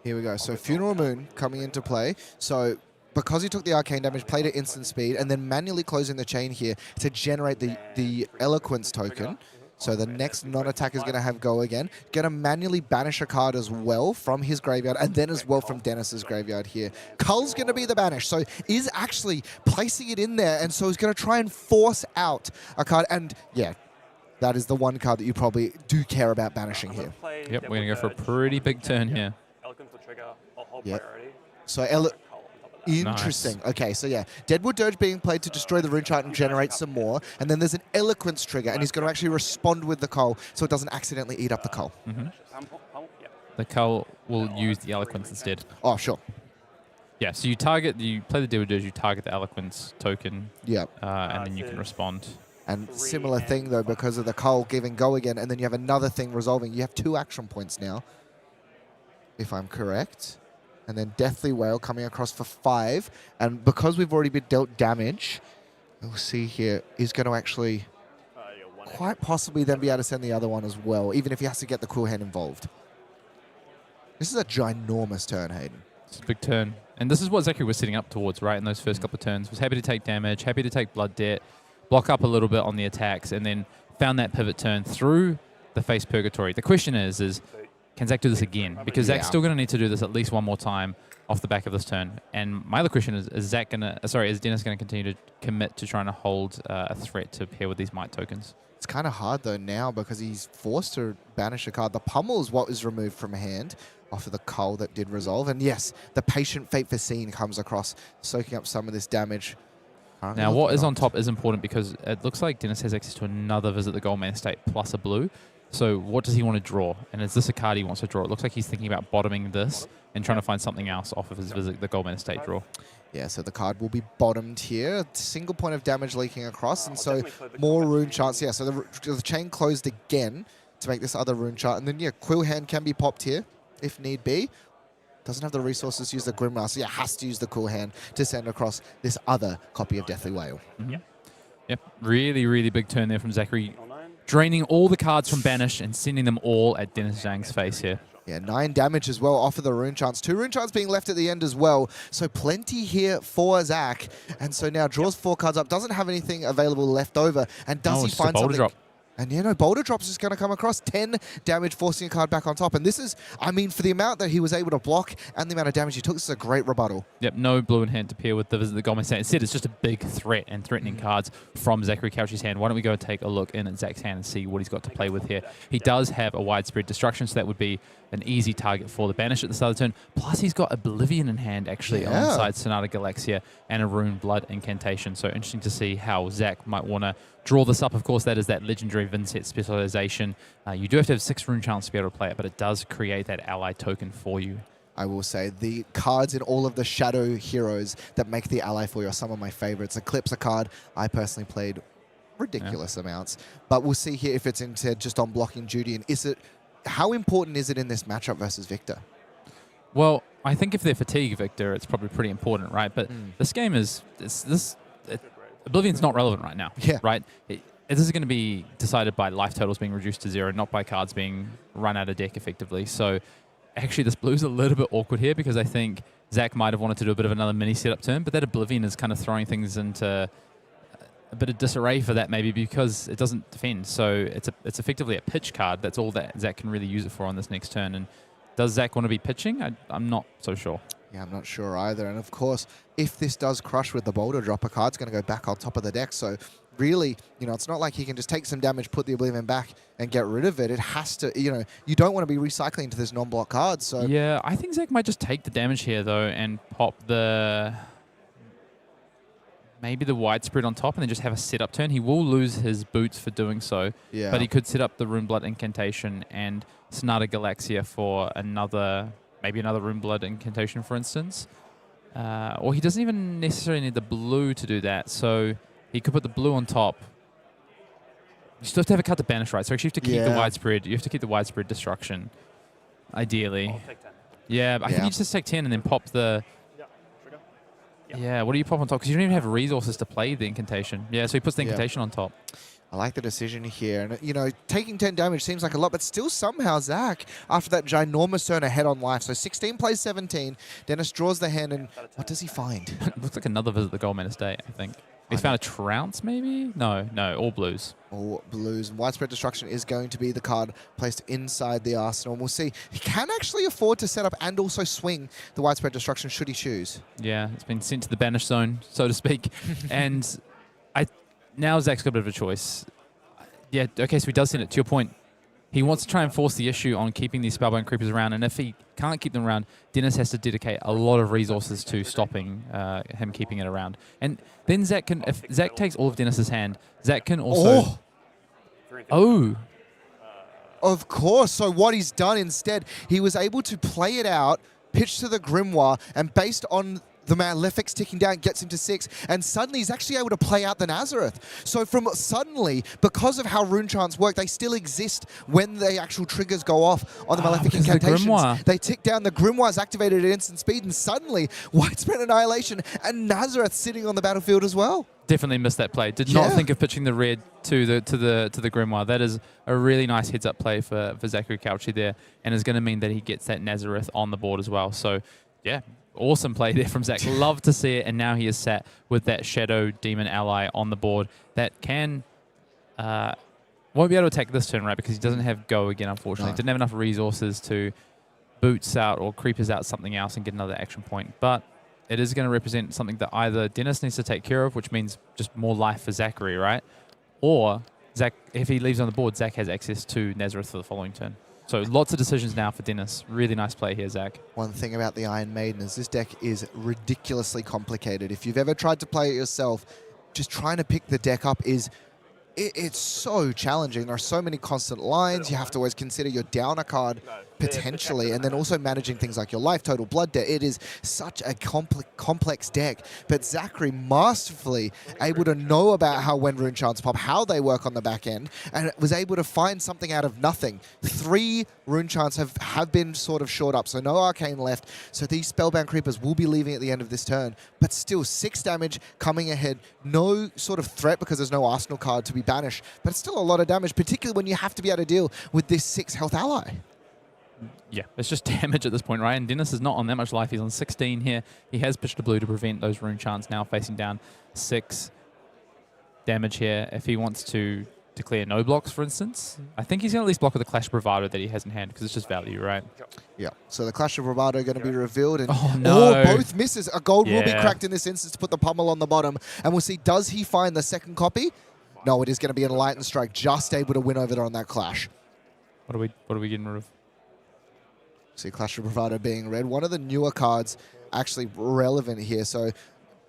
Here we go. So Funeral Moon coming into play. So because he took the arcane damage, played at instant speed, and then manually closing the chain here to generate the Eloquence token. So the next non-attack is going to have go again. Going to manually banish a card as well from his graveyard, and then as well from Dennis's graveyard here. Cull's going to be the banish, so is actually placing it in there, and so he's going to try and force out a card. And yeah, that is the one card that you probably do care about banishing here. Yep, we're going to go for a pretty big turn here. Yep. So interesting. Nice. Okay, so yeah, Deadwood Dirge being played to destroy the rune chart and generate some more, and then there's an Eloquence trigger, and he's going to actually respond with the Cull so it doesn't accidentally eat up the Cull. The Cull will use the Eloquence instead. Oh, sure. Yeah, so you play the Deadwood Dirge, you target the Eloquence token, and then you can respond. And similar thing, though, because of the Cull giving go again, and then you have another thing resolving. You have 2 action points now, if I'm correct. And then Deathly Whale coming across for 5. And because we've already been dealt damage, we'll see here, he's going to actually quite possibly then be able to send the other one as well, even if he has to get the Cool Hand involved. This is a ginormous turn, Hayden. It's a big turn. And this is what Zachary was setting up towards, right, in those first couple of turns. Was happy to take damage, happy to take Blood Debt, block up a little bit on the attacks, and then found that pivot turn through the face Purgatory. The question is can Zach do this again? Because Zach's still going to need to do this at least one more time off the back of this turn. And my other question is is Dennis going to continue to commit to trying to hold a threat to pair with these might tokens? It's kind of hard, though, now because he's forced to banish a card. The Pummel is what is removed from hand off of the Cull that did resolve. And yes, the Patient Fate Foreseen comes across, soaking up some of this damage. Now, what is on top is important because it looks like Dennis has access to another Visit the Goldman Estate plus a blue. So what does he want to draw? And is this a card he wants to draw? It looks like he's thinking about bottoming this and trying to find something else off of his Visit the Goldman Estate draw. Yeah, so the card will be bottomed here. Single point of damage leaking across, and so more rune charts. Yeah, so the chain closed again to make this other rune chart. And then, yeah, Quill Hand can be popped here if need be. Doesn't have the resources to use the Grimmaster, so yeah, has to use the Cool Hand to send across this other copy of Deathly Whale. Yep, really, really big turn there from Zachary. Draining all the cards from Banish and sending them all at Dennis Zhang's face here. Yeah, 9 damage as well off of the rune chants. 2 rune chants being left at the end as well. So plenty here for Zach. And so now draws 4 cards up, doesn't have anything available left over. And does he find something? Drop. And you know, Boulder Drop's just going to come across 10 damage, forcing a card back on top. And this is, I mean, for the amount that he was able to block and the amount of damage he took, this is a great rebuttal. Yep, no blue in hand to pair with the Visit the Goldman Estate. Instead, it's just a big threat and threatening cards from Zachary Cauchi's hand. Why don't we go and take a look in at Zach's hand and see what he's got to play with here. He does have a widespread destruction, so that would be an easy target for the Banish at the start of the turn. Plus, he's got Oblivion in hand, actually, alongside Sonata Galaxia and a Rune Blood incantation. So interesting to see how Zach might want to draw this up. Of course, that is that legendary Vynnset specialization. You do have to have 6 rune chance to be able to play it, but it does create that ally token for you. I will say the cards in all of the shadow heroes that make the ally for you are some of my favorites. Eclipse, a card I personally played ridiculous amounts. But we'll see here if it's instead just on blocking duty. And how important is it in this matchup versus Victor? Well, I think if they're fatigue Victor, it's probably pretty important, right? But this game is Oblivion's not relevant right now, right? This is going to be decided by life totals being reduced to 0, not by cards being run out of deck effectively. So actually, this blue's a little bit awkward here because I think Zach might have wanted to do a bit of another mini setup turn, but that Oblivion is kind of throwing things into a bit of disarray for that maybe because it doesn't defend. So it's effectively a pitch card. That's all that Zach can really use it for on this next turn. And does Zach want to be pitching? I'm not so sure. Yeah, I'm not sure either. And of course, if this does crush with the boulder drop, a card's going to go back on top of the deck. So really, it's not like he can just take some damage, put the Oblivion back, and get rid of it. It has to, you don't want to be recycling to this non-block card. So yeah, I think Zach might just take the damage here, though, and pop maybe the widespread on top and then just have a setup turn. He will lose his boots for doing so, but he could set up the Runeblood Incantation and Sonata Galaxia for maybe another Runeblood Incantation, for instance. Or he doesn't even necessarily need the blue to do that, so he could put the blue on top. You still have to have a cut to banish, right? So actually you have to keep the widespread. You have to keep the widespread destruction, ideally. I'll take 10. Yeah, but I think you just take 10 and then pop the... Yeah, what do you pop on top? Because you don't even have resources to play the incantation. Yeah, so he puts the incantation on top. I like the decision here. And, taking 10 damage seems like a lot, but still somehow Zach, after that ginormous turn ahead on life. So 16 plays 17. Dennis draws the hand, and what does he find? Looks like another visit to the Goldman Estate, I think. He's found a Trounce, maybe? No, all blues. All blues. And Widespread Destruction is going to be the card placed inside the arsenal. And we'll see. He can actually afford to set up and also swing the Widespread Destruction should he choose. Yeah, it's been sent to the banish zone, so to speak. And now Zach's got a bit of a choice. Yeah, okay, so he does send it. To your point, he wants to try and force the issue on keeping these Spellbound Creepers around, and if he can't keep them around, Dennis has to dedicate a lot of resources to stopping him keeping it around. And then Zach can, if Zach takes all of Dennis's hand, Zach can also... Of course. So what he's done instead, he was able to play it out, pitch to the Grimoire, and based on the Malefic's ticking down, gets him to 6, and suddenly he's actually able to play out the Nazareth. So from suddenly, because of how rune chants work, they still exist when the actual triggers go off on the Malefic incantations. They tick down, the Grimoire's activated at instant speed, and suddenly Widespread Annihilation and Nazareth sitting on the battlefield as well. Definitely missed that play. Did not think of pitching the red to the Grimoire. That is a really nice heads-up play for Zachary Cauchi there, and is going to mean that he gets that Nazareth on the board as well. So, yeah. Awesome play there from Zach. Love to see it, and now he is sat with that Shadow Demon ally on the board that can... won't be able to attack this turn, right, because he doesn't have Go again, unfortunately. Didn't have enough resources to boots out or creepers out something else and get another action point. But it is going to represent something that either Dennis needs to take care of, which means just more life for Zachary, right? Or Zach, if he leaves on the board, Zach has access to Nazareth for the following turn. So lots of decisions now for Dennis. Really nice play here, Zach. One thing about the Iron Maiden is this deck is ridiculously complicated. If you've ever tried to play it yourself, just trying to pick the deck up is... It's so challenging. There are so many constant lines. You have to always consider your downer card potentially, and then also managing things like your life total, blood debt. It is such a complex deck, but Zachary masterfully able to know about how when rune chants pop, how they work on the back end, and was able to find something out of nothing. 3 rune chants have been sort of shored up, so no arcane left. So these Spellbound Creepers will be leaving at the end of this turn, but still 6 damage coming ahead. No sort of threat because there's no arsenal card to be banished, but it's still a lot of damage, particularly when you have to be able to deal with this 6 health ally. Yeah, it's just damage at this point, right? And Dennis is not on that much life. He's on 16 here. He has pitched a blue to prevent those rune chants, now facing down 6 damage here. If he wants to declare no blocks, for instance, I think he's going to at least block with the Clash of Bravado that he has in hand because it's just value, right? Yeah, so the Clash of Bravado going to be revealed, and both misses. A gold will be cracked in this instance to put the pummel on the bottom, and we'll see, does he find the second copy? No, it is going to be an Enlightened Strike, just able to win over there on that Clash. What are we getting rid of? See, Clash of Bravado being red. One of the newer cards actually relevant here. So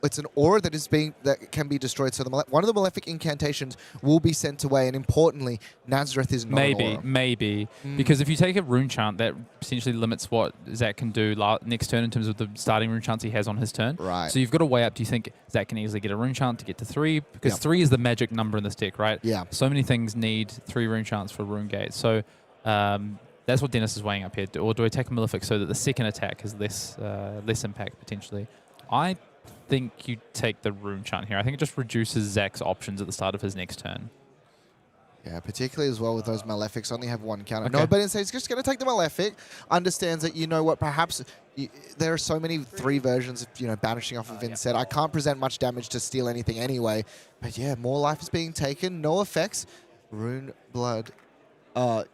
it's an aura that can be destroyed. So one of the malefic incantations will be sent away, and importantly, Nazareth is not an aura. Maybe. Because if you take a rune chant, that essentially limits what Zach can do next turn in terms of the starting rune chants he has on his turn. Right. So you've got to weigh up. Do you think Zach can easily get a rune chant to get to 3? Because 3 is the magic number in this deck, right? Yeah. So many things need 3 rune chants for rune gate. So that's what Dennis is weighing up here. Or do I take a malefic so that the second attack has less impact potentially? I think you take the rune chant here. I think it just reduces Zach's options at the start of his next turn. Yeah, particularly as well with those malefics, only have 1 counter. Okay. No, but instead he's just going to take the malefic, understands that, you know what, perhaps there are so many 3 versions of, you know, banishing off of Vynnset. I can't present much damage to steal anything anyway. But yeah, more life is being taken, no effects. Rune Blood going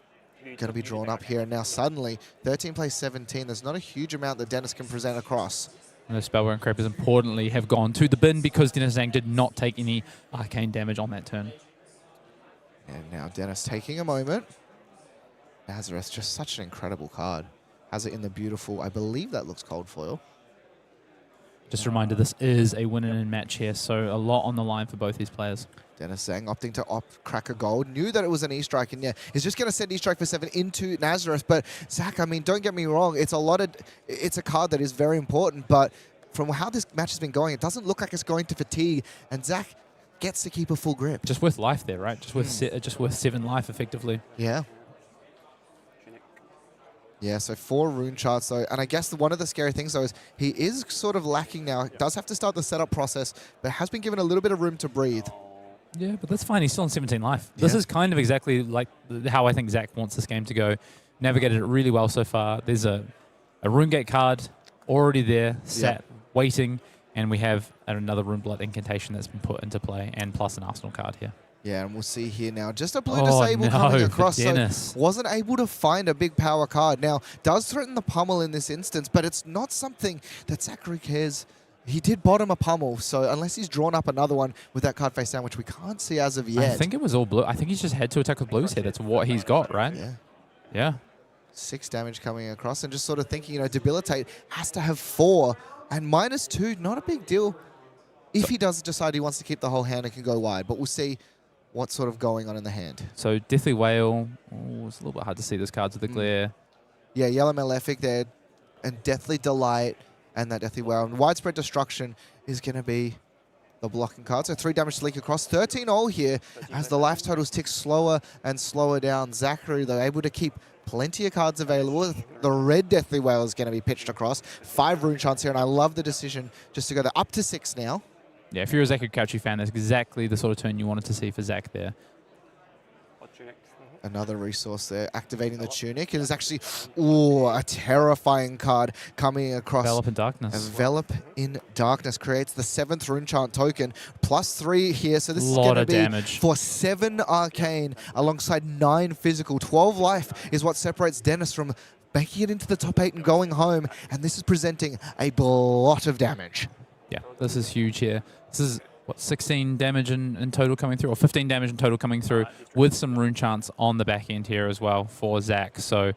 to be drawn up here. And now suddenly, 13 plays 17. There's not a huge amount that Dennis can present across. And the Spellbearing Creepers, importantly, have gone to the bin because Dennis Zhang did not take any arcane damage on that turn. And now Dennis taking a moment. Nazareth, just such an incredible card. Has it in the beautiful, I believe that looks cold foil. Just a reminder, this is a win-in match here, so a lot on the line for both these players. Dennis Zhang opting to crack a gold. Knew that it was an E-Strike, and yeah, he's just going to send E-Strike for 7 into Nazareth. But Zach, I mean, don't get me wrong, it's a card that is very important, but from how this match has been going, it doesn't look like it's going to fatigue, and Zach gets to keep a full grip. Just worth life there, right? Just worth 7 life, effectively. Yeah. Yeah, so 4 rune charts, though. And I guess one of the scary things, though, is he is sort of lacking now. Does have to start the setup process, but has been given a little bit of room to breathe. Yeah, but that's fine. He's still on 17 life. This is kind of exactly like how I think Zach wants this game to go. Navigated it really well so far. There's a rune gate card already there, sat, waiting, and we have another Rune Blood incantation that's been put into play, and plus an Arsenal card here. Yeah, and we'll see here now. Just a blue disable coming across, so wasn't able to find a big power card. Now, does threaten the pummel in this instance, but it's not something that Zachary cares. He did bottom a pummel, so unless he's drawn up another one with that card face down, which we can't see as of yet. I think it was all blue. I think he's just had to attack with blues here. That's what he's got, right? Yeah. Yeah. 6 damage coming across, and just sort of thinking, you know, debilitate has to have 4, and -2, not a big deal. If he does decide he wants to keep the whole hand, it can go wide, but we'll see what's sort of going on in the hand. So Deathly Whale, it's a little bit hard to see those cards with the glare. Yeah, Yellow Malefic there, and Deathly Delight, and that Deathly Whale. And Widespread Destruction is going to be the blocking card. So 3 damage to leak across. 13 all here as the life totals tick slower and slower down. Zachary, though, able to keep plenty of cards available. The red Deathly Whale is going to be pitched across. 5 rune chants here, and I love the decision just to go to up to 6 now. Yeah, if you're a Zachary Cauchi fan, that's exactly the sort of turn you wanted to see for Zach there. Another resource there, activating the Tunic. It is actually, a terrifying card coming across. Envelop in Darkness. Envelop in Darkness creates the 7th rune chant token, +3 here. So this is going to be damage for 7 arcane alongside 9 physical. 12 life is what separates Dennis from making it into the top 8 and going home. And this is presenting a lot of damage. Yeah, this is huge here. This is, what, 16 damage in total coming through, or 15 damage in total coming through, with some rune chants on the back end here as well for Zach. So,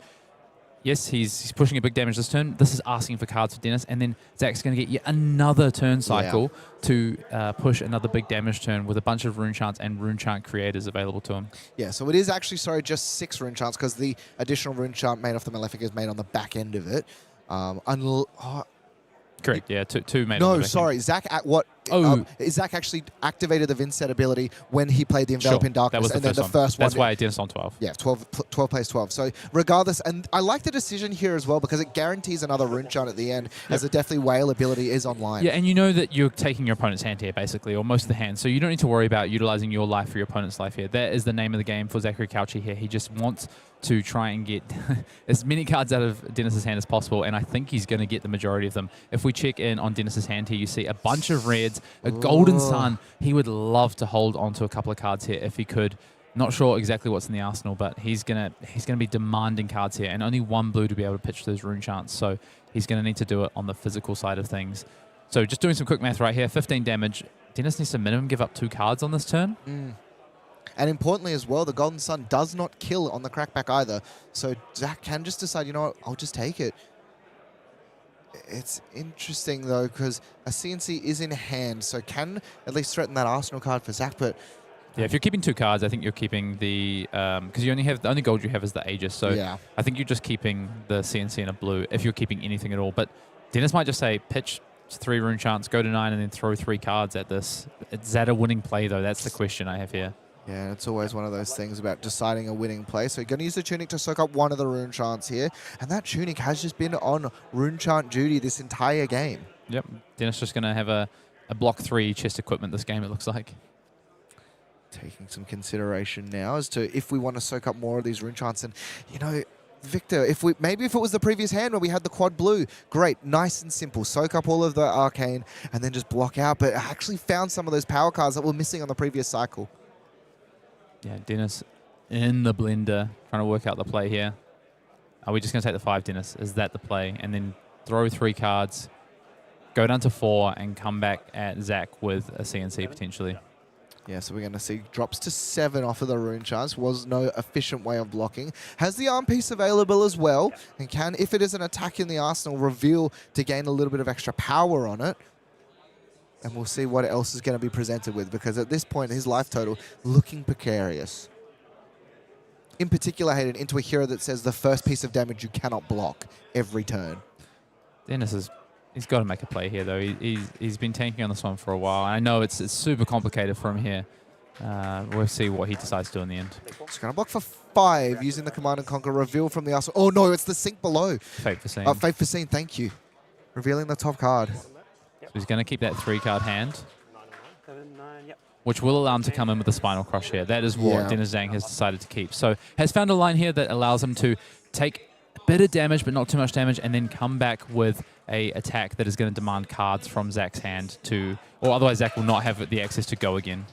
yes, he's pushing a big damage this turn. This is asking for cards for Dennis, and then Zach's going to get yet another turn cycle to push another big damage turn with a bunch of rune chants and rune chant creators available to him. Yeah, so it is actually, just 6 rune chants, because the additional rune chant made off the Malefic is made on the back end of it. Correct, yeah, two made. No, sorry, Zach. Zach actually activated the Vynnset ability when he played the Envelop in Darkness, that was the first one. That's why I did this on 12. Yeah, 12 plays 12. So regardless, and I like the decision here as well because it guarantees another rune chant at the end, as the Deathly Whale ability is online. Yeah, and you know that you're taking your opponent's hand here, basically, or most of the hand, so you don't need to worry about utilizing your life for your opponent's life here. That is the name of the game for Zachary Cauchi here. He just wants to try and get as many cards out of Dennis's hand as possible, and I think he's going to get the majority of them. If we check in on Dennis's hand here, you see a bunch of reds, a golden sun. He would love to hold onto a couple of cards here if he could. Not sure exactly what's in the arsenal, but he's gonna be demanding cards here, and only 1 blue to be able to pitch those rune chants. So he's gonna need to do it on the physical side of things. So just doing some quick math right here, 15 damage. Dennis needs to minimum give up 2 cards on this turn. And importantly as well, the Golden Sun does not kill on the crackback either. So Zach can just decide, you know what, I'll just take it. It's interesting, though, because a CNC is in hand, so can at least threaten that Arsenal card for Zach, but... Yeah, if you're keeping 2 cards, I think you're keeping the... Because you only have... The only gold you have is the Aegis, so yeah. I think you're just keeping the CNC in a blue, if you're keeping anything at all. But Dennis might just say, pitch 3 rune chance, go to 9, and then throw 3 cards at this. Is that a winning play, though? That's the question I have here. Yeah, it's always one of those things about deciding a winning play. So you're going to use the Tunic to soak up one of the rune chants here. And that Tunic has just been on rune chant duty this entire game. Yep. Dennis just going to have a block 3 chest equipment this game, it looks like. Taking some consideration now as to if we want to soak up more of these rune chants. And, you know, Victor, maybe if it was the previous hand where we had the quad blue, great, nice and simple. Soak up all of the arcane and then just block out. But I actually found some of those power cards that were missing on the previous cycle. Yeah, Dennis in the blender, trying to work out the play here. Are we just going to take the 5, Dennis? Is that the play? And then throw 3 cards, go down to 4, and come back at Zach with a CNC potentially. Yeah, so we're going to see drops to 7 off of the rune chance. Was no efficient way of blocking. Has the arm piece available as well, and can, if it is an attack in the arsenal, reveal to gain a little bit of extra power on it. And we'll see what else is going to be presented with, because at this point, his life total looking precarious. In particular, Hayden, into a hero that says the first piece of damage you cannot block every turn. Dennis he's got to make a play here, though. He's been tanking on this one for a while. I know it's super complicated for him here. We'll see what he decides to do in the end. He's going to block for 5 using the Command and Conquer reveal from the arsenal. Oh no, it's the sink below. Fate for Scene. Fate for Scene, thank you. Revealing the top card. So he's going to keep that 3-card hand, 7, 9, yep. which will allow him to come in with a Spinal Crush here. That is what Dennis Zhang has decided to keep. So has found a line here that allows him to take a bit of damage, but not too much damage, and then come back with a attack that is going to demand cards from Zach's hand to, or otherwise Zach will not have the access to go again.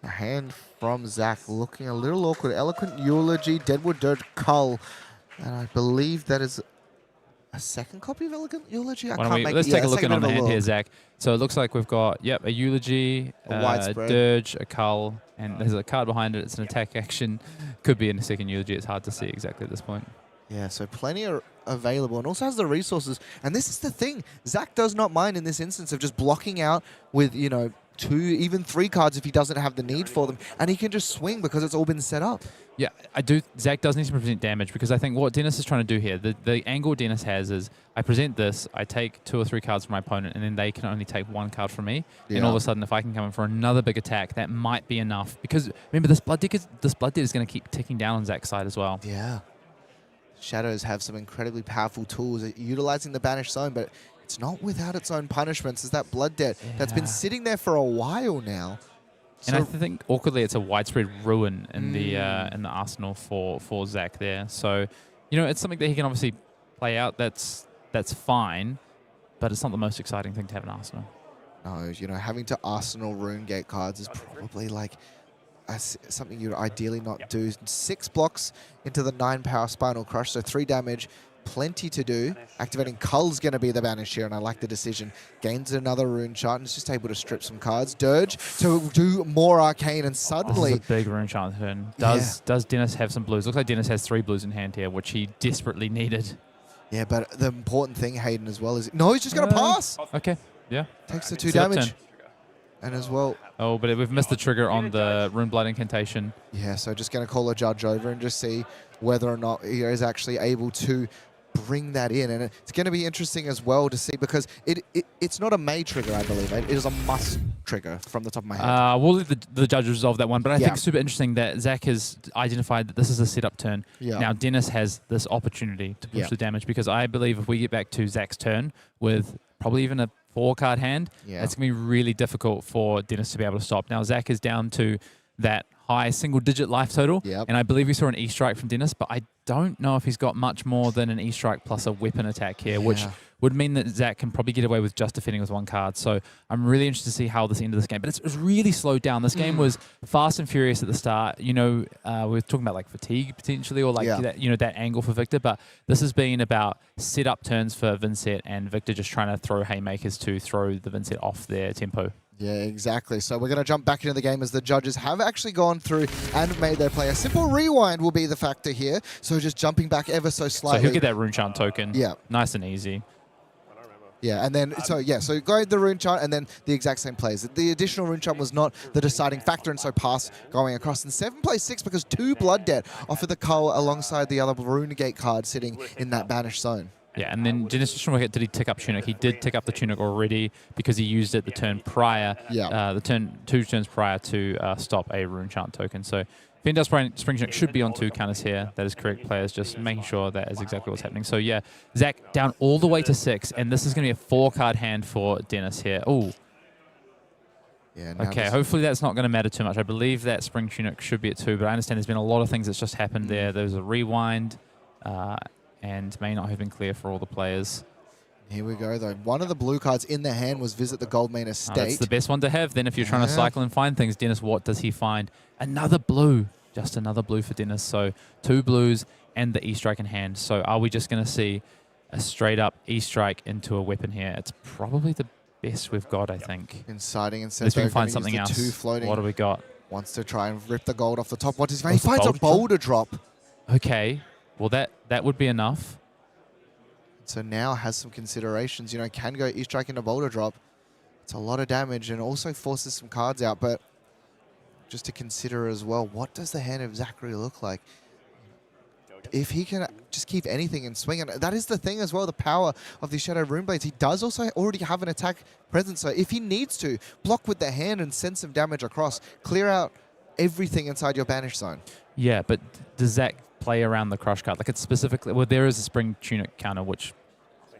A hand from Zach looking a little awkward. Eloquent Eulogy, Deadwood Dirge, Cull. And I believe that is a second copy of Eloquent Eulogy? Let's take a look at on the hand here, Zach. So it looks like we've got, a Eulogy, a Dirge, a Cull, and there's a card behind it. It's an attack action. Could be in a second Eulogy. It's hard to see exactly at this point. Yeah, so plenty are available, and also has the resources. And this is the thing. Zach does not mind in this instance of just blocking out with, 2, even 3 cards if he doesn't have the need for them. And he can just swing because it's all been set up. Yeah, I do. Zach does need to present damage, because I think what Dennis is trying to do here, the angle Dennis has is, I present this, I take 2 or 3 cards from my opponent, and then they can only take 1 card from me. Yeah. And all of a sudden, if I can come in for another big attack, that might be enough. Because remember, this blood debt is going to keep ticking down on Zach's side as well. Yeah. Shadows have some incredibly powerful tools utilizing the Banished Zone, but it's not without its own punishments. Is that blood debt that's been sitting there for a while now. And I think awkwardly it's a widespread ruin in the arsenal for Zach there. So, it's something that he can obviously play out. That's fine, but it's not the most exciting thing to have in arsenal. No, having to arsenal rune gate cards is probably like something you'd ideally not do. 6 blocks into the 9 power Spinal Crush, so 3 damage. Plenty to do. Activating Cull's going to be the banish here, and I like the decision. Gains another rune chart and is just able to strip some cards. Dirge to do more arcane, and suddenly... This is a big rune chart turn. Does Dennis have some blues? Looks like Dennis has 3 blues in hand here, which he desperately needed. Yeah, but the important thing, Hayden, as well, is... No, he's just going to pass! Okay, yeah. Takes the 2 damage. And as well... Oh, but we've missed the trigger on the Rune Blood incantation. Yeah, so just going to call a judge over and just see whether or not he is actually able to bring that in. And it's going to be interesting as well to see, because it's not a may trigger, I believe. It is a must trigger from the top of my head. We'll let the judge resolve that one, but I think it's super interesting that Zach has identified that this is a setup turn. Yeah. Now Dennis has this opportunity to push the damage, because I believe if we get back to Zach's turn with probably even a 4-card hand, it's going to be really difficult for Dennis to be able to stop. Now Zach is down to that high single-digit life total, and I believe we saw an E-Strike from Dennis, but I don't know if he's got much more than an E-Strike plus a weapon attack here, which would mean that Zach can probably get away with just defending with 1 card. So I'm really interested to see how this ended this game. But it's really slowed down. This game was fast and furious at the start. We were talking about like fatigue potentially, or like that angle for Victor. But this has been about set-up turns for Vynnset, and Victor just trying to throw haymakers to throw the Vynnset off their tempo. Yeah, exactly. So we're going to jump back into the game as the judges have actually gone through and made their play. A simple rewind will be the factor here. So just jumping back ever so slightly. So he'll get that rune chant token. Yeah. Nice and easy. Yeah, and then, so going the rune chart and then the exact same plays. The additional rune chart was not the deciding factor, and so pass going across. And 7 plays 6 because 2 blood debt offered the cull alongside the other rune gate card sitting in that banished zone. Yeah, and then Dennis just trying to look at, did he tick up Tunic? He did tick up the Tunic already because he used it the turn prior, the 2 turns prior to stop a rune chant token. So Finn Spring Tunic should be on 2 counters here. That is correct. Players just making sure that is exactly what's happening. So yeah, Zach down all the way to 6, and this is going to be a 4-card hand for Dennis here. Oh. Yeah, okay, hopefully that's not going to matter too much. I believe that Spring Tunic should be at 2, but I understand there's been a lot of things that's just happened there. There was a rewind, and may not have been clear for all the players. Here we go, though. One of the blue cards in the hand was visit the Goldmane Estate. That's the best one to have then if you're trying to cycle and find things. Dennis, what does he find? Another blue. Just another blue for Dennis. So 2 blues and the E-Strike in hand. So are we just going to see a straight-up E-Strike into a weapon here? It's probably the best we've got, I think. Inciting instead. Let's find something else. 2 floating. What do we got? Wants to try and rip the gold off the top. What does he find? He finds a boulder drop. Okay. Well, that would be enough. So now has some considerations. You know, can go E-Strike into boulder drop. It's a lot of damage and also forces some cards out. But just to consider as well, what does the hand of Zachary look like? If he can just keep anything and swing it, that is the thing as well, the power of these Shadow Rune Blades. He does also already have an attack present, so if he needs to, block with the hand and send some damage across, clear out everything inside your banish zone. Yeah, but does Zach play around the crush card? Like it's specifically, well, there is a Spring Tunic counter, which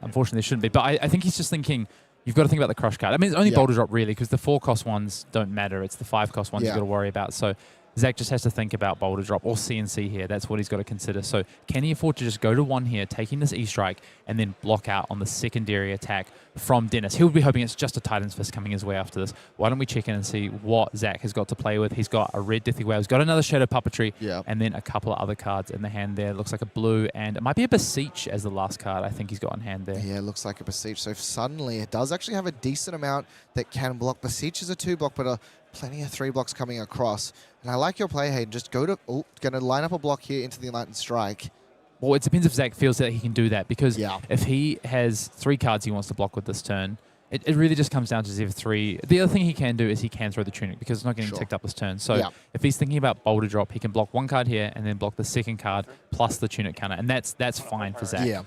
unfortunately there shouldn't be, but I think he's just thinking, you've got to think about the crush card. I mean, it's only boulder drop really, because the 4-cost ones don't matter. It's the 5-cost ones you've got to worry about. So Zach just has to think about boulder drop or CNC here. That's what he's got to consider. So can he afford to just go to 1 here, taking this E-Strike, and then block out on the secondary attack from Dennis? He'll be hoping it's just a Titan's Fist coming his way after this. Why don't we check in and see what Zach has got to play with? He's got a red Deathly Whale. He's got another Shadow Puppetry, and then a couple of other cards in the hand there. Looks like a blue, and it might be a Beseech as the last card I think he's got in hand there. Yeah, it looks like a Beseech. So suddenly it does actually have a decent amount that can block. Beseech is a 2-block, but plenty of 3 blocks coming across. And I like your play, Hayden. Just go to, going to line up a block here into the Enlightened Strike. Well, it depends if Zach feels that he can do that, because if he has 3 cards he wants to block with this turn, it really just comes down to if 3. The other thing he can do is he can throw the Tunic, because it's not getting ticked up this turn. So if he's thinking about boulder drop, he can block 1 card here and then block the 2nd card plus the Tunic counter, and that's fine for Zach. Yeah.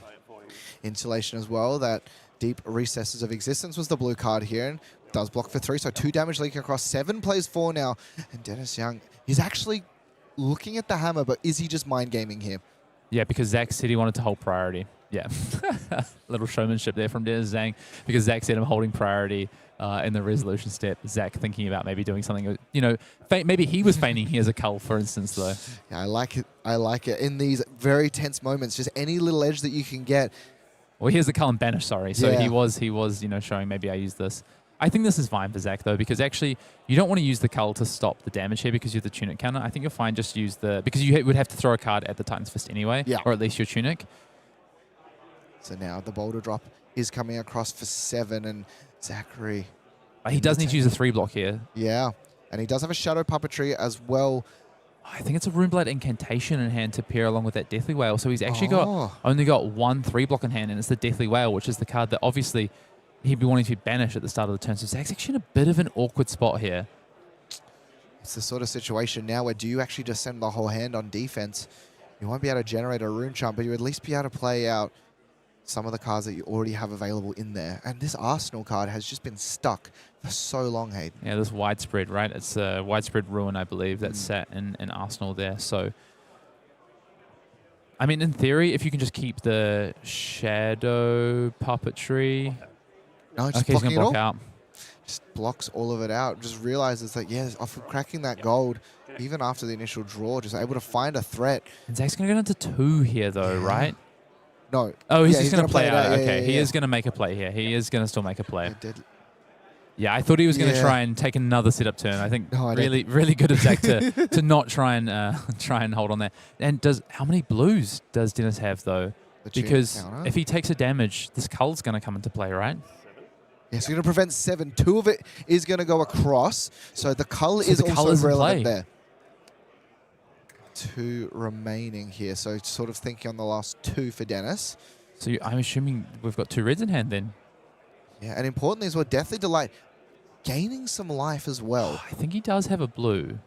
Insulation as well. That Deep Recesses of Existence was the blue card here, and does block for 3, so 2 damage leaking across. 7 plays 4 now, and Dennis Young is actually looking at the hammer, but is he just mind gaming here? Yeah, because Zach said he wanted to hold priority. Yeah, little showmanship there from Dennis Zhang, because Zach said I'm holding priority in the resolution step. Zach thinking about maybe doing something, you know, maybe he was feigning he has a cull, for instance, though. Yeah, I like it. I like it. In these very tense moments, just any little edge that you can get. Well, here's the cull and banish, sorry. So he was, you know, showing maybe I use this. I think this is fine for Zach, though, because actually you don't want to use the cull to stop the damage here because you have the Tunic counter. I think you'll find just use the, because you would have to throw a card at the Titan's Fist anyway, or at least your Tunic. So now the boulder drop is coming across for 7, and Zachary. He does need to use a 3-block here. Yeah, and he does have a Shadow Puppetry as well. I think it's a Runeblade Incantation in hand to pair along with that Deathly Whale. So he's actually only got 1 3-block in hand, and it's the Deathly Whale, which is the card that obviously he'd be wanting to banish at the start of the turn. So Zach's actually in a bit of an awkward spot here. It's the sort of situation now where do you actually just send the whole hand on defense? You won't be able to generate a rune chant, but you at least be able to play out some of the cards that you already have available in there. And this Arsenal card has just been stuck for so long, Hayden. Yeah, this widespread, right? It's a widespread ruin, I believe, that's sat in Arsenal there. So, I mean, in theory, if you can just keep the Shadow Puppetry. No, just he's going to block out. Just blocks all of it out. Just realizes that, after cracking that gold, even after the initial draw, just able to find a threat. And Zach's going to go into 2 here, though, right? No. Oh, he's just going to play it out. Okay, he is going to make a play here. He is going to still make a play. Yeah, I thought he was going to try and take another setup turn. I think really good of Zach to not try and hold on there. And how many blues does Dennis have, though? Because if he takes a damage, this cull's going to come into play, right? Yeah, so you're going to prevent 7. 2 of it is going to go across. So the cull is also relevant there. 2 remaining here. So sort of thinking on the last 2 for Dennis. So I'm assuming we've got 2 reds in hand then. Yeah, and importantly as well, Deathly Delight gaining some life as well. I think he does have a blue.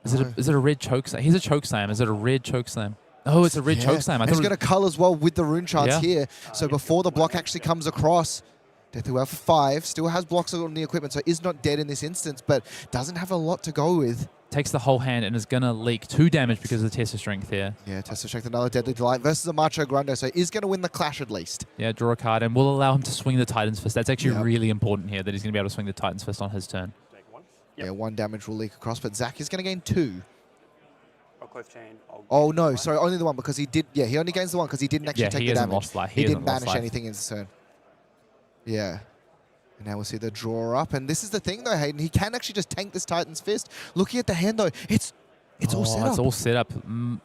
Is it a red choke slam? He's a choke slam. Is it a red choke slam? Oh, it's a red choke slam. He's going to cull as well with the rune charts here. So before the block actually comes across, Deathly Well for 5, still has blocks on the equipment, so is not dead in this instance, but doesn't have a lot to go with. Takes the whole hand and is going to leak 2 damage because of the test of strength here. Yeah, test of strength, another Deadly Delight versus a Macho Grande, so is going to win the clash at least. Yeah, draw a card and will allow him to swing the Titan's Fist. That's actually really important here, that he's going to be able to swing the Titan's Fist on his turn. Yeah, 1 damage will leak across, but Zach is going to gain 2. Close chain. Oh no, sorry, only the 1 because he did. Yeah, he only gains the 1 because he didn't actually take the damage. Lost life. He didn't banish anything in his turn. Yeah. And now we'll see the draw up, and this is the thing though, Hayden. He can actually just tank this Titan's Fist. Looking at the hand though, it's all set up. It's all set up.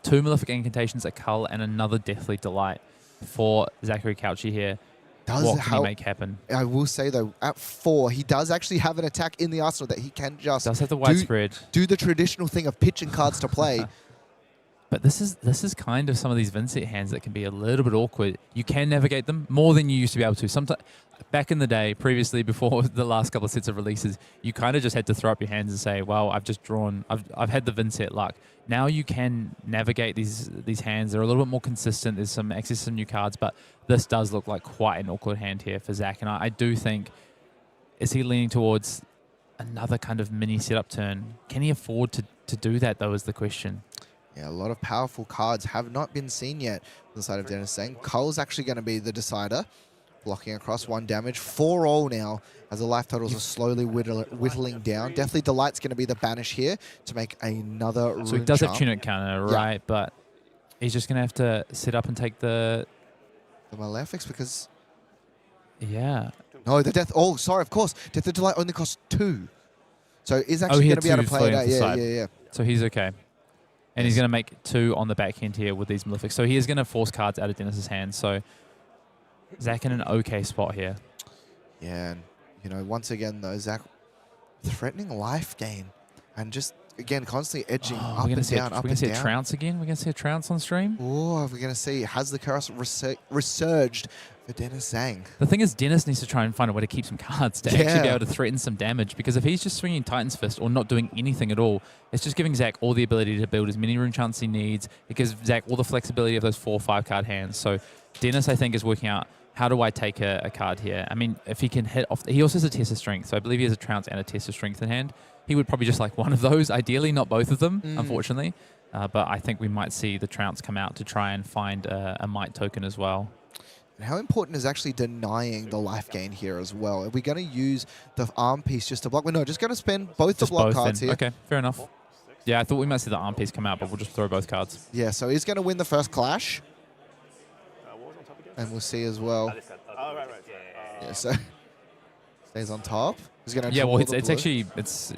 2 Malefic Incantations, a Cull, and another Deathly Delight for Zachary Cauchi here. What can he make happen? I will say though, at 4, he does actually have an attack in the arsenal that he can just Does have the widespread. Do the traditional thing of pitching cards to play. But this is kind of some of these Vynnset hands that can be a little bit awkward. You can navigate them more than you used to be able to. Sometimes, back in the day, previously before the last couple of sets of releases, you kind of just had to throw up your hands and say, "Well, I've just drawn. I've had the Vynnset luck." Now you can navigate these hands. They're a little bit more consistent. There's some access to some new cards, but this does look like quite an awkward hand here for Zach. And I do think, is he leaning towards another kind of mini setup turn? Can he afford to do that though? Is the question. Yeah, a lot of powerful cards have not been seen yet on the side of Dennis Zhang. Cole's actually going to be the decider. Blocking across 1 damage. 4 all now as the life totals are slowly whittling down. Deathly Delight's going to be the banish here to make another rune So he does charm. have tunic counter, right? Yeah. But he's just going to have to sit up and take the Malefics because... Yeah. No, the death... Oh, sorry, of course. Deathly Delight only costs 2. So he's actually going to be able to play that. Yeah. So he's okay. And he's going to make 2 on the back end here with these Malefics. So he is going to force cards out of Dennis's hand. So Zach in an okay spot here. Yeah, and you know, once again though, Zach threatening life gain and just again constantly edging up and down, up and down. We're going to see a trounce again. We're going to see a trounce on stream. Oh, we're going to see has the chaos resurged for Dennis Zhang. The thing is, Dennis needs to try and find a way to keep some cards to actually be able to threaten some damage. Because if he's just swinging Titan's Fist or not doing anything at all, it's just giving Zach all the ability to build as many rune chants he needs. It gives Zach all the flexibility of those 4 or 5 card hands. So Dennis, I think, is working out, how do I take a card here? I mean, if he can hit off... He also has a test of strength, so I believe he has a trounce and a test of strength in hand. He would probably just like one of those, ideally, not both of them, unfortunately. But I think we might see the trounce come out to try and find a might token as well. And how important is actually denying the life gain here as well? Are we going to use the arm piece just to block? We're just going to spend both the block cards here. Okay, fair enough. Yeah, I thought we might see the arm piece come out, but we'll just throw both cards. Yeah, so he's going to win the first clash. And we'll see as well. Oh, right. Yeah, so stays on top. He's going to yeah, well, it's actually... So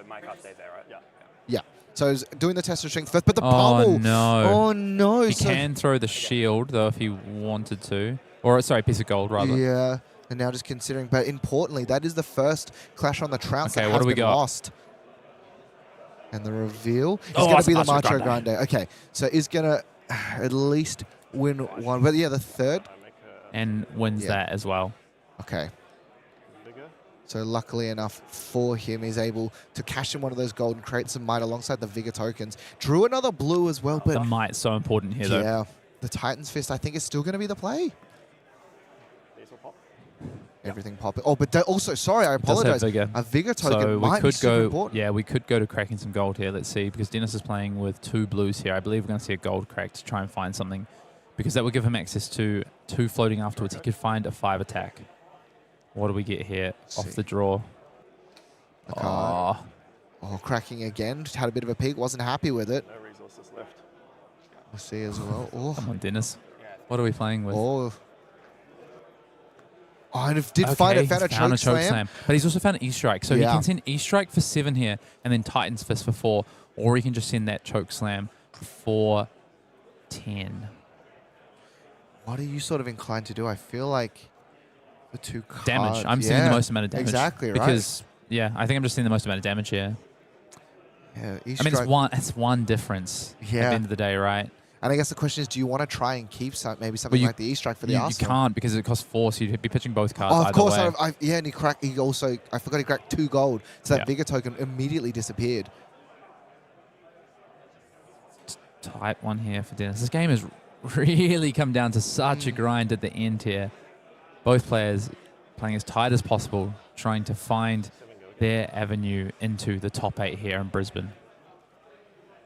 my card stays there, right? Yeah. So he's doing the test of strength first, but the pummel. No. Oh, no. He can throw the shield, though, if he wanted to. Or, sorry, a piece of gold, rather. Yeah. And now just considering, but importantly, that is the first clash on the trounce that what has do we been got? lost. And the reveal is going to be the Macho Grande. Okay, so he's going to at least win 1. But yeah, the third. And wins that as well. Okay. So luckily enough for him, he's able to cash in one of those gold and create some might alongside the Vigor tokens. Drew another blue as well, but... The might's so important here, though. Yeah, the Titan's Fist, I think, is still going to be the play. These will pop. Everything popping. Oh, but also, sorry, I apologize. A Vigor token so might be super important. Yeah, we could go to cracking some gold here. Let's see, because Dennis is playing with 2 blues here. I believe we're going to see a gold crack to try and find something, because that would give him access to 2 floating afterwards. He could find a 5 attack. What do we get here off the draw? Oh, cracking again. Just had a bit of a peek. Wasn't happy with it. No resources left. We'll see as well. Oh. Come on, Dennis. What are we playing with? Oh, and it did find a choke slam. But he's also found an E-Strike. So he can send E-Strike for 7 here and then Titan's Fist for 4. Or he can just send that choke slam for 10. What are you sort of inclined to do? I feel like the 2 cards. Damage. I'm seeing the most amount of damage. Exactly, right. Because, yeah, I think I'm just seeing the most amount of damage here. Yeah, I mean, it's one difference at the end of the day, right? And I guess the question is, do you want to try and keep maybe something like the E-Strike for the Arsenal? You can't because it costs 4, so you'd be pitching both cards. Oh, of course. Way. Yeah, and he also, I forgot he cracked 2 gold. So that Vigor token immediately disappeared. Tight one here for Dennis. This game has really come down to such a grind at the end here. Both players playing as tight as possible, trying to find their avenue into the top 8 here in Brisbane.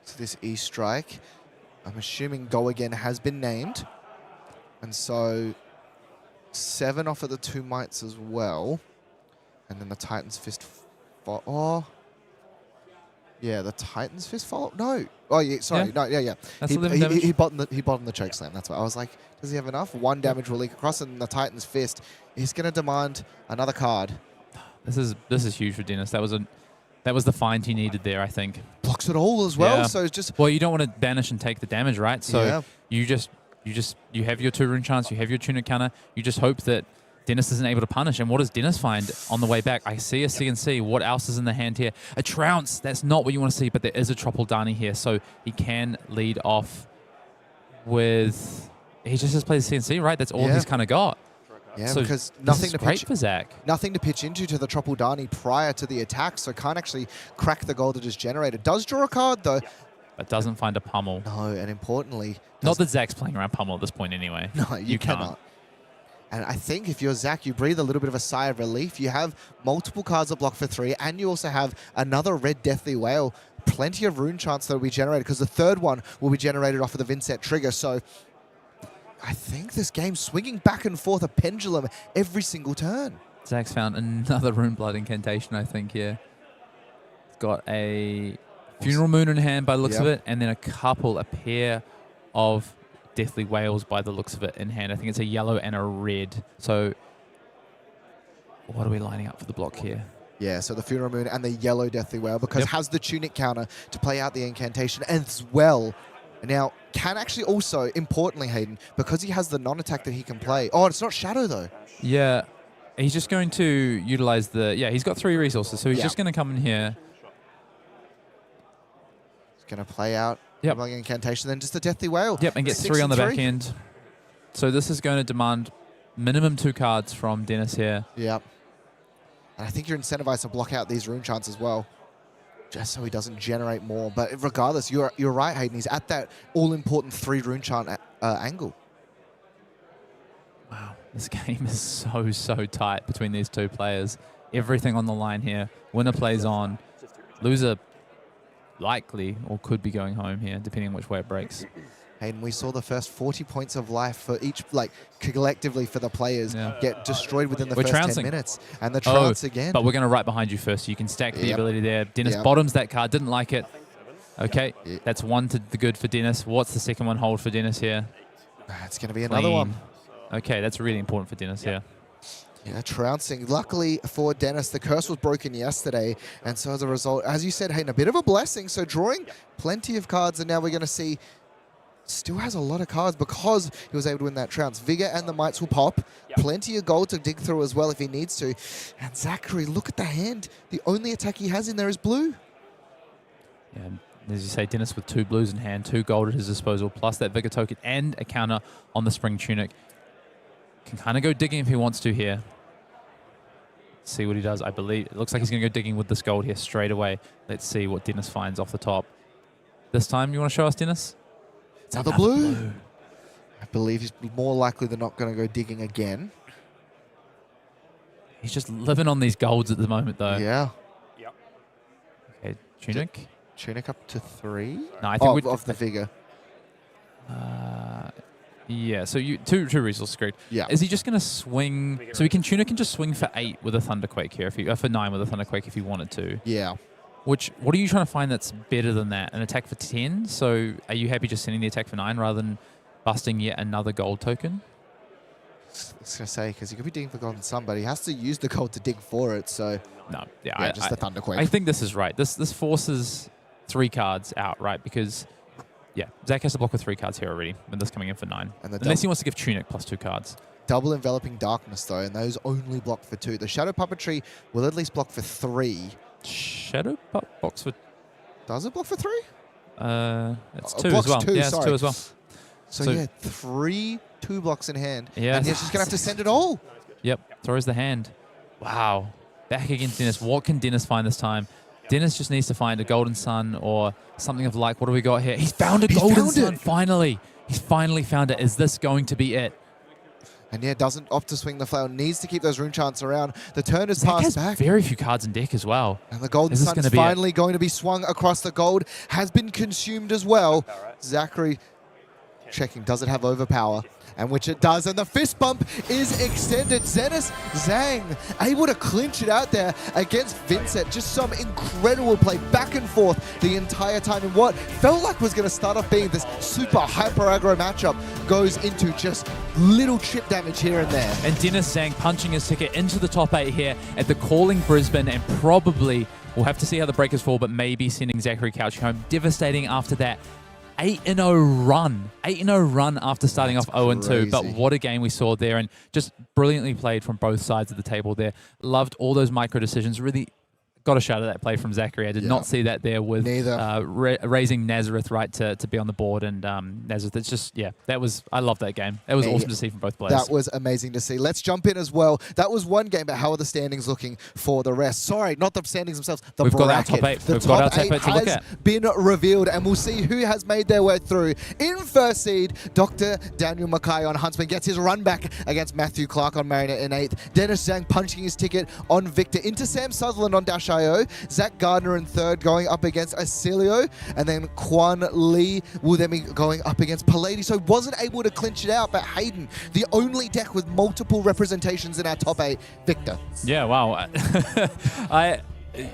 So this E-Strike, I'm assuming Go Again has been named. And so 7 off of the 2 mites as well. And then the Titan's Fist. Yeah, the Titan's Fist follow. No. Oh, yeah. Sorry. No. Yeah. That's 11 damage. He bottomed the choke slam. That's why I was like, does he have enough? 1 damage will leak across, and the Titan's Fist is going to demand another card. This is huge for Dennis. That was the find he needed there, I think. Blocks it all as well. Yeah. So it's just. Well, you don't want to banish and take the damage, right? So you have your 2 rune chance. You have your tunic counter. You just hope that Dennis isn't able to punish. And what does Dennis find on the way back? I see a CNC. What else is in the hand here? A Trounce. That's not what you want to see, but there is a Troppledani here, so he can lead off with... He just has played the CNC, right? That's all he's kind of got. Yeah, so because nothing to great pitch for Zach. Nothing to pitch into to the Troppledani prior to the attack, so can't actually crack the goal that is generated. Does draw a card, though. But doesn't find a pummel. No, and importantly... Not that Zach's playing around pummel at this point anyway. No, you cannot. And I think if you're Zach, you breathe a little bit of a sigh of relief. You have multiple cards that block for 3, and you also have another red Deathly Whale. Plenty of rune chance that will be generated, because the 3rd one will be generated off of the Vynnset trigger. So I think this game's swinging back and forth, a pendulum every single turn. Zach's found another Rune Blood incantation, I think, here. He's got a Funeral Moon in hand by the looks of it, and then a pair of Deathly Whales by the looks of it in hand. I think it's a yellow and a red. So what are we lining up for the block here? Yeah, so the Funeral Moon and the yellow Deathly Whale, because it has the tunic counter to play out the incantation as well. Now, can actually also, importantly, Hayden, because he has the non-attack that he can play. Oh, it's not Shadow, though. Yeah. He's just going to utilize he's got 3 resources, so he's just going to come in here. He's going to play out the incantation, then just a Deathly Whale. Yep, and get 3 on the back end. So this is going to demand minimum 2 cards from Dennis here. Yep. And I think you're incentivized to block out these rune chants as well, just so he doesn't generate more. But regardless, you're right, Hayden. He's at that all-important 3 rune chant angle. Wow, this game is so tight between these 2 players. Everything on the line here. Winner plays on. Loser likely or could be going home here, depending on which way it breaks. Hayden, we saw the first 40 points of life for each, collectively for the players get destroyed within the first 10 minutes. And the trounce again. But we're going to right behind you first, so you can stack the ability there. Dennis bottoms that card, didn't like it. Okay, that's 1 to the good for Dennis. What's the second one hold for Dennis here? It's going to be another one. Okay, that's really important for Dennis here. Yeah, trouncing. Luckily for Dennis, the curse was broken yesterday, and so as a result, as you said, Hayden, a bit of a blessing. So drawing plenty of cards, and now we're going to see still has a lot of cards because he was able to win that trounce. Vigor and the mites will pop. Plenty of gold to dig through as well if he needs to. And Zachary, look at the hand. The only attack he has in there is blue. Yeah, as you say, Dennis with 2 blues in hand, 2 gold at his disposal, plus that Vigor token and a counter on the Spring Tunic. Can kind of go digging if he wants to here. See what he does. I believe it looks like he's going to go digging with this gold here straight away. Let's see what Dennis finds off the top. This time, you want to show us, Dennis? It's another blue. I believe he's more likely than not going to go digging again. He's just living on these golds at the moment, though. Yeah. Yep. Okay, Tunic. Tunic up to 3? No, I think of the Vigor. Yeah, so you two resources, correct. Yeah. Is he just going to swing? So he can Tunic and just swing for 8 with a Thunderquake here, if he, for 9 with a Thunderquake if he wanted to. Yeah. What are you trying to find that's better than that? An attack for 10? So are you happy just sending the attack for 9 rather than busting yet another gold token? I was going to say, because he could be digging for gold on some, but he has to use the gold to dig for it, so... No, yeah, just the Thunderquake. I think this is right. This forces 3 cards out, right? Because... Yeah, Zach has to block with 3 cards here already, with this coming in for 9. And unless he wants to give Tunic plus 2 cards. Double Enveloping Darkness, though, and those only block for 2. The Shadow Puppetry will at least block for 3. Shadow box for... Does it block for 3? It's 2 as well. 2, yeah, sorry. it's 2 as well. So yeah, 3 2 blocks in hand. Yeah. And yeah, she's going to have to send it all. Yep, throws the hand. Wow. Back against Dennis. What can Dennis find this time? Dennis just needs to find a Golden Sun or something of like, what do we got here? He's found a Golden Sun, finally. He's finally found it. Is this going to be it? And yeah, doesn't opt to swing the flail. Needs to keep those rune chants around. The turn is Zach passed has back. very few cards in deck as well. And the Golden Is this Sun is gonna be finally going to be swung across the gold. Has been consumed as well. Zachary checking, does it have overpower? And which it does, and the fist bump is extended. Zhang able to clinch it out there against Vynnset. Just some incredible play back and forth the entire time. And what felt like was going to start off being this super hyper aggro matchup goes into just little chip damage here and there. And Dennis Zhang punching his ticket into the top 8 here at the Calling Brisbane, and probably, we'll have to see how the breakers fall, but maybe sending Zachary Cauchi home. Devastating after that. 8-0 run. 8-0 run after starting off 0-2. But what a game we saw there, and just brilliantly played from both sides of the table there. Loved all those micro decisions. Really got a shout at that play from Zachary. I did not see that there with raising Nazareth right to be on the board, and Nazareth. It's just, yeah, that was, I love that game. It was awesome to see from both players. That was amazing to see. Let's jump in as well. That was one game, but how are the standings looking for the rest? Sorry, not the standings themselves, the We've bracket. got our top 8. The We've top got our top 8 to look has at. been revealed, and we'll see who has made their way through. In first seed, Dr. Daniel McKay on Huntsman gets his run back against Matthew Clark on Marionette in 8th. Dennis Zhang punching his ticket on Victor into Sam Sutherland on Dash.io. Zach Gardiner in 3rd, going up against Oscilio, and then Kuan Lee will then be going up against Pallades. So wasn't able to clinch it out, but Hayden, the only deck with multiple representations in our top 8, Victor. Yeah, wow.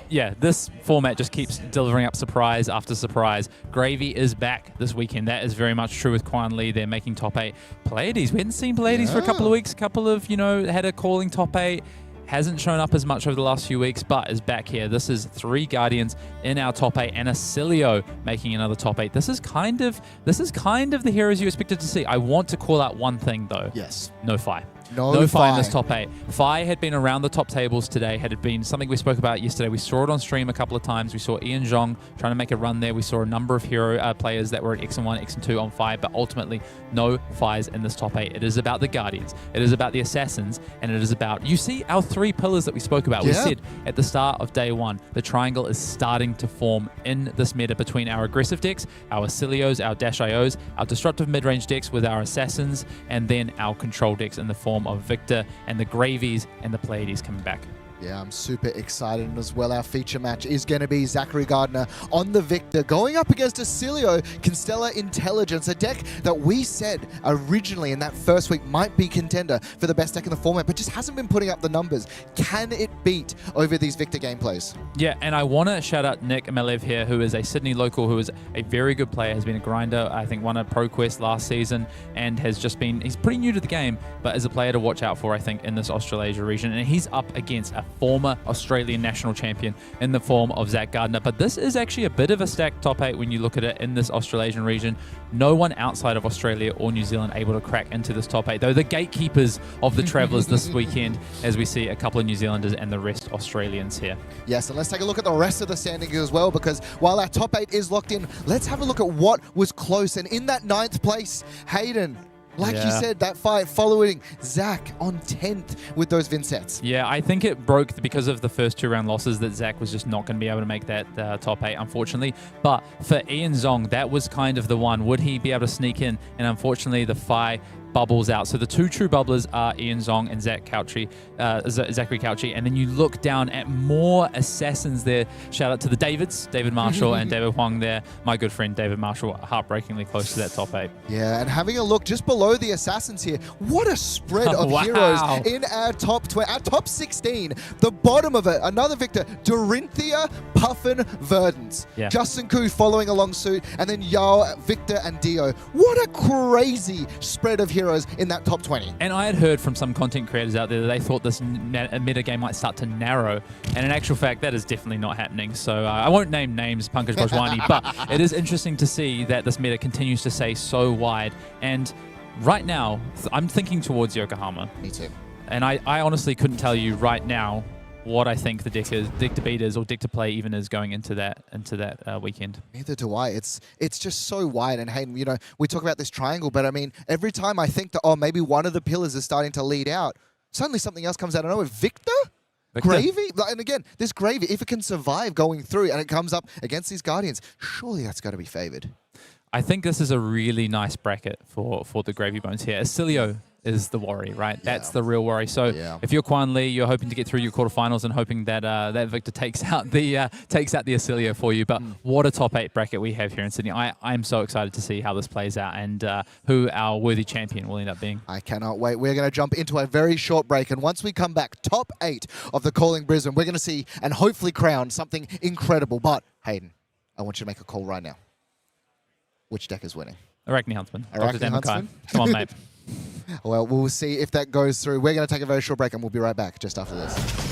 Yeah, this format just keeps delivering up surprise after surprise. Gravy is back this weekend. That is very much true with Kuan Lee. They're making top 8. Pallades, we hadn't seen Pallades for a couple of weeks. Couple of, had a calling top 8. Hasn't shown up as much over the last few weeks, but is back here. This is 3 Guardians in our top 8, and Oscilio making another top 8. This is kind of the heroes you expected to see. I want to call out one thing though. Yes. No Fi. No Fi in this top 8. Fi had been around the top tables today, had been something we spoke about yesterday. We saw it on stream a couple of times. We saw Ian Zhong trying to make a run there. We saw a number of hero players that were at X1, X2 on Fi, but ultimately no Fis in this top 8. It is about the Guardians. It is about the Assassins, and it is about, you see our 3 pillars that we spoke about. We said at the start of day 1, the triangle is starting to form in this meta between our aggressive decks, our Oscilios, our Dash.ios, our disruptive mid-range decks with our Assassins, and then our control decks in the form of Victor and the Gravies and the Pallades coming back. Yeah, I'm super excited. And as well, our feature match is going to be Zachary Gardiner on the Victor going up against Oscilio, Constellar Intelligence, a deck that we said originally in that first week might be contender for the best deck in the format, but just hasn't been putting up the numbers. Can it beat over these Victor gameplays? Yeah, and I want to shout out Nick Malev here, who is a Sydney local, who is a very good player, has been a grinder, I think won a Pro Quest last season, and has just been, he's pretty new to the game, but is a player to watch out for, I think, in this Australasia region. And he's up against a former Australian national champion in the form of Zach Gardiner. But this is actually a bit of a stacked top 8 when you look at it in this Australasian region. No one outside of Australia or New Zealand able to crack into this top 8, though the gatekeepers of the Travellers this weekend, as we see a couple of New Zealanders and the rest Australians here. Yes, and let's take a look at the rest of the standings as well, because while our top 8 is locked in, let's have a look at what was close. And in that 9th place, Hayden, like you said, that fight following Zach on 10th with those Vynsets. Yeah, I think it broke because of the first 2 round losses that Zach was just not going to be able to make that top 8, unfortunately. But for Ian Zhong, that was kind of the one. Would he be able to sneak in? And unfortunately, the Fi bubbles out. So the 2 true bubblers are Ian Zhong and Zachary Cauchi. And then you look down at more Assassins there. Shout out to the Davids, David Marshall and David Huang there. My good friend David Marshall, heartbreakingly close to that top 8. Yeah, and having a look just below the Assassins here, what a spread of heroes in our top 20, our top 16. The bottom of it, another Victor, Dorinthia, Puffin, Verdance. Yeah. Justin Koo following along suit, and then Yao, Victor, and Dio. What a crazy spread of heroes in that top 20. And I had heard from some content creators out there that they thought this meta game might start to narrow, and in actual fact that is definitely not happening. So I won't name names, Pankaj Bhojwani, but it is interesting to see that this meta continues to stay so wide. And right now I'm thinking towards Yokohama. Me too. And I honestly couldn't tell you right now what I think the deck to beat is, or deck to play even is going into that weekend. Neither do I. It's just so wide. And Hayden, you know, we talk about this triangle, but I mean, every time I think that, oh, maybe one of the pillars is starting to lead out, suddenly something else comes out of nowhere. Victor? Gravy? And again, this Gravy, if it can survive going through and it comes up against these Guardians, surely that's got to be favored. I think this is a really nice bracket for the Gravy Bones here. Oscilio is the worry, right? Yeah. That's the real worry. So if you're Kuan Lee, you're hoping to get through your quarterfinals and hoping that that Victor takes out the Oscilio for you. But what a top 8 bracket we have here in Sydney. I'm so excited to see how this plays out and who our worthy champion will end up being. I cannot wait. We're going to jump into a very short break, and once we come back, top 8 of the Calling Brisbane, we're going to see and hopefully crown something incredible. But Hayden, I want you to make a call right now. Which deck is winning? Arakni Huntsman. Arakni Dr. Huntsman? Come on, mate. Well, we'll see if that goes through. We're going to take a very short break, and we'll be right back just after this.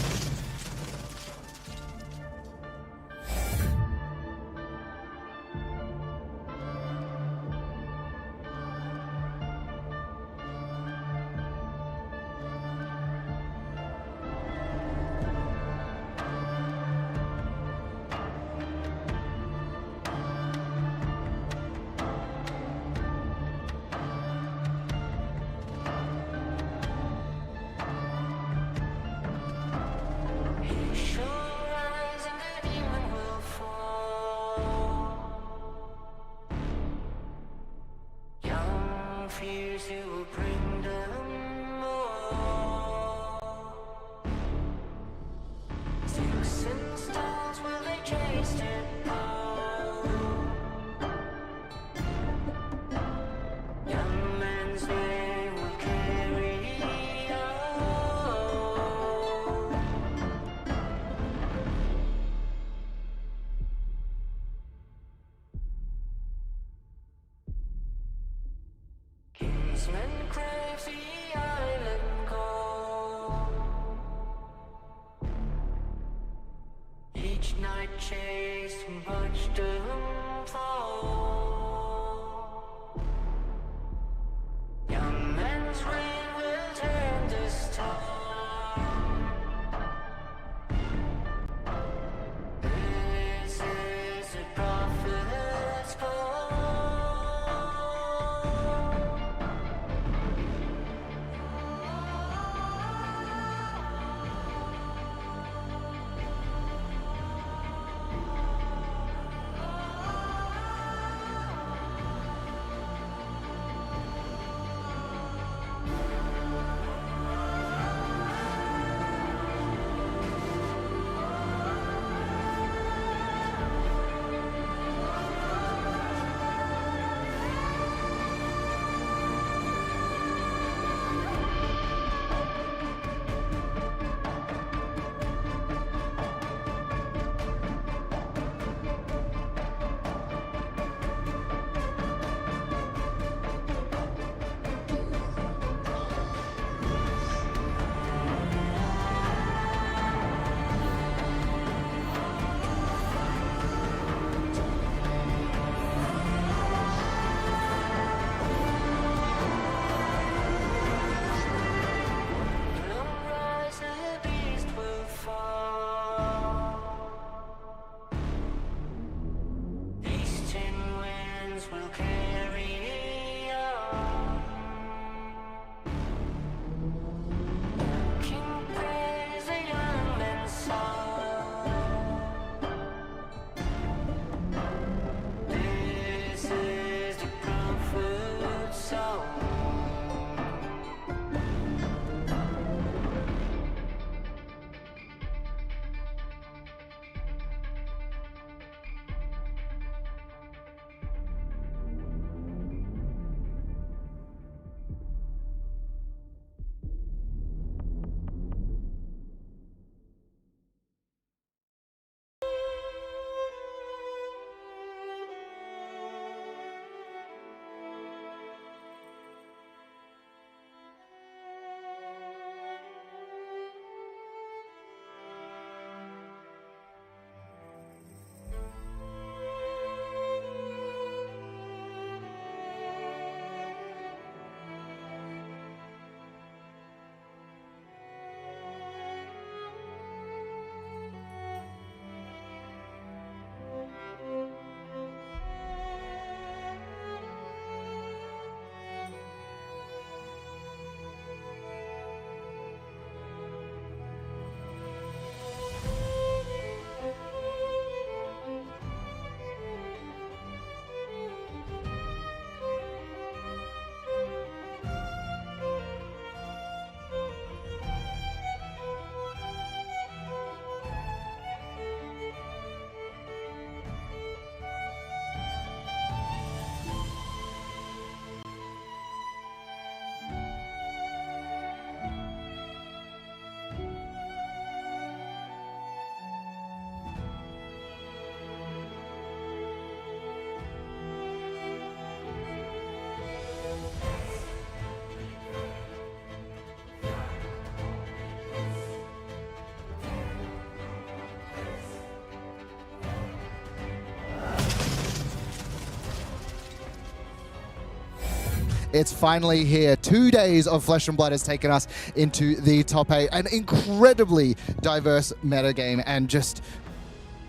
It's finally here. 2 days of Flesh and Blood has taken us into the top 8. An incredibly diverse metagame and just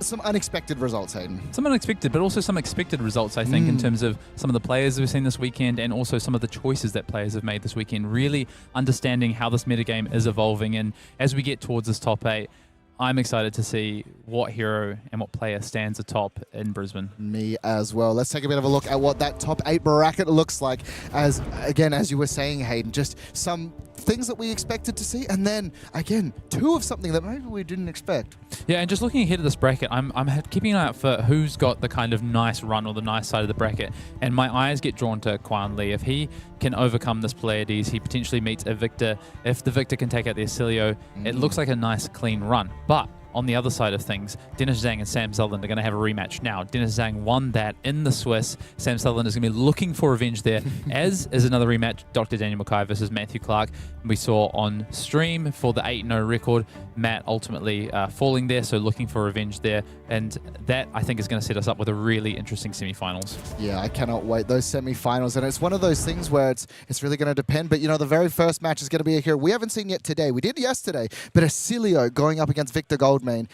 some unexpected results, Hayden. Some unexpected, but also some expected results, I think, in terms of some of the players we've seen this weekend and also some of the choices that players have made this weekend. Really understanding how this metagame is evolving. And as we get towards this top 8, I'm excited to see what hero and what player stands atop in Brisbane. Me as well. Let's take a bit of a look at what that top 8 bracket looks like. As again, as you were saying, Hayden, just some things that we expected to see, and then again, 2 of something that maybe we didn't expect. Yeah, and just looking ahead of this bracket, I'm keeping an eye out for who's got the kind of nice run or the nice side of the bracket, and my eyes get drawn to Kuan. If he can overcome this Pleiades, he potentially meets a Victor. If the Victor can take out the Oscilio, it looks like a nice clean run. But on the other side of things, Dennis Zhang and Sam Sutherland are going to have a rematch now. Dennis Zhang won that in the Swiss. Sam Sutherland is going to be looking for revenge there, as is another rematch, Dr. Daniel McKay versus Matthew Clark. We saw on stream for the 8-0 record, Matt ultimately falling there, so looking for revenge there. And that, I think, is going to set us up with a really interesting semi-finals. Yeah, I cannot wait. Those semi-finals, and it's one of those things where it's really going to depend. But, you know, the very first match is going to be a hero we haven't seen yet today. We did yesterday, but Oscilio going up against Victor Goldmain.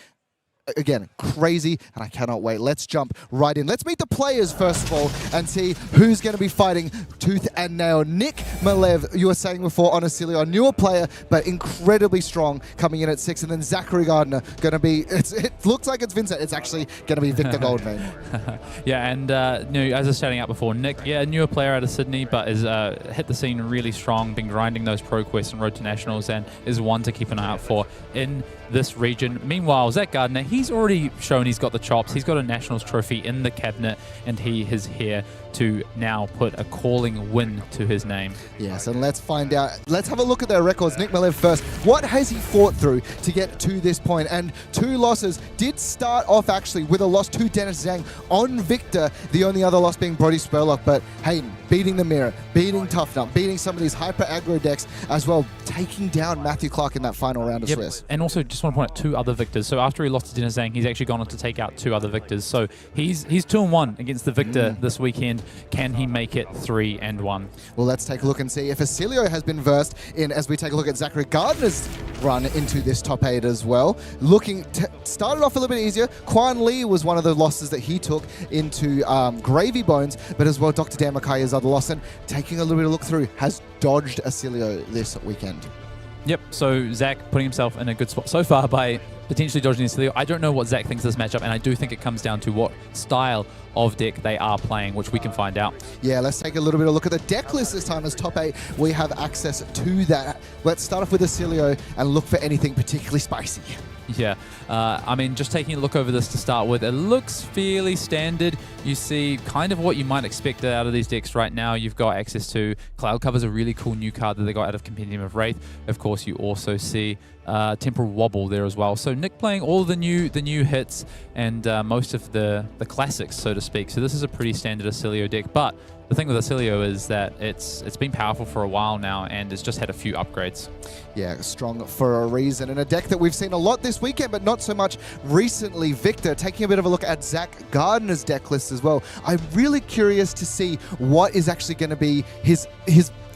Again, crazy, and I cannot wait. Let's jump right in. Let's meet the players first of all and see who's going to be fighting tooth and nail. Nick Malev, you were saying before on Oscilio, a newer player, but incredibly strong, coming in at 6. And then Zachary Gardiner, going to be, it looks like it's Vynnset. It's actually going to be Victor Goldmain. Yeah, and as I was shouting out before, Nick, a newer player out of Sydney, but has hit the scene really strong, been grinding those pro quests and road to nationals, and is one to keep an eye out for in this region. Meanwhile, Zach Gardiner, he's already shown he's got the chops. He's got a Nationals trophy in the cabinet, and he is here to now put a calling win to his name. Yes, and let's find out. Let's have a look at their records. Nick Malev first. What has he fought through to get to this point? And 2 losses. Did start off actually with a loss to Dennis Zhang on Victor, the only other loss being Brody Spurlock. But Hayden beating the Mirror, beating Tough Nut, beating some of these hyper aggro decks as well, taking down Matthew Clark in that final round of Swiss. And also just want to point out 2 other Victors. So after he lost to Dennis Zhang, he's actually gone on to take out 2 other Victors. So he's 2-1 against the Victor this weekend. Can he make it 3-1? Well, let's take a look and see if Oscilio has been versed in, as we take a look at Zachary Gardiner's run into this top 8 as well. Started off a little bit easier. Kuan Lee was one of the losses that he took into Gravy Bones, but as well Dr. Dan McKay is other loss, and taking a little bit of look through, has dodged Oscilio this weekend. Yep, so Zach putting himself in a good spot so far by potentially dodging Oscilio. I don't know what Zach thinks of this matchup, and I do think it comes down to what style of deck they are playing, which we can find out. Yeah, let's take a little bit of a look at the deck list this time as top 8. We have access to that. Let's start off with Oscilio and look for anything particularly spicy. Yeah, I mean, just taking a look over this to start with, it looks fairly standard. You see kind of what you might expect out of these decks right now. You've got access to Cloud Cover's a really cool new card that they got out of Compendium of Wraith. Of course, you also see Temporal Wobble there as well. So Nick playing all the new hits and most of the classics, so to speak. So this is a pretty standard Oscilio deck, but the thing with Oscilio is that it's been powerful for a while now, and it's just had a few upgrades. Yeah, strong for a reason. And a deck that we've seen a lot this weekend, but not so much recently. Victor, taking a bit of a look at Zach Gardiner's deck list as well. I'm really curious to see what is actually going to be his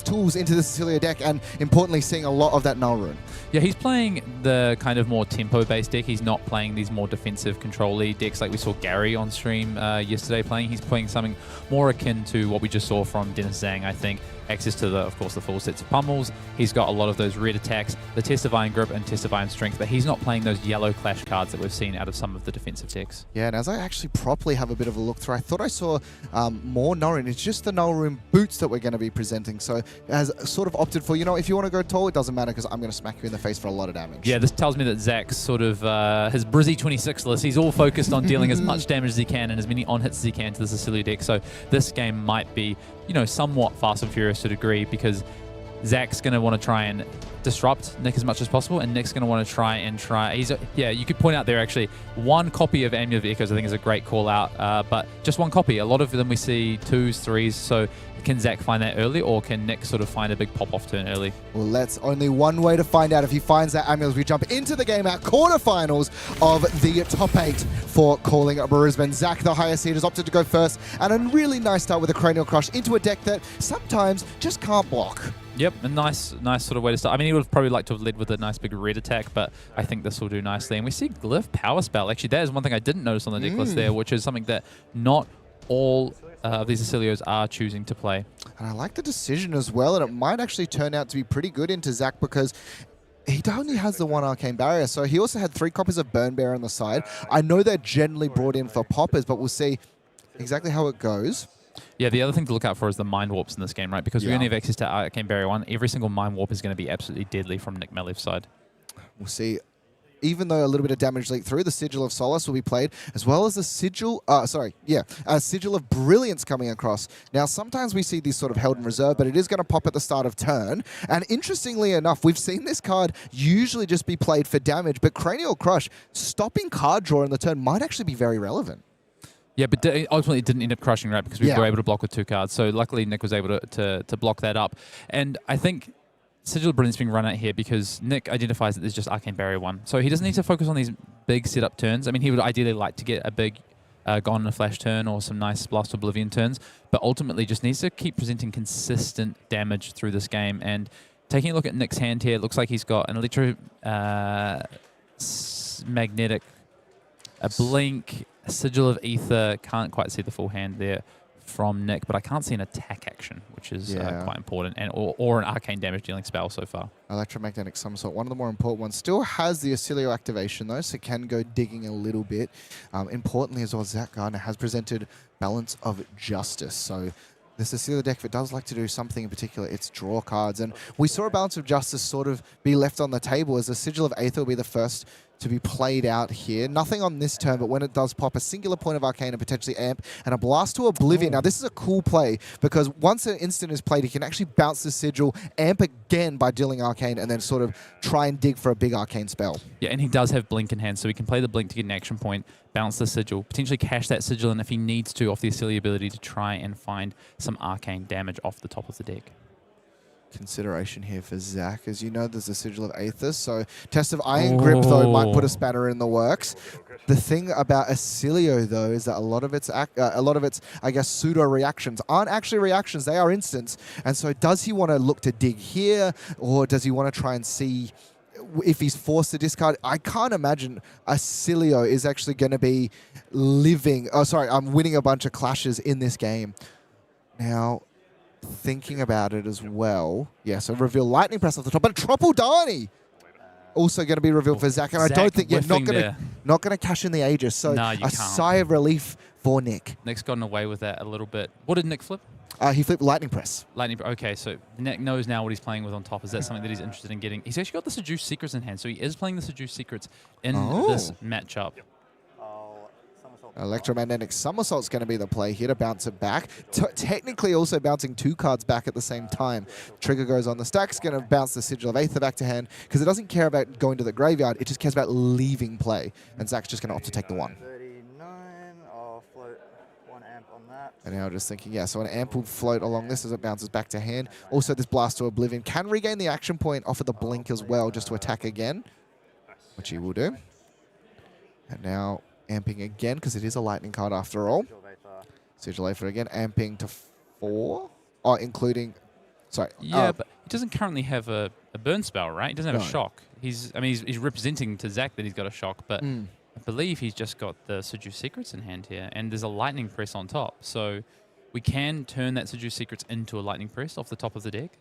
tools into the Oscilio deck, and importantly seeing a lot of that Null Rune. Yeah, he's playing the kind of more tempo-based deck. He's not playing these more defensive control-y decks like we saw Gary on stream yesterday playing. He's playing something more akin to what we just saw from Dennis Zhang, I think. Access to, of course, the full sets of pummels. He's got a lot of those red attacks, the Test of Iron Grip and Test of Iron Strength, but he's not playing those yellow clash cards that we've seen out of some of the defensive decks. Yeah, and as I actually properly have a bit of a look through, I thought I saw more Null Rune. It's just the Null Rune boots that we're going to be presenting. So has sort of opted for, you know, if you want to go tall, it doesn't matter because I'm going to smack you in the face for a lot of damage. Yeah, this tells me that Zach's sort of his Brizzy 26 list, he's all focused on dealing as much damage as he can and as many on-hits as he can to this Oscilio deck. So this game might be, you know, somewhat fast and furious to a degree, because Zach's going to want to try and disrupt Nick as much as possible, and Nick's going to want to try. Yeah, you could point out there actually one copy of Amulet of Echoes. I think is a great call out, but just one copy. A lot of them we see 2s, 3s. So can Zach find that early, or can Nick sort of find a big pop-off turn early? Well, that's only one way to find out if he finds that Amulet. We jump into the game, our quarterfinals of the top 8 for calling Brisbane. Zach, the highest seed, has opted to go first, and a really nice start with a Cranial Crush into a deck that sometimes just can't block. Yep, a nice sort of way to start. I mean, he would have probably liked to have led with a nice big red attack, but I think this will do nicely. And we see Glyph Power Spell. Actually, that is one thing I didn't notice on the deck list there, which is something that not all of these Oscilios are choosing to play. And I like the decision as well, and it might actually turn out to be pretty good into Zach because he only has the 1 Arcane Barrier, so he also had 3 copies of Burn Bear on the side. I know they're generally brought in for poppers, but we'll see exactly how it goes. Yeah, the other thing to look out for is the Mind Warps in this game, right? Because we only have access to Arcane Barrier 1. Every single Mind Warp is going to be absolutely deadly from Nick Malev's side. We'll see. Even though a little bit of damage leaked through, the Sigil of Solace will be played, as well as the Sigil, Sigil of Brilliance coming across. Now, sometimes we see these sort of held in reserve, but it is going to pop at the start of turn. And interestingly enough, we've seen this card usually just be played for damage, but Cranial Crush, stopping card draw in the turn might actually be very relevant. Yeah, but ultimately it didn't end up crushing, right? Because we were able to block with 2 cards. So luckily Nick was able to block that up. And I think Sigil of Brilliance being run out here because Nick identifies that there's just Arcane Barrier 1. So he doesn't need to focus on these big setup turns. I mean, he would ideally like to get a big Gone in a Flash turn or some nice Blast Oblivion turns, but ultimately just needs to keep presenting consistent damage through this game. And taking a look at Nick's hand here, it looks like he's got an Magnetic, a Blink, a Sigil of Ether. Can't quite see the full hand there from Nick, but I can't see an attack action, which is quite important, and or an arcane damage dealing spell so far. Electromagnetic Somersault, one of the more important ones. Still has the Oscilio activation though, so can go digging a little bit. Importantly as well, Zach Gardiner has presented Balance of Justice. So this Oscilio deck, if it does like to do something in particular, it's draw cards. And we saw a Balance of Justice sort of be left on the table as the Sigil of Aether will be the first to be played out here. Nothing on this turn, but when it does pop, a singular point of Arcane and potentially Amp, and a Blast to Oblivion. Now, this is a cool play, because once an instant is played, he can actually bounce the Sigil, Amp again by dealing Arcane, and then sort of try and dig for a big Arcane spell. Yeah, and he does have Blink in hand, so he can play the Blink to get an action point, bounce the Sigil, potentially cash that Sigil, and if he needs to, off the Oscilio ability to try and find some Arcane damage off the top of the deck. Consideration here for Zach. As you know, there's a Sigil of Aether, so Test of Iron Grip, though, might put a spanner in the works. The thing about Oscilio, though, is that a lot of its, I guess, pseudo-reactions aren't actually reactions, they are instants. And so does he want to look to dig here, or does he want to try and see if he's forced to discard? I can't imagine Oscilio is actually going to be winning a bunch of clashes in this game. Now, thinking about it as well, so reveal Lightning Press off the top, but a Tropple Darny also going to be revealed for Zach, and I don't think not going to cash in the Aegis, so a sigh of relief for Nick. Nick's gotten away with that a little bit. What did Nick flip? He flipped Lightning Press. Okay, so Nick knows now what he's playing with on top. Is that something that he's interested in getting? He's actually got the Seduce Secrets in hand, so he is playing the Seduce Secrets in this matchup. Electromagnetic Somersault's going to be the play here to bounce it back. Technically also bouncing 2 cards back at the same time. Trigger goes on the stack. It's going to bounce the Sigil of Aether back to hand because it doesn't care about going to the graveyard. It just cares about leaving play. And Zach's just going to opt to take the 1. 39, I'll float 1 amp on that. And now just thinking, so an amp will float along this as it bounces back to hand. Also, this Blast to Oblivion can regain the action point off of the Blink as well just to attack again, which he will do. And now amping again, because it is a lightning card after all. Sigil Aether again, amping to 4. Oh, including... Sorry. Yeah, but he doesn't currently have a burn spell, right? He doesn't have a shock. He's representing to Zach that he's got a shock, but I believe he's just got the Seduce Secrets in hand here, and there's a Lightning Press on top. So we can turn that Seduce Secrets into a Lightning Press off the top of the deck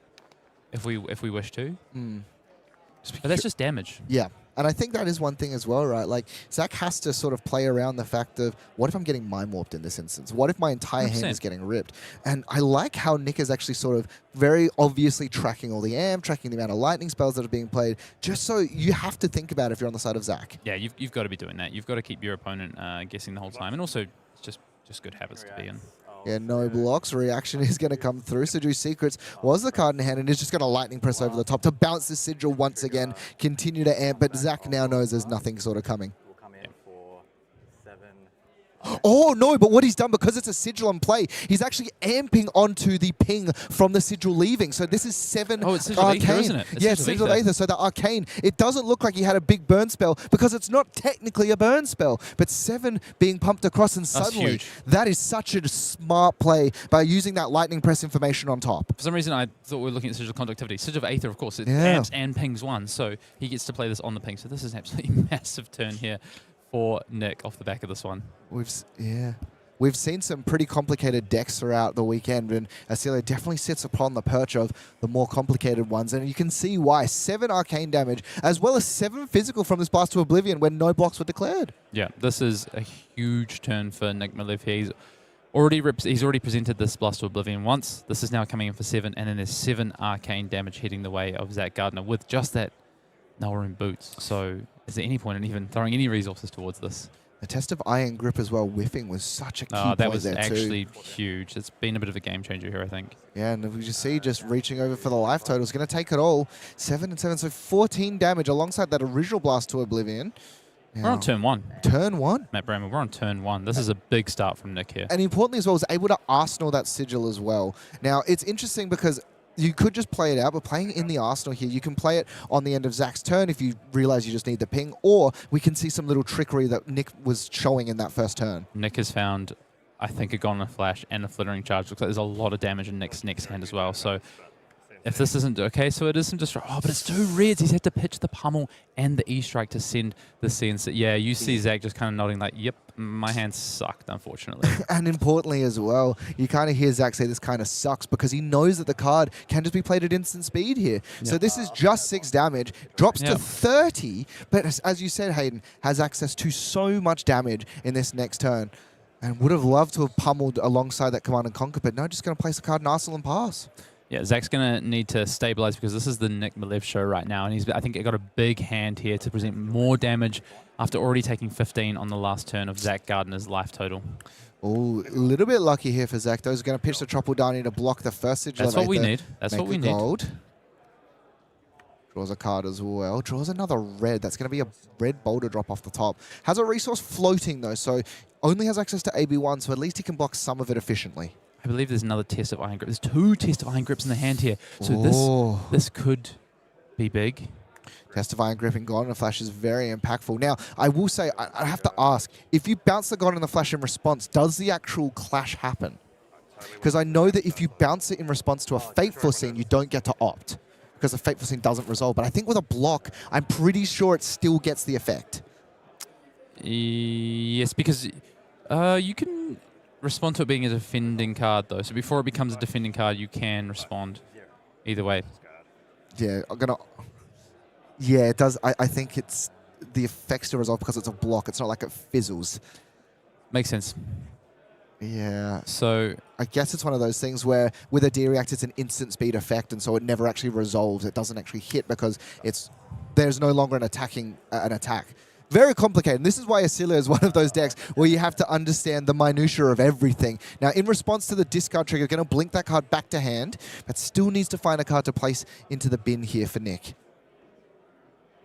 if we wish to. But that's just damage. Yeah. And I think that is one thing as well, right? Like, Zach has to sort of play around the fact of, what if I'm getting Mind Warped in this instance? What if my entire 100%. hand is getting ripped? And I like how Nick is actually sort of very obviously tracking all the amp, tracking the amount of lightning spells that are being played, just so you have to think about it if you're on the side of Zach. Yeah, you've got to be doing that. You've got to keep your opponent guessing the whole time. And also, it's just good habits to be in. Yeah, no blocks. Reaction is going to come through. Sigil's Secrets was the card in hand and is just going to lightning press over the top to bounce the Sigil once again, continue to amp, but Zach now knows there's nothing sort of coming. Will come in for 7. Oh, no, but what he's done, because it's a Sigil on play, he's actually amping onto the ping from the Sigil leaving. So this is 7 Oh, it's Sigil Arcane. Aether, isn't it? It's Yeah, Sigil Sigil Aether. Aether. So the Arcane, it doesn't look like he had a big burn spell because it's not technically a burn spell, but 7 being pumped across and suddenly, huge. that is such a smart play by using that lightning press information on top. For some reason, I thought we were looking at Sigil Conductivity. Sigil Aether, of course, it Yeah. amps and pings 1, so he gets to play this on the ping. So this is an absolutely massive turn here for Nick off the back of this one. We've seen some pretty complicated decks throughout the weekend, and Oscilio definitely sits upon the perch of the more complicated ones, and you can see why. 7 arcane damage, as well as 7 physical from this Blast to Oblivion when no blocks were declared. Yeah, this is a huge turn for Nick Malev here. He's already presented this Blast to Oblivion once. This is now coming in for 7, and then there's 7 arcane damage heading the way of Zach Gardiner with just that Nullroom boots. So is there any point in even throwing any resources towards this? The test of Iron Grip as well, whiffing, was such a key point that was there actually too. huge. It's been a bit of a game changer here, I think. Yeah, and we just see just reaching over for the life total. Is going to take it all. 7 and 7, so 14 damage alongside that original Blast to Oblivion. We're on turn 1. Turn 1. Matt Brandwood, we're on turn 1. This is a big start from Nick here. And importantly as well, was able to Arsenal that Sigil as well. Now, it's interesting because you could just play it out, but playing in the Arsenal here, you can play it on the end of Zach's turn if you realize you just need the ping, or we can see some little trickery that Nick was showing in that first turn. Nick has found, I think, a Gone Flash and a Flittering Charge. Looks like there's a lot of damage in Nick's next hand as well. So if this isn't okay, so it is some disruption. Oh, but it's 2 reds. He's had to pitch the pummel and the E-Strike to send the sense. Yeah, you see Zach just kind of nodding like, yep, my hand sucked, unfortunately. And importantly as well, you kind of hear Zach say this kind of sucks because he knows that the card can just be played at instant speed here. So this is just 6 damage, drops to 30, but as you said, Hayden, has access to so much damage in this next turn. And would have loved to have pummeled alongside that Command and Conquer, but no, just going to place a card in Arsenal and pass. Yeah, Zach's going to need to stabilize because this is the Nick Malev show right now, and I think, got a big hand here to present more damage after already taking 15 on the last turn of Zach Gardiner's life total. Oh, a little bit lucky here for Zach. Those are going to pitch the Tropple Dani to block the first Sigil. That's what we need. That's what we need. Gold. Draws a card as well. Draws another red. That's going to be a red boulder drop off the top. Has a resource floating though, so only has access to AB1, so at least he can block some of it efficiently. I believe there's another test of Iron Grip. There's 2 tests of Iron Grips in the hand here. So this could be big. Test of Iron Grip and Gardiner Flash is very impactful. Now, I will say, I have to ask, if you bounce the Gardiner Flash in response, does the actual clash happen? Because I know that if you bounce it in response to a Fateful Scene, you don't get to opt, because the Fateful Scene doesn't resolve. But I think with a block, I'm pretty sure it still gets the effect. Yes, because you can respond to it being a defending card, though. So before it becomes a defending card, you can respond either way. Yeah, yeah, it does. I think it's the effects to resolve because it's a block. It's not like it fizzles. Makes sense. Yeah. So I guess it's one of those things where with a D-React, it's an instant speed effect, and so it never actually resolves. It doesn't actually hit because there's no longer an attack. Very complicated. And this is why Oscilio is one of those decks where you have to understand the minutiae of everything. Now, in response to the discard trigger, going to blink that card back to hand, but still needs to find a card to place into the bin here for Nick.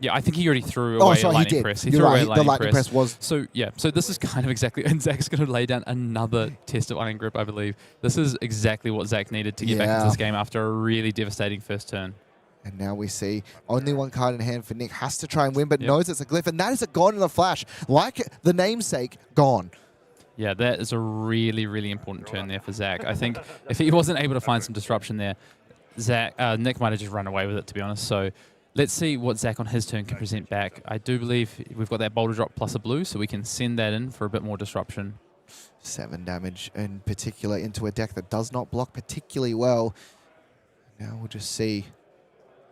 yeah, I think he already threw away a lightning press. He You're threw away right. a The lightning lightning press was... So yeah, so this is kind of exactly, and Zach's going to lay down another test of Iron Grip, I believe. This is exactly what Zach needed to get back into this game after a really devastating first turn. And now we see only 1 card in hand for Nick. Has to try and win, but knows it's a glyph. And that is a Gone in the Flash. Like the namesake, Gone. Yeah, that is a really, really important turn there for Zach. I think if he wasn't able to find some disruption there, Nick might have just run away with it, to be honest. So let's see what Zach on his turn can present back. I do believe we've got that boulder drop plus a blue, so we can send that in for a bit more disruption. 7 damage in particular into a deck that does not block particularly well. Now we'll just see.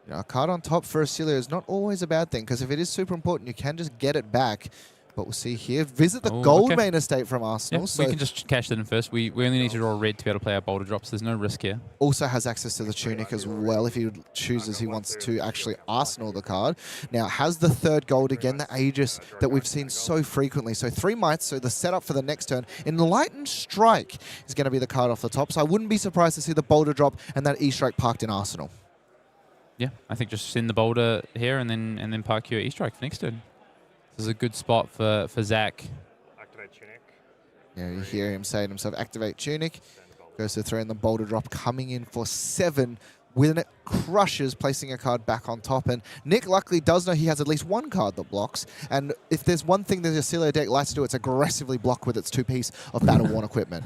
You know, a card on top for Oscilio is not always a bad thing, because if it is super important, you can just get it back. But we'll see here. Visit the Oh, gold okay. main estate from Arsenal. Yeah, so we can just cash that in first. We only need to draw a red to be able to play our boulder drops. There's no risk here. also has access to the tunic as well if he chooses he wants to actually Arsenal the card. Now has the third gold again, the Aegis that we've seen so frequently. So 3 mites, so the setup for the next turn. Enlightened Strike is going to be the card off the top. So I wouldn't be surprised to see the boulder drop and that E-Strike parked in Arsenal. Yeah, I think just send the boulder here and then park your E-Strike for next turn. This is a good spot for Zach. Activate Tunic. Yeah, you hear him say to himself, activate Tunic. Goes to 3 and the boulder drop coming in for 7. When it crushes, placing a card back on top. And Nick luckily does know he has at least 1 card that blocks. And if there's one thing that the Oscilio deck likes to do, it's aggressively block with its 2-piece of battle-worn equipment.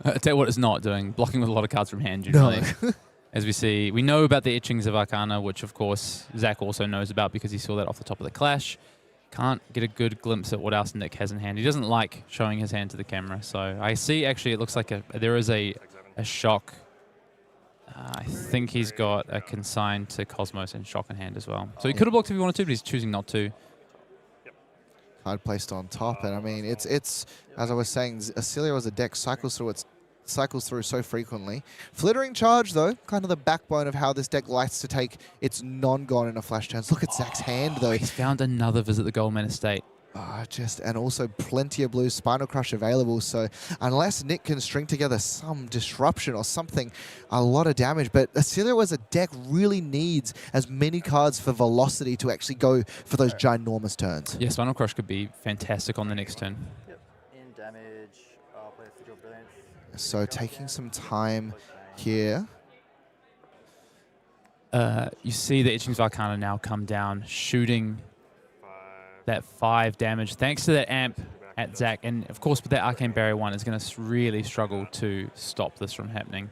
I'll tell you what it's not doing. Blocking with a lot of cards from hand, generally. No. As we see, we know about the etchings of Arcana, which of course Zach also knows about because he saw that off the top of the clash. Can't get a good glimpse at what else Nick has in hand. He doesn't like showing his hand to the camera. So I see actually it looks like there is a shock. I think he's got a consign to Cosmos and shock in hand as well. So he could have blocked if he wanted to, but he's choosing not to. Card placed on top. And I mean, it's as I was saying, Oscilio as a deck cycles through so frequently. Flittering Charge, though, kind of the backbone of how this deck likes to take its non-gone in a flash turns. Look at Zach's hand, though. He's found another Visit the Goldman Estate. And also plenty of blue Spinal Crush available. So unless Nick can string together some disruption or something, a lot of damage. But Oscilio as a deck really needs as many cards for velocity to actually go for those ginormous turns. Yeah, Spinal Crush could be fantastic on the next turn. In damage, play Sigil Brilliance. So taking some time here. You see the Etchings of Arcana now come down, shooting that 5 damage. Thanks to that amp at Zach. And of course, with that Arcane Barrier 1, is going to really struggle to stop this from happening.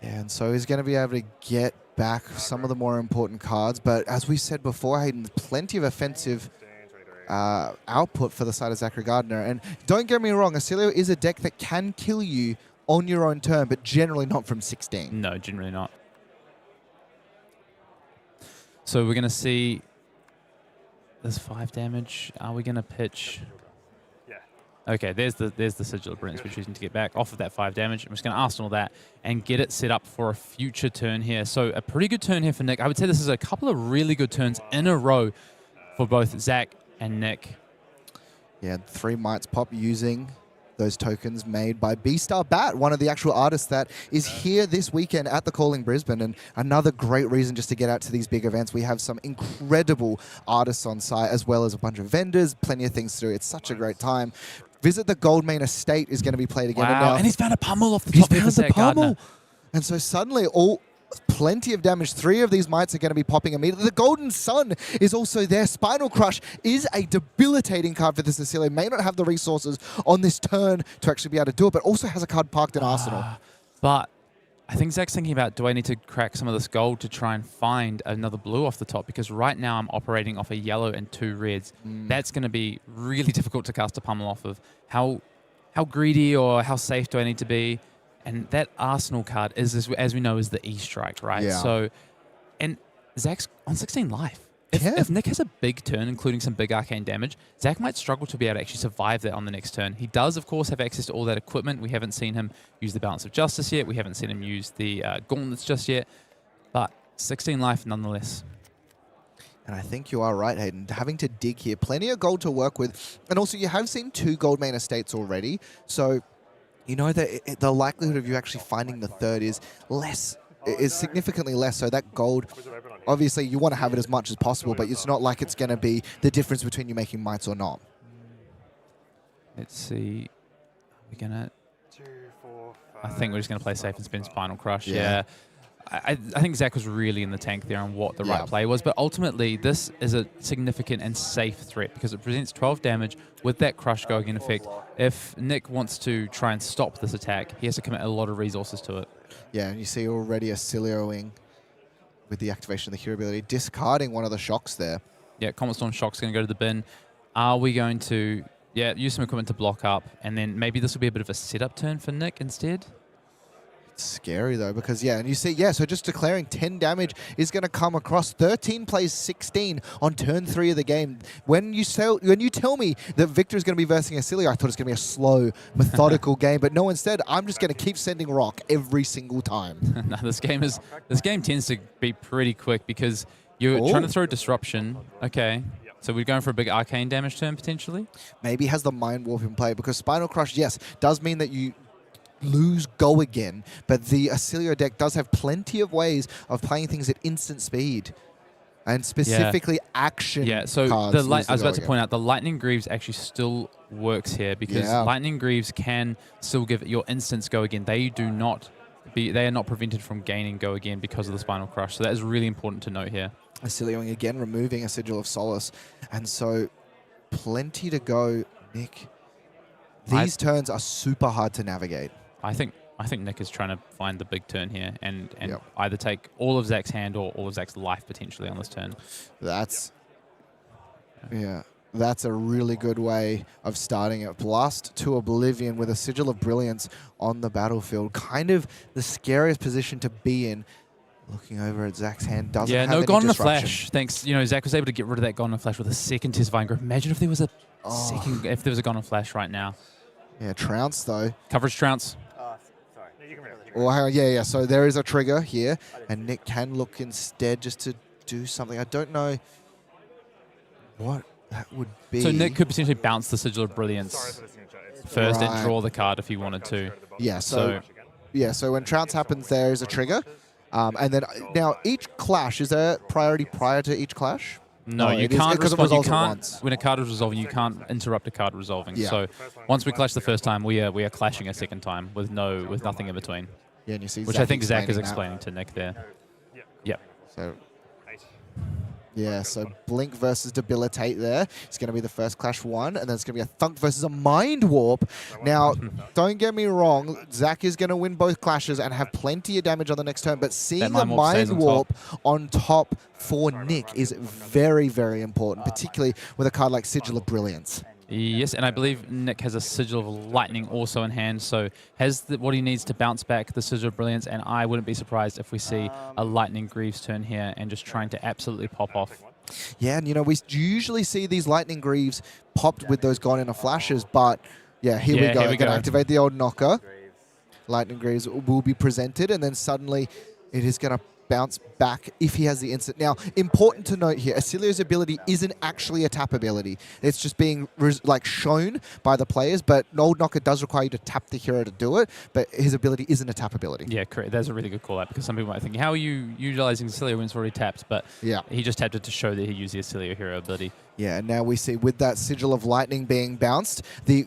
Yeah, and so he's going to be able to get back some of the more important cards. But as we said before, Hayden, plenty of offensive output for the side of Zachary Gardiner. And don't get me wrong, Oscilio is a deck that can kill you on your own turn, but generally not from 16. No, generally not. So we're going to see there's 5 damage. Are we going to pitch? Yeah. Okay, there's the Sigil of Brilliance we're choosing to get back off of that 5 damage. I'm just going to Arsenal that and get it set up for a future turn here. So a pretty good turn here for Nick. I would say this is a couple of really good turns in a row for both Zach and Nick. Yeah, 3 mites pop using those tokens made by B-Star Bat, one of the actual artists that is here this weekend at the Calling Brisbane. And another great reason just to get out to these big events. We have some incredible artists on site as well as a bunch of vendors, plenty of things to do. It's such a great time. Visit the Goldmain Estate is going to be played again. Wow, and he's found a pummel off the top of the Gardiner. And so suddenly plenty of damage. 3 of these mites are going to be popping immediately. The Golden Sun is also there. Spinal Crush is a debilitating card for this Oscilio. May not have the resources on this turn to actually be able to do it, but also has a card parked in Arsenal. But I think Zach's thinking about, do I need to crack some of this gold to try and find another blue off the top? Because right now I'm operating off a yellow and 2 reds. That's going to be really difficult to cast a pummel off of. How greedy or how safe do I need to be? And that Arsenal card is, as we know, is the E-Strike, right? Yeah. So, and Zach's on 16 life. If Nick has a big turn, including some big arcane damage, Zach might struggle to be able to actually survive that on the next turn. He does, of course, have access to all that equipment. We haven't seen him use the Balance of Justice yet. We haven't seen him use the Gauntlets just yet. But 16 life nonetheless. And I think you are right, Hayden. Having to dig here. Plenty of gold to work with. And also, you have seen 2 Goldmain Estates already. So you know that the likelihood of you actually finding the third is significantly less. So that gold, obviously, you want to have it as much as possible, but it's not like it's going to be the difference between you making mites or not. Let's see. We're going to... 2, 4, 5. I think we're just going to play safe and spin Spinal Crush. Yeah. I think Zach was really in the tank there on what the right play was, but ultimately this is a significant and safe threat because it presents 12 damage with that Crush going in effect. If Nick wants to try and stop this attack, he has to commit a lot of resources to it. Yeah, and you see already Oscilioing with the activation of the hero ability, discarding one of the shocks there. Yeah, Comet Storm Shock's going to go to the bin. Are we going to use some equipment to block up, and then maybe this will be a bit of a setup turn for Nick instead? Scary though, because and you see, so just declaring 10 damage is going to come across. 13 plays 16 on turn 3 of the game. When you tell me that Victor is going to be versing Oscilio, I thought it's going to be a slow, methodical game, but no, instead I'm just going to keep sending rock every single time. No, this game tends to be pretty quick because you're trying to throw disruption. Okay. So we're going for a big arcane damage turn potentially? Maybe has the Mind Warp in play, because Spinal Crush, yes, does mean that you lose go again, but the Oscilio deck does have plenty of ways of playing things at instant speed, and specifically action so cards. I was about to point out the Lightning Greaves actually still works here, because Lightning Greaves can still give your instants go again. They are not prevented from gaining go again because of the Spinal Crush. So that is really important to note here. Oscilioing again, removing a Sigil of Solace, and so plenty to go, Nick. These turns are super hard to navigate. I think Nick is trying to find the big turn here and either take all of Zach's hand or all of Zach's life potentially on this turn. That's that's a really good way of starting it. Blast to Oblivion with a Sigil of Brilliance on the battlefield. Kind of the scariest position to be in. Looking over at Zach's hand, doesn't have any Gone in a disruption. Flash. Thanks. Zach was able to get rid of that Gone in a Flash with a second Testifying Grip. Imagine if there was a if there was a Gone in a Flash right now. Yeah, Trounce though. Coverage Trounce. Sorry. No, you can read it. Oh, hang on. Yeah. So there is a trigger here, and Nick can look instead just to do something. I don't know what that would be. So Nick could potentially bounce the Sigil of Brilliance Sorry for the signature. It's first Right. and draw the card if he wanted to. Yeah. So when Trounce happens, there is a trigger. And then now each clash, is there priority prior to each clash? No, you it is- can't because it respond. You resolves at can't once. when a card is resolving. You can't interrupt a card resolving. Yeah. So once we clash the first time, we are clashing a second time with nothing in between. Yeah, and you see Which Zach I think Zach is explaining explaining to Nick there. Yeah. Yep. that. So 8. yeah, so Blink versus Debilitate there. It's going to be the first clash one, and then it's going to be a Thunk versus a Mind Warp. Now, don't get me wrong, Zach is going to win both clashes and have plenty of damage on the next turn, but seeing the Mind Warp stays Mind on Warp on top for Nick is very, very important, particularly with a card like Sigil of Brilliance. Yes, and I believe Nick has a Sigil of Lightning also in hand, so has what he needs to bounce back the Sigil of Brilliance, and I wouldn't be surprised if we see a Lightning Greaves turn here and just trying to absolutely pop off. Yeah, and we usually see these Lightning Greaves popped with those Gone in a Flashes, but yeah, here we go. Here we go. Activate the old knocker. Lightning Greaves will be presented, and then suddenly it is going to bounce back if he has the instant. Now, important to note here, Oscilio's ability isn't actually a tap ability. It's just being shown by the players, but Old Knocker does require you to tap the hero to do it, but his ability isn't a tap ability. Yeah, correct. That's a really good call out, because some people might think, how are you utilizing Oscilio when it's already tapped? But he just tapped it to show that he used the Oscilio hero ability. Yeah, and now we see with that Sigil of Lightning being bounced, the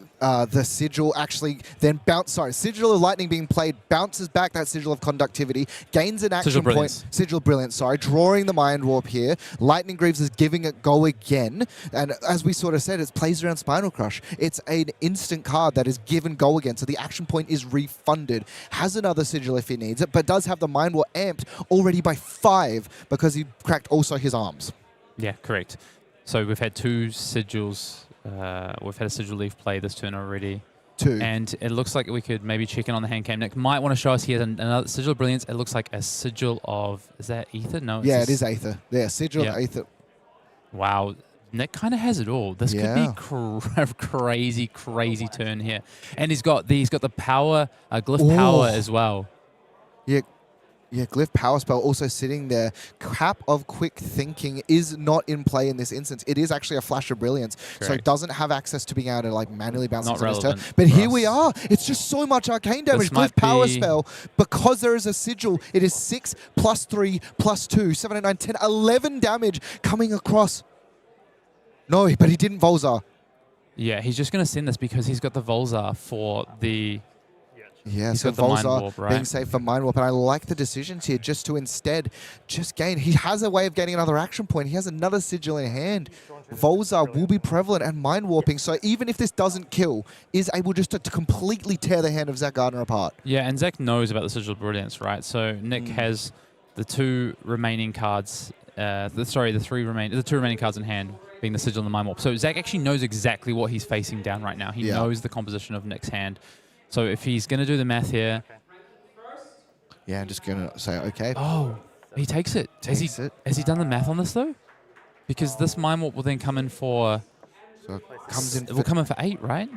Sigil actually then Sigil of Lightning being played, bounces back that Sigil of Conductivity, gains an action point. Sigil Brilliance, drawing the Mind Warp here. Lightning Greaves is giving it go again, and as we sort of said, it plays around Spinal Crush. It's an instant card that is given go again, so the action point is refunded. Has another Sigil if he needs it, but does have the Mind Warp amped already by 5 because he cracked also his arms. Yeah, correct. So we've had 2 Sigils. We've had a Sigil Leaf play this turn already. 2. And it looks like we could maybe check in on the hand cam. Nick might want to show us here another Sigil of Brilliance. It looks like a Sigil of... Is that Aether? No. Yeah, it is Aether. Yeah, Sigil of Aether. Wow. Nick kind of has it all. This could be crazy, crazy turn here. And he's got the power, Glyph power as well. Yeah, Glyph Power Spell also sitting there. Cap of Quick Thinking is not in play in this instance. It is actually a Flash of Brilliance, so it doesn't have access to being able to manually bounce into this turn. But here we are. It's just so much arcane damage. Glyph Power Spell, because there is a Sigil, it is 6 plus 3 plus 2, 7, 8, 9, 10, 11 damage coming across. No, but he didn't Volzar. Yeah, he's just going to send this because he's got the Volzar for the... Yeah, he's so got the Mind Volzar Warp, right? being saved for Mind Warp, and I like the decisions here just to instead just gain. He has a way of getting another action point. He has another Sigil in hand. Volzar will be prevalent and Mind Warping, so even if this doesn't kill, is able just to completely tear the hand of Zach Gardiner apart. Yeah, and Zach knows about the Sigil of Brilliance, right? So Nick has the 2 remaining cards, the 2 remaining cards in hand, being the Sigil and the Mind Warp. So Zach actually knows exactly what he's facing down right now. He knows the composition of Nick's hand. So if he's going to do the math here, Yeah, I'm just going to say, okay. Oh, he takes it. Takes it. Has he done the math on this, though? Because this Mind Warp will then come in for... So it comes in It will come in for 8, right?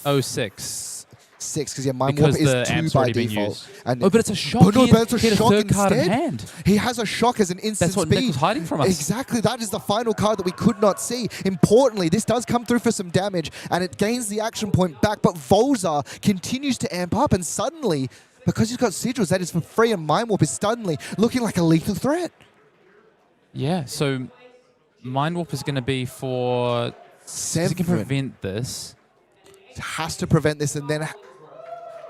Oh, 6. 6, because Mind Because Warp is the 2 amp's by already been default. used. And Oh, but it's a shock. But no, He but it's a he had shock third card in instead. hand. He has a shock as an instant That's what speed. Nick was hiding from us. Exactly. That is the final card that we could not see. Importantly, this does come through for some damage, and it gains the action point back, but Volzar continues to amp up, and suddenly, because he's got sigils, that is for free, and Mind Warp is suddenly looking like a lethal threat. Yeah, so Mind Warp is going to be for... 7. He can prevent this. Has to prevent this, and then has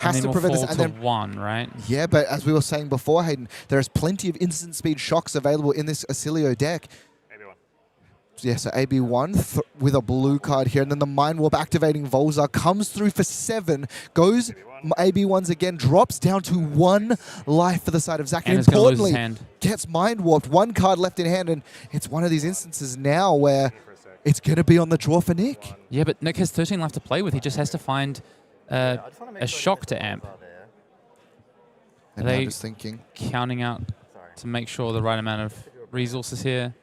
and then to we'll prevent fall this, and to then 1, right? yeah. But as we were saying before, Hayden, there is plenty of instant speed shocks available in this Oscilio deck. AB1. Yeah, so AB1 with a blue card here, and then the Mind Warp activating Volzar comes through for 7, goes AB1s again, drops down to 1 life for the side of Zach, And and is gonna lose his importantly, hand. gets Mind Warped, 1 card left in hand, and it's one of these instances now where it's going to be on the draw for Nick. Yeah, but Nick has 13 left to play with. He just has to find I just wanna make a sure he shock gets to the amp. bar there. And They- I'm just thinking, Counting out Sorry. to make sure the right amount of resources here.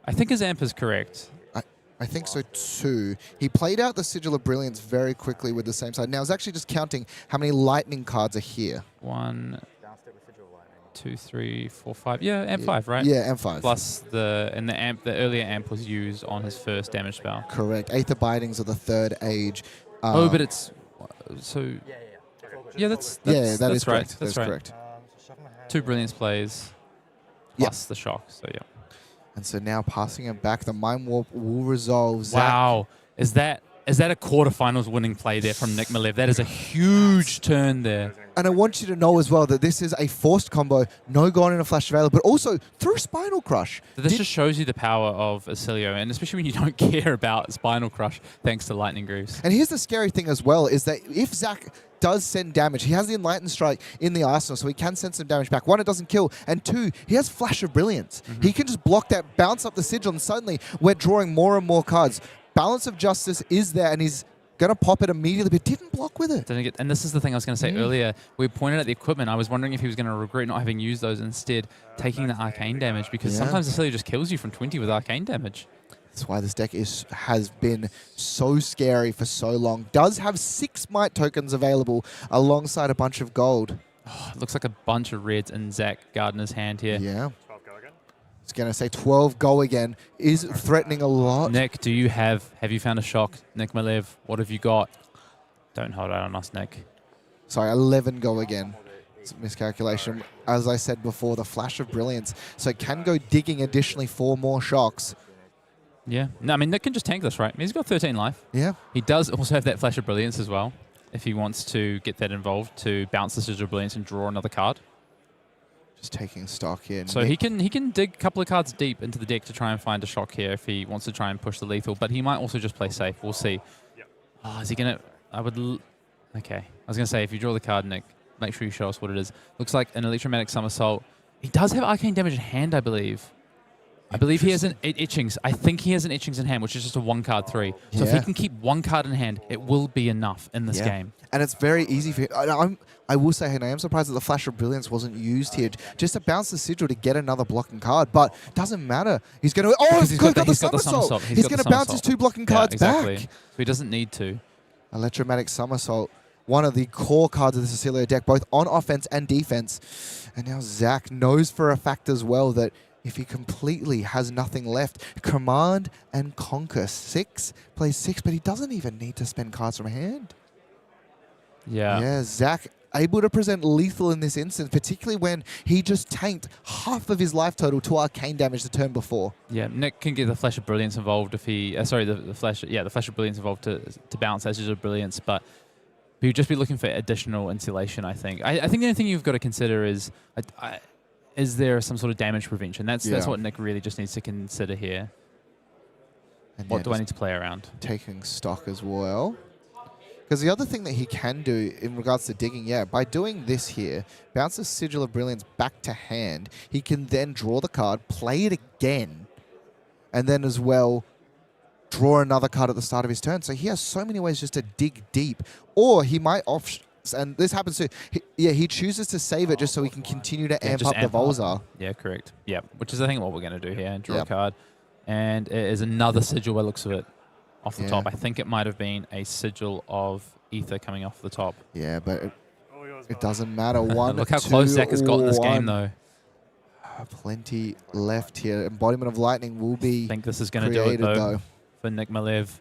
I think his amp is correct. I think so too. He played out the Sigil of Brilliance very quickly with the same side. Now, I was actually just counting how many lightning cards are here. 1, Downstep with Sigil Lightning. 2, 3, 4, 5. Yeah, amp 5, right? Yeah, M5. Plus the earlier amp was used on his first damage spell. Correct. Aether Bindings of the 3rd age. Oh, but it's so Yeah. It's all good. yeah, that's yeah, that that's is right. correct. That's That's right. correct. So shock in my hand. 2 brilliance plays Yep. plus the shock. So yeah. And so now passing him back, the Mind Warp will resolve. Zach, Wow, is that a quarterfinals winning play there from Nick Malev? That is a huge turn there. and I want you to know as well that this is a forced combo, no Gardiner Flash available, but also through Spinal Crush. This just shows you the power of Oscilio, and especially when you don't care about Spinal Crush thanks to Lightning Grooves. And here's the scary thing as well, is that if Zach does send damage, he has the Enlightened Strike in the arsenal, so he can send some damage back. 1, it doesn't kill, and 2, he has Flash of Brilliance. He can just block that, bounce up the Sigil, and suddenly we're drawing more and more cards. Balance of Justice is there, and he's going to pop it immediately, but didn't block with it. And this is the thing I was going to say earlier. We pointed at the equipment. I was wondering if he was going to regret not having used those, instead taking the arcane damage, because Yeah. sometimes Oscilio just kills you from 20 with arcane damage. That's why this deck has been so scary for so long. Does have 6 Might tokens available alongside a bunch of gold. It looks like a bunch of reds in Zach Gardiner's hand here. Yeah. 12 go again. It's going to say 12 go again. Is threatening a lot. Nick, have you found a shock? Nick Malev, what have you got? Don't hold out on us, Nick. Sorry, 11 go again. It's a miscalculation. As I said before, the Flash of Brilliance. So it can go digging additionally 4 more shocks. Yeah. No, I mean, Nick can just tank this, right? I mean, he's got 13 life. Yeah. He does also have that Flash of Brilliance as well, if he wants to get that involved to bounce the Sigil of Brilliance and draw another card. Just taking stock here. So he can dig a couple of cards deep into the deck to try and find a shock here if he wants to try and push the lethal, but he might also just play safe. We'll see. Yep. Oh, is he going to... Okay. I was going to say, if you draw the card, Nick, make sure you show us what it is. Looks like an Electromagnetic Somersault. He does have arcane damage in hand, I believe. I believe he has an Etchings. I think he has an Etchings in hand, which is just a 1-card 3. So if he Yeah. can keep 1 card in hand, it will be enough in this Yeah. game. And it's very easy for him. I will say, hey, I am surprised that the Flash of Brilliance wasn't used here. Just to bounce the Sigil to get another blocking card. But doesn't matter. He's going to... Oh, Because he's got the somersault. Somersault. He's He's got going the to bounce his somersault. 2 blocking Yeah, cards exactly. back. So he doesn't need to. Electromagnetic Somersault. One of the core cards of the Oscilio deck, both on offense and defense. And now Zach knows for a fact as well that if he completely has nothing left, Command and Conquer. 6 plays 6, but he doesn't even need to spend cards from hand. Yeah. Yeah, Zach able to present lethal in this instance, particularly when he just tanked half of his life total to arcane damage the turn before. Yeah, Nick can get the Flash of Brilliance involved if he... the Flash of Brilliance involved to bounce Ashes of Brilliance, but he would just be looking for additional insulation, I think. I think the only thing you've got to consider is there some sort of damage prevention? That's what Nick really just needs to consider here. And What yeah, do I just need to play around? taking stock as well. Because the other thing that he can do in regards to digging, by doing this here, bounce the Sigil of Brilliance back to hand, he can then draw the card, play it again, and then as well draw another card at the start of his turn. So he has so many ways just to dig deep. Or he might And this happens to, he chooses to save it just so he can continue to amp up the Volzar. Yeah, correct. Yeah, which is I think what we're going to do here. Draw a card. And it is another sigil by the looks of it off the top. I think it might have been a sigil of Ether coming off the top. Yeah, but it doesn't matter. Look how close Zach has got in this game, though. Plenty left here. Embodiment of Lightning will be I think this is going to do it, though, for Nick Malev.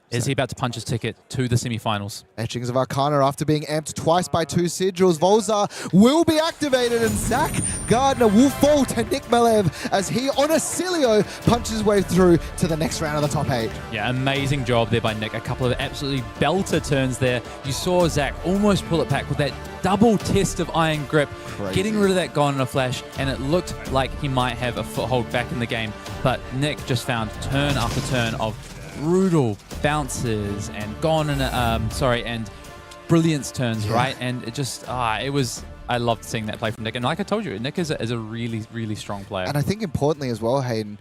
Is he about to punch his ticket to the semi-finals? Etchings of Arcana after being amped twice by 2 sigils. Volzar will be activated and Zach Gardiner will fall to Nick Malev as he on Oscilio punches his way through to the next round of the top 8. Yeah, amazing job there by Nick. A couple of absolutely belter turns there. You saw Zach almost pull it back with that double test of Iron Grip, getting rid of that Gone in a flash, and it looked like he might have a foothold back in the game. But Nick just found turn after turn of brutal bounces and and brilliance turns, right? And it just, I loved seeing that play from Nick. And like I told you, Nick is a really, really strong player. And I think importantly as well, Hayden,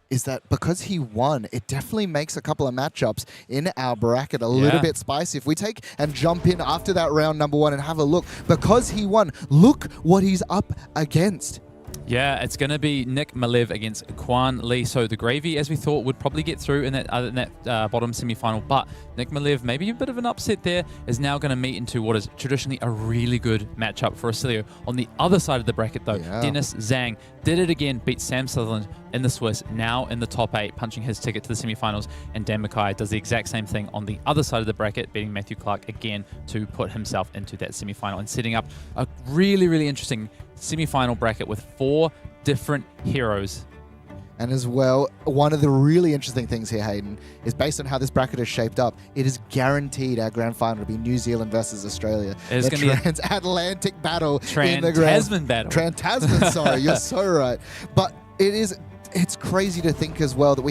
is that because he won, it definitely makes a couple of matchups in our bracket a little bit spicy. If we take and jump in after that round number 1 and have a look, because he won, look what he's up against. Yeah, it's going to be Nick Malev against Kuan Lee. So the Gravy, as we thought, would probably get through in that bottom semi-final. But Nick Malev, maybe a bit of an upset there, is now going to meet into what is traditionally a really good matchup for Oscilio. On the other side of the bracket, though, Dennis Zhang did it again, beat Sam Sutherland in the Swiss, now in the top 8, punching his ticket to the semi-finals. And Dan McKay does the exact same thing on the other side of the bracket, beating Matthew Clark again to put himself into that semi-final and setting up a really, really interesting semi-final bracket with 4 different heroes. And as well, one of the really interesting things here, Hayden, is based on how this bracket is shaped up, it is guaranteed our grand final to be New Zealand versus Australia. It's going to be a transatlantic battle. Trans-Tasman battle. Trans-Tasman, sorry, you're so right. But it's crazy to think as well that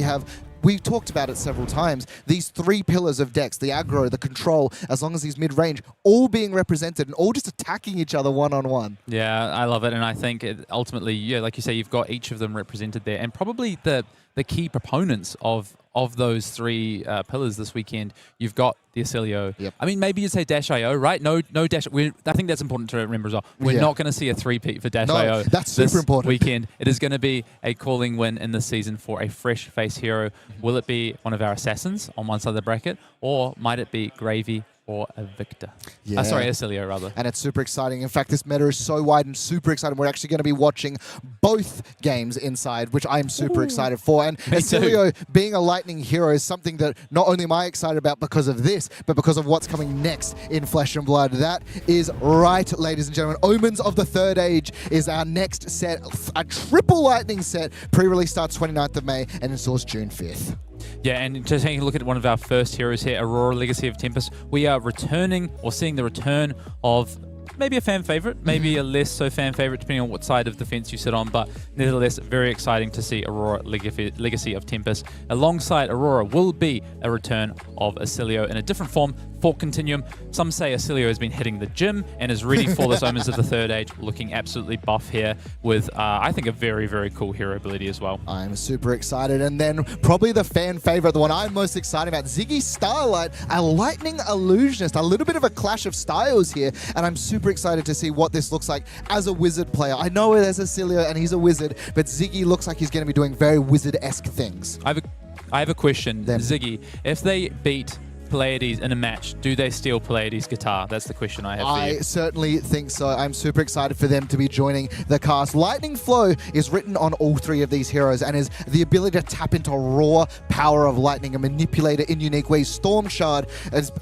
we've talked about it several times, these 3 pillars of decks, the aggro, the control, as long as he's mid-range, all being represented and all just attacking each other one-on-one. Yeah, I love it. And I think ultimately, like you say, you've got each of them represented there. And probably the key proponents of those 3 pillars this weekend, you've got the Oscilio. Yep. I mean, maybe you'd say Dash.io, right? No Dash. I think that's important to remember as well. We're not going to see a 3-peat for Dash.io that's super important. Weekend. It is going to be a calling win in this season for a fresh face hero. Will it be one of our assassins on one side of the bracket, or might it be Gravy or a Victor? Sorry, Oscilio, rather. And it's super exciting. In fact, this meta is so wide and super exciting. We're actually going to be watching both games inside, which I'm super excited for. And Oscilio being a Lightning hero is something that not only am I excited about because of this, but because of what's coming next in Flesh and Blood. That is right, ladies and gentlemen. Omens of the Third Age is our next set, a triple Lightning set. Pre-release starts 29th of May and installs June 5th. Yeah, and just taking a look at one of our first heroes here, Aurora, Legacy of Tempest, we are returning or seeing the return of maybe a fan favorite, maybe a less so fan favorite, depending on what side of the fence you sit on, but nevertheless, very exciting to see Aurora, Legacy of Tempest. Alongside Aurora will be a return of Oscilio in a different form, Fork Continuum. Some say Oscilio has been hitting the gym and is ready for this Omens of the Third Age, looking absolutely buff here with, I think, a very, very cool hero ability as well. I'm super excited. And then probably the fan favorite, the one I'm most excited about, Ziggy Starlight, a Lightning Illusionist. A little bit of a clash of styles here, and I'm super excited to see what this looks like as a wizard player. I know it as Oscilio and he's a wizard, but Ziggy looks like he's going to be doing very wizard-esque things. I have a question. Ziggy, if they beat Pleiades in a match, do they steal Pleiades' guitar? That's the question I have for you. I certainly think so. I'm super excited for them to be joining the cast. Lightning Flow is written on all 3 of these heroes and is the ability to tap into raw power of lightning and manipulate it in unique ways. Storm Shard is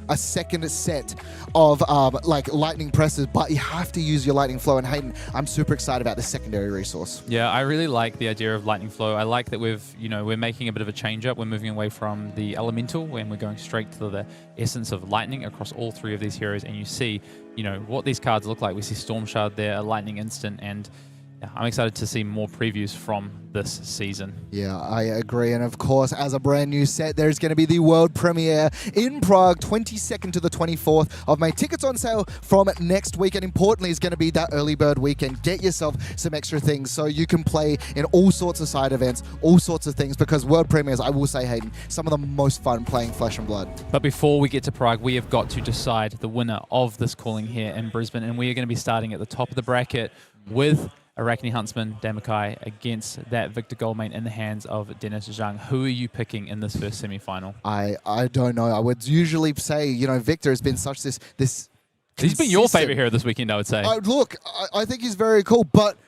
a second set of like lightning presses, but you have to use your Lightning Flow. And Hayden, I'm super excited about this secondary resource. Yeah, I really like the idea of Lightning Flow. I like that we're making a bit of a change up. We're moving away from the elemental and we're going straight to the essence of lightning across all 3 of these heroes. And you see, what these cards look like. We see Storm Shard there, a lightning instant, and Yeah, I'm excited to see more previews from this season. Yeah, I agree. And of course, as a brand new set, there's going to be the world premiere in Prague, 22nd to the 24th of May. Tickets on sale from next week. And importantly, is going to be that early bird weekend. Get yourself some extra things so you can play in all sorts of side events, all sorts of things, because world premieres, I will say, Hayden, some of the most fun playing Flesh and Blood. But before we get to Prague, we have got to decide the winner of this calling here in Brisbane. And we are going to be starting at the top of the bracket with Arakni Huntsman, McKay against that Victor Goldmane in the hands of Dennis Zhang. Who are you picking in this first semi-final? I don't know. I would usually say, you know, Victor has been such this He's been your favorite hero this weekend, I would say. Look, I think he's very cool, but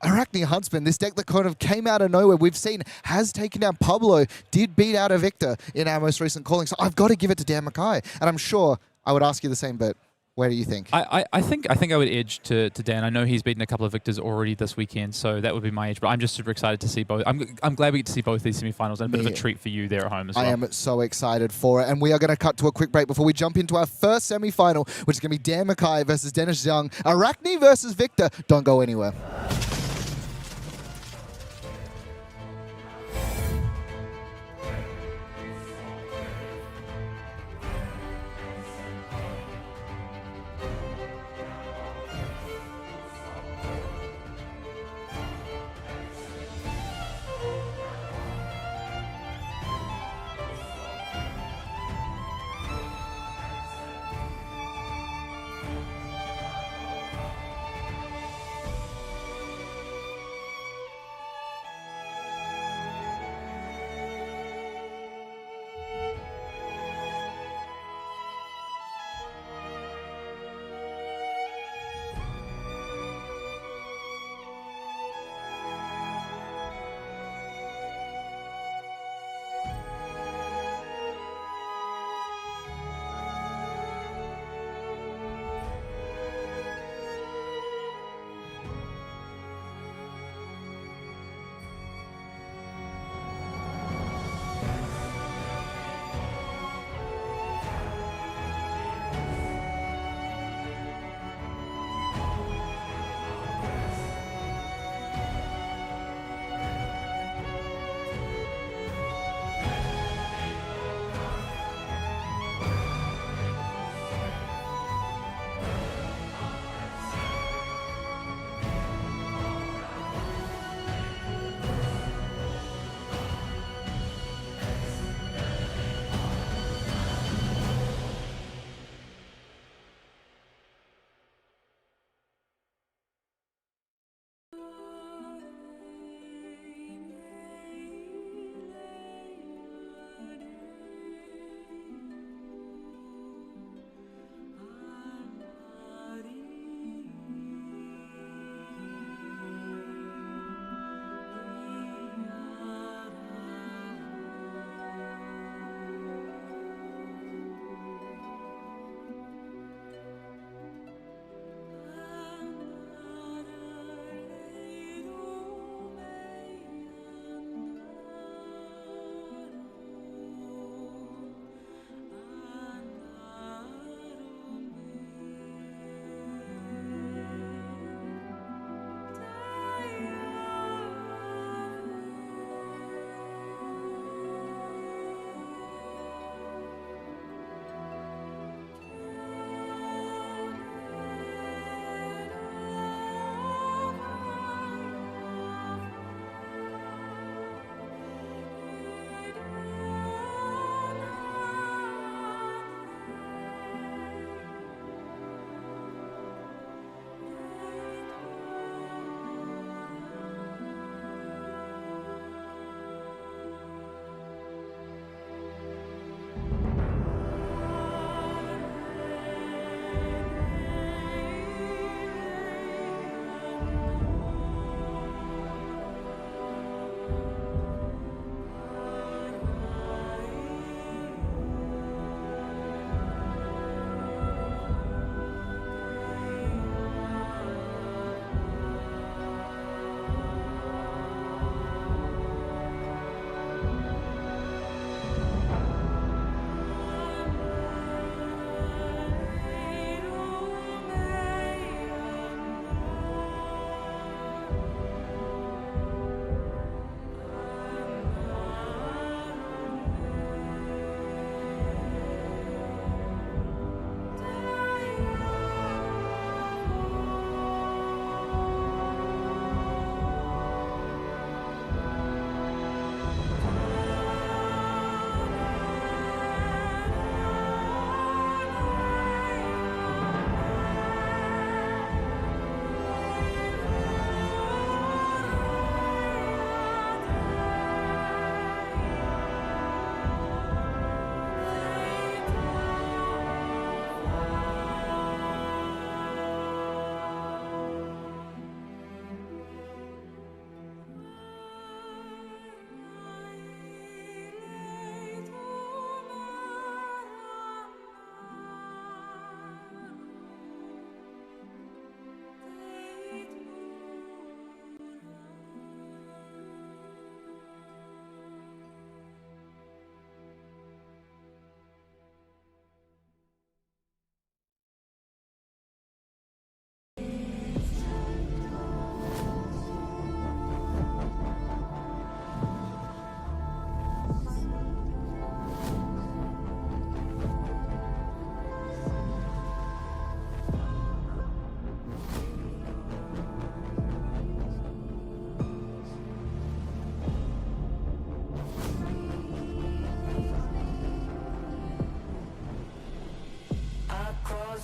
Arakni Huntsman, this deck that kind of came out of nowhere, we've seen has taken down Pablo, did beat out a Victor in our most recent calling. So I've got to give it to Dan McKay. And I'm sure I would ask you the same, but where do you think? I think I would edge to Dan. I know he's beaten a couple of victors already this weekend, so that would be my edge. But I'm just super excited to see both. I'm glad we get to see both these semi-finals, and a bit of a treat for you there at home as well. I am so excited for it. And we are going to cut to a quick break before we jump into our first semi-final, which is going to be Dan McKay versus Dennis Zhang. Arakni versus Victor. Don't go anywhere.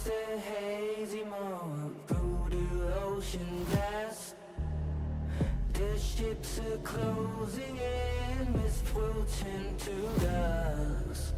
the hazy moment through the ocean gas. The ships are closing in, mist will turn to dust.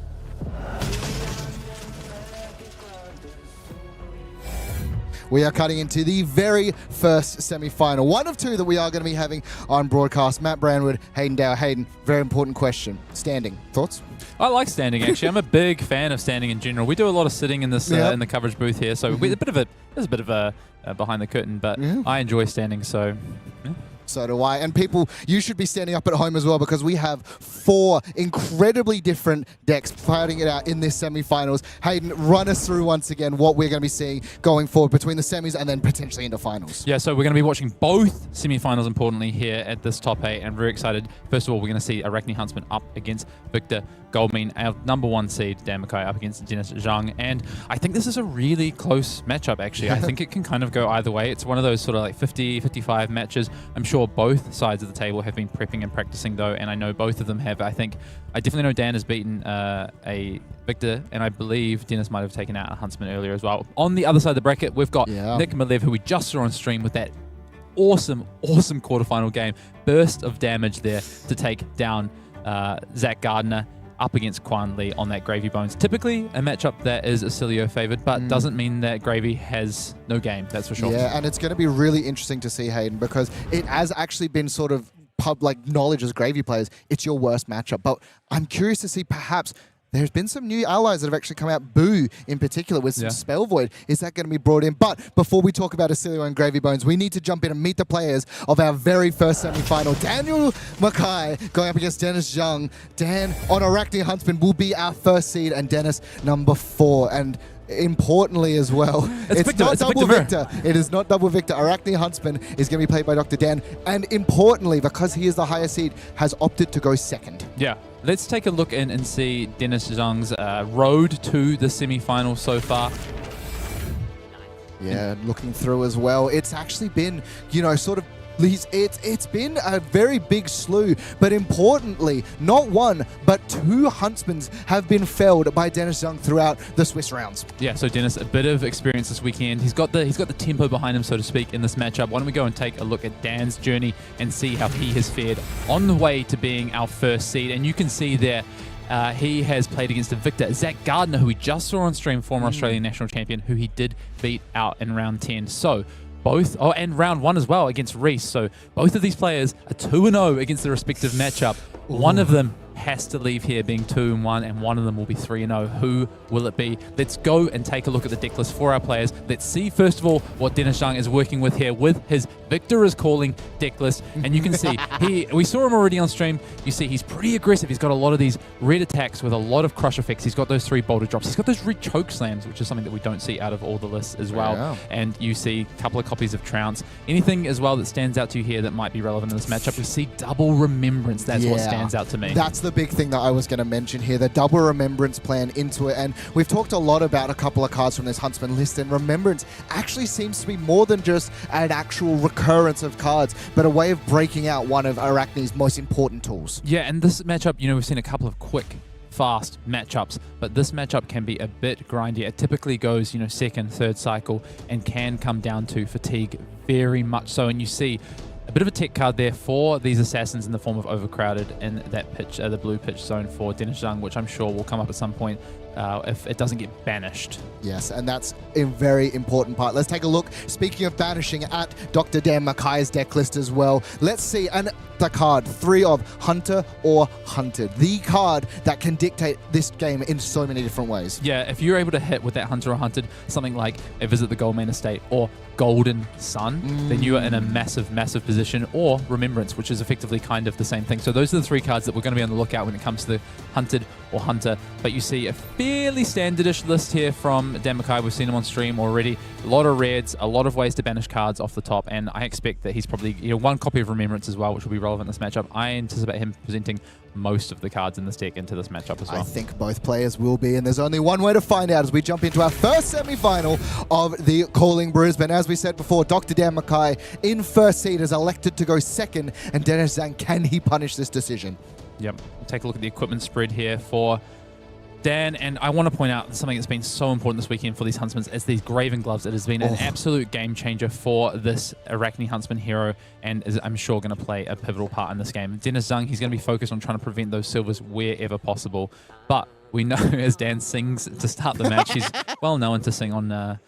We are cutting into the very first semi-final. One of two that we are going to be having on broadcast. Matt Brandwood, Hayden Dow. Hayden, very important question. Standing. Thoughts? I like standing, actually. I'm a big fan of standing in general. We do a lot of sitting in this in the coverage booth here, so there's a bit of a behind the curtain, but I enjoy standing, so... Yeah. So do I. And people, you should be standing up at home as well, because we have 4 incredibly different decks fighting it out in this semi-finals. Hayden, run us through once again what we're going to be seeing going forward between the semis and then potentially into finals. Yeah, so we're going to be watching both semi-finals, importantly, here at this top 8, and very excited. First of all, we're going to see Arakni Huntsman up against Victor Goldmean, our #1 seed, Dan McKay, up against Dennis Zhang. And I think this is a really close matchup, actually. I think it can kind of go either way. It's one of those sort of like 50, 55 matches. I'm sure both sides of the table have been prepping and practicing, though, and I know both of them have. I definitely know Dan has beaten a Victor, and I believe Dennis might have taken out a Huntsman earlier as well. On the other side of the bracket, we've got Nick Malev, who we just saw on stream with that awesome quarterfinal game. Burst of damage there to take down Zach Gardiner up against Kuan on that Gravy Bones. Typically a matchup that is Oscilio favored, but doesn't mean that Gravy has no game, that's for sure. Yeah, and it's going to be really interesting to see, Hayden, because it has actually been sort of knowledge as Gravy players, it's your worst matchup. But I'm curious to see perhaps there's been some new allies that have actually come out, Boo in particular, with some Spell Void. Is that going to be brought in? But before we talk about Oscilio and Gravy Bones, we need to jump in and meet the players of our very first semi-final. Daniel McKay going up against Dennis Zhang. Dan on Arakni Huntsman will be our first seed, and Dennis #4. And importantly as well, it's not double Victor. It is not double Victor. Arakni Huntsman is going to be played by Dr. Dan. And importantly, because he is the higher seed, has opted to go second. Yeah. Let's take a look in and see Dennis Zhang's road to the semi-final so far. Yeah, looking through as well. It's actually been, sort of, it's been a very big slew, but importantly, not one, but 2 Huntsmans have been felled by Dennis Zhang throughout the Swiss rounds. Yeah, so Dennis, a bit of experience this weekend. He's got the tempo behind him, so to speak, in this matchup. Why don't we go and take a look at Dan's journey and see how he has fared on the way to being our first seed. And you can see there, he has played against a Victor, Zach Gardiner, who we just saw on stream, former Australian national champion, who he did beat out in round 10. So and round 1 as well against Reese. So both of these players are 2-0 against the respective matchup. One of them has to leave here being 2-1, and one of them will be 3-0. Who will it be? Let's go and take a look at the deck list for our players. Let's see, first of all, what Dennis Zhang is working with here with his Victor is Calling deck list. And you can see, we saw him already on stream. You see he's pretty aggressive. He's got a lot of these red attacks with a lot of crush effects. He's got those 3 boulder drops. He's got those red choke slams, which is something that we don't see out of all the lists as well. Yeah. And you see a couple of copies of Trounce. Anything as well that stands out to you here that might be relevant in this matchup? We see double Remembrance. That's what stands out to me. That's the big thing that I was going to mention here, the double Remembrance plan into it. And we've talked a lot about a couple of cards from this Huntsman list, and Remembrance actually seems to be more than just an actual recurrence of cards, but a way of breaking out one of Arakni's most important tools. Yeah, and this matchup, we've seen a couple of quick, fast matchups, but this matchup can be a bit grindy. It typically goes, second, third cycle, and can come down to fatigue very much so. And you see a bit of a tech card there for these assassins in the form of Overcrowded in that pitch, the blue pitch zone for Dennis Zhang, which I'm sure will come up at some point if it doesn't get banished. Yes, and that's a very important part. Let's take a look, speaking of banishing, at Dr. Dan McKay's deck list as well. Let's see, and the card 3 of Hunter or Hunted, the card that can dictate this game in so many different ways. Yeah, if you're able to hit with that Hunter or Hunted, something like a Visit the Goldmean Estate or Golden Sun, then you are in a massive, massive position, or Remembrance, which is effectively kind of the same thing. So those are the 3 cards that we're going to be on the lookout when it comes to the Hunted or Hunter. But you see a fairly standardish list here from Dan McKay. We've seen him on stream already. A lot of reds, a lot of ways to banish cards off the top, and I expect that he's probably 1 copy of Remembrance as well, which will be relevant in this matchup. I anticipate him presenting most of the cards in this deck into this matchup as well. I think both players will be, and there's only one way to find out as we jump into our first semi-final of the Calling Brisbane. As we said before, Dr. Dan McKay in first seed is elected to go second, and Dennis Zhang, can he punish this decision? Yep. We'll take a look at the equipment spread here for Dan, and I want to point out something that's been so important this weekend for these huntsmen is these Graven Gloves. It has been an absolute game changer for this Arakni huntsman hero, and is, I'm sure, going to play a pivotal part in this game. Dennis Zhang, he's going to be focused on trying to prevent those silvers wherever possible. But we know as Dan sings to start the match, he's well known to sing on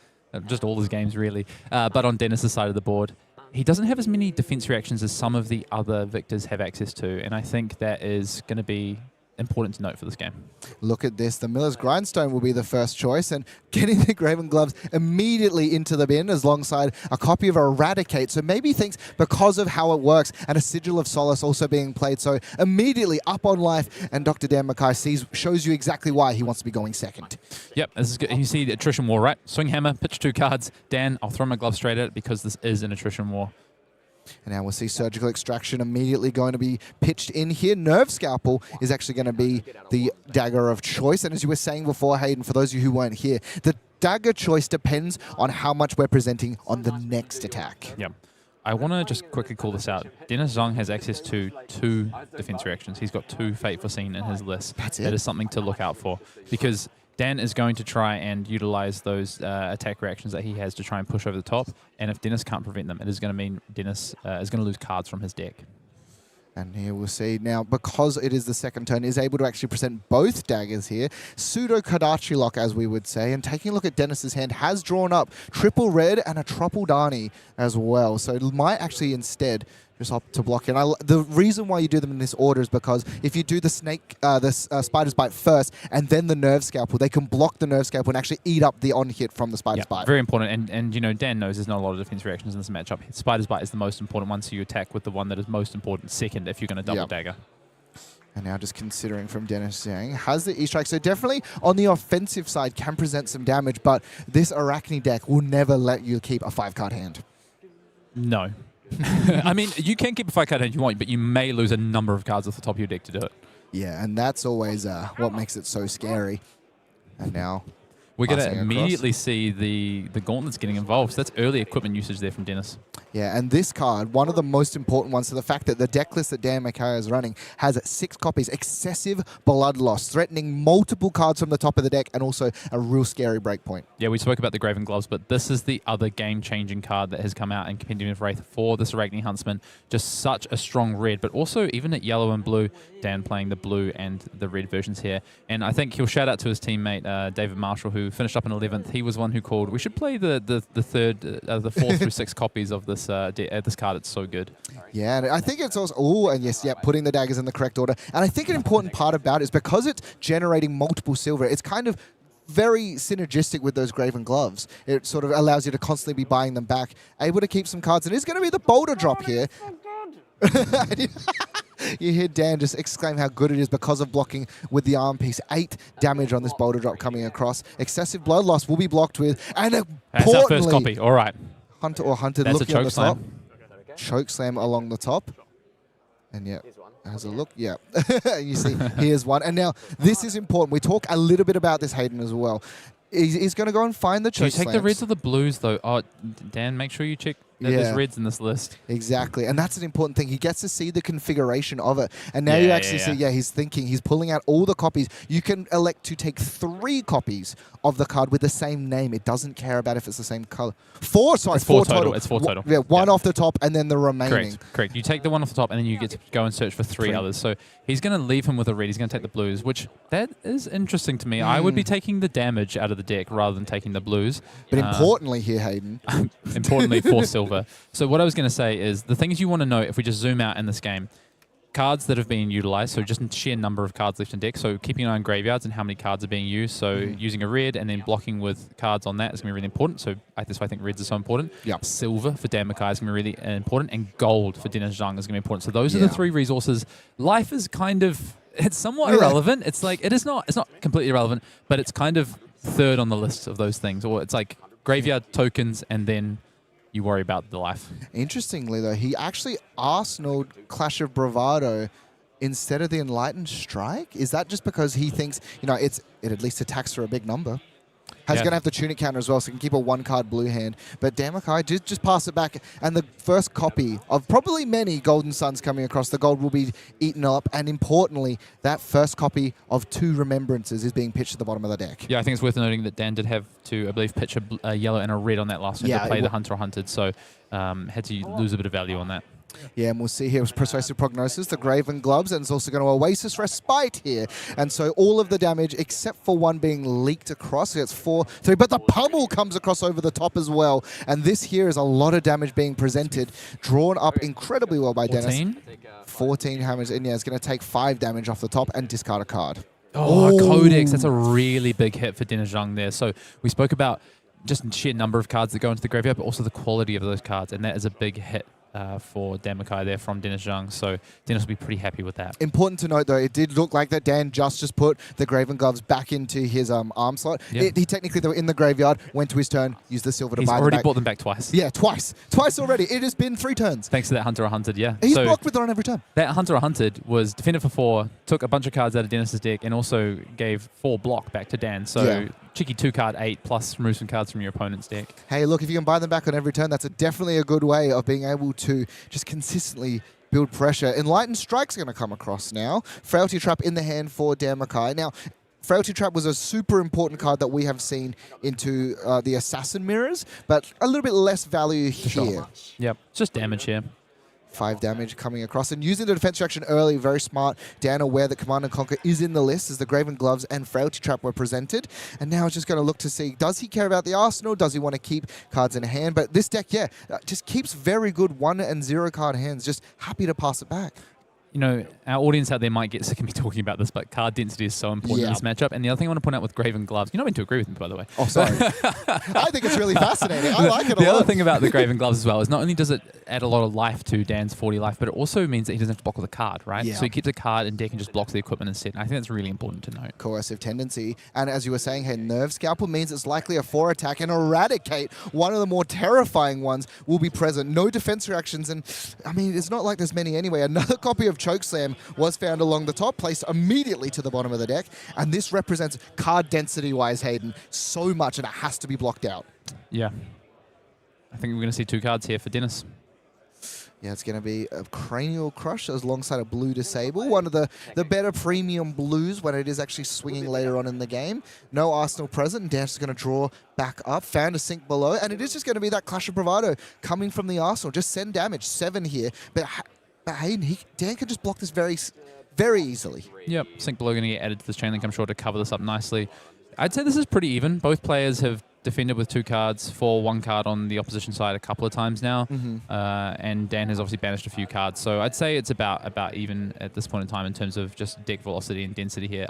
just all his games, really. But on Dennis's side of the board, he doesn't have as many defense reactions as some of the other victors have access to, and I think that is going to be important to note for this game. Look at this. The Miller's Grindstone will be the first choice, and getting the Graven Gloves immediately into the bin alongside a copy of Eradicate. So maybe he thinks because of how it works, and a Sigil of Solace also being played, so immediately up on life, and Dr. Dan McKay shows you exactly why he wants to be going second. Yep, this is good. You see the attrition war, right? Swing hammer, pitch 2 cards. Dan, I'll throw my glove straight at it because this is an attrition war. And now we'll see Surgical Extraction immediately going to be pitched in here. Nerve Scalpel is actually going to be the dagger of choice. And as you were saying before, Hayden, for those of you who weren't here, the dagger choice depends on how much we're presenting on the next attack. Yep. I want to just quickly call this out. Dennis Zhong has access to 2 defense reactions. He's got 2 Fate Foreseen in his list. That's it. That is something to look out for, because Dan is going to try and utilize those attack reactions that he has to try and push over the top. And if Dennis can't prevent them, it is going to mean Dennis is going to lose cards from his deck. And here we'll see now, because it is the second turn, is able to actually present both daggers here. Pseudo Kadachi lock, as we would say. And taking a look at Dennis's hand, has drawn up triple red and a triple Dani as well. So it might actually instead just opt to block it. And the reason why you do them in this order is because if you do the Spider's Bite first and then the Nerve Scalpel, they can block the Nerve Scalpel and actually eat up the on-hit from the Spider's Bite. Very important. And you know, Dan knows there's not a lot of defense reactions in this matchup. Spider's Bite is the most important one, so you attack with the one that is most important second if you're going to double dagger. And now just considering from Dennis Zhang, has the E-Strike, so definitely on the offensive side can present some damage, but this Arakni deck will never let you keep a 5-card hand. No. I mean, you can keep a 5-card hand if you want, but you may lose a number of cards off the top of your deck to do it. Yeah, and that's always what makes it so scary. And now we're going to immediately see the gauntlets getting involved. So that's early equipment usage there from Dennis. Yeah, and this card, one of the most important ones, to the fact that the deck list that Dan McKay is running has 6 copies, excessive blood loss, threatening multiple cards from the top of the deck, and also a real scary breakpoint. Yeah, we spoke about the Graven Gloves, but this is the other game-changing card that has come out in Compendium of Wraith for this Arakni Huntsman. Just such a strong red, but also even at yellow and blue, Dan playing the blue and the red versions here. And I think he'll shout out to his teammate, David Marshall, who finished up in 11th. He was one who called, we should play the 4 through 6 copies of this this card. It's so good. Yeah, and I think it's also, and yes, yeah, putting the daggers in the correct order. And I think an important part about it is because it's generating multiple silver, it's kind of very synergistic with those Graven Gloves. It sort of allows you to constantly be buying them back, able to keep some cards. And it's going to be the boulder drop here. You hear Dan just exclaim how good it is because of blocking with the arm piece. 8 damage on this boulder drop coming across. Excessive blood loss will be blocked with, and that's our first copy. All right. Hunter or Hunted that's looking a on the top. slam. Choke slam along the top. And yeah, has a look. Yeah. You see, here's one. And now this is important. We talk a little bit about this, Hayden, as well. He's going to go and find the choke Do you take slams. the reds or the blues, though? Oh, Dan, make sure you check that there's reds in this list. Exactly. And that's an important thing. He gets to see the configuration of it. And now you actually see, he's thinking, he's pulling out all the copies. You can elect to take 3 copies of the card with the same name. It doesn't care about if it's the same color. 4, sorry, it's 4 total. total. It's 4 total. Yeah, 1 off the top and then the remaining. Correct. You take the one off the top and then you get to go and search for 3 others. So he's going to leave him with a red. He's going to take the blues, which that is interesting to me. I would be taking the damage out of the deck rather than taking the blues. But importantly here, Hayden. Importantly for silver. So what I was going to say is the things you want to know if we just zoom out in this game. Cards that have been utilized, so just sheer number of cards left in deck. So keeping an eye on graveyards and how many cards are being used. So using a red and then blocking with cards on that is going to be really important. So that's why I think reds are so important. Yep. Silver for Dan McKay is going to be really important. And gold for Dennis Zhang is going to be important. So those are the 3 resources. Life is kind of, it's somewhat irrelevant. It's like, it's not completely irrelevant, but it's kind of third on the list of those things. Or it's like graveyard tokens and then you worry about the life. Interestingly, though, he actually arsenaled Clash of Bravado instead of the Enlightened Strike. Is that just because he thinks, it at least attacks for a big number? Has Yeah. going to have the tunic counter as well, so he can keep a 1-card blue hand. But Dan McKay, just pass it back. And the first copy of probably many Golden Suns coming across, the gold will be eaten up. And importantly, that first copy of 2 Remembrances is being pitched at the bottom of the deck. Yeah, I think it's worth noting that Dan did have to, I believe, pitch a yellow and a red on that last one Yeah, to play it the hunter or hunted, so had to lose a bit of value on that. Yeah, and we'll see here with Persuasive Prognosis, the Graven Gloves, and it's also going to Oasis Respite here. And so all of the damage, except for one being leaked across, so it's 4-3, but the pummel comes across over the top as well. And this here is a lot of damage being presented, drawn up incredibly well by Dennis. 14? 14 hammers in, yeah, it's going to take 5 damage off the top and discard a card. Oh, Codex. That's a really big hit for Dennis Zhang there. So we spoke about just sheer number of cards that go into the graveyard, but also the quality of those cards, and that is a big hit for Dan McKay there from Dennis Zhang. So Dennis will be pretty happy with that. Important to note, though, it did look like that Dan just put the Graven Gloves back into his arm slot. Yeah. He technically, they were in the graveyard, went to his turn, used the silver to He's buy them already back. bought them back twice. Yeah, twice already. It has been 3 turns. Thanks to that Hunter or Hunted, yeah. He's so blocked with it on every turn. that Hunter or Hunted was defended for 4, took a bunch of cards out of Dennis's deck, and also gave 4 block back to Dan. So Yeah. cheeky 2-card 8 plus remove some cards from your opponent's deck. Hey, look, if you can buy them back on every turn, that's definitely a good way of being able to just consistently build pressure. Enlightened Strike's going to come across now. Frailty Trap in the hand for Dan McKay. Now, Frailty Trap was a super important card that we have seen into the Assassin Mirrors, but a little bit less value here. Yep, just damage here. 5 damage coming across. And using the defense reaction early, very smart. Dan aware that Command and Conquer is in the list as the Graven Gloves and Frailty Trap were presented. And now it's just going to look to see, does he care about the arsenal? Does he want to keep cards in hand? But this deck, yeah, just keeps very good 1 and 0 card hands. Just happy to pass it back. You know, our audience out there might get sick of me talking about this, but card density is so important in this matchup. And the other thing I want to point out with Graven Gloves, you're not meant to agree with me, by the way. Oh, sorry. I think it's really fascinating. I like it a lot. The other thing about the Graven Gloves as well is not only does it add a lot of life to Dan's 40 life, but it also means that he doesn't have to block with a card, right? Yeah. So he keeps a card in deck and just blocks the equipment instead. And I think that's really important to note. Coercive tendency. And as you were saying, hey, Nerve Scalpel means it's likely a 4 attack, and Eradicate, one of the more terrifying ones, will be present. No defense reactions, and I mean, it's not like there's many anyway. Another copy of Chokeslam was found along the top, placed immediately to the bottom of the deck, and this represents card density-wise, Hayden, so much, and it has to be blocked out. Yeah. I think we're going to see 2 cards here for Dennis. Yeah, it's going to be a Cranial Crush alongside a Blue Disable, one of the better premium blues when it is actually swinging later on in the game. No Arsenal present, and Dan's just going to draw back up, found a sink below, and it is just going to be that Clash of Bravado coming from the Arsenal. Just send damage, 7 here, but Hayden, Dan can just block this very, very easily. Yep, Sync Below going to get added to this chain link, I'm sure, to cover this up nicely. I'd say this is pretty even. Both players have defended with 2 cards for 1 card on the opposition side a couple of times now, and Dan has obviously banished a few cards. So I'd say it's about even at this point in time in terms of just deck velocity and density here.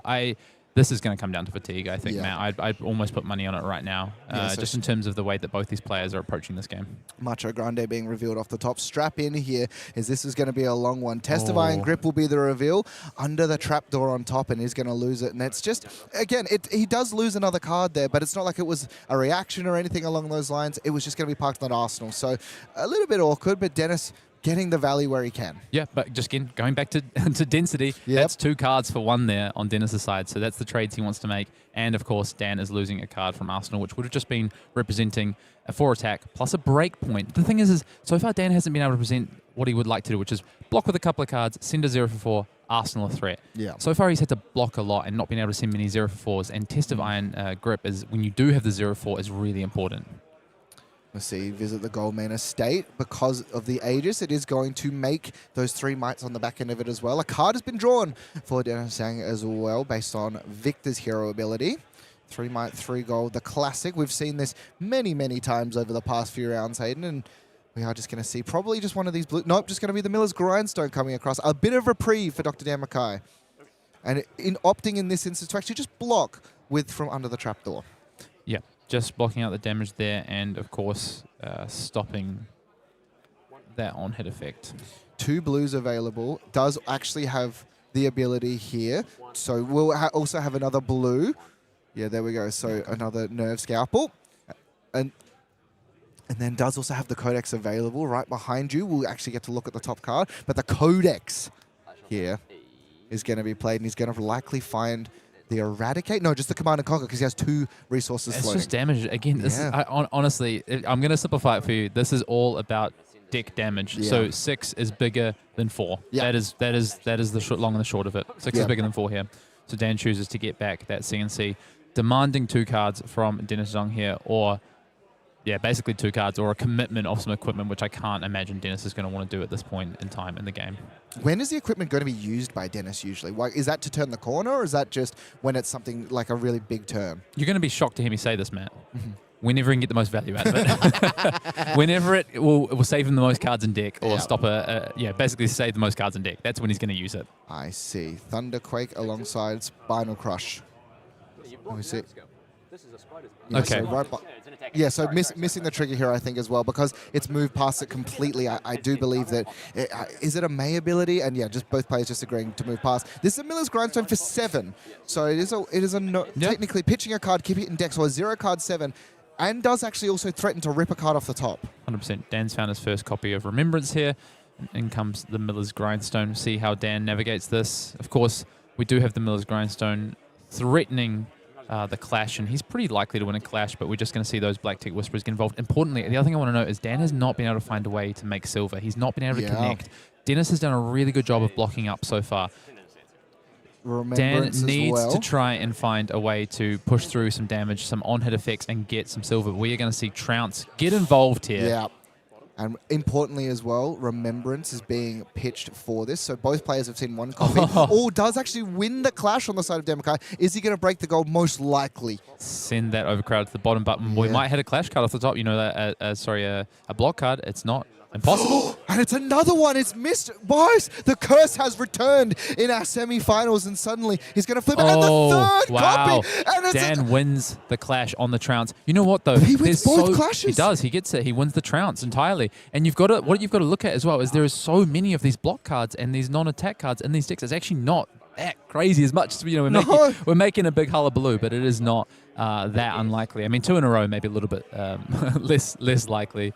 This is going to come down to fatigue, I think, Matt. I'd almost put money on it right now, just in terms of the way that both these players are approaching this game. Macho Grande being revealed off the top. Strap in here, as this is going to be a long one. Testifying Grip will be the reveal under the trapdoor on top, and he's going to lose it. And it's just, again, he does lose another card there, but it's not like it was a reaction or anything along those lines. It was just going to be parked on Arsenal. So a little bit awkward, but Dennis getting the value where he can. Yeah, but just again, going back to density, that's 2 cards for 1 there on Dennis's side. So that's the trades he wants to make. And of course, Dan is losing a card from Arsenal, which would have just been representing a 4 attack plus a break point. The thing is so far Dan hasn't been able to present what he would like to do, which is block with a couple of cards, send a 0 for 4, Arsenal a threat. Yeah. So far he's had to block a lot and not been able to send many 0 for 4s. And Test of Iron Grip is when you do have the 0-4 is really important. Let's see, visit the Goldman Estate. Because of the Aegis, it is going to make those 3 mites on the back end of it as well. A card has been drawn for Dennis Zhang as well, based on Victor's hero ability. 3 might, 3 gold, the classic. We've seen this many, many times over the past few rounds, Hayden, and we are just going to see probably just one of these blue... Nope, just going to be the Miller's Grindstone coming across. A bit of reprieve for Dr. Dan McKay. And in opting in this instance to actually just block with from under the trapdoor. Yeah. Just blocking out the damage there and, of course, stopping that on-hit effect. 2 blues available. Does actually have the ability here. So we'll also have another blue. Yeah, there we go. So another Nerve Scalpel. And then does also have the Codex available right behind you. We'll actually get to look at the top card. But the Codex here is going to be played, and he's going to likely find The Eradicate? No, just the Command and Conquer because he has 2 resources It's floating. just damage. Again, this is, Yeah. honestly, I'm going to simplify it for you. This is all about deck damage. Yeah. So 6 is bigger than 4. Yeah. That is the long and the short of it. 6 Yeah. is bigger than 4 here. So Dan chooses to get back that CNC, demanding 2 cards from Dennis Zhong here, or basically 2 cards or a commitment of some equipment, which I can't imagine Dennis is going to want to do at this point in time in the game. When is the equipment going to be used by Dennis usually? Like, is that to turn the corner, or is that just when it's something like a really big turn? You're going to be shocked to hear me say this, Matt. Whenever he can get the most value out of it. Whenever it will save him the most cards in deck, or stop basically save the most cards in deck. That's when he's going to use it. I see. Thunderquake alongside Spinal Crush. Let me see. Yeah, Okay. So so missing the trigger here, I think, as well, because it's moved past it completely. I do believe that. Is it a May ability? And just both players just agreeing to move past. This is a Miller's Grindstone for 7. So it is technically pitching a card, keep it in deck, so a 0-card 7, and does actually also threaten to rip a card off the top. 100%. Dan's found his first copy of Remembrance here. In comes the Miller's Grindstone. See how Dan navigates this. Of course, we do have the Miller's Grindstone threatening the clash, and he's pretty likely to win a clash, but we're just going to see those Black Tech Whisperers get involved. Importantly, the other thing I want to note is Dan has not been able to find a way to make silver. He's not been able to connect. Dennis has done a really good job of blocking up so far. Dan Remembrance needs as well. to try and find a way to push through some damage, some on-hit effects, and get some silver. We are going to see Trounce get involved here. Yeah. And importantly as well, Remembrance is being pitched for this. So both players have seen 1 copy. Or does actually win the clash on the side of Dan McKay. Is he going to break the gold? Most likely. Send that overcrowd to the bottom button. We might hit a clash card off the top. You know, a block card. It's not impossible. And it's another one. It's missed. Boys, the curse has returned in our semi-finals, and suddenly he's going to flip it. And the 3rd copy. And it's Dan wins the clash on the Trounce. You know what, though? He wins both clashes. He does. He gets it. He wins the Trounce entirely. And what you've got to look at as well is there is so many of these block cards and these non-attack cards in these decks. It's actually not that crazy as much. We're making a big hullabaloo, but it is not that unlikely. I mean, 2 in a row, maybe a little bit less likely.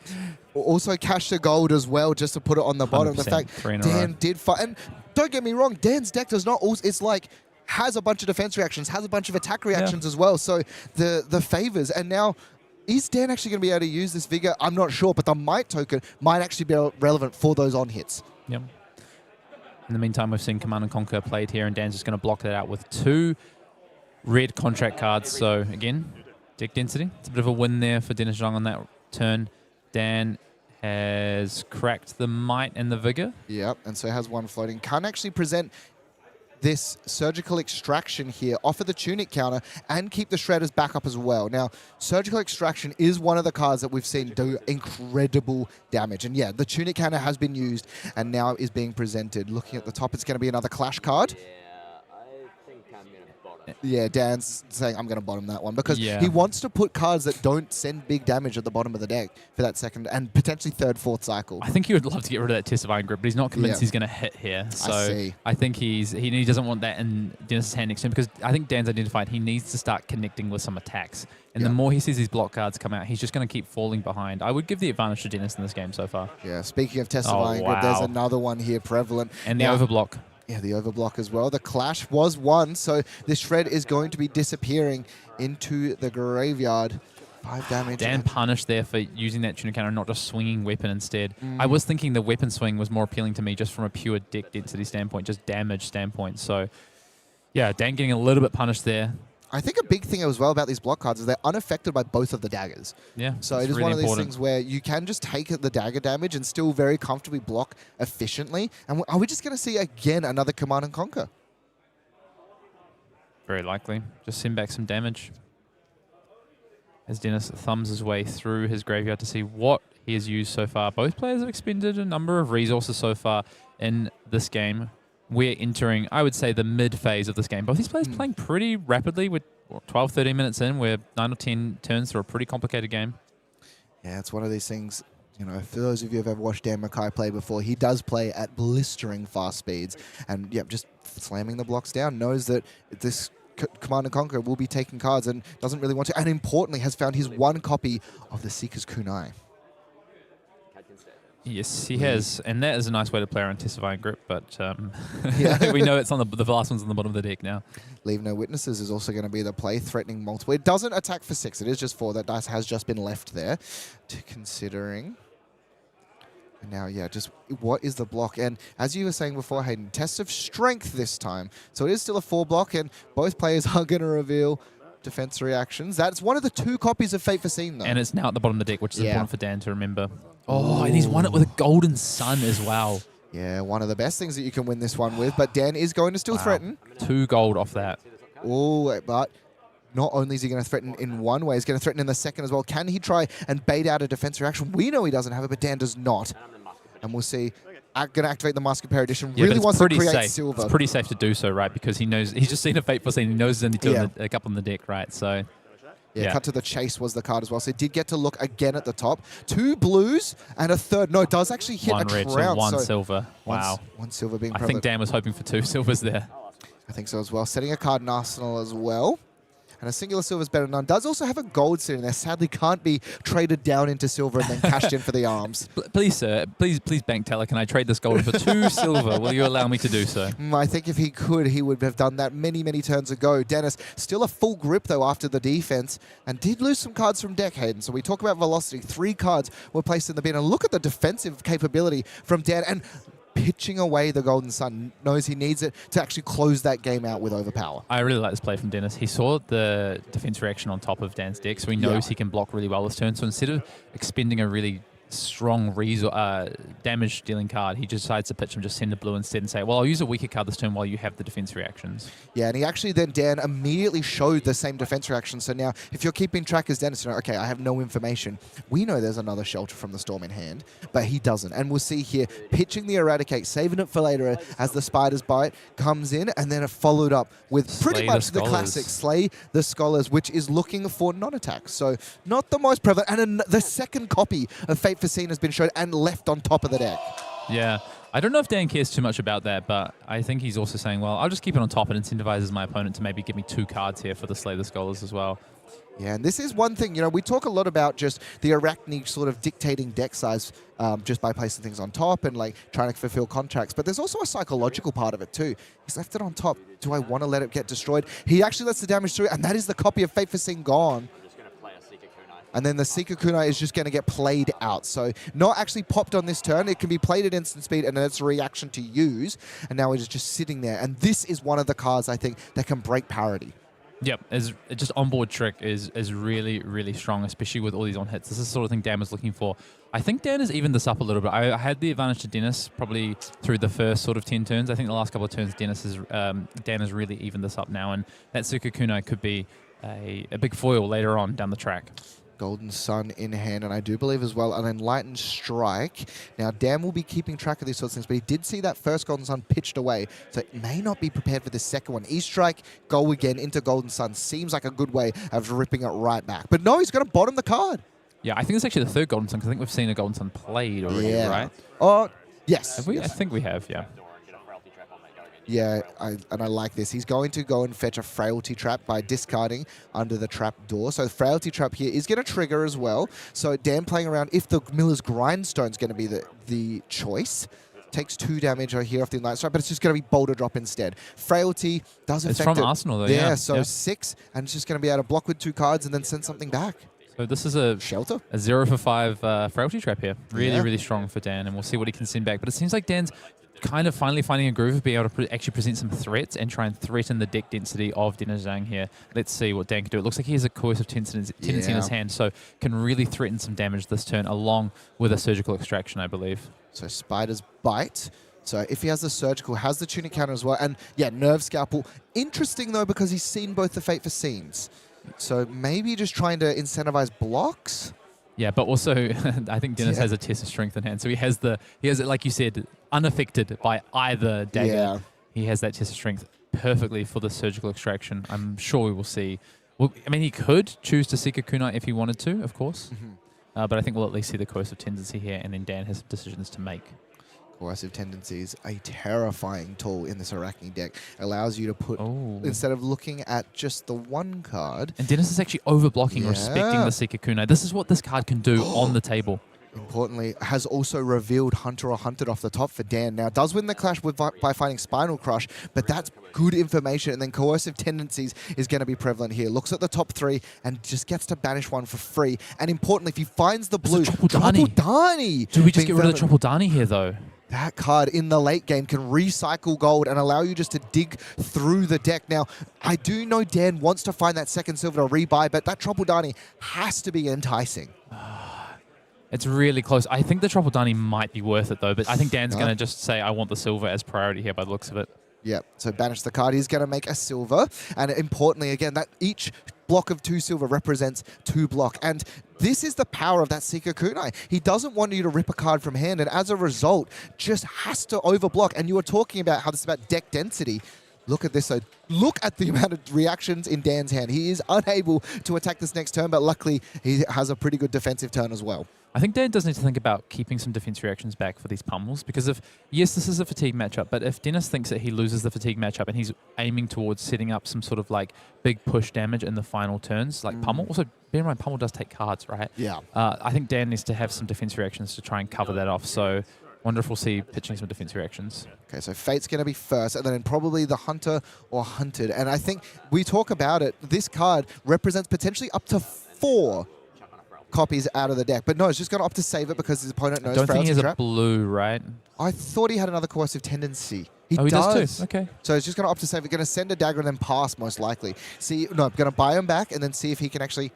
Also cash the gold as well, just to put it on the bottom. The fact 3 in a Dan row. did fight. And don't get me wrong, Dan's deck does not also, it's like, has a bunch of defense reactions, has a bunch of attack reactions as well. So the favors. And now, is Dan actually going to be able to use this Vigor? I'm not sure, but the Might token might actually be relevant for those on hits. Yep. In the meantime, we've seen Command and Conquer played here, and Dan's just going to block that out with 2 red contract cards. So, again, deck density. It's a bit of a win there for Dennis Zhang on that turn. Dan has cracked the Might and the Vigor. Yep, and so has 1 floating. Can't actually present this Surgical Extraction here, offer the Tunic counter, and keep the Shredders back up as well. Now, Surgical Extraction is one of the cards that we've seen do incredible damage. And the Tunic counter has been used and now is being presented. Looking at the top, it's going to be another Clash card. Yeah, Dan's saying I'm going to bottom that one because he wants to put cards that don't send big damage at the bottom of the deck for that second and potentially 3rd, 4th cycle. I think he would love to get rid of that Test of Iron Grip, but he's not convinced he's going to hit here. So I think he doesn't want that in Dennis's hand next to him because I think Dan's identified he needs to start connecting with some attacks. And the more he sees these block cards come out, he's just going to keep falling behind. I would give the advantage to Dennis in this game so far. Yeah, speaking of Test of Iron Grip, there's another one here prevalent. And the overblock. Yeah, the overblock as well. The clash was won, so this shred is going to be disappearing into the graveyard. 5 damage. Dan punished there for using that tunic counter and not just swinging weapon instead. I was thinking the weapon swing was more appealing to me just from a pure deck density standpoint, just damage standpoint. So, yeah, Dan getting a little bit punished there. I think a big thing as well about these block cards is they're unaffected by both of the daggers. Yeah, so it is really one of these important. things where you can just take the dagger damage and still very comfortably block efficiently. And are we just going to see again another Command and Conquer? Very likely. Just send back some damage. As Dennis thumbs his way through his graveyard to see what he has used so far. Both players have expended a number of resources so far in this game. We're entering, I would say, the mid-phase of this game. Both these players playing pretty rapidly. We're 12, 13 minutes in. We're 9 or 10 turns through a pretty complicated game. Yeah, it's one of these things, you know, for those of you who have ever watched Dan McKay play before, he does play at blistering fast speeds. And, just slamming the blocks down, knows that this Command and Conquer will be taking cards and doesn't really want to. And importantly, has found his 1 copy of the Seeker's Kunai. Yes, he has, and that is a nice way to play around Testifying Grip, but Yeah. we know it's on the last one's on the bottom of the deck now. Leave No Witnesses is also going to be the play, threatening multiple. It doesn't attack for 6. It is just 4. That dice has just been left there to considering. And now, yeah, just what is the block? And as you were saying before, Hayden, test of strength this time. So it is still a 4 block, and both players are going to reveal defense reactions. That's one of the 2 copies of Fate Foreseen, though. And it's now at the bottom of the deck, which is Yeah. important for Dan to remember. Oh, and he's won it with a Golden Sun as well. Yeah, one of the best things that you can win this one with, but Dan is going to still threaten. 2 gold off that. Oh, but not only is he going to threaten in one way, he's going to threaten in the second as well. Can he try and bait out a defense reaction? We know he doesn't have it, but Dan does not. And we'll see. Going to activate the Mask of Pair Edition. Yeah, Really but wants it's to pretty create safe. silver. It's pretty safe to do so, right? Because he knows he's just seen a Fateful Scene. He knows there's only 2 Yeah. a couple on the deck, right? So Yeah, Cut to the Chase was the card as well. So it did get to look again at the top. 2 blues and a third. No, it does actually hit 1 a red, trout. so 1 so silver. Wow. One silver being I think prevalent. Dan was hoping for 2 silvers there. I think so as well. Setting a card in Arsenal as well. And a singular silver is better than none. Does also have a gold sitting there. Sadly, can't be traded down into silver and then cashed in for the arms. Please, sir, please bank teller. Can I trade this gold for 2 silver? Will you allow me to do so? I think if he could, he would have done that many, many turns ago. Dennis, still a full grip, though, after the defense, and did lose some cards from deck, Hayden. So we talk about velocity. 3 cards were placed in the bin. And look at the defensive capability from Dan. And pitching away the Golden Sun, knows he needs it to actually close that game out with Overpower. I really like this play from Dennis. He saw the defense reaction on top of Dan's deck, so he knows he can block really well this turn. So instead of expending a really strong damage dealing card, he just decides to pitch him, just send a blue instead and say, well, I'll use a weaker card this turn while you have the defense reactions. Yeah, and he actually then, Dan, immediately showed the same defense reaction. So now, if you're keeping track as Dennis, you know, okay, I have no information. We know there's another Shelter from the Storm in hand, but he doesn't. And we'll see here, pitching the Eradicate, saving it for later as the Spider's Bite comes in, and then it followed up with pretty Slay much the the classic Slay the Scholars, which is looking for non-attacks. So not the most prevalent. And the second copy of Fate Foreseen has been shown and left on top of the deck. Yeah. I don't know if Dan cares too much about that, but I think he's also saying, well, I'll just keep it on top. It incentivizes my opponent to maybe give me 2 cards here for the Slay the Scholars as well. Yeah, and this is one thing, you know, we talk a lot about just the Arakni sort of dictating deck size just by placing things on top and like trying to fulfill contracts, but there's also a psychological part of it too. He's left it on top. Do I want to let it get destroyed? He actually lets the damage through, and that is the copy of Fate Foreseen gone. And then the Seeker Kunai is just going to get played out. So not actually popped on this turn. It can be played at instant speed, and then it's a reaction to use. And now it is just sitting there. And this is one of the cards, I think, that can break parity. Yep, just onboard trick is really, really strong, especially with all these on hits. This is the sort of thing Dan was looking for. I think Dan has evened this up a little bit. I had the advantage to Dennis probably through the first sort of 10 turns. I think the last couple of turns, Dan has really evened this up now, and that Seeker Kunai could be a big foil later on down the track. Golden Sun in hand, and I do believe as well an Enlightened Strike. Now, Dan will be keeping track of these sorts of things, but he did see that first Golden Sun pitched away, so it may not be prepared for the second one. E-Strike, go again into Golden Sun. Seems like a good way of ripping it right back. But no, he's going to bottom the card. Yeah, I think it's actually the 3rd Golden Sun, because I think we've seen a Golden Sun played already, right? Oh, yes. Have we? Yes. I think we have, yeah. Yeah, I like this. He's going to go and fetch a Frailty Trap by discarding under the trap door. So the Frailty Trap here is going to trigger as well. So Dan playing around if the Miller's Grindstone is going to be the choice. Takes 2 damage here off the Enlightened Strike, but it's just going to be Boulder Drop instead. Frailty does affect it. It's from Arsenal, though, yeah. yeah. So 6, and it's just going to be able to block with 2 cards and then send something back. So this is a Shelter. A 0 for 5 Frailty Trap here. Really, Yeah. really strong for Dan, and we'll see what he can send back. But it seems like Dan's kind of finally finding a groove of being able to actually present some threats and try and threaten the deck density of Dennis Zhang here. Let's see what Dan can do. It looks like he has a coercive tendency in his hand, so can really threaten some damage this turn along with a surgical extraction, I believe. So Spider's Bite. So if he has the surgical, has the tunic counter as well. And yeah, Nerve Scalpel. Interesting though, because he's seen both the Fate Foreseens. So maybe just trying to incentivize blocks. Yeah, but also I think Dennis has a test of strength in hand. So he has it, like you said, unaffected by either dagger. Yeah. He has that test of strength perfectly for the surgical extraction. I'm sure we will see. Well, I mean, he could choose to seek a kunai if he wanted to, of course. But I think we'll at least see the coercive tendency here, and then Dan has decisions to make. Coercive Tendencies, a terrifying tool in this Arakni deck. Allows you to put, instead of looking at just the 1 card. And Dennis is actually overblocking, Yeah. respecting the Seeker Kunai. This is what this card can do on the table. importantly, has also revealed Hunter or Hunted off the top for Dan. Now, does win the clash by finding Spinal Crush, but that's good information. And then Coercive Tendencies is going to be prevalent here. Looks at the top 3 and just gets to banish one for free. And importantly, if he finds the blue, Triple Dani. Do we just get rid of the Triple Dani here, though? That card in the late game can recycle gold and allow you just to dig through the deck. Now, I do know Dan wants to find that second silver to rebuy, but that Triple Dani has to be enticing. It's really close. I think the Triple Dani might be worth it, though, but I think Dan's going to just say, I want the silver as priority here by the looks of it. Yep, so banish the card. He's going to make a silver. And importantly, again, that each block of 2 silver represents 2 block. And this is the power of that Seeker Kunai. He doesn't want you to rip a card from hand, and as a result, just has to overblock. And you were talking about how this is about deck density. Look at this. So look at the amount of reactions in Dan's hand. He is unable to attack this next turn, but luckily he has a pretty good defensive turn as well. I think Dan does need to think about keeping some defense reactions back for these pummels, because yes, this is a fatigue matchup, but if Dennis thinks that he loses the fatigue matchup and he's aiming towards setting up some sort of like big push damage in the final turns, like pummel, also bear in mind pummel does take cards, right? Yeah. I think Dan needs to have some defense reactions to try and cover that off. So wonder if we'll see pitching some defense reactions. Okay, so Fate's going to be first, and then probably the Hunter or Hunted. And I think we talk about it, this card represents potentially up to 4 copies out of the deck. But no, it's just going to opt to save it because his opponent knows I don't think he has Trap. a blue, right? I thought he had another Coercive Tendency. He does too. Okay. So he's just going to opt to save it. Going to send a dagger and then pass, most likely. See, no, going to buy him back and then see if he can actually...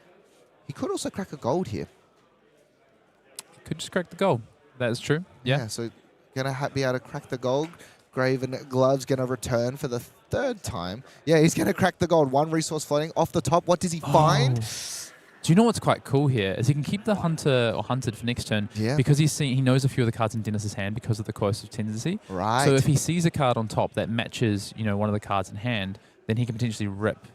He could also crack a gold here. Could just crack the gold. That is true. Yeah. So going to be able to crack the gold. Graven Gloves going to return for the 3rd time. Yeah, he's going to crack the gold. 1 resource floating off the top. What does he find? Do you know what's quite cool here is he can keep the Hunter or Hunted for next turn because he knows a few of the cards in Dennis's hand because of the Coercive Tendency. Right. So if he sees a card on top that matches, one of the cards in hand, then he can potentially rip.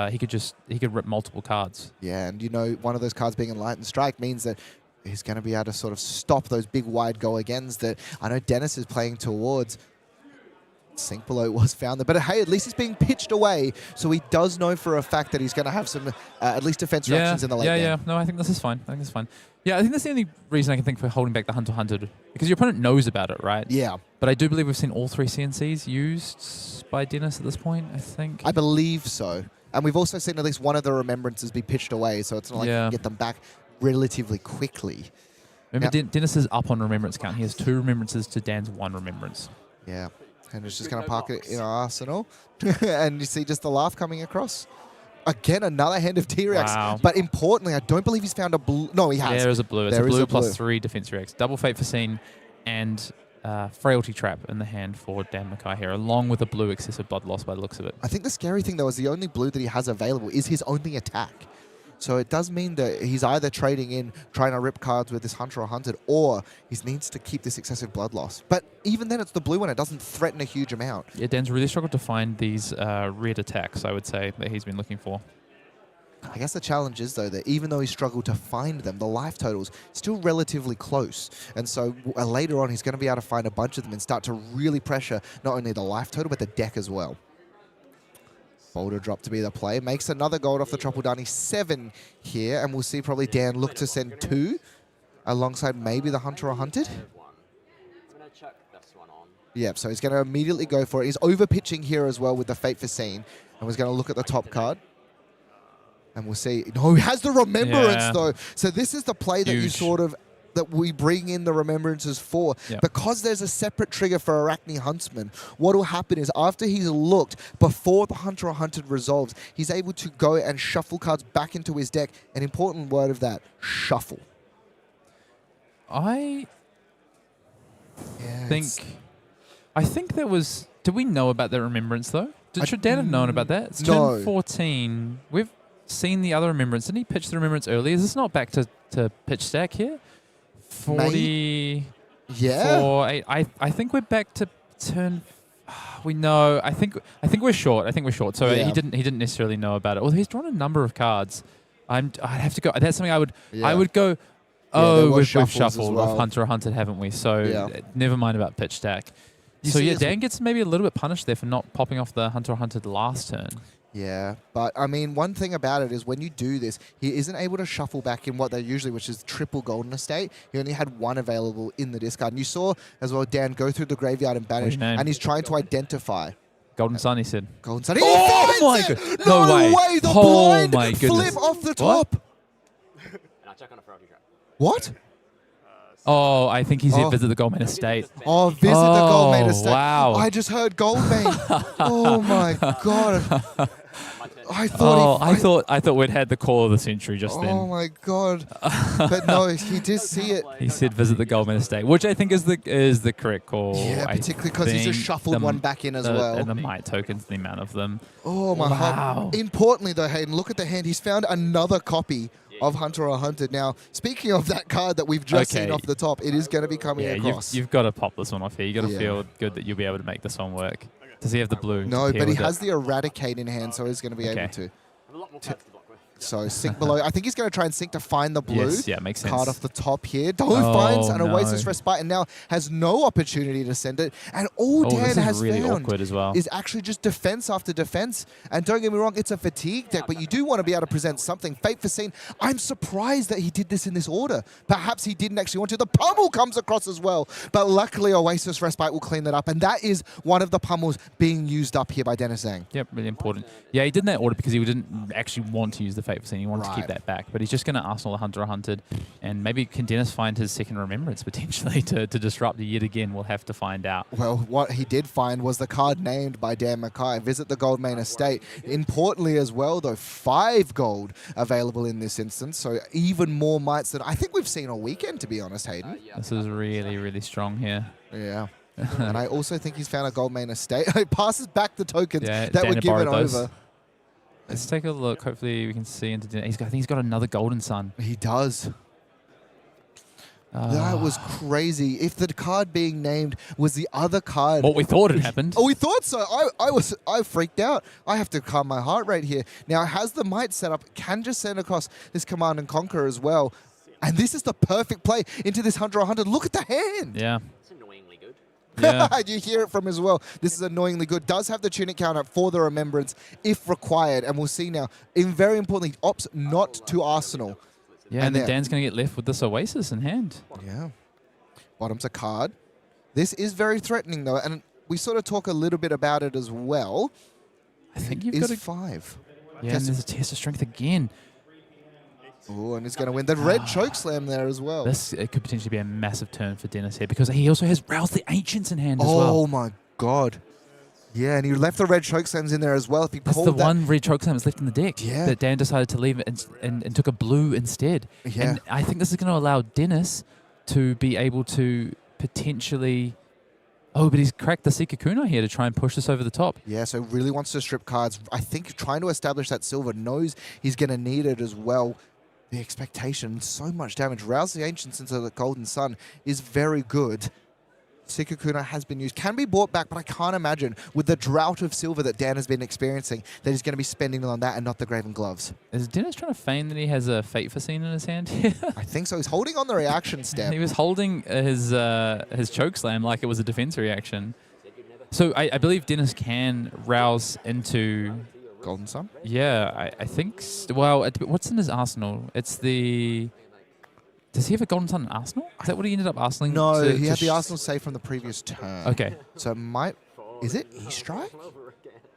He could rip multiple cards. Yeah, and one of those cards being Enlightened Strike means that he's going to be able to sort of stop those big wide go-agains that I know Dennis is playing towards. Sink Below was found there. But hey, at least it's being pitched away, so he does know for a fact that he's going to have some, at least defense reactions in the late game. Yeah. No, I think this is fine. Yeah, I think that's the only reason I can think for holding back the Hunter Hunted, because your opponent knows about it, right? Yeah. But I do believe we've seen all 3 CNCs used by Dennis at this point, I think. I believe so. And we've also seen at least one of the remembrances be pitched away, so it's not like you can get them back relatively quickly. Remember, Dennis is up on remembrance count. He has 2 remembrances to Dan's 1 remembrance. Yeah. And it's just going to park it in our arsenal. And you see just the laugh coming across. Again, another hand of T-Rex. Wow. But importantly, I don't believe he's found a blue. No, he has. There is a blue. It's a blue plus 3 defense reacts. Double Fate for Scene and Frailty Trap in the hand for Dan McKay here, along with a blue excessive blood loss by the looks of it. I think the scary thing, though, is the only blue that he has available is his only attack. So it does mean that he's either trading in, trying to rip cards with this Hunter or Hunted, or he needs to keep this excessive blood loss. But even then, it's the blue one. It doesn't threaten a huge amount. Yeah, Dan's really struggled to find these red attacks, I would say, that he's been looking for. I guess the challenge is, though, that even though he struggled to find them, the life total's still relatively close. And so later on, he's going to be able to find a bunch of them and start to really pressure not only the life total, but the deck as well. Boulder drop to be the play. Makes another gold off the Triple Dani. 7 here. And we'll see probably Dan look to send 2 alongside maybe the Hunter or Hunted. Yep, so he's going to immediately go for it. He's over-pitching here as well with the Fate for Scene. And he's going to look at the top card. And we'll see. No, he has the Remembrance, though. So this is the play that you sort of... that we bring in the remembrances for. Yep. Because there's a separate trigger for Arakni Huntsman, what will happen is after he's looked, before the Hunter or Hunted resolves, he's able to go and shuffle cards back into his deck. An important word of that, shuffle. I think there was... Did we know about that remembrance, though? Should Dan have known about that? It's turn 14. We've seen the other remembrance. Didn't he pitch the remembrance early? Is this not back to pitch stack here? 40. Yeah. 4, 8. I think we're back to turn. We know. I think we're short. So he didn't necessarily know about it. Well, he's drawn a number of cards. I'd have to go. That's something I would go. Oh, we've shuffled off Hunter or Hunted, haven't we? So never mind about pitch stack. Dan gets maybe a little bit punished there for not popping off the Hunter or Hunted last turn. Yeah, but I mean, one thing about it is when you do this, he isn't able to shuffle back in what they usually, which is triple Golden Estate. He only had one available in the discard. And you saw as well Dan go through the graveyard and banish, and he's trying to identify. Golden Sun, he said. Golden Sun. Oh my god! No way! way! The Oh blind my goodness! flip off the What? top. And I'll check on a frailty trap. What? Oh, I think he's Oh. here visit the Goldman Estate. Oh, visit the Goldmane Estate. Wow. I just heard Goldmane. Oh my god. I thought I thought we'd had the call of the century just Oh then. my god. But no, he did see it. He said visit the Goldman Estate, which I think is the correct call. Yeah, I particularly because he's just think shuffled one back in as well. And the might tokens, the amount of them. Oh my Wow. god. Importantly though, Hayden, look at the hand. He's found another copy of Hunter or Hunted. Now, speaking of that card that we've just seen off the top, it is going to be coming Yeah, across. you've got to pop this one off here. You've got to Yeah. feel good that you'll be able to make this one work. Does he have the blue? No, to pair but he with it? has the Eradicate in hand, so he's going to be able Okay. to. A lot more cards to block with. So sink below. I think he's going to try and sink to find the blue. Yes, yeah, makes sense. Card off the top here. Dove Oh, finds an no. Oasis Respite and now has no opportunity to send it. And all Oh, Dan this has is really found awkward as well. is actually just defense after defense. And don't get me wrong, it's a fatigue deck, but you do want to be able to present something. Fate for Scene, I'm surprised that he did this in this order. Perhaps he didn't actually want to. The pummel comes across as well. But luckily, Oasis Respite will clean that up. And that is one of the pummels being used up here by Dennis Zhang. Yep, really important. Yeah, he did in that order because he didn't actually want to use the Fate for Scene. He wanted to keep that back. But he's just going to Arsenal the Hunter or Hunted. And maybe can Dennis find his second remembrance potentially to disrupt it yet again? We'll have to find out. Well, what he did find was the card named by Dan McKay. Visit the Goldmane Estate. Importantly as well, though, 5 gold available in this instance. So even more mites than I think we've seen all weekend, to be honest, Hayden. This is really, really strong here. Yeah. And I also think he's found a Goldmane Estate. He passes back the tokens that Dan were had given borrowed those. over. Let's take a look. Hopefully we can see into dinner. I think he's got another Golden Sun. He does. That was crazy. If the card being named was the other card. What we thought had happened. Oh, we thought so. I freaked out. I have to calm my heart rate here. Now, has the might set up, can just send across this Command and Conquer as well. And this is the perfect play into this Hunter or Hunted. Look at the hand. Yeah. It's annoyingly good. Yeah. You hear it from as well. This is annoyingly good. Does have the tunic counter for the remembrance if required. And we'll see now. In very importantly, opts not to Arsenal. Yeah, and then there. Dan's going to get left with this Oasis in hand. Yeah. Bottom's a card. This is very threatening, though. And we sort of talk a little bit about it as well. I think you've Is got to... 5. Yeah, and there's a test of strength again. Oh, and he's going to win the red choke slam there as well. This it could potentially be a massive turn for Dennis here because he also has Rouse the Ancients in hand as well. Oh, my God. Yeah, and he left the red choke slams in there as well. If he That's pulled the that, one red choke slam that's left in the deck. Yeah. That Dan decided to leave it and took a blue instead. Yeah. And I think this is going to allow Dennis to be able to potentially... Oh, but he's cracked the Sikakuna here to try and push this over the top. Yeah, so really wants to strip cards. I think trying to establish that silver, knows he's going to need it as well. The expectation, so much damage. Rouse the Ancients into the Golden Sun is very good. Sikakuna has been used, can be bought back, but I can't imagine with the drought of silver that Dan has been experiencing that he's going to be spending on that and not the Graven Gloves. Is Dennis trying to feign that he has a Fate for Scene in his hand here? I think so. He's holding on the reaction step. He was holding his choke slam like it was a defense reaction. So I believe Dennis can rouse into... Golden Sun? Yeah, I think... Well, what's in his arsenal? It's the... Does he have a Golden Sun in Arsenal? Is that what he ended up arsenaling? No, he had the Arsenal save from the previous turn. Okay. So it might... Is it E-Strike? I'll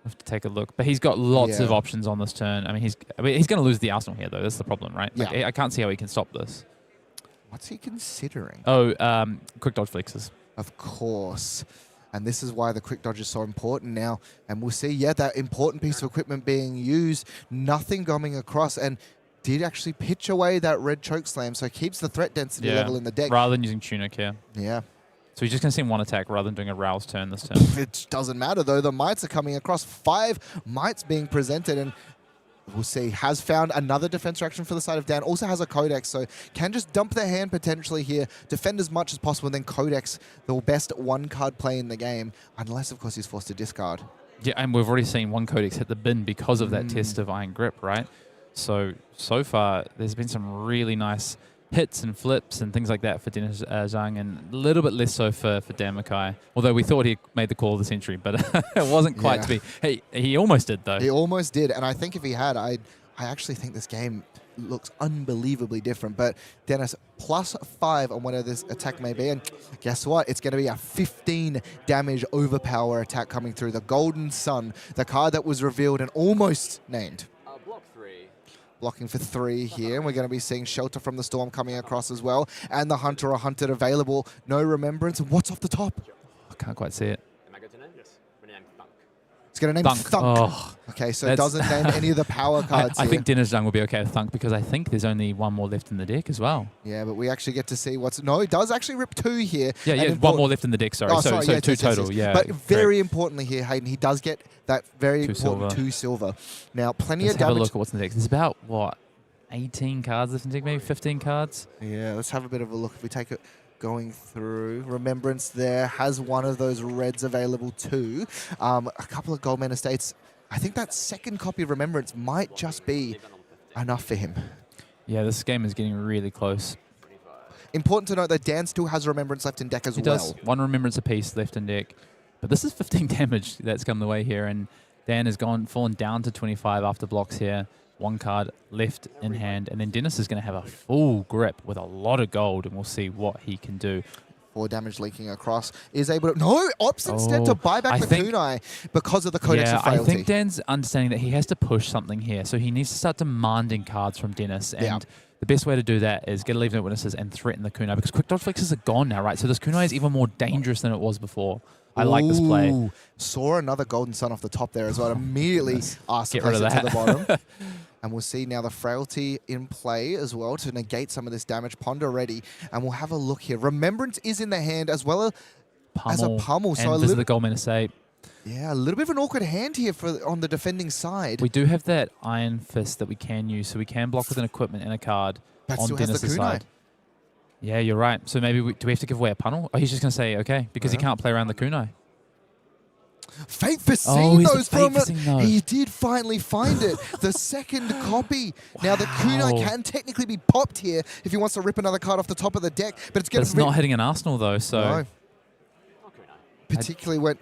have to take a look. But he's got lots of options on this turn. I mean, he's going to lose the Arsenal here, though. That's the problem, right? Like, Yeah. I can't see how he can stop this. What's he considering? Oh, quick dodge flexes. Of course. And this is why the quick dodge is so important now. And we'll see, that important piece of equipment being used, nothing coming across, and did actually pitch away that red choke slam, so keeps the threat density level in the deck. Rather than using Tunic here. Yeah. So he's just going to send one attack rather than doing a Rouse turn this turn. It doesn't matter, though. The mites are coming across. 5 mites being presented, and we'll see. Has found another defense reaction for the side of Dan. Also has a Codex, so can just dump their hand potentially here, defend as much as possible, and then Codex, the best one-card play in the game, unless, of course, he's forced to discard. Yeah, and we've already seen one Codex hit the bin because of that test of Iron Grip, right? So far, there's been some really nice hits and flips and things like that for Dennis Zhang, and a little bit less so for Dan McKay. Although we thought he made the call of the century, but it wasn't quite to be. Hey, he almost did though. He almost did, and I think if he had, I actually think this game looks unbelievably different. But Dennis, +5 on whatever this attack may be, and guess what? It's going to be a 15 damage overpower attack coming through. The Golden Sun, the card that was revealed and almost named. Block 3. Blocking for 3 here, and we're going to be seeing Shelter from the Storm coming across as well, and the Hunter or Hunted available. No Remembrance, and what's off the top? I can't quite see it. Am I good to name? Yes. We're name Thunk. It's going to name Thunk. Thunk. Oh, Okay, so it doesn't name any of the power cards I here. think Dennis Zhang will be okay with Thunk because I think there's only one more left in the deck as well. Yeah, but we actually get to see what's... No, it does actually rip 2 here. Yeah, And one more left in the deck, sorry. Oh, so sorry, so yes, 2 yes, yes, total, yes. yeah. But very correct. importantly here, Hayden, he does get that very 2 important silver. 2 silver. Now, plenty Let's of have a damage. look at what's in the deck. There's about, what, 18 cards left in the deck, maybe 15 cards? Yeah, let's have a bit of a look. If we take it going through, Remembrance there has one of those reds available too. A couple of Goldman Estates. I think that second copy of Remembrance might just be enough for him. Yeah, this game is getting really close. Important to note that Dan still has Remembrance left in deck as He well. does. 1 Remembrance apiece left in deck. But this is 15 damage that's come the way here, and Dan has fallen down to 25 after blocks here. 1 card left in hand, and then Dennis is going to have a full grip with a lot of gold, and we'll see what he can do. 4 damage leaking across. Is able to... No! Opts instead to buy back I the think- kunai because of the Codex Yeah, of I Frailty. think Dan's understanding that he has to push something here, so he needs to start demanding cards from Dennis, and Yeah. the best way to do that is get a Leave No Witnesses and threaten the kunai, because quick dodge flexes are gone now, right? So this kunai is even more dangerous than it was before. I like this play. Ooh, saw another Golden Sun off the top there as well. Immediately asked to Get rid place of it to the that. bottom. And we'll see now the Frailty in play as well to negate some of this damage. Ponder ready. And we'll have a look here. Remembrance is in the hand as well as a pummel. And So a visit little, the Goldman Estate. yeah, a little bit of an awkward hand here on the defending side. We do have that Iron Fist that we can use, so we can block with an equipment and a card But on still has the Dennis's kunai. side. Yeah, you're right. So maybe do we have to give away a punnel? Oh, he's just going to say okay because he can't play around the kunai. Fate Foreseen Oh, he's the those from Fate it. Foreseen, though. He did finally find it. The second copy. Now the kunai Wow. can technically be popped here if he wants to rip another card off the top of the deck, but it's But going it's to not hitting an Arsenal though, so No, Okay, no. particularly when...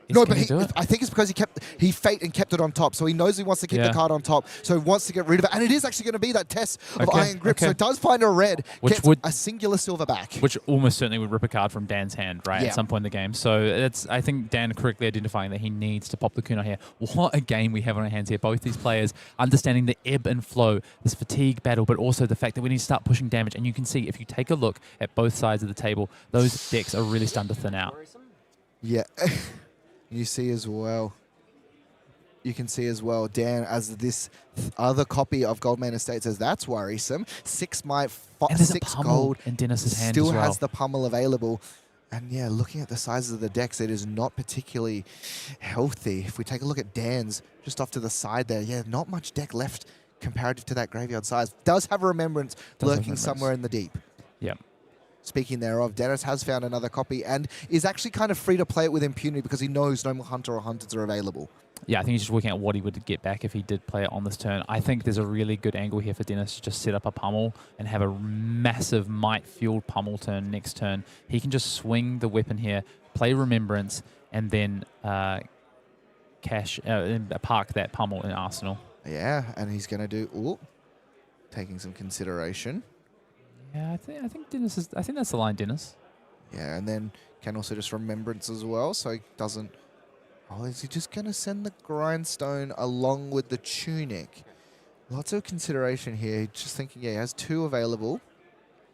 Is No, he but gonna do it? I think it's because he fate and kept it on top, so he knows he wants to keep the Yeah. card on top, so he wants to get rid of it, and it is actually going to be that test of Okay, Iron Grip, so okay. it does find a red, Which gets would- a singular silver back. which almost certainly would rip a card from Dan's hand, right, Yeah. at some point in the game. So it's, I think Dan correctly identifying that he needs to pop the kunai here. What a game we have on our hands here. Both these players understanding the ebb and flow, this fatigue battle, but also the fact that we need to start pushing damage. And you can see, if you take a look at both sides of the table, those decks are really starting to thin out. Worrisome? Yeah, you see as well. You can see as well, Dan, as this other copy of Goldman Estate says, that's worrisome. 6 might, And there's a 6 pummel gold, in Dennis's hand still as well. has the pummel available. And yeah, looking at the sizes of the decks, it is not particularly healthy. If we take a look at Dan's, just off to the side there, yeah, not much deck left comparative to that graveyard size. Does have a Remembrance Does have lurking Remembrance. somewhere in the deep. Yeah. Speaking thereof, Dennis has found another copy and is actually kind of free to play it with impunity because he knows no more Hunter or Hunters are available. Yeah, I think he's just working out what he would get back if he did play it on this turn. I think there's a really good angle here for Dennis to just set up a pummel and have a massive might-fueled pummel turn next turn. He can just swing the weapon here, play Remembrance, and then park that pummel in Arsenal. Yeah, and he's going to do, ooh, taking some consideration. Yeah, I think Dennis is. I think that's the line, Dennis. Yeah, and then can also just Remembrance as well, so he doesn't... Oh, is he just going to send the Grindstone along with the Tunic? Lots of consideration here. He's just thinking, yeah, he has 2 available.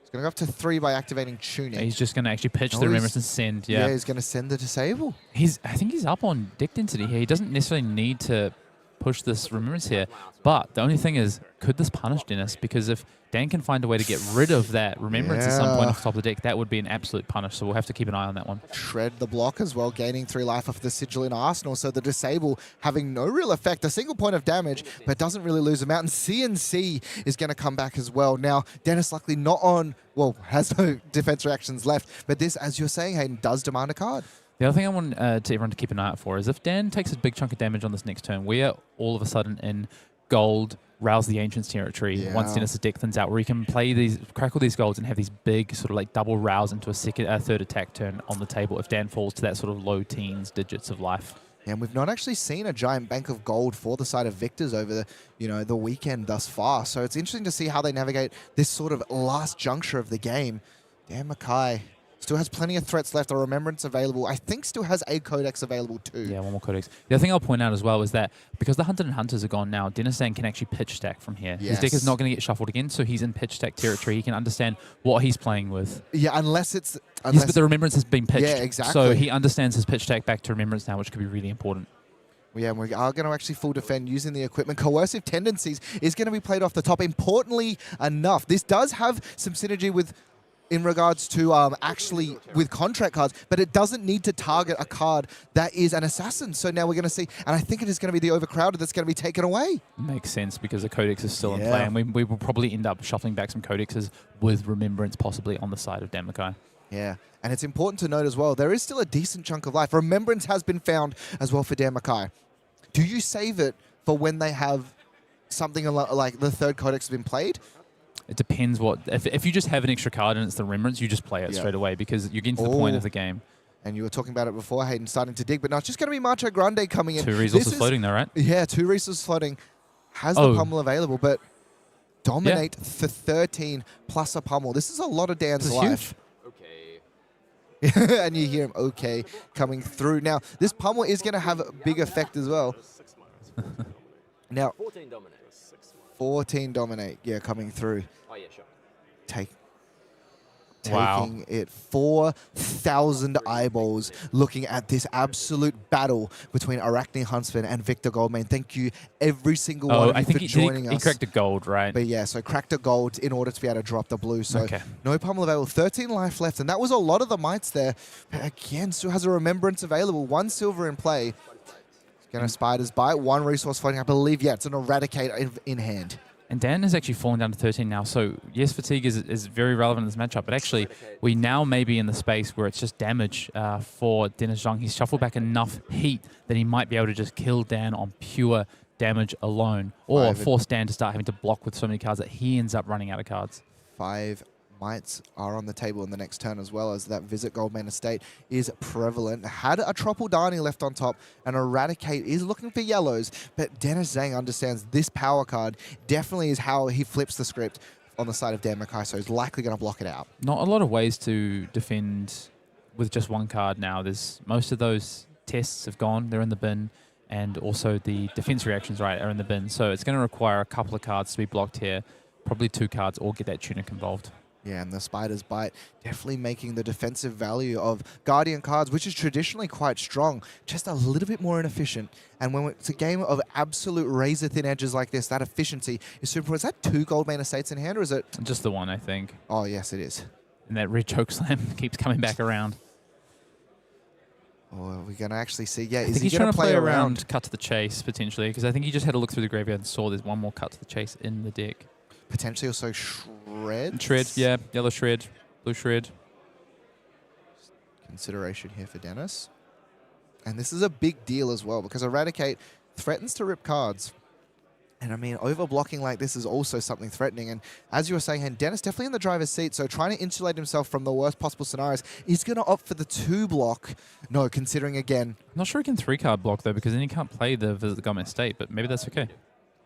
He's going to go up to 3 by activating Tunic. He's just going to actually pitch Oh, the he's- Remembrance and send. yeah, Yeah, he's going to send the Disable. I think he's up on deck density here. He doesn't necessarily need to push this Remembrance here. But the only thing is, could this punish Dennis? Because if Dan can find a way to get rid of that Remembrance at some point Yeah. off the top of the deck, that would be an absolute punish. So we'll have to keep an eye on that one. Shred the block as well, gaining 3 life off the Sigil in Arsenal, so the Disable having no real effect, a single point of damage, but doesn't really lose him out, and CNC is going to come back as well. Now, Dennis luckily not on, well, has no defense reactions left, but this, as you're saying, Hayden, does demand a card. The other thing I want to everyone to keep an eye out for is if Dan takes a big chunk of damage on this next turn, we are all of a sudden in gold Rouse the Ancients territory Yeah. once Dennis' deck thins out, where he can play these, crackle these golds and have these big sort of like double rouse into a third attack turn on the table if Dan falls to that sort of low teens digits of life. And we've not actually seen a giant bank of gold for the side of Victors over the weekend thus far. So it's interesting to see how they navigate this sort of last juncture of the game. Dan McKay still has plenty of threats left. A Remembrance available. I think still has a Codex available too. Yeah, one more Codex. The other thing I'll point out as well is that because the Hunted and Hunters are gone now, Dennis Zhang can actually pitch stack from here. His deck is not going to get shuffled again, so he's in pitch stack territory. He can understand what he's playing with. Yeah, unless it's... Yes, but the Remembrance has been pitched. Yeah, exactly. So he understands his pitch stack back to Remembrance now, which could be really important. Yeah, and we are going to actually full defend using the equipment. Coercive Tendencies is going to be played off the top. Importantly enough, this does have some synergy with... in regards to actually with contract cards, but it doesn't need to target a card that is an assassin. So now we're going to see, and I think it is going to be the Overcrowded that's going to be taken away. Makes sense because the Codex is still in play, and we will probably end up shuffling back some Codexes with Remembrance possibly on the side of Dan McKay. Yeah, and it's important to note as well, there is still a decent chunk of life. Remembrance has been found as well for Dan McKay. Do you save it for when they have something like the third Codex has been played? It depends what... If you just have an extra card and it's the Remembrance, you just play it straight away because you're getting to the point of the game. And you were talking about it before, Hayden, starting to dig, but no, it's just going to be Macho Grande coming in. 2 resources floating though, right? Yeah, 2 resources floating. Has the pummel available, but dominate for 13 plus a pummel. This is a lot of Dan's life. Okay. And you hear him, okay, coming through. Now, this pummel is going to have a big effect as well. Now, 14 dominate. 14 dominate, yeah, coming through. Oh yeah, sure. Taking it 4,000 eyeballs looking at this absolute battle between Arakni Huntsman and Victor Goldman. Thank you, every single one of you for joining us. He cracked a gold, right? But yeah, so cracked a gold in order to be able to drop the blue. So no pummel available, 13 life left, and that was a lot of the mites there. But again, still has a Remembrance available, 1 silver in play. Gonna Spider's Bite, 1 resource floating. I believe, yeah, it's an Eradicate in hand. And Dan is actually falling down to 13 now. So yes, fatigue is very relevant in this matchup, but actually we now may be in the space where it's just damage for Dennis Zhong. He's shuffled back enough heat that he might be able to just kill Dan on pure damage alone, or force Dan to start having to block with so many cards that he ends up running out of cards. 5 mites are on the table in the next turn, as well as that Visit Goldman Estate is prevalent. Had a Tropple Darnie left on top, and Eradicate is looking for yellows, but Dennis Zhang understands this power card definitely is how he flips the script on the side of Dan McKay, so he's likely going to block it out. Not a lot of ways to defend with just 1 card now. Most of those tests have gone, they're in the bin, and also the defense reactions, right, are in the bin. So it's going to require a couple of cards to be blocked here, probably 2 cards, or get that Tunic involved. Yeah, and the Spider's Bite definitely making the defensive value of Guardian cards, which is traditionally quite strong, just a little bit more inefficient. And when it's a game of absolute razor-thin edges like this, that efficiency is super. Is that 2 Goldman Estates in hand, or is it? Just the 1, I think. Oh, yes, it is. And that red choke slam keeps coming back around. Oh, are we going to actually see? Yeah, I is think he he's going trying to to play play around? cut to the chase, potentially, because I think he just had a look through the graveyard and saw there's 1 more cut to the chase in the deck. Potentially also Shred? Shred, yeah. Yellow Shred, blue Shred. Consideration here for Dennis. And this is a big deal as well, because Eradicate threatens to rip cards. And I mean, overblocking like this is also something threatening. And as you were saying, Dennis definitely in the driver's seat, so trying to insulate himself from the worst possible scenarios. He's going to opt for the 2 block. No, considering again. I'm not sure he can 3-card block, though, because then he can't play the Visit the Government State, but maybe that's okay.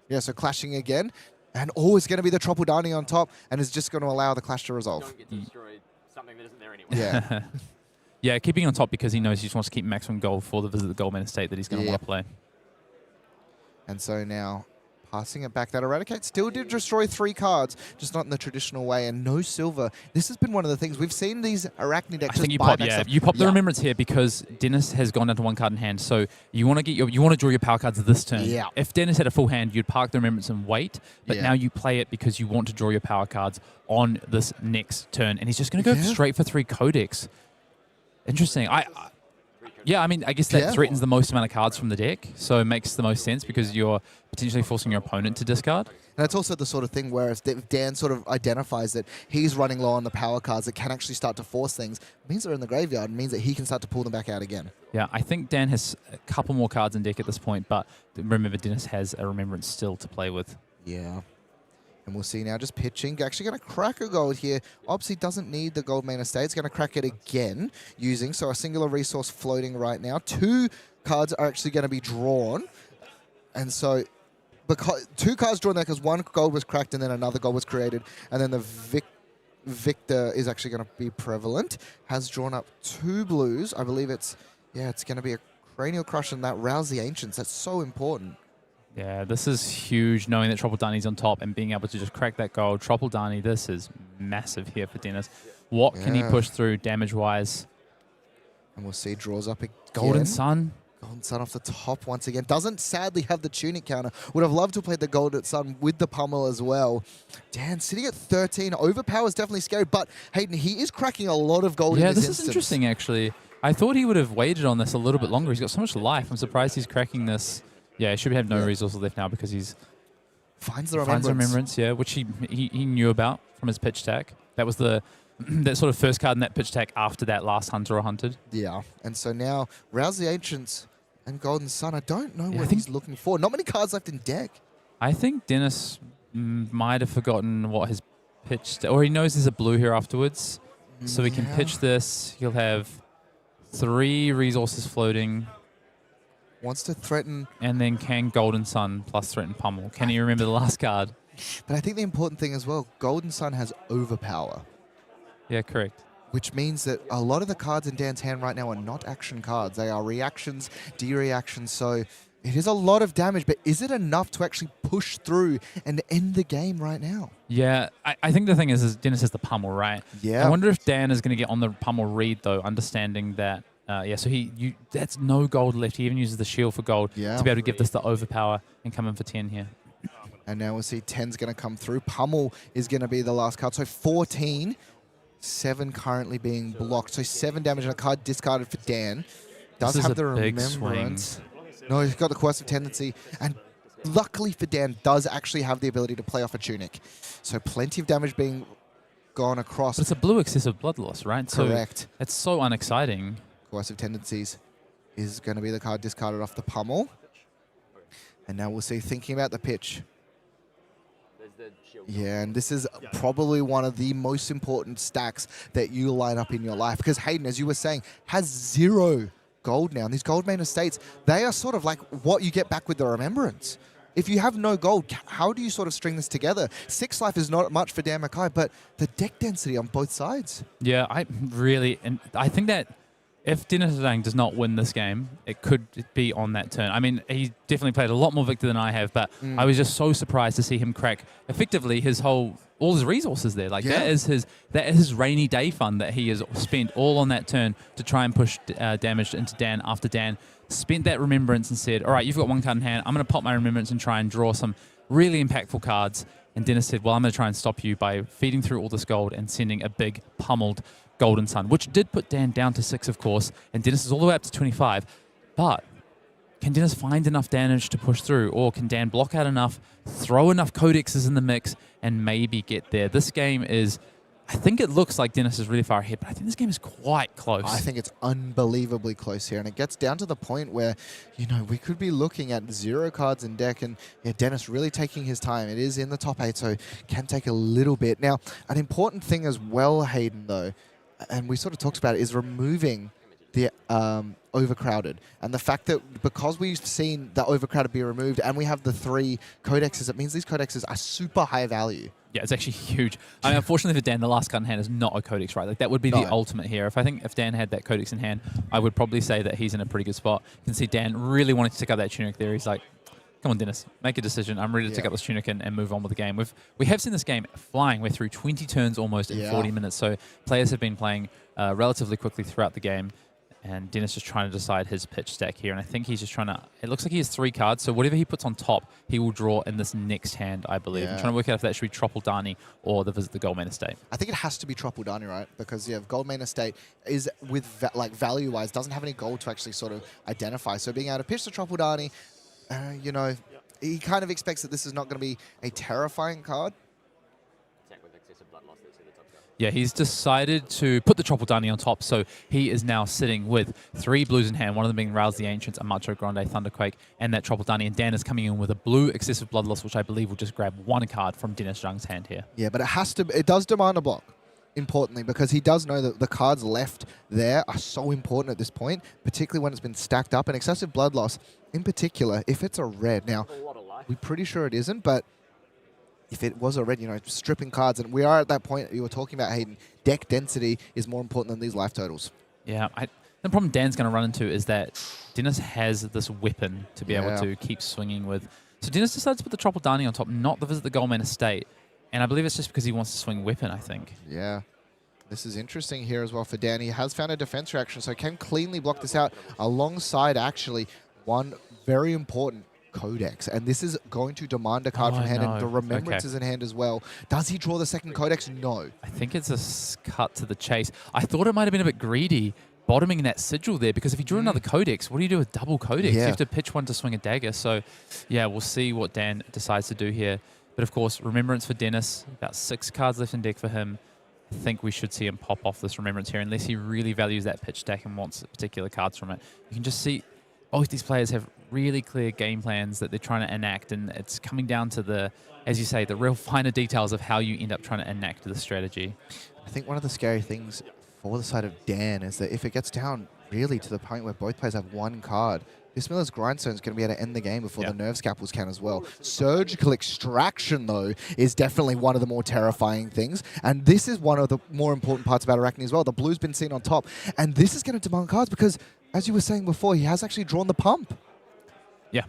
Yeah, so clashing again. And it's going to be the Tropple Darnie on top, and is just going to allow the clash to resolve. Don't get to destroy something that isn't there anyway. Yeah. Yeah, keeping on top because he knows he just wants to keep maximum gold for the Visit the Goldman Estate that he's going to want to play. And so now, passing it back, that Eradicate still did destroy 3 cards, just not in the traditional way, and no silver. This has been one of the things. We've seen these Arachni decks. I think you pop the Remembrance here because Dennis has gone down to 1 card in hand, so you want to draw your power cards this turn. Yeah. If Dennis had a full hand, you'd park the Remembrance and wait, but now you play it because you want to draw your power cards on this next turn, and he's just going to go straight for 3 Codex. Interesting. Yeah, I mean, I guess that threatens the most amount of cards from the deck, so it makes the most sense because you're potentially forcing your opponent to discard. And it's also the sort of thing where if Dan sort of identifies that he's running low on the power cards that can actually start to force things, it means they're in the graveyard, and means that he can start to pull them back out again. Yeah, I think Dan has a couple more cards in deck at this point, but remember, Dennis has a Remembrance still to play with. Yeah. And we'll see now just pitching. Actually going to crack a gold here. Obviously doesn't need the gold main estate. It's going to crack it again using, so a singular resource floating right now. 2 cards are actually going to be drawn. And so, because 2 cards drawn there because 1 gold was cracked and then another gold was created. And then the Victor is actually going to be prevalent. Has drawn up 2 blues. I believe it's going to be a cranial crush and that rouse the ancients. That's so important. Yeah, this is huge, knowing that Troppledani's on top and being able to just crack that gold. Troppledani, this is massive here for Dennis. What can he push through damage-wise? And we'll see draws up again. Golden Sun. Golden Sun off the top once again. Doesn't sadly have the tunic counter. Would have loved to have played the Golden Sun with the pummel as well. Dan sitting at 13. Overpower is definitely scary, but Hayden, he is cracking a lot of gold in this instance. Is interesting, actually. I thought he would have waited on this a little bit longer. He's got so much life. I'm surprised he's cracking this. Yeah, he should have no resources left now because he's finds the remembrance. Yeah, which he knew about from his pitch tack. That was the that sort of first card in that pitch tack after that last hunter or hunted. Yeah, and so now Rouse the Ancients and Golden Sun. I don't know what he's looking for. Not many cards left in deck. I think Dennis might have forgotten what his pitch, or he knows there's a blue here afterwards, so he can pitch this. He'll have 3 resources floating. Wants to threaten. And then can Golden Sun plus threaten pummel. Can you remember the last card? But I think the important thing as well, Golden Sun has overpower. Yeah, correct. Which means that a lot of the cards in Dan's hand right now are not action cards. They are reactions, D-reactions, so it is a lot of damage, but is it enough to actually push through and end the game right now? Yeah, I think the thing is Dennis has the pummel, right? Yeah. I wonder if Dan is going to get on the pummel read, though, understanding that so that's no gold left. He even uses the shield for gold to be able to give this the overpower and come in for 10 here. And now we'll see 10's going to come through. Pummel is going to be the last card. So 14, 7 currently being blocked. So 7 damage and a card discarded for Dan. Does have the remembrance. No, he's got the coercive tendency. And luckily for Dan, does actually have the ability to play off a tunic. So plenty of damage being gone across. But it's a blue excessive blood loss, right? Correct. So it's so unexciting. Coercive tendencies is going to be the card discarded off the pummel. And now we'll see, thinking about the pitch. Yeah, and this is probably one of the most important stacks that you line up in your life. Because Hayden, as you were saying, has 0 gold now. And these gold main estates, they are sort of like what you get back with the remembrance. If you have no gold, how do you sort of string this together? 6 life is not much for Dan McKay, but the deck density on both sides. Yeah, I think that if Dennis Zhang does not win this game, it could be on that turn. I mean, he definitely played a lot more Victor than I have, but I was just so surprised to see him crack effectively all his resources there. Like that is his rainy day fund that he has spent all on that turn to try and push damage into Dan after Dan spent that remembrance and said, all right, you've got 1 card in hand. I'm going to pop my remembrance and try and draw some really impactful cards. And Dennis said, well, I'm going to try and stop you by feeding through all this gold and sending a big pummeled Golden Sun, which did put Dan down to 6, of course, and Dennis is all the way up to 25. But can Dennis find enough damage to push through, or can Dan block out enough, throw enough codexes in the mix, and maybe get there? This game is, I think it looks like Dennis is really far ahead, but I think this game is quite close. I think it's unbelievably close here, and it gets down to the point where, we could be looking at 0 cards in deck, and Dennis really taking his time. It is in the top 8, so can take a little bit. Now, an important thing as well, Hayden, though, and we sort of talked about it, is removing the overcrowded. And the fact that because we've seen the overcrowded be removed and we have the 3 codexes, it means these codexes are super high value. Yeah, it's actually huge. I mean, unfortunately for Dan, the last card in hand is not a codex, right? Like that would be the ultimate here. If Dan had that codex in hand, I would probably say that he's in a pretty good spot. You can see Dan really wanted to take out that tunic there. He's like, come on, Dennis, make a decision. I'm ready to take up this tunic and move on with the game. We have seen this game flying. We're through 20 turns almost in 40 minutes. So players have been playing relatively quickly throughout the game. And Dennis is trying to decide his pitch stack here. And I think he's just trying to... It looks like he has 3 cards. So whatever he puts on top, he will draw in this next hand, I believe. I'm trying to work out if that should be Troppledani or the Visit the Gold Main Estate. I think it has to be Troppledani, right? Because, Gold Main Estate is, with value-wise, doesn't have any gold to actually sort of identify. So being able to pitch the Troppledani, he kind of expects that this is not going to be a terrifying card. Yeah, he's decided to put the Tropaldani on top, so he is now sitting with 3 blues in hand, one of them being Rouse the Ancients, a Macho Grande, Thunderquake, and that Tropaldani. And Dan is coming in with a blue Excessive Bloodlust, which I believe will just grab 1 card from Dennis Zhang's hand here. Yeah, but it does demand a block, importantly, because he does know that the cards left there are so important at this point, particularly when it's been stacked up. And Excessive Bloodlust, in particular, if it's a red, now, A lot of life. we're pretty sure it isn't, but if it was a red, you know, stripping cards, and we are at that point you were talking about, Hayden, deck density is more important than these life totals. Yeah, the problem Dan's going to run into is that Dennis has this weapon to be able to keep swinging with. So Dennis decides to put the Tropaldani on top, not to visit the Goldman Estate. And I believe it's just because he wants to swing weapon, I think. Yeah. This is interesting here as well for Dan. He has found a defense reaction, so can cleanly block this out alongside, actually, one very important Codex. And this is going to demand a card from hand, and the Remembrance is in hand as well. Does he draw the second Codex? No. I think it's a cut to the chase. I thought it might have been a bit greedy bottoming that sigil there, because if you drew another Codex, what do you do with double Codex? You have to pitch one to swing a dagger. So, yeah, we'll see what Dan decides to do here. But, of course, Remembrance for Dennis, about 6 cards left in deck for him. I think we should see him pop off this Remembrance here, unless he really values that pitch deck and wants particular cards from it. You can just see both these players have really clear game plans that they're trying to enact, and it's coming down to the, as you say, the real finer details of how you end up trying to enact the strategy. I think one of the scary things for the side of Dan is that if it gets down really to the point where both players have 1 card, this Miller's Grindstone is going to be able to end the game before the Nerve Scalpels can as well. Surgical Extraction, though, is definitely one of the more terrifying things. And this is one of the more important parts about Arakni as well. The blue's been seen on top. And this is going to demand cards because, as you were saying before, he has actually drawn the pump. Yeah.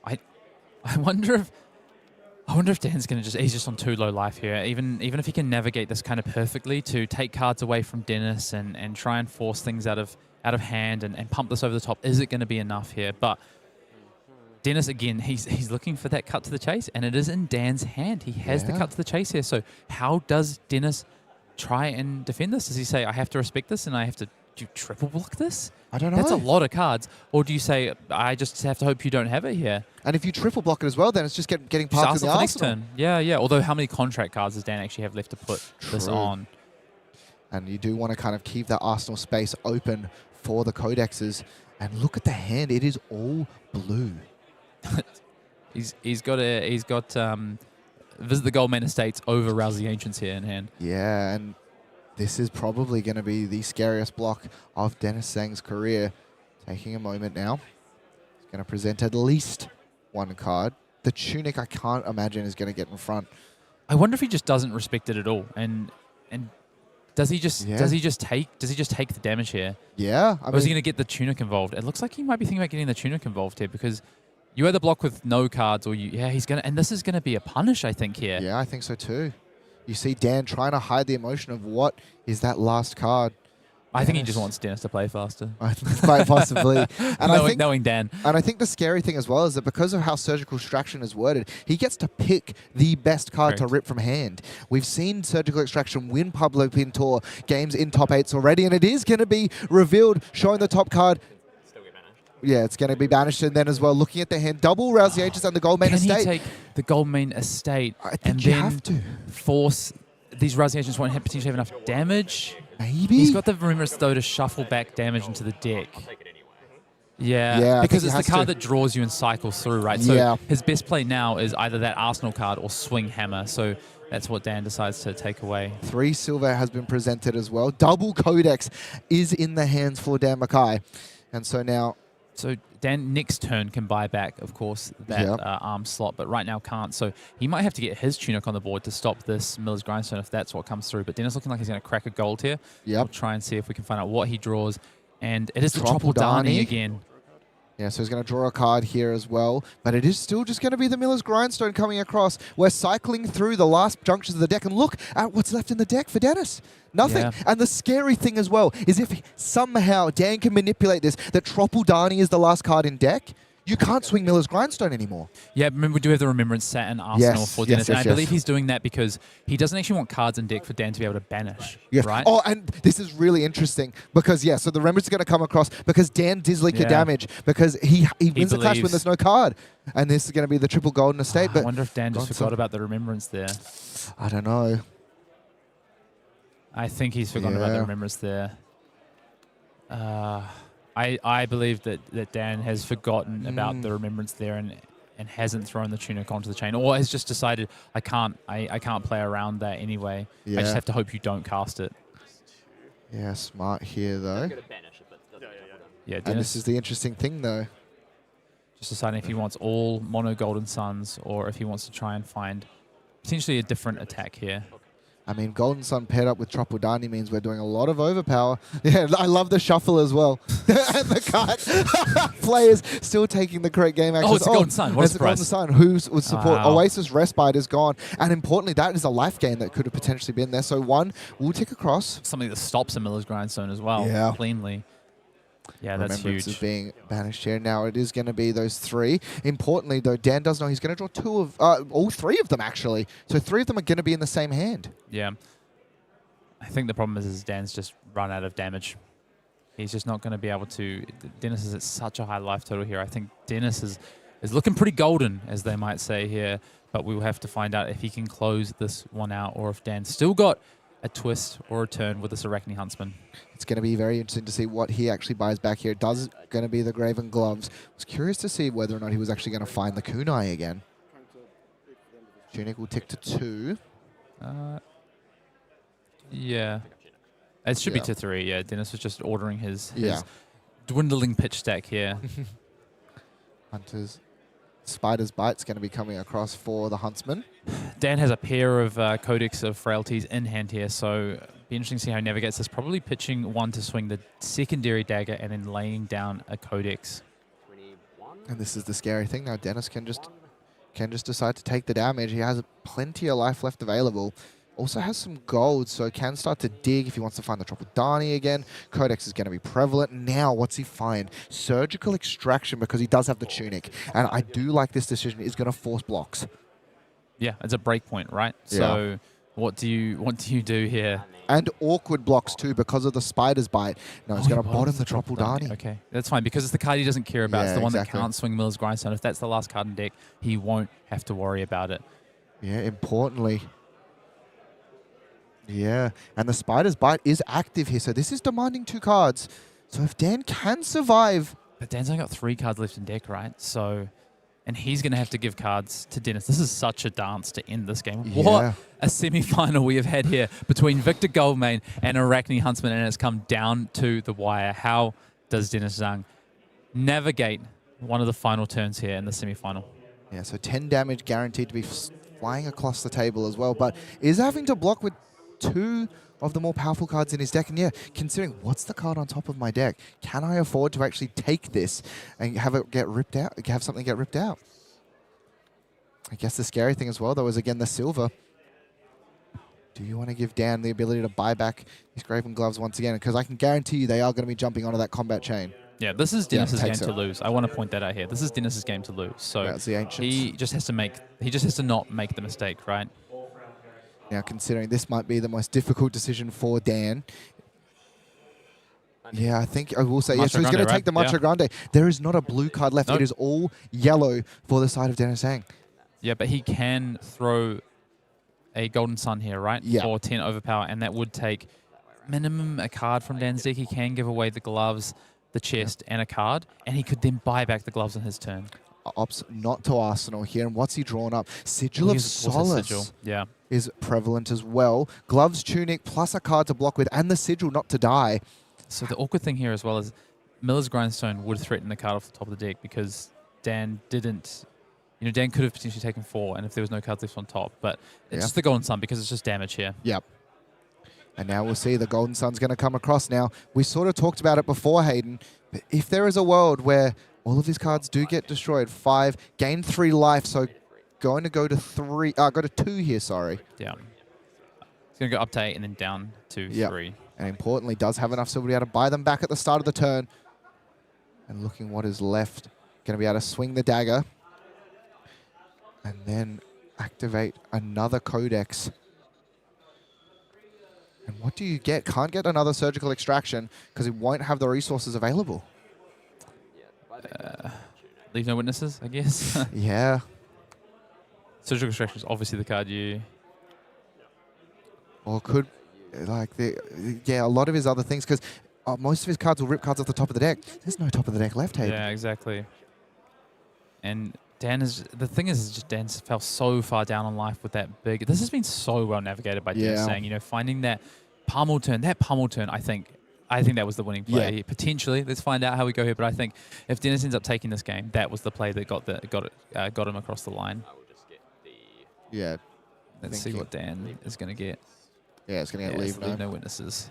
I wonder if Dan's going to he's just on too low life here. Even if he can navigate this kind of perfectly to take cards away from Dennis and try and force things out of hand and pump this over the top, is it going to be enough here? But Dennis, again, he's looking for that cut to the chase, and it is in Dan's hand. He has the cut to the chase here. So how does Dennis try and defend this? Does he say, I have to respect this and I have to do triple block this? I don't know. That's a lot of cards. Or do you say, I just have to hope you don't have it here? And if you triple block it as well, then it's just getting parked in the next arsenal. turn. Yeah. Although how many contract cards does Dan actually have left to put this on? And you do want to kind of keep that arsenal space open for the Codexes. And look at the hand. It is all blue. he's got Visit the Goldman Estates over Rouse the Ancients here in hand. Yeah, and this is probably going to be the scariest block of Dennis Zhang's career. Taking a moment now. He's going to present at least 1 card. The Tunic, I can't imagine, is going to get in front. I wonder if he just doesn't respect it at all, and does he just take the damage here? Yeah, or is he going to get the Tunic involved? It looks like he might be thinking about getting the Tunic involved here, because you either block with no cards or he's gonna, and this is going to be a punish, I think, here. Yeah, I think so too. You see Dan trying to hide the emotion of what is that last card. I think he just wants Dennis to play faster. Quite possibly. And knowing Dan. And I think the scary thing as well is that because of how Surgical Extraction is worded, he gets to pick the best card to rip from hand. We've seen Surgical Extraction win Pablo Pintor games in top 8s already, and it is going to be revealed, showing the top card. Yeah, it's going to be banished, and then as well, looking at the hand, double Rouse the Ancients and the Goldman Estate. Can he take the Goldman Estate and then force these Rouse the Ancients won't potentially have enough damage? Maybe? He's got the Remembrance, though, to shuffle back damage into the deck. I'll take it anyway. Yeah, because it's the card that draws you and cycles through, right? So his best play now is either that Arsenal card or Swing Hammer. So that's what Dan decides to take away. 3 silver has been presented as well. Double Codex is in the hands for Dan McKay. And so now... So Dan next turn can buy back, of course, that arm slot, but right now can't. So he might have to get his Tunic on the board to stop this Miller's Grindstone if that's what comes through. But Dennis looking like he's going to crack a gold here. We'll try and see if we can find out what he draws. And it is the Tropaldani again. Yeah, so he's going to draw a card here as well. But it is still just going to be the Miller's Grindstone coming across. We're cycling through the last junctions of the deck. And look at what's left in the deck for Dennis. Nothing. Yeah. And the scary thing as well is if somehow Dan can manipulate this, that Tropaldani is the last card in deck, you can't swing Miller's Grindstone anymore. Yeah, remember, we do have the Remembrance set and Arsenal for Dennis. And I believe he's doing that because he doesn't actually want cards in deck for Dan to be able to banish, right? Oh, and this is really interesting because, so the Remembrance is going to come across because Dan Disley can damage because he wins the clash when there's no card. And this is going to be the triple Golden Estate. I wonder if Dan just forgot about the Remembrance there. I don't know. I think he's forgotten about the remembrance there. I believe that Dan has forgotten about the remembrance there and hasn't thrown the tunic onto the chain, or has just decided I can't play around that anyway. Yeah. I just have to hope you don't cast it. Yeah, smart here though. Go to banish it, but it doesn't double down. Yeah, And Dennis this is the interesting thing though. just deciding if he wants all mono Golden Suns or if he wants to try and find potentially a different attack here. I mean, Golden Sun paired up with Tropodani means we're doing a lot of overpower. Yeah, I love the shuffle as well. And the card players still taking the correct game actions. Oh, it's a Golden Sun. What a it's a Golden surprise. Sun. Who would support? Wow. Oasis Respite is gone. And importantly, that is a life gain that could have potentially been there. So one will tick across. Something that stops a Miller's Grindstone as well, Yeah. cleanly. Yeah, that's Remembrance huge. is being banished here. Now it is going to be those three. Importantly, though, Dan does know he's going to draw all three of them, actually. So three of them are going to be in the same hand. Yeah. I think the problem is Dan's just run out of damage. He's just not going to be able to. Dennis is at such a high life total here. I think Dennis is looking pretty golden, as they might say here. But we will have to find out if he can close this one out or if Dan's still got a twist or a turn with this Arakni Huntsman. It's going to be very interesting to see what he actually buys back here. Does going to be the Graven Gloves. I was curious to see whether or not he was actually going to find the kunai again. Tunic will tick to 2. Yeah. It should be Yeah. to 3, yeah. Dennis was just ordering his Yeah. dwindling pitch stack here. Hunters. Spider's Bite's going to be coming across for the Huntsman. Dan has a pair of Codex of Frailties in hand here, so be interesting to see how he navigates this. Probably pitching one to swing the secondary dagger and then laying down a Codex. 21. And this is the scary thing now. Dennis can just decide to take the damage. He has plenty of life left available. Also has some gold, so can start to dig if he wants to find the Tropodani again. Codex is going to be prevalent. Now, what's he find? Surgical Extraction, because he does have the tunic. And I do like this decision. He's going to force blocks. Yeah, it's a break point, right? Yeah. So what do you do here? And awkward blocks too, because of the Spider's Bite. No, he's Oh, going he to bottom bottoms the Tropodani. Okay, that's fine, because it's the card he doesn't care about. Yeah, It's the one exactly. that can't swing Miller's Grindstone. If that's the last card in deck, he won't have to worry about it. Yeah, importantly. Yeah, and the Spider's Bite is active here, so this is demanding 2 cards. So if Dan can survive... But Dan's only got 3 cards left in deck, right? So, and he's going to have to give cards to Dennis. This is such a dance to end this game. Yeah. What a semi-final we have had here between Victor Goldmane and Arakni Huntsman, and it's come down to the wire. How does Dennis Zhang navigate one of the final turns here in the semi-final? Yeah, so 10 damage guaranteed to be flying across the table as well, but is having to block with 2 of the more powerful cards in his deck. And yeah, considering what's the card on top of my deck, can I afford to actually take this and have it get ripped out, have something get ripped out? I guess the scary thing as well, though, is again the silver. Do you want to give Dan the ability to buy back his Graven Gloves once again? Because I can guarantee you they are going to be jumping onto that combat chain. Yeah, this is Dennis's game takes to it. lose. I want to point that out here. This is Dennis's game to lose. So That's the Ancients. he just has to not make the mistake, right? Now, considering this might be the most difficult decision for Dan. Yeah, I think I will say, yes, so he's going to Grande, take the right? Macho Grande. There is not a blue card left. Nope. It is all yellow for the side of Dennis Zhang. Yeah, but he can throw a Golden Sun here, right? Yeah. For 10 overpower, and that would take minimum a card from Dan's deck. He can give away the gloves, the chest, and a card, and he could then buy back the gloves on his turn. Ops not to Arsenal here. And what's he drawn up? Sigil of He's- what's his Solace sigil? Yeah. is prevalent as well. Gloves, tunic, plus a card to block with, and the Sigil not to die. So the awkward thing here as well is Miller's Grindstone would threaten the card off the top of the deck because Dan didn't. You know, Dan could have potentially taken 4, and if there was no cards left on top, but it's Yeah. just the Golden Sun because it's just damage here. Yep. And now we'll see the Golden Sun's going to come across now. We sort of talked about it before, Hayden, but if there is a world where all of his cards do get destroyed, 5, gain 3 life, so going to go to 2 here, sorry. Yeah. It's going to go up to 8 and then down to Yep. 3. And importantly, does have enough silver to be able to buy them back at the start of the turn. And looking what is left, going to be able to swing the dagger. And then activate another Codex. And what do you get? Can't get another Surgical Extraction because it won't have the resources available. Leave no witnesses, I guess. Yeah. Surgical Extraction is obviously the card you... Or could like a lot of his other things, because most of his cards will rip cards off the top of the deck. There's no top of the deck left, Hayden. Yeah, exactly. And Dan the thing is just Dan fell so far down on life with that big. This has been so well navigated by Dan saying, you know, finding that pummel turn. That pummel turn, I think that was the winning play. Potentially, let's find out how we go here. But I think if Dennis ends up taking this game, that was the play that got him across the line. I will just get the. Yeah. Let's see what Dan is going to get. Yeah, it's going to get leave no witnesses.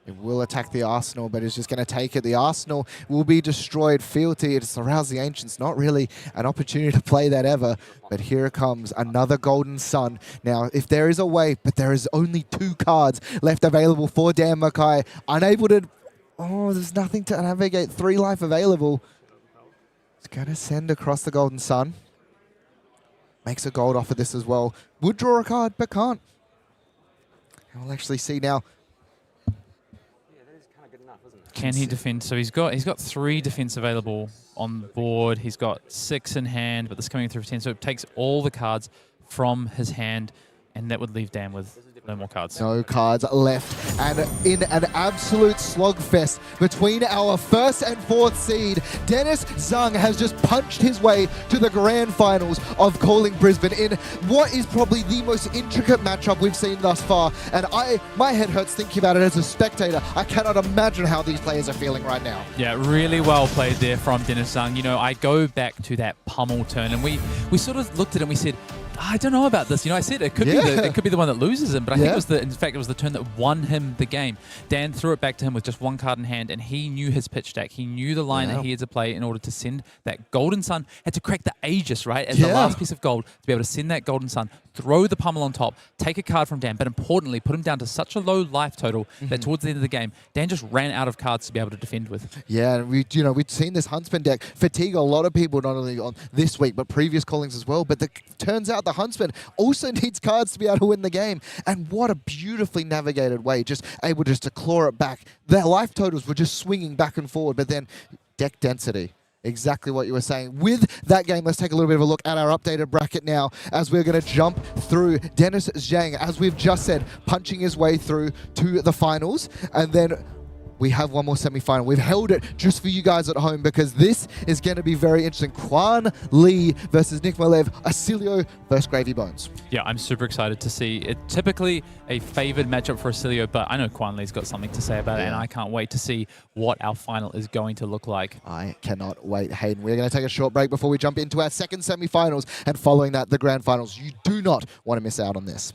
It will attack the Arsenal, but it's just going to take it. The Arsenal will be destroyed. Fealty, it's aroused the Ancients. Not really an opportunity to play that ever. But here it comes, another Golden Sun. Now, if there is a way, but there is only 2 cards left available for Dan McKay. Unable to... Oh, there's nothing to navigate. 3 life available. It's going to send across the Golden Sun. Makes a gold off of this as well. Would draw a card, but can't. And we'll actually see now. Can he defend? So he's got 3 defense available on board. He's got 6 in hand, but this coming through for 10. So it takes all the cards from his hand, and that would leave Dan with no more cards. No cards left. And in an absolute slugfest between our 1st and 4th seed, Dennis Zhang has just punched his way to the grand finals of Calling Brisbane in what is probably the most intricate matchup we've seen thus far. And my head hurts thinking about it as a spectator. I cannot imagine how these players are feeling right now. Yeah, really well played there from Dennis Zhang. You know, I go back to that pummel turn, and we sort of looked at it and we said, I don't know about this. You know, I said it could be the one that loses him, but I think it was the turn that won him the game. Dan threw it back to him with just 1 card in hand, and he knew his pitch stack. He knew the line that he had to play in order to send that Golden Sun. Had to crack the Aegis, right, as the last piece of gold to be able to send that Golden Sun, throw the pummel on top, take a card from Dan, but importantly, put him down to such a low life total that towards the end of the game, Dan just ran out of cards to be able to defend with. Yeah, and we'd seen this Huntsman deck fatigue a lot of people, not only on this week, but previous callings as well. But turns out the Huntsman also needs cards to be able to win the game. And what a beautifully navigated way, just able to claw it back. Their life totals were just swinging back and forward, but then deck density. Exactly what you were saying. With that game, let's take a little bit of a look at our updated bracket now as we're going to jump through Dennis Zhang, as we've just said, punching his way through to the finals. And then we have one more semi-final. We've held it just for you guys at home because this is going to be very interesting. Kuan Lee versus Nick Malev, Oscilio versus Gravy Bones. Yeah, I'm super excited to see it. Typically a favored matchup for Oscilio, but I know Kuan Lee's got something to say about it, and I can't wait to see what our final is going to look like. I cannot wait, Hayden. We're going to take a short break before we jump into our 2nd semi-finals, and following that, the grand finals. You do not want to miss out on this.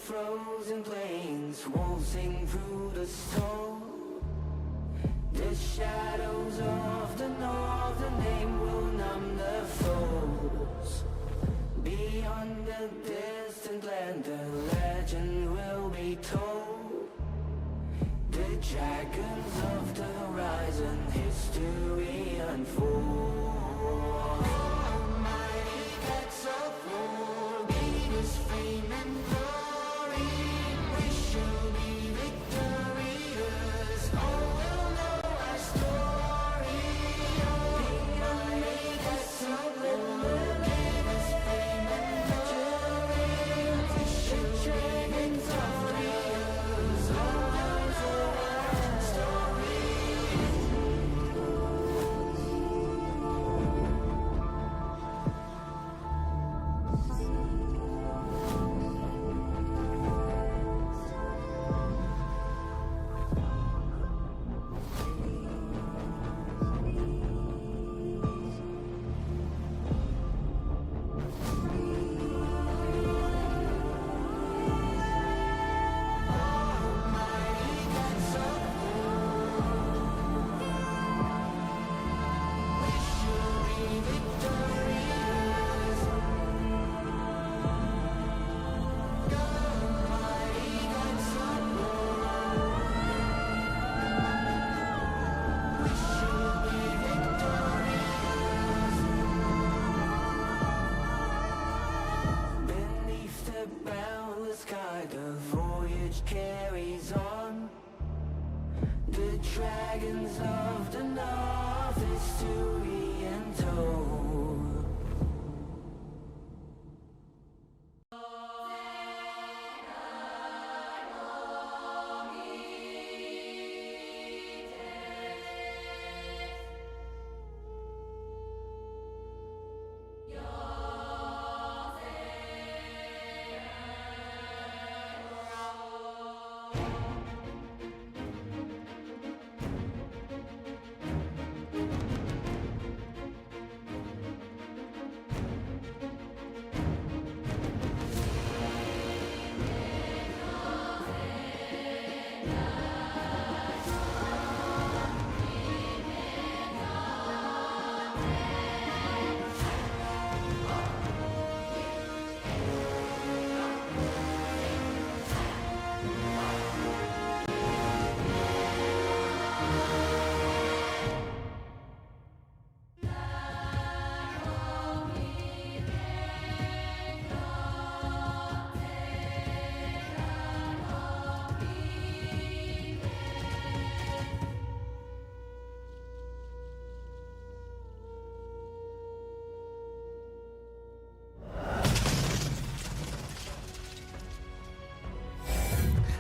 Frozen plains waltzing through the storm. The shadows of the north, the name will numb the foes. Beyond the distant land, the legend will be told. The dragons of the horizon, history unfolds. Almighty gods of war, lead us fame and glory. We shall be victorious. All will know our story. Almighty gods of war, lead us fame and glory. legends of the North, history untold.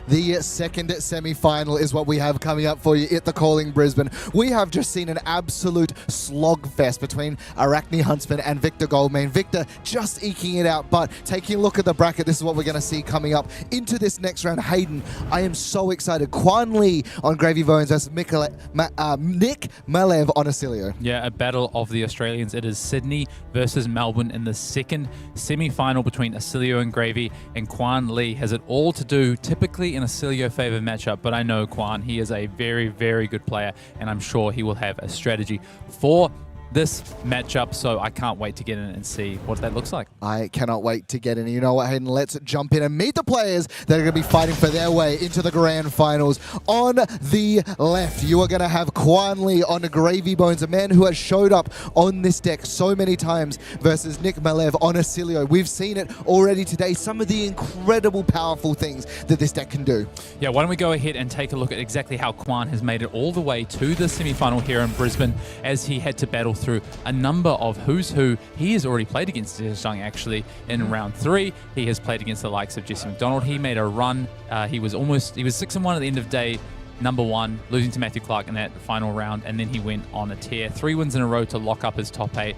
The second semi-final is what we have coming up for you at the Calling Brisbane. We have just seen an absolute slogfest between Arakni Huntsman and Victor Goldman. Victor just eking it out, but taking a look at the bracket, this is what we're going to see coming up into this next round. Hayden, I am so excited. Kuan on Gravy Bones versus Nick Malev on Oscilio. Yeah, a battle of the Australians. It is Sydney versus Melbourne in the second semi-final between Oscilio and Gravy, and Kuan has it all to do typically in a Oscilio favored matchup, but I know Kuan, he is a very, very good player, and I'm sure he will have a strategy for this matchup, so I can't wait to get in and see what that looks like. I cannot wait to get in. You know what, Hayden? Let's jump in and meet the players that are going to be fighting for their way into the grand finals. On the left, you are going to have Kuan on the Gravy Bones, a man who has showed up on this deck so many times, versus Nick Malev on Oscilio. We've seen it already today, some of the incredible, powerful things that this deck can do. Yeah, why don't we go ahead and take a look at exactly how Kuan has made it all the way to the semi-final here in Brisbane, as he had to battle through a number of who's who. He has already played against Zhang actually in round 3. He has played against the likes of Jesse McDonald. He made a run. He was 6-1 at the end of day number 1, losing to Matthew Clark in that final round, and then he went on a tear. 3 wins in a row to lock up his top 8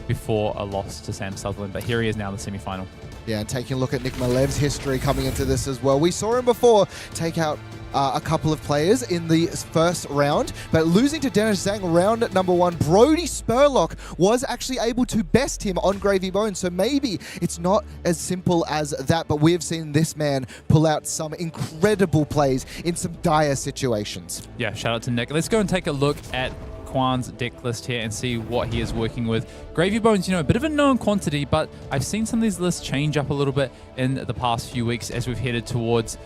before a loss to Sam Sutherland. But here he is now in the semi-final. Yeah, and taking a look at Nick Malev's history coming into this as well. We saw him before take out a couple of players in the first round, but losing to Dennis Zhang round number 1, Brody Spurlock was actually able to best him on Gravy Bones. So maybe it's not as simple as that, but we've seen this man pull out some incredible plays in some dire situations. Yeah, shout out to Nick. Let's go and take a look at Kuan's deck list here and see what he is working with. Gravy Bones, you know, a bit of a known quantity, but I've seen some of these lists change up a little bit in the past few weeks as we've headed towards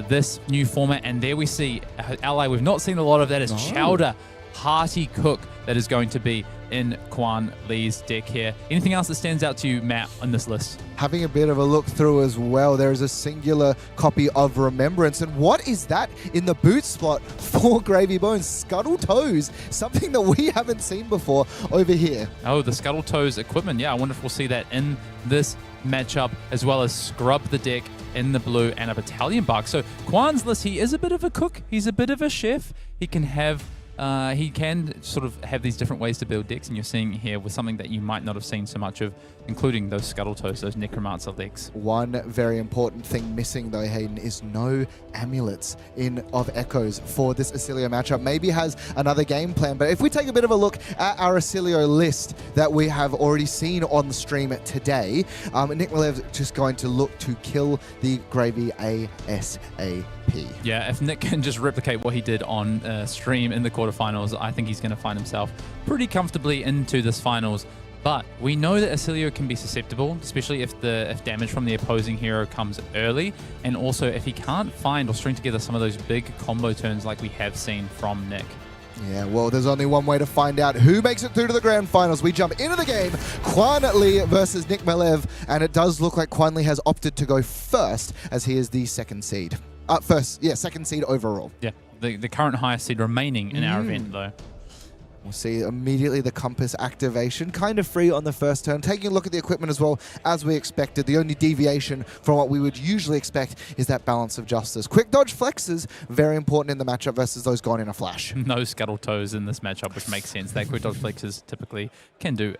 this new format. And there we see ally we've not seen a lot of. That is Chowder Hearty Cook that is going to be in Kuan Lee's deck here. Anything else that stands out to you, Matt, on this list? Having a bit of a look through as well, there is a singular copy of Remembrance. And what is that in the boot spot for Gravy Bones? Scuttle Toes, something that we haven't seen before over here. Oh, the Scuttle Toes equipment. Yeah, I wonder if we'll see that in this matchup, as well as Scrub the deck in the blue and a Battalion Bark. So Kuan's list, he is a bit of a cook. He's a bit of a chef. He can sort of have these different ways to build decks, and you're seeing here with something that you might not have seen so much of, including those Scuttle Toes, those Necromancer decks. One very important thing missing though, Hayden, is no amulets of echoes for this Oscilio matchup. Maybe has another game plan, but if we take a bit of a look at our Oscilio list that we have already seen on the stream today, Nick Malev's just going to look to kill the Gravy ASAP. Yeah, if Nick can just replicate what he did on stream in the quarterfinals, I think he's going to find himself pretty comfortably into this finals. But we know that Oscilio can be susceptible, especially if damage from the opposing hero comes early, and also if he can't find or string together some of those big combo turns like we have seen from Nick. Yeah, well, there's only one way to find out who makes it through to the grand finals. We jump into the game, Kuan Lee versus Nick Malev, and it does look like Kuan Lee has opted to go first, as he is the second seed. Second seed overall. Yeah, the current highest seed remaining in our event, though. We'll see immediately the compass activation, kind of free on the first turn. Taking a look at the equipment as well, as we expected. The only deviation from what we would usually expect is that balance of justice. Quick dodge flexes, very important in the matchup versus those gone in a flash. No scuttle toes in this matchup, which makes sense. That quick dodge flexes typically can do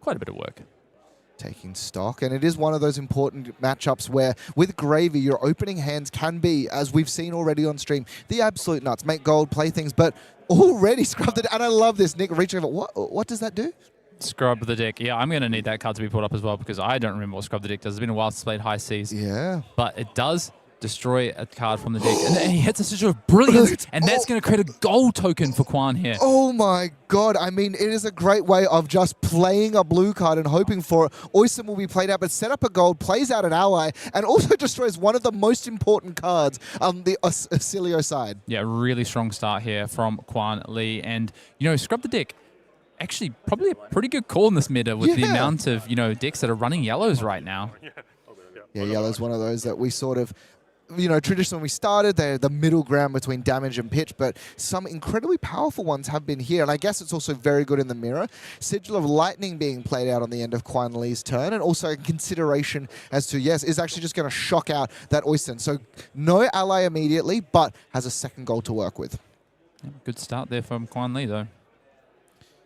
quite a bit of work. Taking stock, and it is one of those important matchups where with Gravy your opening hands can be, as we've seen already on stream, the absolute nuts. Make gold, play things, but already scrubbed it, and I love this. Nick reaching over, what does that do? Scrub the deck. Yeah, I'm going to need that card to be pulled up as well because I don't remember what Scrub the deck does. It's been a while since I played High Seas. Yeah. But it does destroy a card from the deck. And he hits a sigil of brilliance, and that's going to create a gold token for Kuan here. Oh my god, I mean, it is a great way of just playing a blue card and hoping for it. Oisin will be played out, but set up a gold, plays out an ally, and also destroys one of the most important cards on the Oscilio side. Yeah, really strong start here from Kuan Lee. And, you know, Scrub the deck, actually probably a pretty good call in this meta with the amount of, you know, decks that are running yellows right now. Yeah, yellow's one of those that we sort of, you know, traditionally when we started, they're the middle ground between damage and pitch, but some incredibly powerful ones have been here, and I guess it's also very good in the mirror. Sigil of Lightning being played out on the end of Kuan Lee's turn, and also a consideration as to, yes, is actually just going to shock out that Oisin. So no ally immediately, but has a second goal to work with. Yeah, good start there from Kuan Lee, though.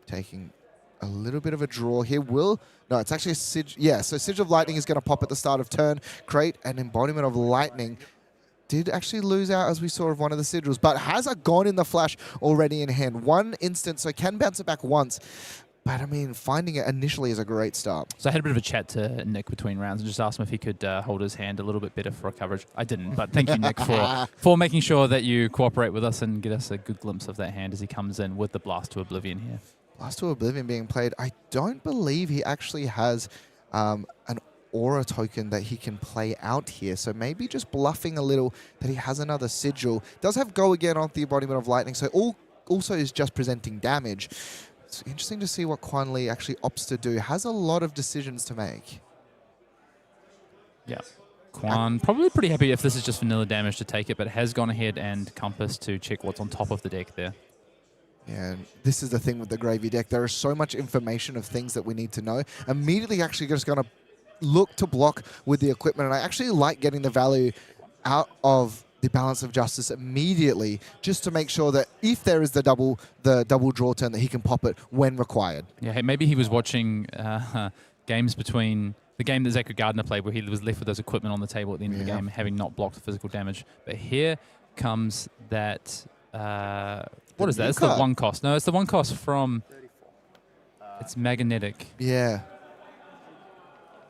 Taking a little bit of a draw here. No, it's actually a Sigil. Yeah, so Sigil of Lightning is going to pop at the start of turn, create an embodiment of lightning. Did actually lose out, as we saw, of one of the sigils, but has a gone in the flash already in hand. One instant, so can bounce it back once. But, I mean, finding it initially is a great start. So I had a bit of a chat to Nick between rounds and just asked him if he could hold his hand a little bit better for a coverage. I didn't, but thank you, Nick, for making sure that you cooperate with us and get us a good glimpse of that hand as he comes in with the Blast to Oblivion here. Blast to Oblivion being played. I don't believe he actually has an aura token that he can play out here. So maybe just bluffing a little that he has another sigil. Does have go again on the embodiment of lightning, so also is just presenting damage. It's interesting to see what Kuan Lee actually opts to do. Has a lot of decisions to make. Yeah. Kuan probably pretty happy if this is just vanilla damage to take it, but has gone ahead and Compass to check what's on top of the deck there. Yeah, and this is the thing with the Gravy deck. There is so much information of things that we need to know. Immediately actually just going to look to block with the equipment, and I actually like getting the value out of the balance of justice immediately, just to make sure that if there is the double draw turn, that he can pop it when required. Yeah, hey, maybe he was watching games between the game that Zachary Gardiner played, where he was left with those equipment on the table at the end of the game, having not blocked physical damage. But here comes that. What is that? It's the one cost. No, it's the one cost from. It's magnetic. Yeah.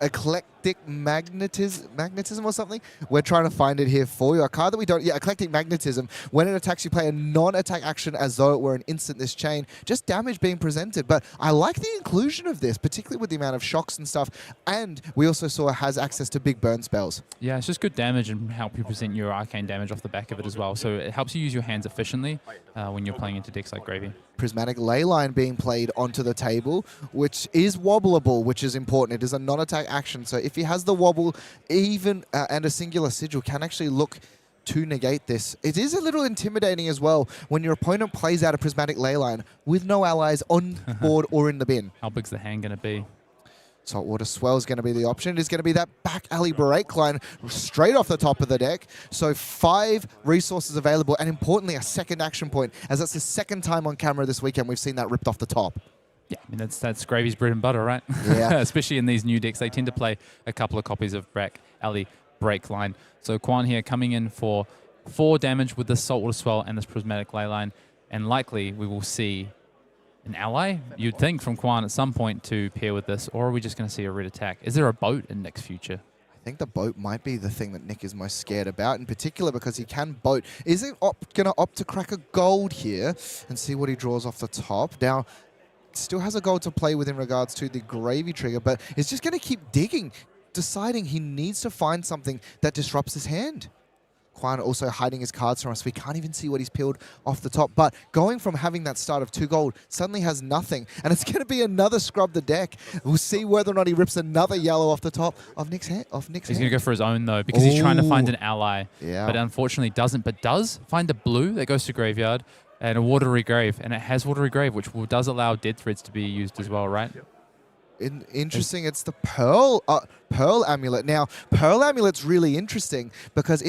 Eclectic magnetism or something. We're trying to find it here for you. A card that we don't. Yeah, eclectic magnetism. When it attacks, you play a non-attack action as though it were an instant this chain. Just damage being presented. But I like the inclusion of this, particularly with the amount of shocks and stuff. And we also saw it has access to big burn spells. Yeah, it's just good damage and help you present your arcane damage off the back of it as well. So it helps you use your hands efficiently when you're playing into decks like Gravy. Prismatic Leyline being played onto the table, which is wobbleable, which is important. It is a non-attack action, so if he has the wobble, even and a singular sigil can actually look to negate this. It is a little intimidating as well when your opponent plays out a Prismatic Leyline with no allies on board or in the bin. How big's the hand going to be? Saltwater Swell is going to be the option. It is going to be that back alley break line straight off the top of the deck. So 5 resources available, and importantly, a second action point, as that's the second time on camera this weekend we've seen that ripped off the top. Yeah, I mean, that's Gravy's bread and butter, right? Yeah. Especially in these new decks, they tend to play a couple of copies of back alley break line. So Kuan here coming in for 4 damage with this Saltwater Swell and this Prismatic Leyline, and likely we will see an ally, you'd think, from Kuan at some point to pair with this, or are we just going to see a red attack? Is there a boat in next future? I think the boat might be the thing that Nick is most scared about, in particular because he can boat. Is it going to opt to crack a gold here and see what he draws off the top? Now, still has a gold to play with in regards to the Gravy trigger, but is just going to keep digging, deciding he needs to find something that disrupts his hand. Kuan also hiding his cards from us. We can't even see what he's peeled off the top. But going from having that start of 2 gold, suddenly has nothing. And it's going to be another scrub the deck. We'll see whether or not he rips another yellow off the top of Nick's hand. He's going to go for his own, though, because he's trying to find an ally. Yeah. But unfortunately doesn't. But does find a blue that goes to graveyard and a watery grave. And it has watery grave, which does allow dead threads to be used as well, right? Interesting. It's the Pearl Amulet. Now, Pearl Amulet's really interesting because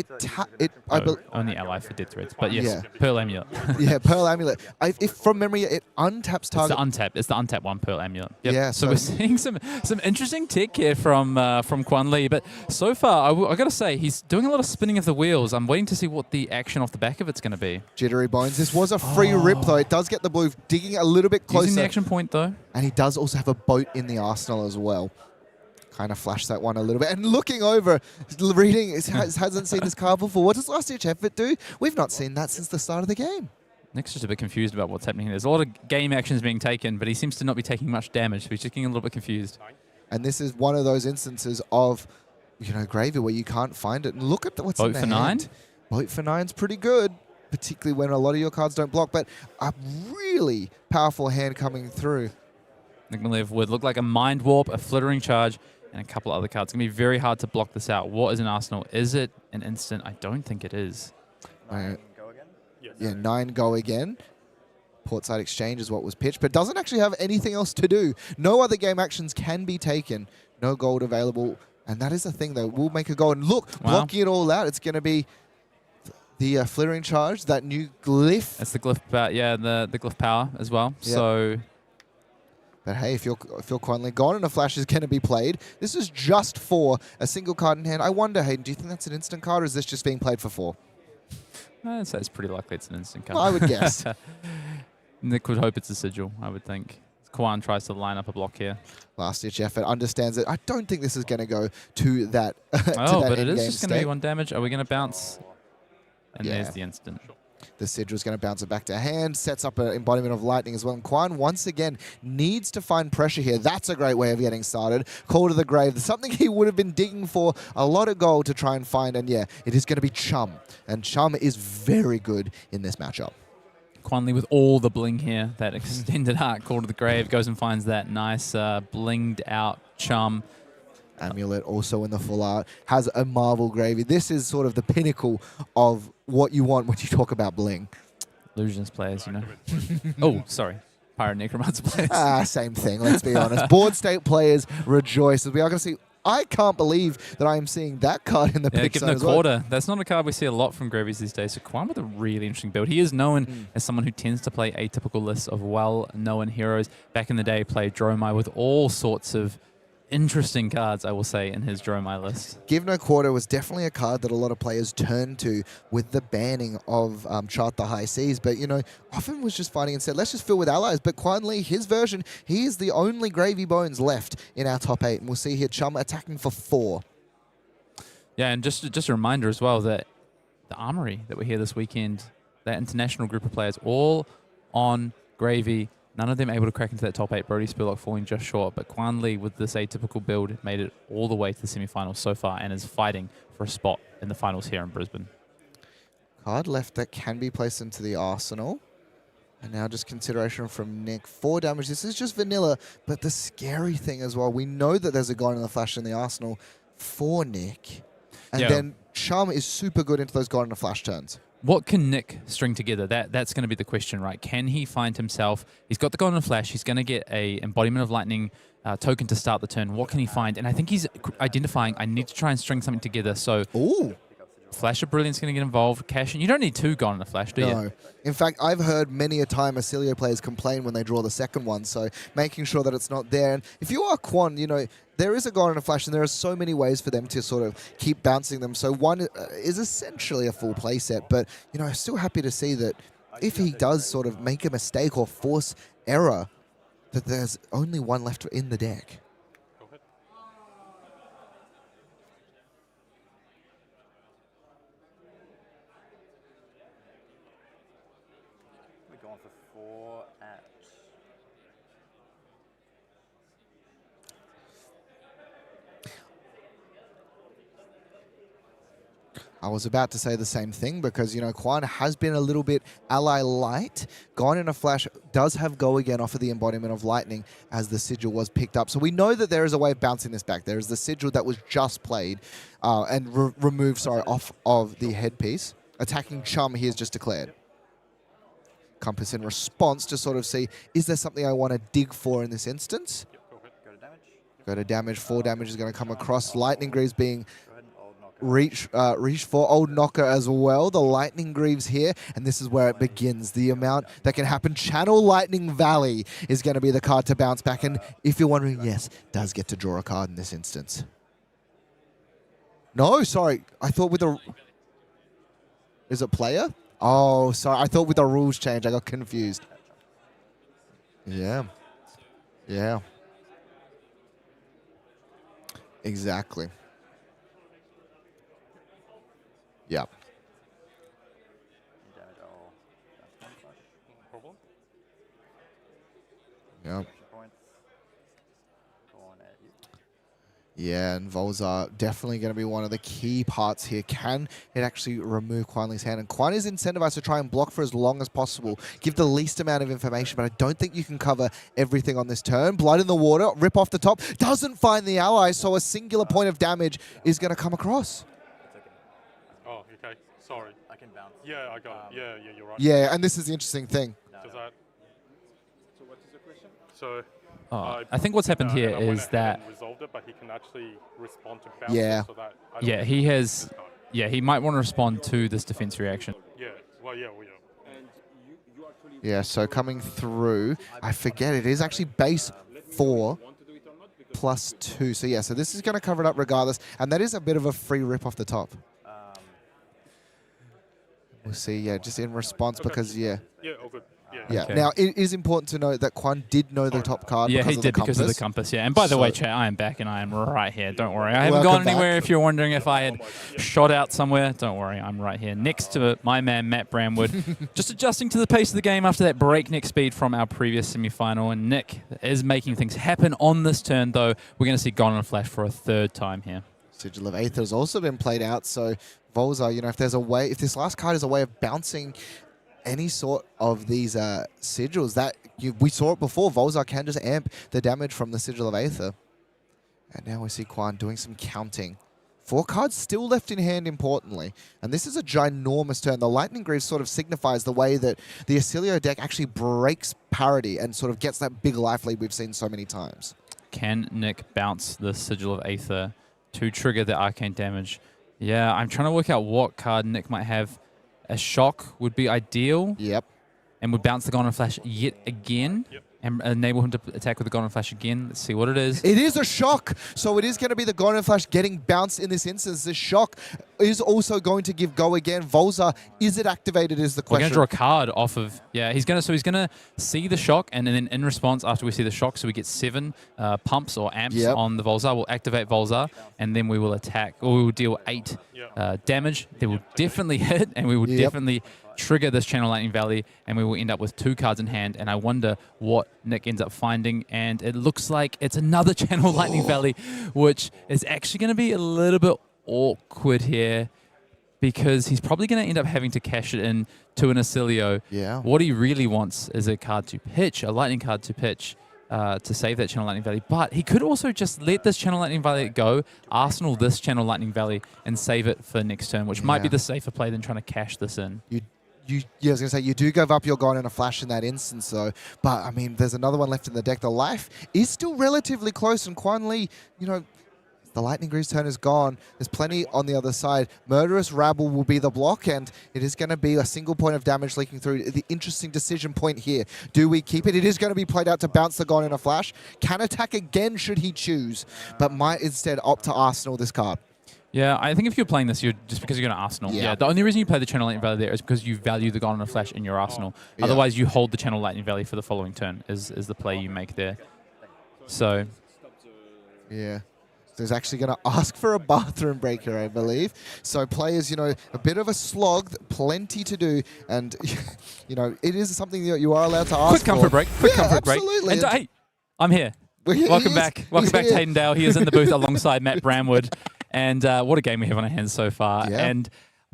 Only ally for dead threads. But yes, Pearl Amulet. yeah, Pearl Amulet. If from memory, it untaps target. It's the untapped one, Pearl Amulet. Yep. Yeah. So we're seeing some interesting tech here from Kuan Lee. But so far, I got to say, he's doing a lot of spinning of the wheels. I'm waiting to see what the action off the back of it's going to be. Jittery Bones. This was a free rip, though. It does get the blue digging a little bit closer. Using the action point, though. And he does also have a boat in the arsenal as well. Kind of flashed that one a little bit. And looking over, reading, hasn't seen this card before. What does Last Ditch Effort do? We've not seen that since the start of the game. Nick's just a bit confused about what's happening. There's a lot of game actions being taken, but he seems to not be taking much damage, so he's just getting a little bit confused. And this is one of those instances of, Gravy where you can't find it. And look at what's in the hand. Boat for 9? Boat for 9's pretty good, particularly when a lot of your cards don't block, but a really powerful hand coming through. Nick Malev would look like a Mind Warp, a Flittering Charge, and a couple other cards. It's going to be very hard to block this out. What is an Arsenal? Is it an instant? I don't think it is. 9 go again? Yeah, 9 go again. Portside Exchange is what was pitched, but doesn't actually have anything else to do. No other game actions can be taken. No gold available. And that is the thing, though. We'll make a goal. And look, blocking it all out, it's going to be the Flittering Charge, that new glyph. That's the glyph, the glyph power as well. Yep. So... But hey, if you're Kuan Lee, Gone in a Flash is going to be played. This is just for a single card in hand. I wonder, Hayden, do you think that's an instant card, or is this just being played for 4? I'd say it's pretty likely it's an instant card. Well, I would guess. Nick would hope it's a sigil, I would think. Kuan tries to line up a block here. Last-ditch effort, understands it. I don't think this is going to go to that but it is just going to be 1 damage. Are we going to bounce? And Yeah. there's the instant. The Sidra's going to bounce it back to hand, sets up an embodiment of lightning as well. And Kuan, once again, needs to find pressure here. That's a great way of getting started. Call to the grave. Something he would have been digging for a lot of gold to try and find. And yeah, it is going to be Chum. And Chum is very good in this matchup. Kuan Lee with all the bling here. That extended arc, Call to the grave, goes and finds that nice blinged out Chum. Amulet also in the full art, has a marble gravy. This is sort of the pinnacle of what you want when you talk about bling. Illusionist players, Oh, sorry. Pirate Necromancer players. Same thing, let's be honest. Board state players rejoice as we are going to see. I can't believe that I am seeing that card in the pick give him zone a as well. quarter. That's not a card we see a lot from Gravies these days. So Kuan with a really interesting build. He is known as someone who tends to play atypical lists of well-known heroes. Back in the day, played Dromai with all sorts of interesting cards, I will say, in his Dromai list. Give No Quarter was definitely a card that a lot of players turned to with the banning of Chart the High Seas, but, often was just fighting and said, let's just fill with allies. But Kuan Lee, his version, he is the only Gravy Bones left in our top 8, and we'll see here Chum attacking for 4. Yeah, and just a reminder as well that the Armory that we're here this weekend, that international group of players, all on Gravy. None of them able to crack into that top 8. Brody Spurlock falling just short. But Kuan Lee, with this atypical build, made it all the way to the semifinals so far and is fighting for a spot in the finals here in Brisbane. Card left that can be placed into the arsenal. And now just consideration from Nick. 4 damage. This is just vanilla, but the scary thing as well, we know that there's a Gone in the Flash in the arsenal for Nick. And then Chum is super good into those Gone in the Flash turns. What can Nick string together? That's going to be the question, right? Can he find himself? He's got the Golden Flash. He's going to get a Embodiment of Lightning token to start the turn. What can he find? And I think he's identifying, I need to try and string something together. So Flash of Brilliance going to get involved. Cash, and you don't need 2 Gone in the Flash, do you? No. In fact, I've heard many a time Oscilio players complain when they draw the second one, so making sure that it's not there. And if you are Kuan, there is a Gone in a Flash, and there are so many ways for them to sort of keep bouncing them. So one is essentially a full play set, but, still happy to see that if he does sort of make a mistake or force error, that there's only one left in the deck. We're going for 4 at... I was about to say the same thing because, you know, Kuan has been a little bit ally light. Gone in a flash, does have go again off of the embodiment of lightning as the sigil was picked up. So we know that there is a way of bouncing this back. There is the sigil that was just played and removed, off of the headpiece. Attacking Chum, he has just declared. Compass in response to sort of see, is there something I want to dig for in this instance? Go to damage. Go to damage, 4 damage is going to come across. Lightning Greaves being Go ahead and old knocker. reach for old knocker as well. The Lightning Greaves here, and this is where it begins. The amount that can happen. Channel Lightning Valley is going to be the card to bounce back, and if you're wondering, yes, does get to draw a card in this instance. No, sorry, I thought with the... Is it player? Oh, sorry, I thought with the rules change, I got confused. Yeah. Yeah. Exactly. Yep. Damage all. That's one Problem? Yep. points. Go on at you. Yeah, and Volzar definitely going to be one of the key parts here. Can it actually remove Kuan Lee's hand? And Kuan is incentivized to try and block for as long as possible. Give the least amount of information, but I don't think you can cover everything on this turn. Blood in the water, rip off the top. Doesn't find the ally, so a singular point of damage is going to come across. It's okay. Oh, okay. Sorry. I can bounce. Yeah, I got it. Yeah, you're right. Yeah, and this is the interesting thing. No, Does no. that... So what is the question? So... I think what's happened here and I went is ahead that and resolved it, but he can actually respond to bounces, Yeah. so that I don't yeah, get he has this card. yeah, he might want to respond to this defense reaction. Yeah, well, yeah. Yeah, so coming through, I forget, it is actually base 4 plus 2. So yeah, so this is going to cover it up regardless, and that is a bit of a free rip off the top. We'll see, yeah, just in response because, yeah. Yeah, all good. Yeah. Yeah. Okay. Now, it is important to note that Kuan did know the top card Yeah, because he of did the because of the compass. Yeah, and by the way, chat, I am back and I am right here. Don't worry, I haven't Welcome gone anywhere. back. If you're wondering if I had shot out somewhere, don't worry, I'm right here next to my man Matt Brandwood, just adjusting to the pace of the game after that breakneck speed from our previous semi-final. And Nick is making things happen on this turn, though. We're going to see Gone on Flash for a 3rd time here. Sigil of Aether has also been played out, so Volzar, you know, if there's a way, if this last card is a way of bouncing any sort of these sigils, that we saw it before, Volzar can just amp the damage from the Sigil of Aether. And now we see Kuan doing some counting. 4 cards still left in hand, importantly. And this is a ginormous turn. The Lightning Greaves sort of signifies the way that the Oscilio deck actually breaks parity and sort of gets that big life lead we've seen so many times. Can Nick bounce the Sigil of Aether to trigger the arcane damage? Yeah, I'm trying to work out what card Nick might have. A shock would be ideal. Yep. And would bounce the Gone on Flash yet again. Yep. And enable him to attack with the Gone on Flash again. Let's see what it is. It is a shock, so it is going to be the Gardiner Flash getting bounced in this instance. The shock is also going to give go again. Volzar, is it activated is the We're question. going to draw a card off of, yeah, he's going to see the shock, and then in response, after we see the shock, so we get 7 pumps or amps Yep. on the Volzar, we'll activate Volzar, and then we will attack, or we will deal 8 damage. They will definitely hit, and we will Yep. definitely trigger this Channel Lightning Valley, and we will end up with 2 cards in hand, and I wonder what Nick ends up finding, and it looks like it's another Channel Lightning Valley, which is actually going to be a little bit awkward here, because he's probably going to end up having to cash it in to an Oscilio. Yeah. What he really wants is a card to pitch, a lightning card to pitch, to save that Channel Lightning Valley. But he could also just let this Channel Lightning Valley go, Arsenal this Channel Lightning Valley, and save it for next turn, which might be Yeah. the safer play than trying to cash this in. Yeah, I was going to say, you do give up your Gone in a Flash in that instance, though. But, I mean, there's another one left in the deck. The life is still relatively close, and Kuan Lee, you know, the Lightning Greaves turn is gone. There's plenty on the other side. Murderous Rabble will be the block, and it is going to be a single point of damage leaking through. The interesting decision point here. Do we keep it? It is going to be played out to bounce the Gone in a Flash. Can attack again should he choose, but might instead opt to Arsenal this card. Yeah, I think if you're playing this, you're just because you're going to Arsenal. Yeah. Yeah, the only reason you play the Channel Lightning Valley there is because you value the Gone on a Flash in your Arsenal. Yeah. Otherwise, you hold the Channel Lightning Valley for the following turn, is the play you make there. So, Yeah. So he's actually going to ask for a bathroom breaker, I believe. So players, you know, a bit of a slog, plenty to do. And, you know, it is something that you are allowed to ask quick comfort break. Quick Yeah, comfort break. absolutely. And hey, I'm here. He Welcome is. back. Welcome He's back to here. Hayden Dale. He is in the booth alongside Matt Brandwood. And what a game we have on our hands so far. Yeah. And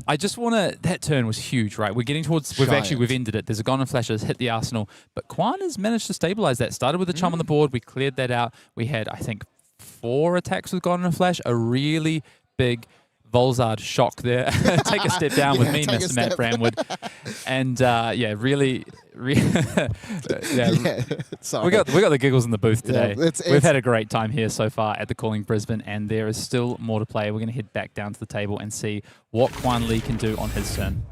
I just want to. That turn was huge, right? We're getting towards. We've Giant. ended it. There's a Gardiner flash that's hit the arsenal, but Kuan has managed to stabilize that. Started with a chum on the board. We cleared that out. We had, I think, 4 attacks with Gardiner flash. A really big Volzard shock there. Take a step down with me, take a Mr. Matt step. Brandwood. And yeah, really yeah. Sorry. We got the giggles in the booth today. it's- We've had a great time here so far at the Calling Brisbane, and there is still more to play. We're going to head back down to the table and see what Kuan Lee can do on his turn.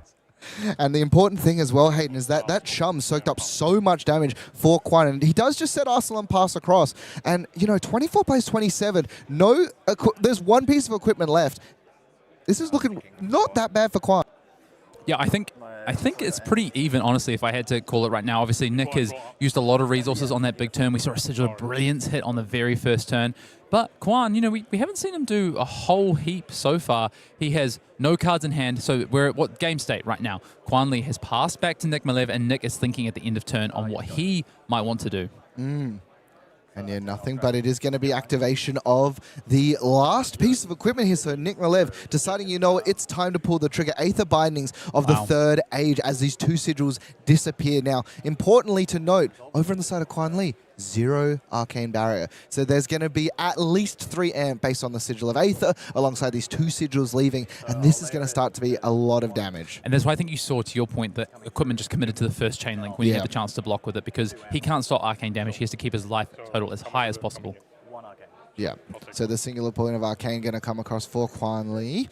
And the important thing as well, Hayden, is that that chum soaked up so much damage for Kuan. And he does just set Arsenal pass across. And, 24 plays 27. There's one piece of equipment left. This is looking not that bad for Kuan. Yeah, I think it's pretty even, honestly, if I had to call it right now. Obviously, Nick has used a lot of resources on that big turn. We saw a Sigil of Brilliance hit on the very first turn. But Kuan, we haven't seen him do a whole heap so far. He has no cards in hand, so we're at what game state right now? Kuan Lee has passed back to Nick Malev, and Nick is thinking at the end of turn on what he might want to do. And yeah, nothing, but it is going to be activation of the last piece of equipment here. So Nick Malev deciding, it's time to pull the trigger. Aether Bindings of the third age as these 2 sigils disappear. Now, importantly to note, over on the side of Kuan Lee, 0 Arcane Barrier. So there's going to be at least 3 amp based on the Sigil of Aether alongside these 2 sigils leaving. And this is going to start to be a lot of damage. And that's why I think you saw, to your point, that equipment just committed to the first chain link when he had the chance to block with it, because he can't stop arcane damage. He has to keep his life total as high as possible. Yeah. So the singular point of Arcane going to come across for Kuan Lee.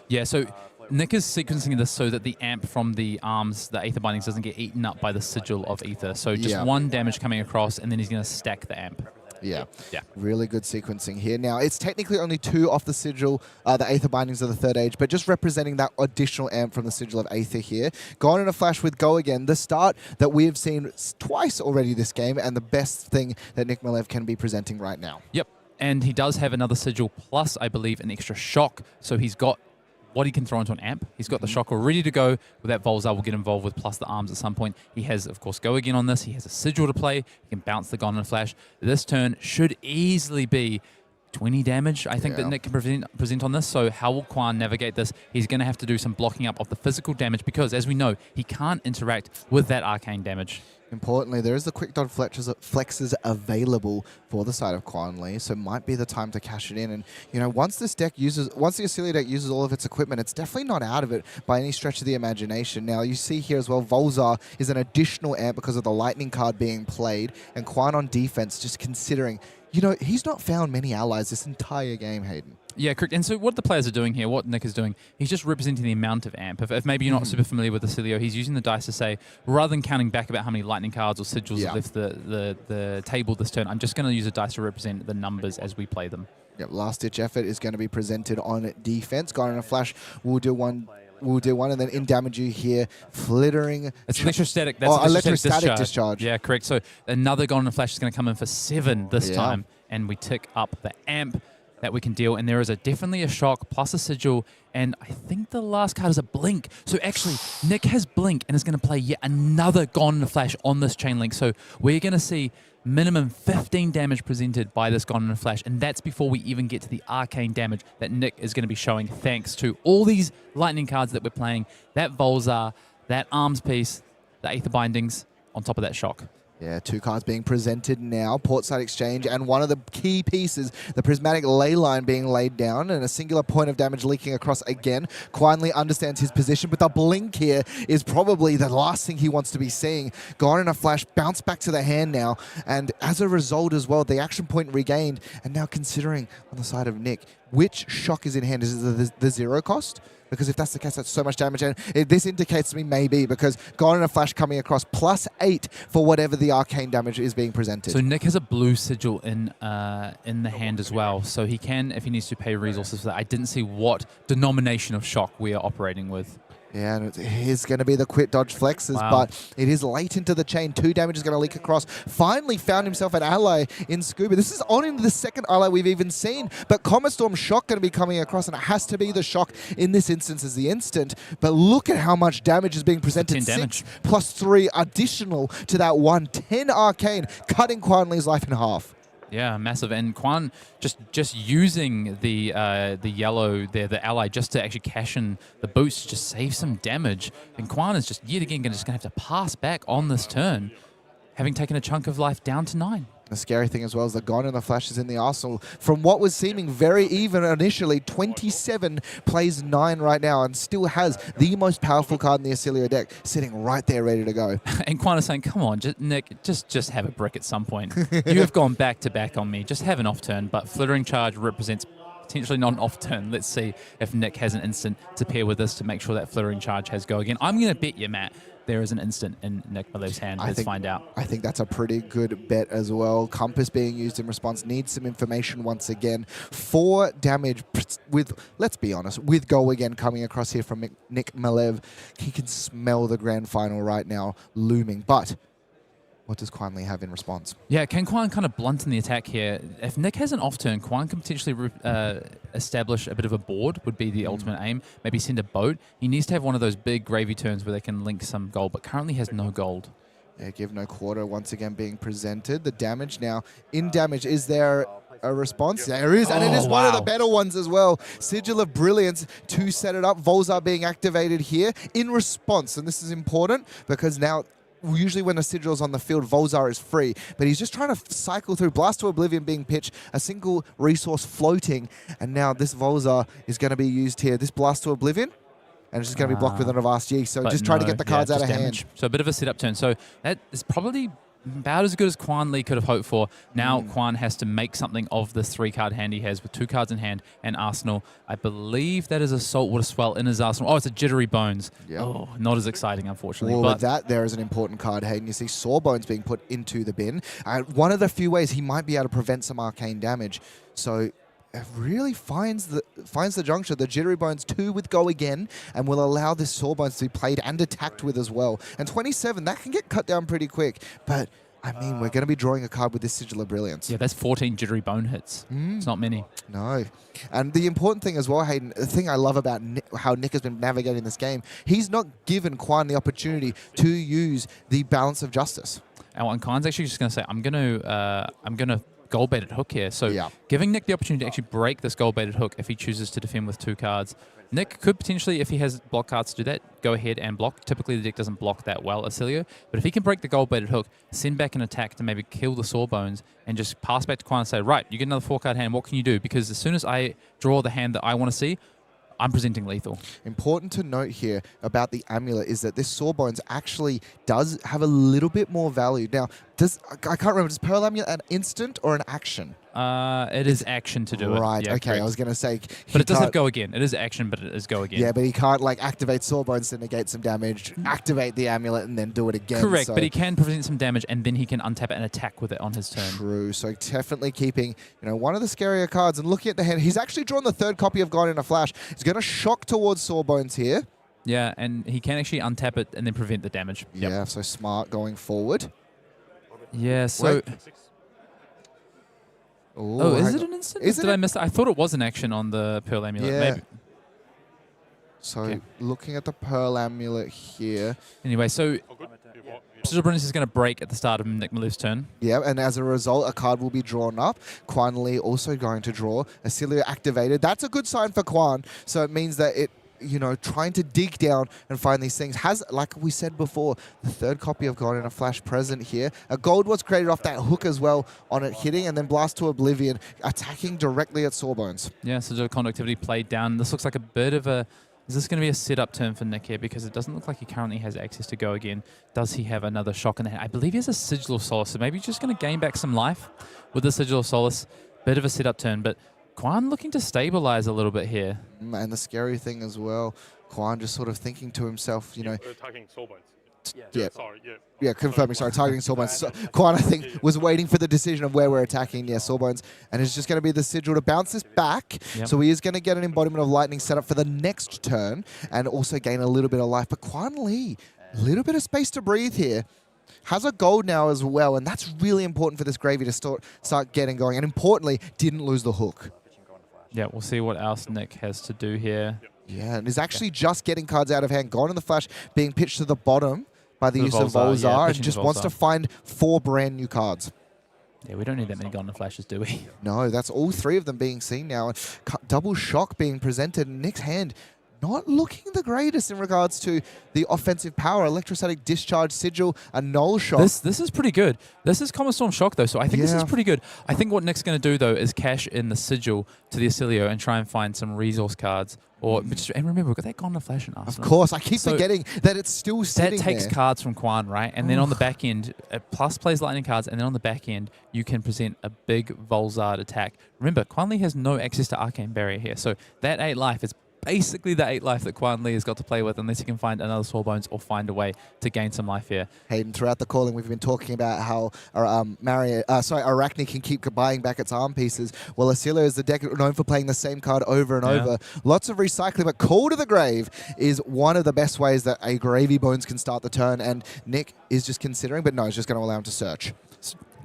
Yeah, so Nick is sequencing this so that the amp from the arms, the Aether Bindings, doesn't get eaten up by the Sigil of Aether. So just 1 damage coming across, and then he's going to stack the amp. Yeah. Yeah. Really good sequencing here. Now, it's technically only 2 off the Sigil, the Aether Bindings of the third age, but just representing that additional amp from the Sigil of Aether here. Gone in a flash with Go Again, the start that we have seen twice already this game, and the best thing that Nick Malev can be presenting right now. Yep. And he does have another Sigil plus, I believe, an extra shock. So he's got what he can throw into an amp. He's got the shock all ready to go. With that, Volzar will get involved with plus the arms at some point. He has, of course, Go Again on this. He has a Sigil to play. He can bounce the Gone and Flash. This turn should easily be 20 damage, I think, that Nick can present on this. So how will Kuan navigate this? He's going to have to do some blocking up of the physical damage because, as we know, he can't interact with that arcane damage. Importantly, there is the quick dodge flexes available for the side of Kuan Lee, so might be the time to cash it in. And once the Oscilio deck uses all of its equipment, it's definitely not out of it by any stretch of the imagination. Now you see here as well, Volzar is an additional amp because of the lightning card being played, and Kuan on defense just considering, he's not found many allies this entire game, Hayden. Yeah, correct. And so what the players are doing here, what Nick is doing, he's just representing the amount of amp. If maybe you're not super familiar with Oscilio, he's using the dice to say, rather than counting back about how many lightning cards or sigils have left the table this turn, I'm just going to use a dice to represent the numbers as we play them. Yep, last-ditch effort is going to be presented on defense. Gardiner Flash will do one. And then in damage you hear flittering. It's electrostatic. That's electrostatic discharge. Yeah, correct. So another Gardiner Flash is going to come in for 7 this time, and we tick up the amp that we can deal, and there is definitely a shock plus a sigil, and I think the last card is a blink. So actually, Nick has blink and is going to play yet another Gone in a Flash on this chain link. So we're going to see minimum 15 damage presented by this Gone in a Flash, and that's before we even get to the arcane damage that Nick is going to be showing thanks to all these lightning cards that we're playing, that Volzar, that arms piece, the Aether Bindings, on top of that shock. Yeah, 2 cards being presented now. Portside Exchange and one of the key pieces, the Prismatic Ley Line being laid down and a singular point of damage leaking across again. Kuan Lee understands his position, but the blink here is probably the last thing he wants to be seeing. Gone in a flash, bounce back to the hand now. And as a result as well, the action point regained. And now considering on the side of Nick, which shock is in hand? Is it the 0 cost? Because if that's the case, that's so much damage. And this indicates to me maybe because Gone in a Flash coming across +8 for whatever the arcane damage is being presented. So Nick has a blue sigil in the hand as well. So he can, if he needs to pay resources for that. I didn't see what denomination of shock we are operating with. Yeah, and it is going to be the quick dodge flexes, but it is late into the chain. 2 damage is going to leak across. Finally found himself an ally in Scuba. This is only the second ally we've even seen, but Comet Storm Shock going to be coming across, and it has to be the shock in this instance as the instant. But look at how much damage is being presented. 10 damage. 6 plus 3 additional to that 1. 10 arcane, cutting Kuan Lee's life in half. Yeah, massive. And Kuan just using the yellow there, the ally, just to actually cash in the boost, to just save some damage. And Kuan is just yet again just going to have to pass back on this turn, having taken a chunk of life down to 9. The scary thing as well is the Gone and the Flash is in the arsenal. From what was seeming very even initially, 27 plays 9 right now and still has the most powerful card in the Oscilio deck sitting right there ready to go. And Kuan is saying, come on, Nick, just have a brick at some point. You have gone back to back on me. Just have an off turn. But Flittering Charge represents potentially not an off turn. Let's see if Nick has an instant to pair with this to make sure that Flittering Charge has go again. I'm going to bet you, Matt, there is an instant in Nick Malev's hand. Let's find out. I think that's a pretty good bet as well. Compass being used in response needs some information once again. 4 damage with, let's be honest, with Go Again coming across here from Nick Malev. He can smell the grand final right now looming. But what does Kuan Lee have in response? Yeah, can Kuan kind of blunt in the attack here? If Nick has an off turn, Kuan can potentially establish a bit of a board, would be the ultimate aim. Maybe send a boat. He needs to have one of those big gravy turns where they can link some gold, but currently has no gold. Yeah, give no quarter once again being presented. The damage now. In damage, is there a response? There is, and it is one of the better ones as well. Sigil of Brilliance to set it up. Volzar being activated here in response, and this is important because now usually when a Sigil is on the field, Volzar is free, but he's just trying to cycle through. Blast to Oblivion being pitched, a single resource floating, and now this Volzar is going to be used here. This Blast to Oblivion, and it's just going to be blocked with an Avast G, so just trying to get the cards out of hand. So a bit of a setup turn. So that is probably about as good as Kuan Lee could have hoped for. Now Kuan has to make something of this 3-card hand he has with 2 cards in hand and Arsenal. I believe that is a Saltwater Swell in his Arsenal. Oh, it's a Jittery Bones. Yep. Oh, not as exciting, unfortunately. Well, with that, there is an important card, Hayden. You see Sawbones being put into the bin. One of the few ways he might be able to prevent some arcane damage. So it really finds the juncture. The Jittery Bones 2 with Go Again and will allow this Sawbones to be played and attacked with as well. And 27, that can get cut down pretty quick. But I mean, we're going to be drawing a card with this Sigil of Brilliance. Yeah, that's 14 Jittery Bone hits. It's not many. No. And the important thing as well, Hayden, the thing I love about how Nick has been navigating this game, he's not given Kuan the opportunity to use the Balance of Justice. And Kuan's actually just going to say, I'm going to gold-baited hook here. So giving Nick the opportunity to actually break this gold-baited hook if he chooses to defend with 2 cards. Nick could potentially, if he has block cards to do that, go ahead and block. Typically, the deck doesn't block that well, Oscilio. But if he can break the gold-baited hook, send back an attack to maybe kill the Sawbones and just pass back to Kuan and say, right, you get another 4-card hand, what can you do? Because as soon as I draw the hand that I want to see, I'm presenting lethal. Important to note here about the amulet is that this Sawbones actually does have a little bit more value. Now, I can't remember, does Pearl Amulet an instant or an action? It is action to do it. Right, yeah, okay, correct. I was going to say... But it does have Go Again. It is action, but it is Go Again. Yeah, but he can't like activate Sawbones to negate some damage, activate the amulet, and then do it again. Correct, so. but he can present some damage, and then he can untap it and attack with it on his turn. True, so definitely keeping one of the scarier cards. And looking at the hand, he's actually drawn the 3rd copy of Gone in a Flash. He's going to shock towards Sawbones here. Yeah, and he can actually untap it and then prevent the damage. Yeah, so smart going forward. Yeah, so... Oh, is it an instant? Did I miss it? I thought it was an action on the Pearl Amulet. Yeah. Maybe. So looking at the Pearl Amulet here. Anyway, so Sigil of Brilliance is going to break at the start of Nick Malev's turn. Yeah, and as a result, a card will be drawn up. Kuan Lee also going to draw. Oscilio activated. That's a good sign for Kuan. So it means that it, trying to dig down and find these things has, like we said before, the 3rd copy of Gone in a Flash present here. A gold was created off that hook as well on it hitting, and then Blast to Oblivion attacking directly at Sawbones. Yeah, so conductivity played down. This looks like a bit of a... Is this going to be a setup turn for Nick here? Because it doesn't look like he currently has access to Go Again. Does he have another shock in the hand? I believe he has a Sigil of Solace, so maybe he's just going to gain back some life with the Sigil of Solace. Bit of a setup turn, but Kuan looking to stabilize a little bit here. And the scary thing as well, Kuan just sort of thinking to himself, attacking Sawbones. Yeah, confirming. Sorry, targeting Sawbones. So, Kuan, I think, was waiting for the decision of where we're attacking. Yeah, Sawbones. And it's just going to be the Sigil to bounce this back. Yep. So he is going to get an Embodiment of Lightning set up for the next turn and also gain a little bit of life. But Kuan Lee, a little bit of space to breathe here. Has a gold now as well, and that's really important for this gravy to start getting going. And importantly, didn't lose the hook. Yeah, we'll see what else Nick has to do here. Yeah, and is actually just getting cards out of hand. Gone in the Flash being pitched to the bottom by the use of Volzar, and just wants to find 4 brand new cards. Yeah, we don't need that many Gardiner flashes, do we? No, that's all 3 of them being seen now. And double shock being presented. Nick's hand not looking the greatest in regards to the offensive power. Electrostatic discharge, sigil, a null shock. This is pretty good. This is Comet Storm Shock, though, so I think this is Yeah. pretty good. I think what Nick's going to do, though, is cash in the sigil to the Oscilio and try and find some resource cards. And remember, we've got that Gardiner Flash in Of Arsenal. course, I keep So forgetting that it's still sitting That takes there. cards from Kuan, right? And then on the back end, plus plays lightning cards, and then on the back end, you can present a big Volzard attack. Remember, Kuan Lee has no access to Arcane Barrier here, so that 8 life is basically the 8 life that Kuan Lee has got to play with, unless he can find another Sawbones or find a way to gain some life here. Hayden, throughout the calling, we've been talking about how Arakni can keep buying back its arm pieces. Well, Oscilio is the deck known for playing the same card over and over. Lots of recycling, but Call to the Grave is one of the best ways that a Gravy Bones can start the turn, and Nick is just considering, but no, it's just going to allow him to search.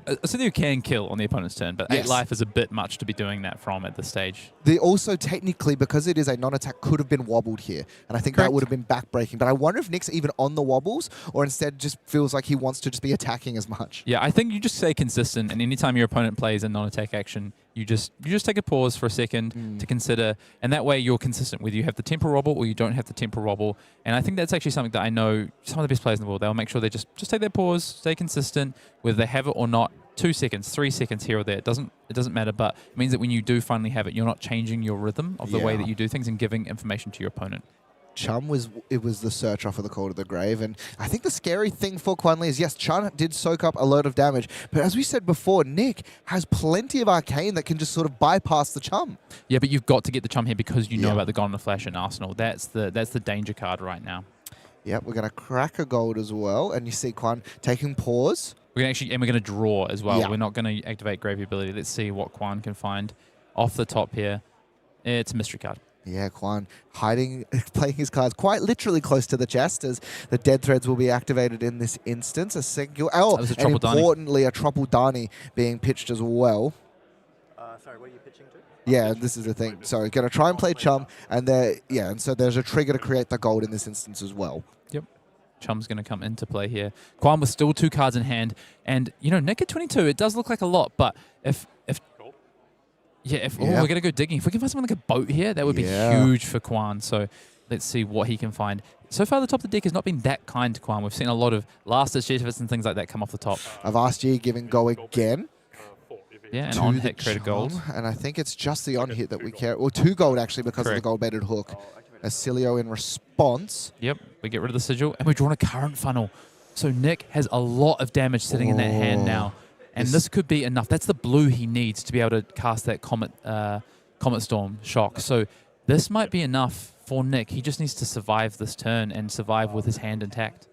Oscilio can kill on the opponent's turn, but 8 Yes. life is a bit much to be doing that from at this stage. They also technically, because it is a non-attack, could have been wobbled here. And I think that Correct. would have been backbreaking. But I wonder if Nick's even on the wobbles, or instead just feels like he wants to just be attacking as much. Yeah, I think you just stay consistent, and anytime your opponent plays a non-attack action, you just take a pause for a second to consider, and that way you're consistent, whether you have the temporal wobble or you don't have the temporal wobble. And I think that's actually something that I know some of the best players in the world, they'll make sure they just take their pause, stay consistent, whether they have it or not. 2 seconds, 3 seconds here or there, it doesn't matter, but it means that when you do finally have it, you're not changing your rhythm of the way that you do things and giving information to your opponent. Chum was the search off of the Call to the Grave, and I think the scary thing for Kuan Lee is, yes, Chun did soak up a load of damage, but as we said before, Nick has plenty of Arcane that can just sort of bypass the Chum. Yeah, but you've got to get the Chum here because you know Yeah. about the Gardiner Flash in Arsenal. That's the danger card right now. Yep, we're going to crack a gold as well, and you see Kuan taking pause. We're going to draw as well. Yeah. We're not going to activate Gravy ability. Let's see what Kuan can find off the top here. It's a mystery card. Yeah, Kuan hiding, playing his cards quite literally close to the chest, as the Dead Threads will be activated in this instance. A single, That was a and Trouble Dani. importantly, a Trouble Dani being pitched as well. Sorry, what are you pitching to? Yeah, this is the thing. So going to try and play Chum, and and so there's a trigger to create the gold in this instance as well. Yep. Chum's going to come into play here. Kuan with still 2 cards in hand. And, Nick at 22, it does look like a lot, but if we're going to go digging. If we can find something like a boat here, that would be huge for Kuan. So let's see what he can find. So far, the top of the deck has not been that kind to Kuan. We've seen a lot of last-ditch efforts and things like that come off the top. I've asked you giving go again. 4 if Yeah, and to on the hit create a gold. Chum, and I think it's just the on hit that we care. Well, 2 gold actually because of Correct. the gold-baited hook. Oscilio in response. Yep, we get rid of the sigil, and we're drawing a current funnel. So Nick has a lot of damage sitting in that hand now. And this could be enough. That's the blue he needs to be able to cast that Comet Storm Shock. So this might be enough for Nick. He just needs to survive this turn and survive with his hand intact.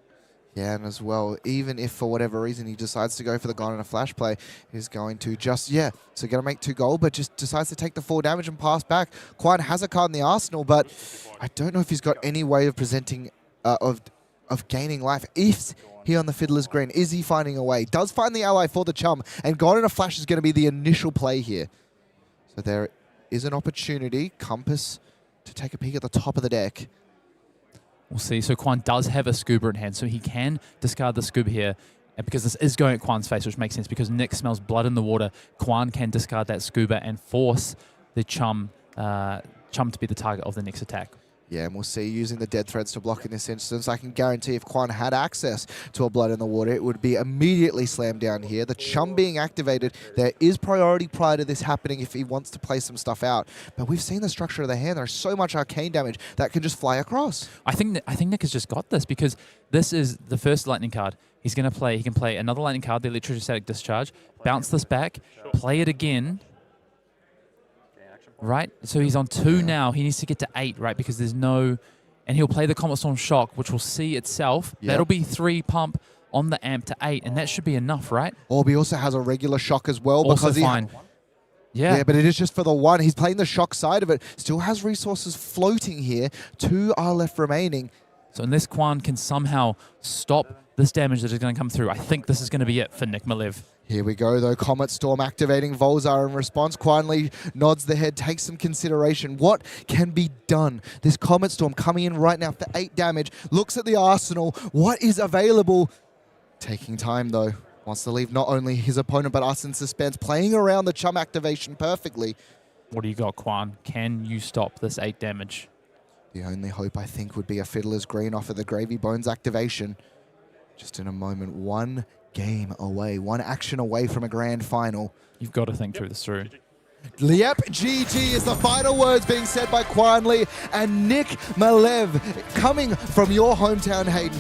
Yeah, and as well, even if for whatever reason he decides to go for the Gardiner Flash play, he's going to just, so going to make 2 gold, but just decides to take the 4 damage and pass back. Kuan has a card in the arsenal, but I don't know if he's got any way of presenting, of gaining life. If he on the Fiddler's Green, is he finding a way? Does find the ally for the Chum, and Gardiner Flash is going to be the initial play here. So there is an opportunity, Compass, to take a peek at the top of the deck. We'll see. So Kuan does have a scuba in hand, so he can discard the scuba here. And because this is going at Kuan's face, which makes sense, because Nick smells blood in the water, Kuan can discard that scuba and force the Chum to be the target of the next attack. Yeah, and we'll see using the Dead Threads to block in this instance. I can guarantee if Kuan had access to a Blood in the Water, it would be immediately slammed down here. The Chum being activated, there is priority prior to this happening if he wants to play some stuff out. But we've seen the structure of the hand. There's so much arcane damage that can just fly across. I think Nick has just got this because this is the first lightning card. He can play another lightning card, the Electrostatic Discharge, bounce this back, play it again. Right, so he's on 2 now. He needs to get to 8, right? Because there's no, and he'll play the Comet Storm Shock, which will see itself. Yep. That'll be 3 pump on the amp to 8, and that should be enough, right? Orby also has a regular shock as well. Also because he fine. Yeah, but it is just for the 1. He's playing the shock side of it. Still has resources floating here. 2 are left remaining. so unless Kuan can somehow stop this damage that is going to come through, I think this is going to be it for Nick Malev. Here we go, though. Comet Storm activating. Volzar in response. Kuan Lee nods the head, takes some consideration. What can be done? This Comet Storm coming in right now for 8 damage. Looks at the arsenal. What is available? Taking time, though. Wants to leave not only his opponent but us in suspense, playing around the chum activation perfectly. What do you got, Kuan? Can you stop this 8 damage? The only hope, I think, would be a Fiddler's Green off of the Gravy Bones activation. Just in a moment, one game away, one action away from a grand final. You've got to think through this through. Yep, GG is the final words being said by Kuan Lee and Nick Malev, coming from your hometown, Hayden,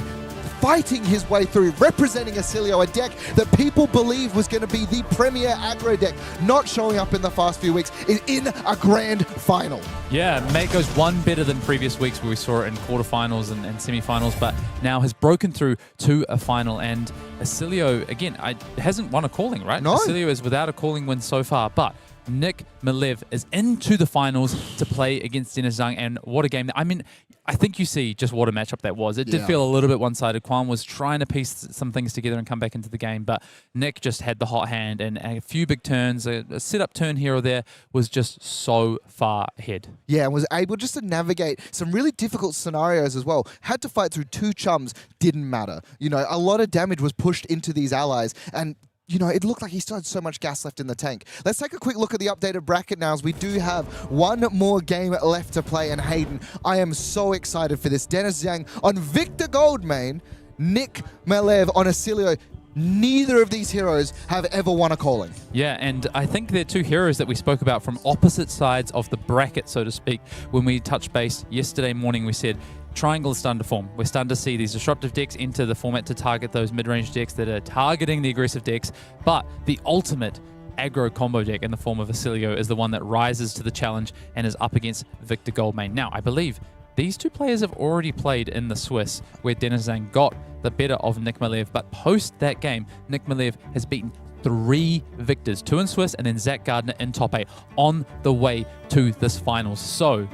fighting his way through, representing Oscilio, a deck that people believe was going to be the premier aggro deck, not showing up in the past few weeks, is in a grand final. Yeah, Mate goes one better than previous weeks where we saw it in quarterfinals and semi-finals, but now has broken through to a final. And Oscilio, again, hasn't won a calling, right? No. Oscilio is without a calling win so far, but Nick Malev is into the finals to play against Dennis Zhang, and what a game. I mean, I think you see just what a matchup that was. It did feel a little bit one-sided. Kuan was trying to piece some things together and come back into the game, but Nick just had the hot hand, and a few big turns, a set-up turn here or there was just so far ahead. Yeah, and was able just to navigate some really difficult scenarios as well. Had to fight through 2 chums, didn't matter. You know, a lot of damage was pushed into these allies, and you know, it looked like he still had so much gas left in the tank. Let's take a quick look at the updated bracket now, as we do have one more game left to play. And Hayden, I am so excited for this. Dennis Zhang on Victor Goldmain, Nick Malev on Oscilio. Neither of these heroes have ever won a calling. Yeah, and I think they're 2 heroes that we spoke about from opposite sides of the bracket, so to speak. When we touched base yesterday morning, we said Triangle is starting to form. We're starting to see these disruptive decks enter the format to target those mid-range decks that are targeting the aggressive decks, but the ultimate aggro combo deck in the form of Oscilio is the one that rises to the challenge and is up against Victor Goldmain. Now, I believe these 2 players have already played in the Swiss, where Dennis Zhang got the better of Nick Malev, but post that game, Nick Malev has beaten 3 victors, 2 in Swiss and then Zach Gardiner in top 8 on the way to this finals. So,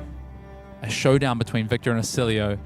a showdown between Victor and Oscilio,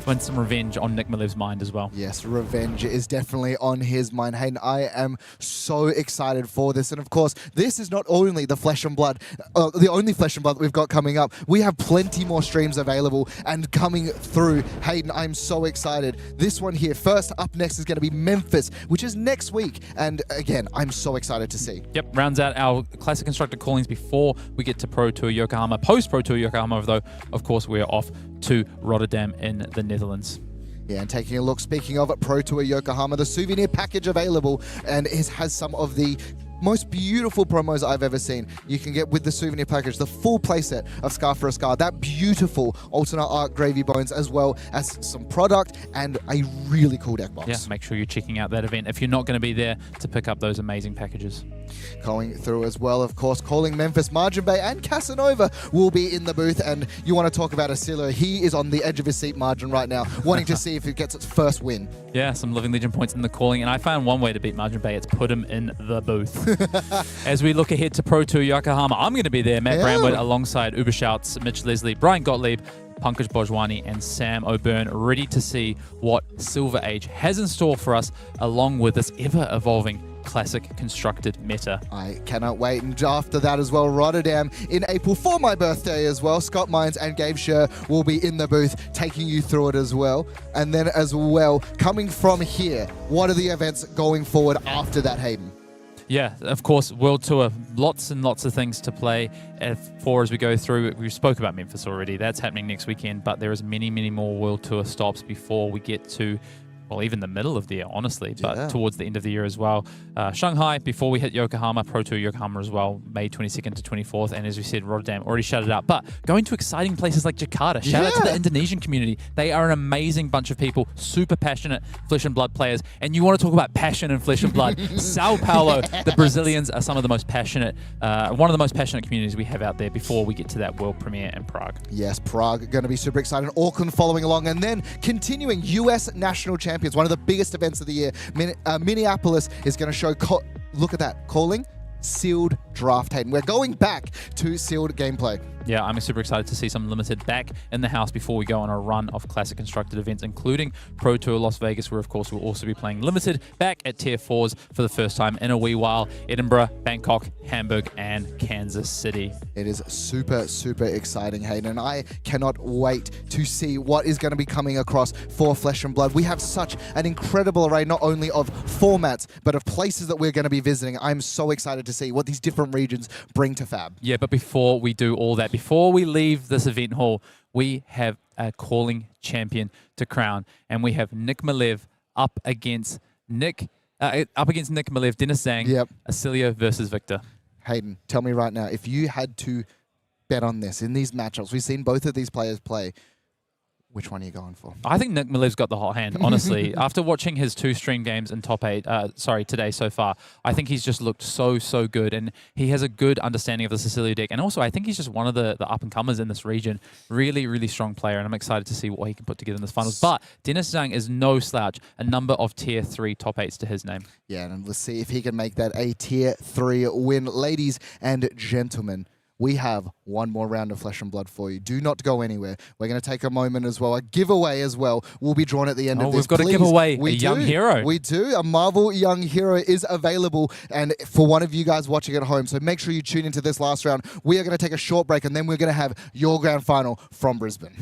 and some revenge on Nick Malev's mind as well. Yes, revenge is definitely on his mind. Hayden, I am so excited for this. And of course, this is not only the Flesh and Blood, the only Flesh and Blood that we've got coming up. We have plenty more streams available and coming through. Hayden, I'm so excited. This one here, first up next is going to be Memphis, which is next week. And again, I'm so excited to see. Yep, rounds out our Classic Constructor callings before we get to Pro Tour Yokohama. Post Pro Tour Yokohama, though, of course, we're off to Rotterdam in the Netherlands. Yeah, and taking a look, speaking of Pro Tour Yokohama, the souvenir package available, and it has some of the most beautiful promos I've ever seen. You can get with the souvenir package the full playset of Scar for a Scar, that beautiful alternate art Gravy Bones, as well as some product and a really cool deck box. Yeah, make sure you're checking out that event if you're not going to be there to pick up those amazing packages. Going through as well, of course, calling Memphis, Margin Bay, and Casanova will be in the booth. And you want to talk about Oscilio, he is on the edge of his seat margin right now, wanting to see if it gets its first win. Yeah, some Living Legend points in the calling, and I found one way to beat Margin Bay, it's put him in the booth. As we look ahead to Pro Tour Yokohama, I'm going to be there, Matt Brandwood, alongside Uber Shouts, Mitch Leslie, Brian Gottlieb, Pankaj Bojwani, and Sam O'Byrne, ready to see what Silver Age has in store for us, along with this ever-evolving Classic Constructed meta. I cannot wait. And after that as well, Rotterdam in April for my birthday as well. Scott Mines and Gabe Scher will be in the booth taking you through it as well. And then as well, coming from here, what are the events going forward after that, Hayden? Yeah, of course, World Tour, lots and lots of things to play for as we go through. We spoke about Memphis already. That's happening next weekend, but there is many, many more World Tour stops before we get to, well, even the middle of the year, honestly, but towards the end of the year as well. Shanghai, before we hit Yokohama, Pro Tour Yokohama as well, May 22nd to 24th. And as we said, Rotterdam already shut it out. But going to exciting places like Jakarta, shout out to the Indonesian community. They are an amazing bunch of people, super passionate Flesh and Blood players. And you want to talk about passion in Flesh and Blood. Sao Paulo, the Brazilians are some of the most passionate, one of the most passionate communities we have out there before we get to that world premiere in Prague. Yes, Prague, going to be super exciting. Auckland following along. And then continuing, US National Champions, one of the biggest events of the year. Minneapolis is going to show, look at that, calling, sealed draft, Hayden. We're going back to sealed gameplay. Yeah, I'm super excited to see some limited back in the house before we go on a run of classic constructed events, including Pro Tour Las Vegas, where of course we'll also be playing limited back at Tier 4s for the first time in a wee while. Edinburgh, Bangkok, Hamburg, and Kansas City. It is super, super exciting, Hayden, and I cannot wait to see what is going to be coming across for Flesh and Blood. We have such an incredible array, not only of formats, but of places that we're going to be visiting. I'm so excited to see what these different regions bring to Fab. Yeah, but before we do all that, before we leave this event hall, we have a calling champion to crown, and we have Nick Malev up against Nick Malev, Dennis Zhang, Yep. Oscilio versus Victor. Hayden, tell me right now, if you had to bet on this in these matchups, we've seen both of these players play, which one are you going for? I think Nick Malev's got the hot hand, honestly. After watching his 2 stream games in top 8, today so far, I think he's just looked so good, and he has a good understanding of the Oscilio deck, and also I think he's just one of the up-and-comers in this region. Really, really strong player, and I'm excited to see what he can put together in this finals. But Dennis Zhang is no slouch, a number of Tier 3 top 8s to his name. Yeah, and let's see if he can make that a Tier 3 win. Ladies and gentlemen, we have one more round of Flesh and Blood for you. Do not go anywhere. We're going to take a moment as well. A giveaway as well will be drawn at the end of this. We've got to give away a young hero. We do. A Marvel young hero is available, and for one of you guys watching at home. So make sure you tune into this last round. We are going to take a short break, and then we're going to have your grand final from Brisbane.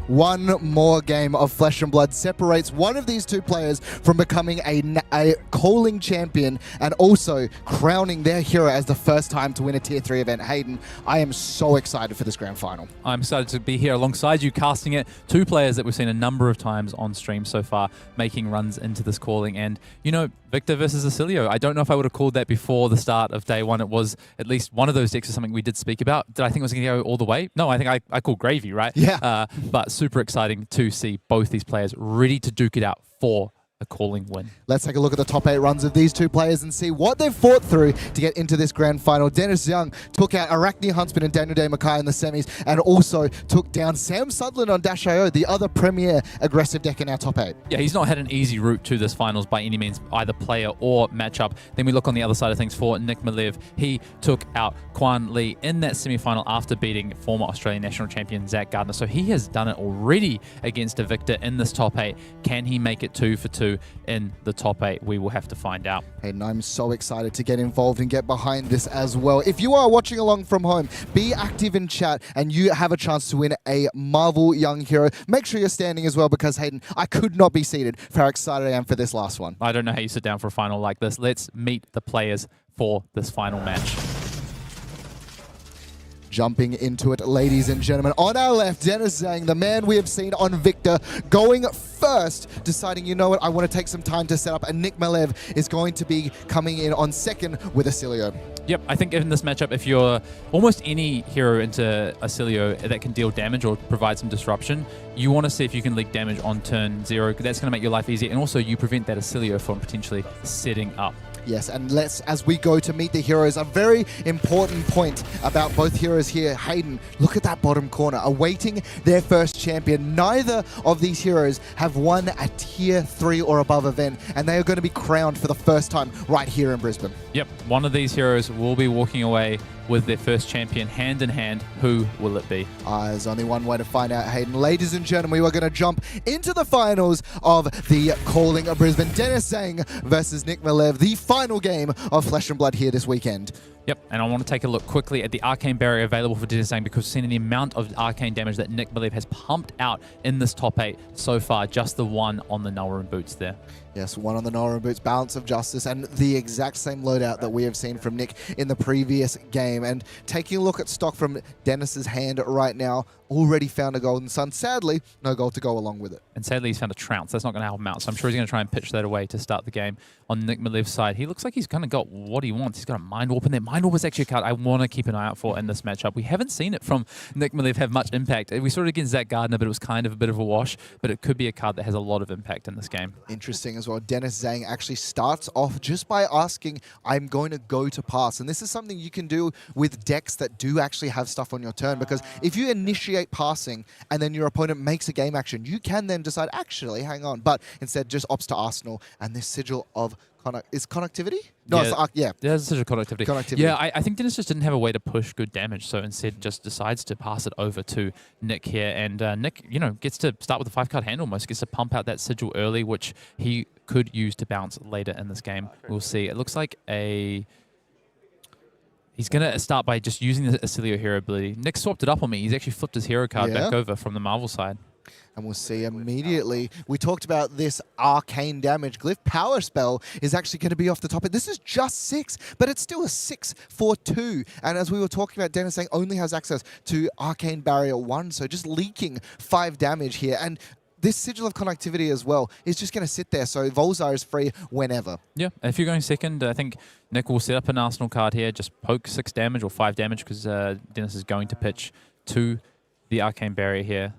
One more game of Flesh and Blood separates one of these two players from becoming a calling champion and also crowning their hero as the first time to win a Tier 3 event. Hayden, I am so excited for this grand final. I'm excited to be here alongside you, casting it. Two players that we've seen a number of times on stream so far, making runs into this calling. And, you know, Victor versus Oscilio. I don't know if I would have called that before the start of day one. It was at least one of those decks is something we did speak about. Did I think it was going to go all the way? No, I think I called Gravy, right? Yeah. But super exciting to see both these players ready to duke it out for a calling win. Let's take a look at the top 8 runs of these two players and see what they've fought through to get into this grand final. Zhong took out Arakni Huntsman and Daniel Day McKay in the semis and also took down Sam Sutherland on Dash.io, the other premier aggressive deck in our top 8. Yeah, he's not had an easy route to this finals by any means, either player or matchup. Then we look on the other side of things for Nick Malev. He took out Kuan in that semi-final after beating former Australian national champion Zach Gardiner. So he has done it already against a Victor in this top 8. Can he make it 2 for 2 in the top 8? We will have to find out. And I'm so excited to get involved and get behind this as well. If you are watching along from home, be active in chat and you have a chance to win a Marvel Young Hero. Make sure you're standing as well because, Hayden, I could not be seated for how excited I am for this last one. I don't know how you sit down for a final like this. Let's meet the players for this final match. Jumping into it, ladies and gentlemen. On our left, Zhang, the man we have seen on Victor, going first, deciding, you know what, I want to take some time to set up, and Nick Malev is going to be coming in on second with Oscilio. Yep, I think in this matchup, if you're almost any hero into Oscilio that can deal damage or provide some disruption, you want to see if you can leak damage on turn 0. That's going to make your life easier, and also you prevent that Oscilio from potentially setting up. Yes, and as we go to meet the heroes, a very important point about both heroes here. Hayden, look at that bottom corner, awaiting their first champion. Neither of these heroes have won a Tier 3 or above event, and they are going to be crowned for the first time right here in Brisbane. Yep, one of these heroes will be walking away with their first champion hand in hand. Who will it be? There's only one way to find out, Hayden. Ladies and gentlemen, we are going to jump into the finals of the Calling of Brisbane. Zhang versus Nick Malev, the final game of Flesh and Blood here this weekend. Yep, and I want to take a look quickly at the arcane barrier available for Zhang because we've seen the amount of arcane damage that Nick Malev has pumped out in this top 8 so far. Just the one on the Null Room boots there. Yes, one on the Null Room boots, Balance of Justice, and the exact same loadout that we have seen from Nick in the previous game. And taking a look at stock from Dennis's hand right now, already found a Golden Sun. Sadly, no gold to go along with it. And sadly, he's found a Trounce. That's not going to help him out. So I'm sure he's going to try and pitch that away to start the game. On Nick Malev's side, he looks like he's kind of got what he wants. He's got a Mind Warp in there. Mind Warp is actually a card I want to keep an eye out for in this matchup. We haven't seen it from Nick Malev have much impact. We saw it against Zach Gardiner, but it was kind of a bit of a wash. But it could be a card that has a lot of impact in this game. Interesting as well. Dennis Zhang actually starts off just by asking, I'm going to go to pass. And this is something you can do with decks that do actually have stuff on your turn, because if you initiate passing and then your opponent makes a game action, you can then decide, actually, hang on, but instead just opts to Arsenal, and this sigil of is connectivity? No, yeah, it's yeah. There's such a connectivity. Connectivity. Yeah, I think Dennis just didn't have a way to push good damage, so instead just decides to pass it over to Nick here. And Nick, you know, gets to start with a 5-card hand almost, gets to pump out that sigil early, which he could use to bounce later in this game. We'll see. It looks like he's going to start by just using the Oscilio hero ability. Nick swapped it up on me. He's actually flipped his hero card back over from the Marvel side. And we'll see immediately. We talked about this arcane damage. Glyph Power Spell is actually going to be off the top. This is just 6, but it's still a 6 for 2. And as we were talking about, Dennis saying only has access to Arcane Barrier 1, so just leaking 5 damage here. And this Sigil of Connectivity as well is just going to sit there, so Volzar is free whenever. Yeah, if you're going second, I think Nick will set up an Arsenal card here, just poke 6 damage or 5 damage, because Dennis is going to pitch to the Arcane Barrier here.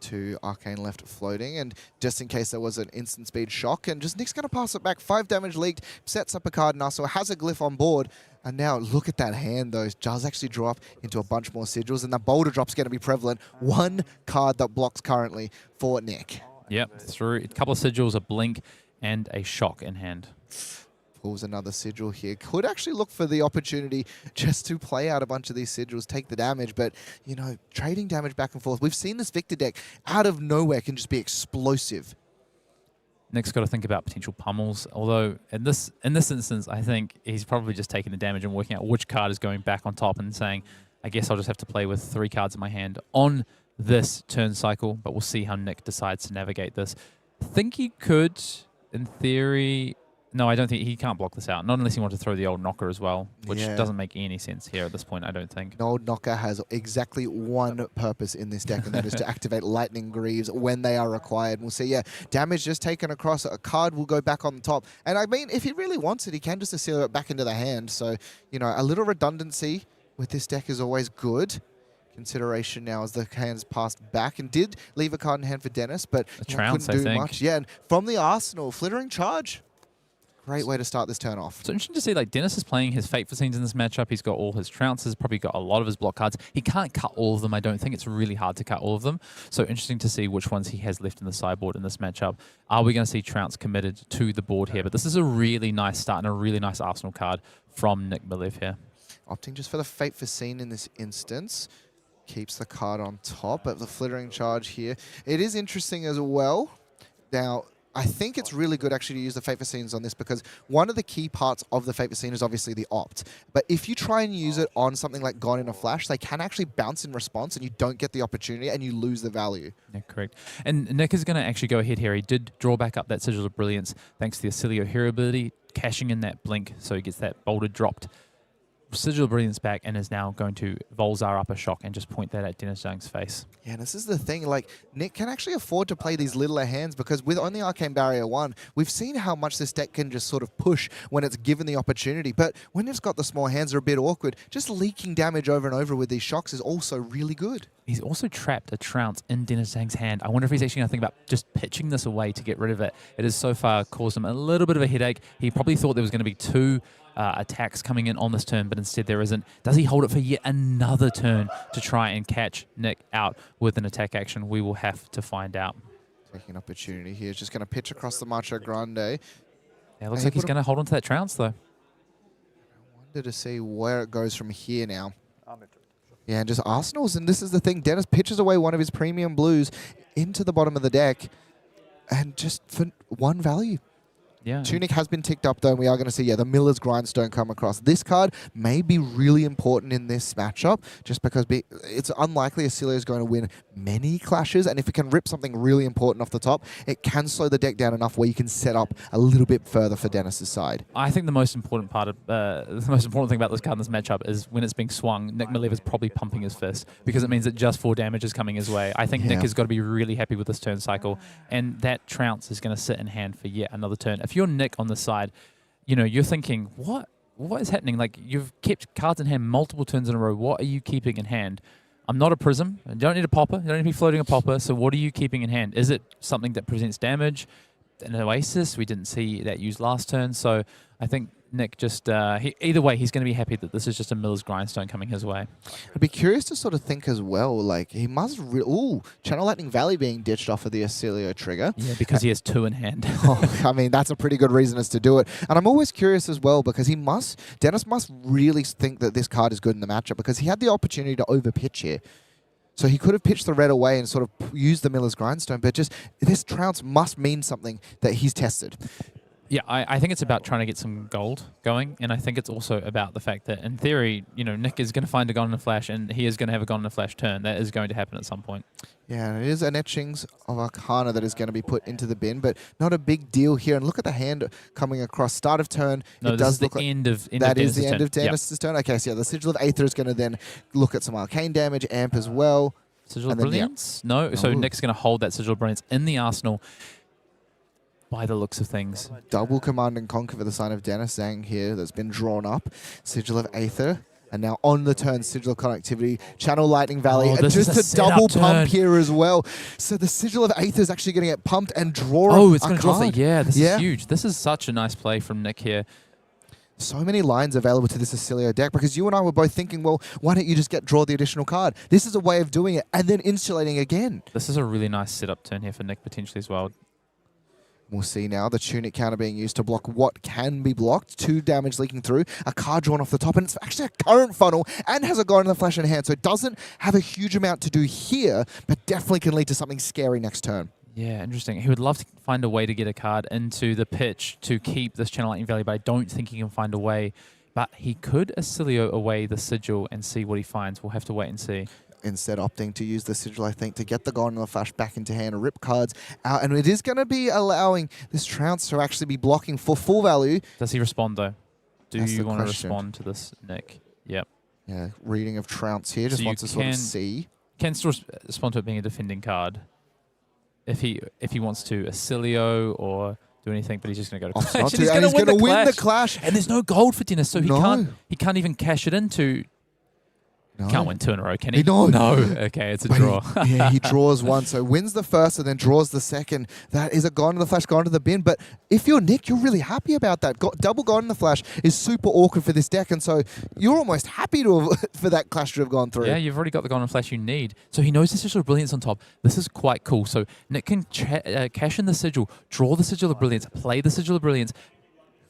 To Arcane left floating, and just in case there was an instant speed shock, and just Nick's going to pass it back. 5 damage leaked, sets up a card now, so has a glyph on board. And now look at that hand, though. Does actually drop into a bunch more sigils, and the boulder drop's going to be prevalent. 1 card that blocks currently for Nick. Yep, through a couple of sigils, a blink, and a shock in hand. Pulls another sigil here. Could actually look for the opportunity just to play out a bunch of these sigils, take the damage, but, you know, trading damage back and forth. We've seen this Victor deck out of nowhere can just be explosive. Nick's got to think about potential pummels, although in this instance, I think he's probably just taking the damage and working out which card is going back on top and saying, I guess I'll just have to play with 3 cards in my hand on this turn cycle, but we'll see how Nick decides to navigate this. Think he could, in theory... No, I don't think he can't block this out. Not unless he wants to throw the old knocker as well, which doesn't make any sense here at this point, I don't think. An old knocker has exactly one purpose in this deck, and that is to activate Lightning Greaves when they are required. We'll see, yeah, damage just taken across. A card will go back on the top. And I mean, if he really wants it, he can just Oscilio it back into the hand. So, you know, a little redundancy with this deck is always good. Consideration now as the hands passed back, and did leave a card in hand for Dennis, but trounce, couldn't do I think. much. Yeah, and from the arsenal, Flittering Charge. Great way to start this turn off. So interesting to see, like, Dennis is playing his Fateful Scenes in this matchup. He's got all his trounces, probably got a lot of his block cards. He can't cut all of them, I don't think. It's really hard to cut all of them. So interesting to see which ones he has left in the sideboard in this matchup. Are we going to see trounce committed to the board here? But this is a really nice start and a really nice arsenal card from Nick Malev here. Opting just for the Fateful Scene in this instance. Keeps the card on top, but the Flittering Charge here. It is interesting as well. Now, I think it's really good actually to use the Fateful Scenes on this, because one of the key parts of the Fateful Scene is obviously the opt. But if you try and use it on something like Gone in a Flash, they can actually bounce in response and you don't get the opportunity and you lose the value. Yeah, correct. And Nick is going to actually go ahead here. He did draw back up that Sigil of Brilliance thanks to the Oscilio hero ability, cashing in that blink so he gets that boulder dropped. Sigil of Brilliance back, and is now going to Volzar up a shock and just point that at Dennis Zhang's face. Yeah, and this is the thing, like, Nick can actually afford to play these littler hands, because with only Arcane Barrier 1, we've seen how much this deck can just sort of push when it's given the opportunity. But when it's got the small hands, are a bit awkward. Just leaking damage over and over with these shocks is also really good. He's also trapped a trounce in Dennis Zhang's hand. I wonder if he's actually going to think about just pitching this away to get rid of it. It has so far caused him a little bit of a headache. He probably thought there was going to be two attacks coming in on this turn, but instead there isn't. Does he hold it for yet another turn to try and catch Nick out with an attack action? We will have to find out. Taking an opportunity here. Just going to pitch across the Macho Grande. Yeah, looks like he's going to hold on to that trounce, though. I wonder to see where it goes from here now. Yeah, and just Arsenals, and this is the thing. Dennis pitches away one of his premium blues into the bottom of the deck, and just for one value. Yeah. Tunic has been ticked up, though, and we are going to see, yeah, the Miller's Grindstone come across. This card may be really important in this matchup, just because it's unlikely Oscilio is going to win many clashes, and if it can rip something really important off the top, it can slow the deck down enough where you can set up a little bit further for Dennis's side. I think the most important part of the most important thing about this card in this matchup is when it's being swung, Nick Malev is probably pumping his fist, because it means that just 4 damage is coming his way. I think Nick has got to be really happy with this turn cycle, and that trounce is going to sit in hand for yet another turn. If you're Nick on the side, you know, you're thinking, what is happening? Like, you've kept cards in hand multiple turns in a row. What are you keeping in hand? I'm not a prism. I don't need a popper. I don't need to be floating a popper. So what are you keeping in hand? Is it something that presents damage? An Oasis? We didn't see that used last turn. So I think Nick just, either way, he's going to be happy that this is just a Miller's Grindstone coming his way. I'd be curious to sort of think as well, like, he must... Channel Lightning Valley being ditched off of the Oscilio trigger. Yeah, because he has 2 in hand. I mean, that's a pretty good reason as to do it. And I'm always curious as well, because Dennis must really think that this card is good in the matchup, because he had the opportunity to overpitch here. So he could have pitched the red away and sort of used the Miller's Grindstone, but just this trounce must mean something that he's tested. Yeah, I think it's about trying to get some gold going, and I think it's also about the fact that, in theory, you know, Nick is going to find a Gone in a Flash, and he is going to have a Gone in a Flash turn. That is going to happen at some point. Yeah, and it is an Etchings of Arcana that is going to be put into the bin, but not a big deal here. And look at the hand coming across. Start of turn. No, it this does is the look like end of that is the Dennis's end of turn. Dennis's turn. Okay, so yeah, the Sigil of Aether is going to then look at some Arcane damage, Amp as well. Sigil of And then, yeah. Brilliance? No, so Nick's going to hold that Sigil of Brilliance in the arsenal by the looks of things. Double Command and Conquer for the sign of Dennis Zhang here that's been drawn up. Sigil of Aether. And now on the turn, Sigil of Connectivity, Channel Lightning Valley, and this is just a a double setup turn. pump here as well. So the Sigil of Aether is actually going to get pumped and draw Oh, it's a going to draw card. the... Yeah, this is huge. This is such a nice play from Nick here. So many lines available to this Oscilio deck, because you and I were both thinking, well, why don't you just draw the additional card? This is a way of doing it, and then insulating again. This is a really nice setup turn here for Nick potentially as well. We'll see now the Tunic counter being used to block what can be blocked. 2 damage leaking through, a card drawn off the top, and it's actually a current funnel and has a Gone in the Flash in hand, so it doesn't have a huge amount to do here, but definitely can lead to something scary next turn. Yeah, interesting. He would love to find a way to get a card into the pitch to keep this Channel Lightning Valley, but I don't think he can find a way. But he could Oscilio away the Sigil and see what he finds. We'll have to wait and see. instead opting to use the Sigil, I think, to get the Gardiner Flash back into hand, rip cards out, and it is going to be allowing this Trounce to actually be blocking for full value. Does he respond, though? Do That's you the want to question. respond to this, Nick? Yep. Yeah, reading of Trounce here, just So you wants to sort of can- see. Can still respond to it being a defending card if he wants to Oscilio or do anything, but he's just going to go to Opts Clash. not to, and he's going to win the Clash. And there's no gold for Dennis, so he No. can't even cash it into. No. Can't win 2 in a row, can he? No. No. Okay, it's a But draw. yeah, he draws one, so wins the first and then draws the second. That is a Gone in the Flash, gone to the bin. But if you're Nick, you're really happy about that. Double Gone in the Flash is super awkward for this deck, and so you're almost happy to have, for that Clash to have gone through. Yeah, you've already got the Gardiner Flash you need. So he knows the Sigil of Brilliance on top. This is quite cool. So Nick can cash in the Sigil, draw the Sigil of Brilliance, play the Sigil of Brilliance,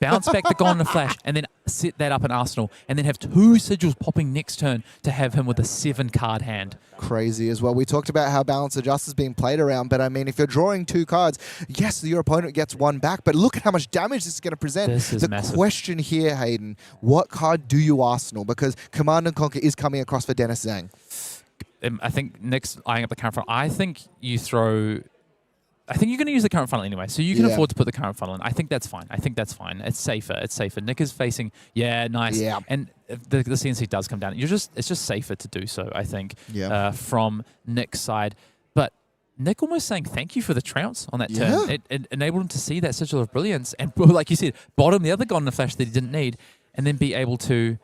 bounce back the Gardiner Flash, and then set that up in Arsenal, and then have 2 Sigils popping next turn to have him with a 7-card hand. Crazy as well. We talked about how Balance of Justice is being played around, but I mean, if you're drawing 2 cards, yes, your opponent gets 1 back, but look at how much damage this is going to present. This is the massive. question here, Hayden, what card do you Arsenal? Because Command and Conquer is coming across for Dennis Zhang. I think Nick's eyeing up the current funnel. I think you're going to use the current funnel anyway, so you can Yeah. afford to put the current funnel in. I think that's fine. It's safer. Nick is facing, nice. Yeah. And if the CNC does come down. It's just safer to do so, I think, Yeah. from Nick's side. But Nick almost saying thank you for the trounce on that Yeah. turn. It enabled him to see that Sigil of Brilliance and, like you said, bottom the other Gardiner Flash that he didn't need, and then be able to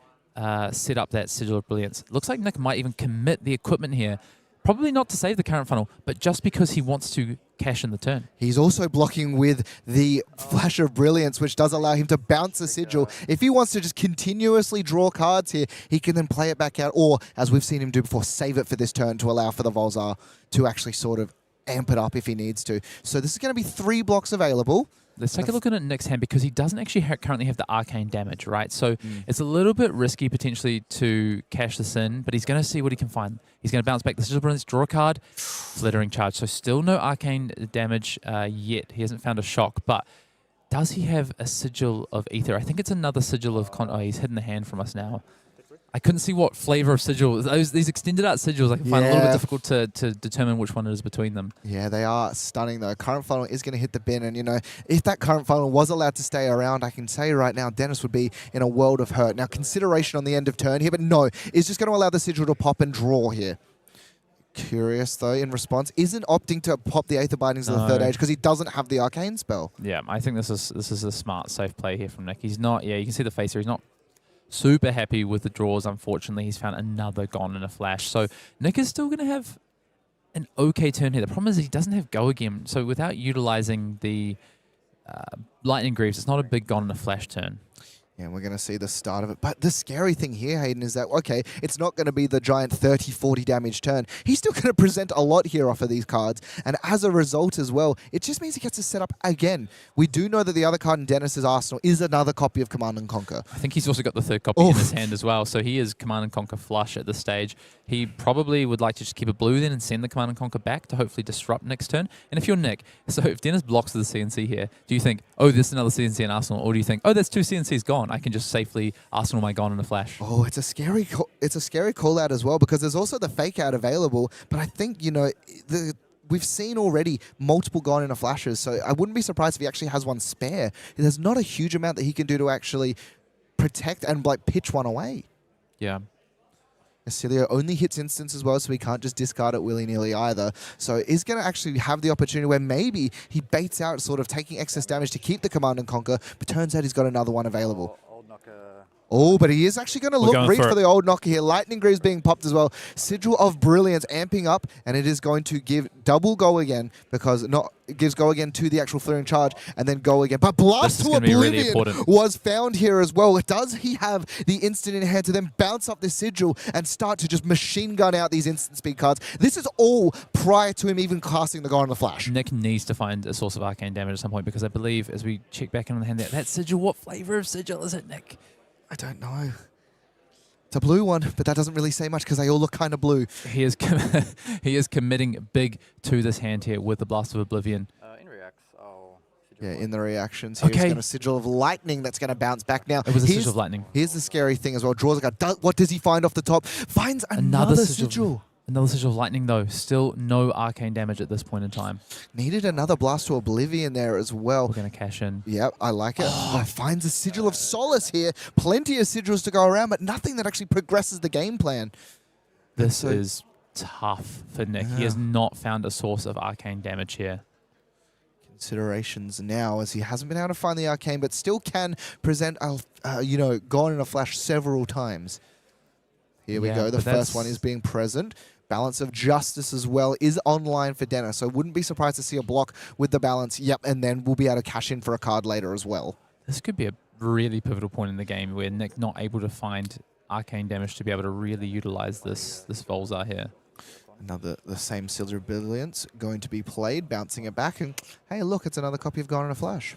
set up that Sigil of Brilliance. Looks like Nick might even commit the equipment here. Probably not to save the current funnel, but just because he wants to cash in the turn. He's also blocking with the Flash of Brilliance, which does allow him to bounce a Sigil. If he wants to just continuously draw cards here, he can then play it back out, or, as we've seen him do before, save it for this turn to allow for the Volzar to actually sort of amp it up if he needs to. So this is going to be 3 blocks available. Let's take a look at it Nick's hand, because he doesn't actually currently have the arcane damage, right? So it's a little bit risky potentially to cash this in, but he's going to see what he can find. He's going to bounce back the Sigil of Brilliance, draw a card, Flittering Charge. So still no arcane damage yet. He hasn't found a shock, but does he have a Sigil of Ether? I think it's another Sigil of... Oh, he's hidden the hand from us now. I couldn't see what flavor of sigil. These extended art sigils, I can find a little bit difficult to determine which one it is between them. Yeah, they are stunning though. Current funnel is going to hit the bin, and you know, if that current funnel was allowed to stay around, I can say right now, Dennis would be in a world of hurt. Now, consideration on the end of turn here, but no, it's just going to allow the sigil to pop and draw here. Curious though, in response, isn't opting to pop the Aether Bindings of the third age because he doesn't have the arcane spell. Yeah, I think this is a smart, safe play here from Nick. He's not. Yeah, you can see the face here. He's not super happy with the draws, unfortunately. He's found another Gone in a Flash. So Nick is still going to have an okay turn here. The problem is he doesn't have Go again. So without utilizing the Lightning Greaves, it's not a big Gone in a Flash turn. Yeah, we're going to see the start of it. But the scary thing here, Hayden, is that, okay, it's not going to be the giant 30, 40 damage turn. He's still going to present a lot here off of these cards. And as a result as well, it just means he gets to set up again. We do know that the other card in Dennis's arsenal is another copy of Command and Conquer. I think he's also got the third copy in his hand as well. So he is Command and Conquer flush at this stage. He probably would like to just keep a blue then and send the Command and Conquer back to hopefully disrupt next turn. And if you're Nick, so if Dennis blocks the CNC here, do you think, oh, there's another CNC in Arsenal? Or do you think, oh, there's 2 CNCs gone. I can just safely Arsenal my Gone in a Flash. Oh, it's a scary call out as well, because there's also the fake out available. But I think, you know, we've seen already multiple Gone in a Flashes, so I wouldn't be surprised if he actually has one spare. There's not a huge amount that he can do to actually protect and like pitch one away. Yeah. Oscilio only hits instants as well, so he can't just discard it willy-nilly either. So he's going to actually have the opportunity where maybe he baits out sort of taking excess damage to keep the Command and Conquer, but turns out he's got another one available. Old knocker. Oh, but he is actually going to reach for for the old knocker here. Lightning Greaves being popped as well. Sigil of Brilliance amping up, and it is going to give double go again, because it gives go again to the actual Flittering Charge, and then go again. But Blast to Oblivion was found here as well. Does he have the instant in hand to then bounce up this Sigil and start to just machine gun out these instant speed cards? This is all prior to him even casting the Gone in the Flash. Nick needs to find a source of arcane damage at some point, because I believe, as we check back in on the hand, that Sigil, what flavor of Sigil is it, Nick? I don't know. It's a blue one, but that doesn't really say much because they all look kind of blue. He is he is committing big to this hand here with the Blast of Oblivion. In reacts, I'll... Yeah, in the reactions here, he's got a Sigil of Lightning that's going to bounce back now. It was a Sigil of Lightning. Here's the scary thing as well. Draws a card. What does he find off the top? Finds another Sigil. Another Sigil of Lightning, though. Still no arcane damage at this point in time. Needed another Blast to Oblivion there as well. We're going to cash in. Yep, I like it. Oh, finds a Sigil of Solace here. Plenty of Sigils to go around, but nothing that actually progresses the game plan. This is tough for Nick. He has not found a source of arcane damage here. Considerations now, as he hasn't been able to find the arcane, but still can present, Gone in a Flash several times. Here we go. The first one is being present. Balance of Justice as well is online for Dennis, so wouldn't be surprised to see a block with the balance. Yep, and then we'll be able to cash in for a card later as well. This could be a really pivotal point in the game where Nick not able to find arcane damage to be able to really utilize this Volzar here. The same Sigil of Brilliance going to be played, bouncing it back, and hey, look, it's another copy of Gone in a Flash.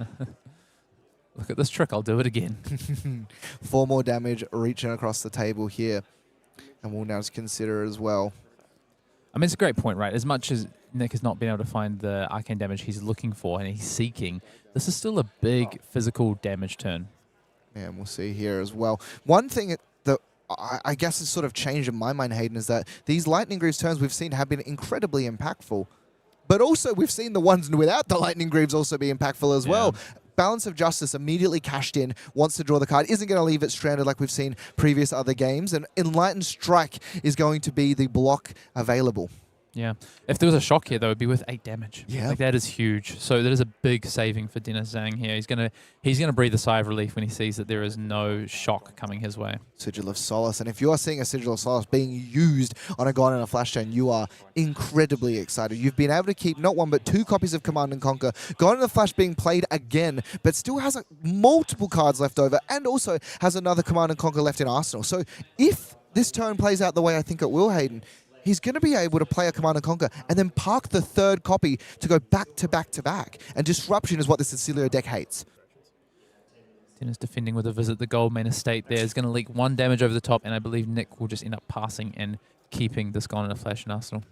Look at this trick, I'll do it again. 4 more damage reaching across the table here, and we'll now just consider it as well. I mean, it's a great point, right? As much as Nick has not been able to find the arcane damage he's looking for and he's seeking, this is still a big physical damage turn. Yeah, and we'll see here as well. One thing that I guess has sort of changed in my mind, Hayden, is that these Lightning Greaves turns we've seen have been incredibly impactful. But also we've seen the ones without the Lightning Greaves also be impactful as well. Balance of Justice immediately cashed in, wants to draw the card, isn't going to leave it stranded like we've seen previous other games, and Enlightened Strike is going to be the block available. Yeah. If there was a shock here, though, it'd be worth 8 damage. Yeah. Like, that is huge. So that is a big saving for Dennis Zhang here. He's gonna breathe a sigh of relief when he sees that there is no shock coming his way. Sigil of Solace. And if you are seeing a Sigil of Solace being used on a Gone in a Flash turn, you are incredibly excited. You've been able to keep not 1 but 2 copies of Command and Conquer. Gone in a Flash being played again, but still has multiple cards left over, and also has another Command and Conquer left in Arsenal. So if this turn plays out the way I think it will, Hayden, he's going to be able to play a Command & Conquer and then park the 3rd copy to go back to back to back. And Disruption is what this Oscilio deck hates. Dennis defending with a visit the Goldman Estate there. Is going to leak 1 damage over the top, and I believe Nick will just end up passing and keeping this Gone in a Flash in Arsenal.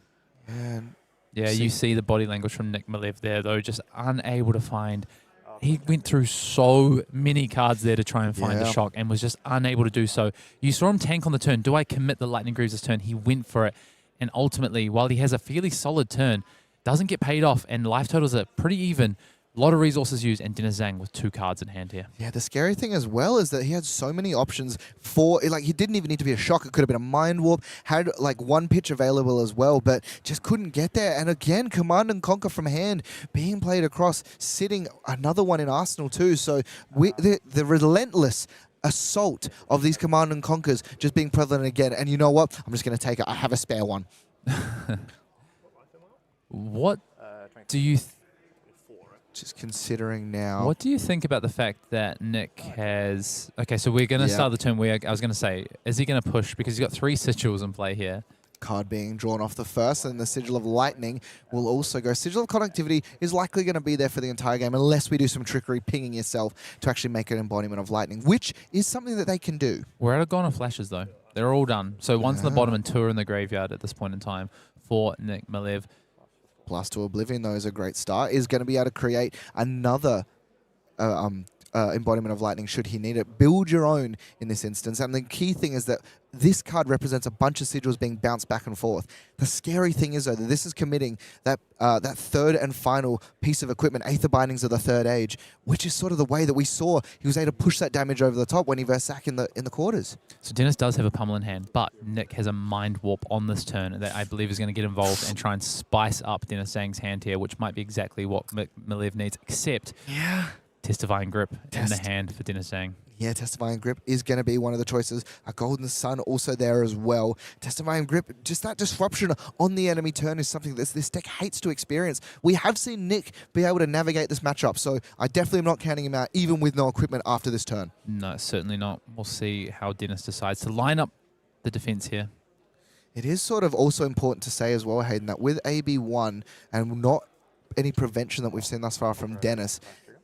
Yeah, you see the body language from Nick Malev there, though, just unable to find. He went through so many cards there to try and find the shock and was just unable to do so. You saw him tank on the turn. Do I commit the Lightning Greaves this turn? He went for it. And ultimately, while he has a fairly solid turn, doesn't get paid off, and life totals are pretty even. A lot of resources used, and Dennis Zhang with 2 cards in hand here. Yeah, the scary thing as well is that he had so many options for, like, he didn't even need to be a shock. It could have been a Mind Warp, had like 1 pitch available as well, but just couldn't get there. And again, Command and Conquer from hand being played across, sitting another one in Arsenal too. So the relentless assault of these Command and Conquers just being prevalent again. And you know what? I'm just going to take it. I have a spare one. What do you... Just considering now. What do you think about the fact that Nick has... Okay, so we're going to start the turn where I was going to say, is he going to push? Because he's got 3 sigils in play here. Card being drawn off the first, and the Sigil of Lightning will also go. Sigil of Connectivity is likely going to be there for the entire game unless we do some trickery pinging yourself to actually make an embodiment of Lightning, which is something that they can do. We're out of Gone in Flashes, though. They're all done. So one's in the bottom and 2 are in the graveyard at this point in time for Nick Malev. Blast to Oblivion, though, is a great start. Is going to be able to create another embodiment of Lightning should he need it. Build your own in this instance. And the key thing is that this card represents a bunch of sigils being bounced back and forth. The scary thing is, though, that this is committing that that 3rd and final piece of equipment, Aether Bindings of the 3rd Age, which is sort of the way that we saw he was able to push that damage over the top when he versed Zach in the quarters. So Dennis does have a pummel in hand, but Nick has a Mind Warp on this turn that I believe is going to get involved and try and spice up Dennis Zhang's hand here, which might be exactly what Malev needs, except... Testifying Grip in the hand for Dennis Zhang. Yeah, Testifying Grip is going to be one of the choices. A Golden Sun also there as well. Testifying Grip, just that disruption on the enemy turn is something that this deck hates to experience. We have seen Nick be able to navigate this matchup, so I definitely am not counting him out, even with no equipment after this turn. No, certainly not. We'll see how Dennis decides to line up the defense here. It is sort of also important to say as well, Hayden, that with AB1 and not any prevention that we've seen thus far from Dennis,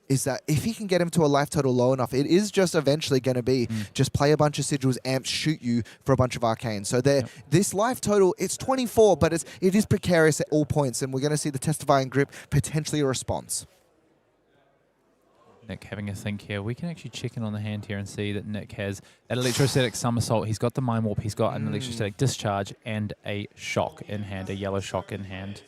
is that if he can get him to a life total low enough, it is just eventually going to be just play a bunch of sigils, amps, shoot you for a bunch of arcanes. So this life total, it's 24, but it is precarious at all points, and we're going to see the Testifying Grip potentially a response. Nick having a think here. We can actually check in on the hand here and see that Nick has that electrostatic somersault. He's got the Mind Warp. He's got an electrostatic discharge and a shock in hand, a yellow shock in hand.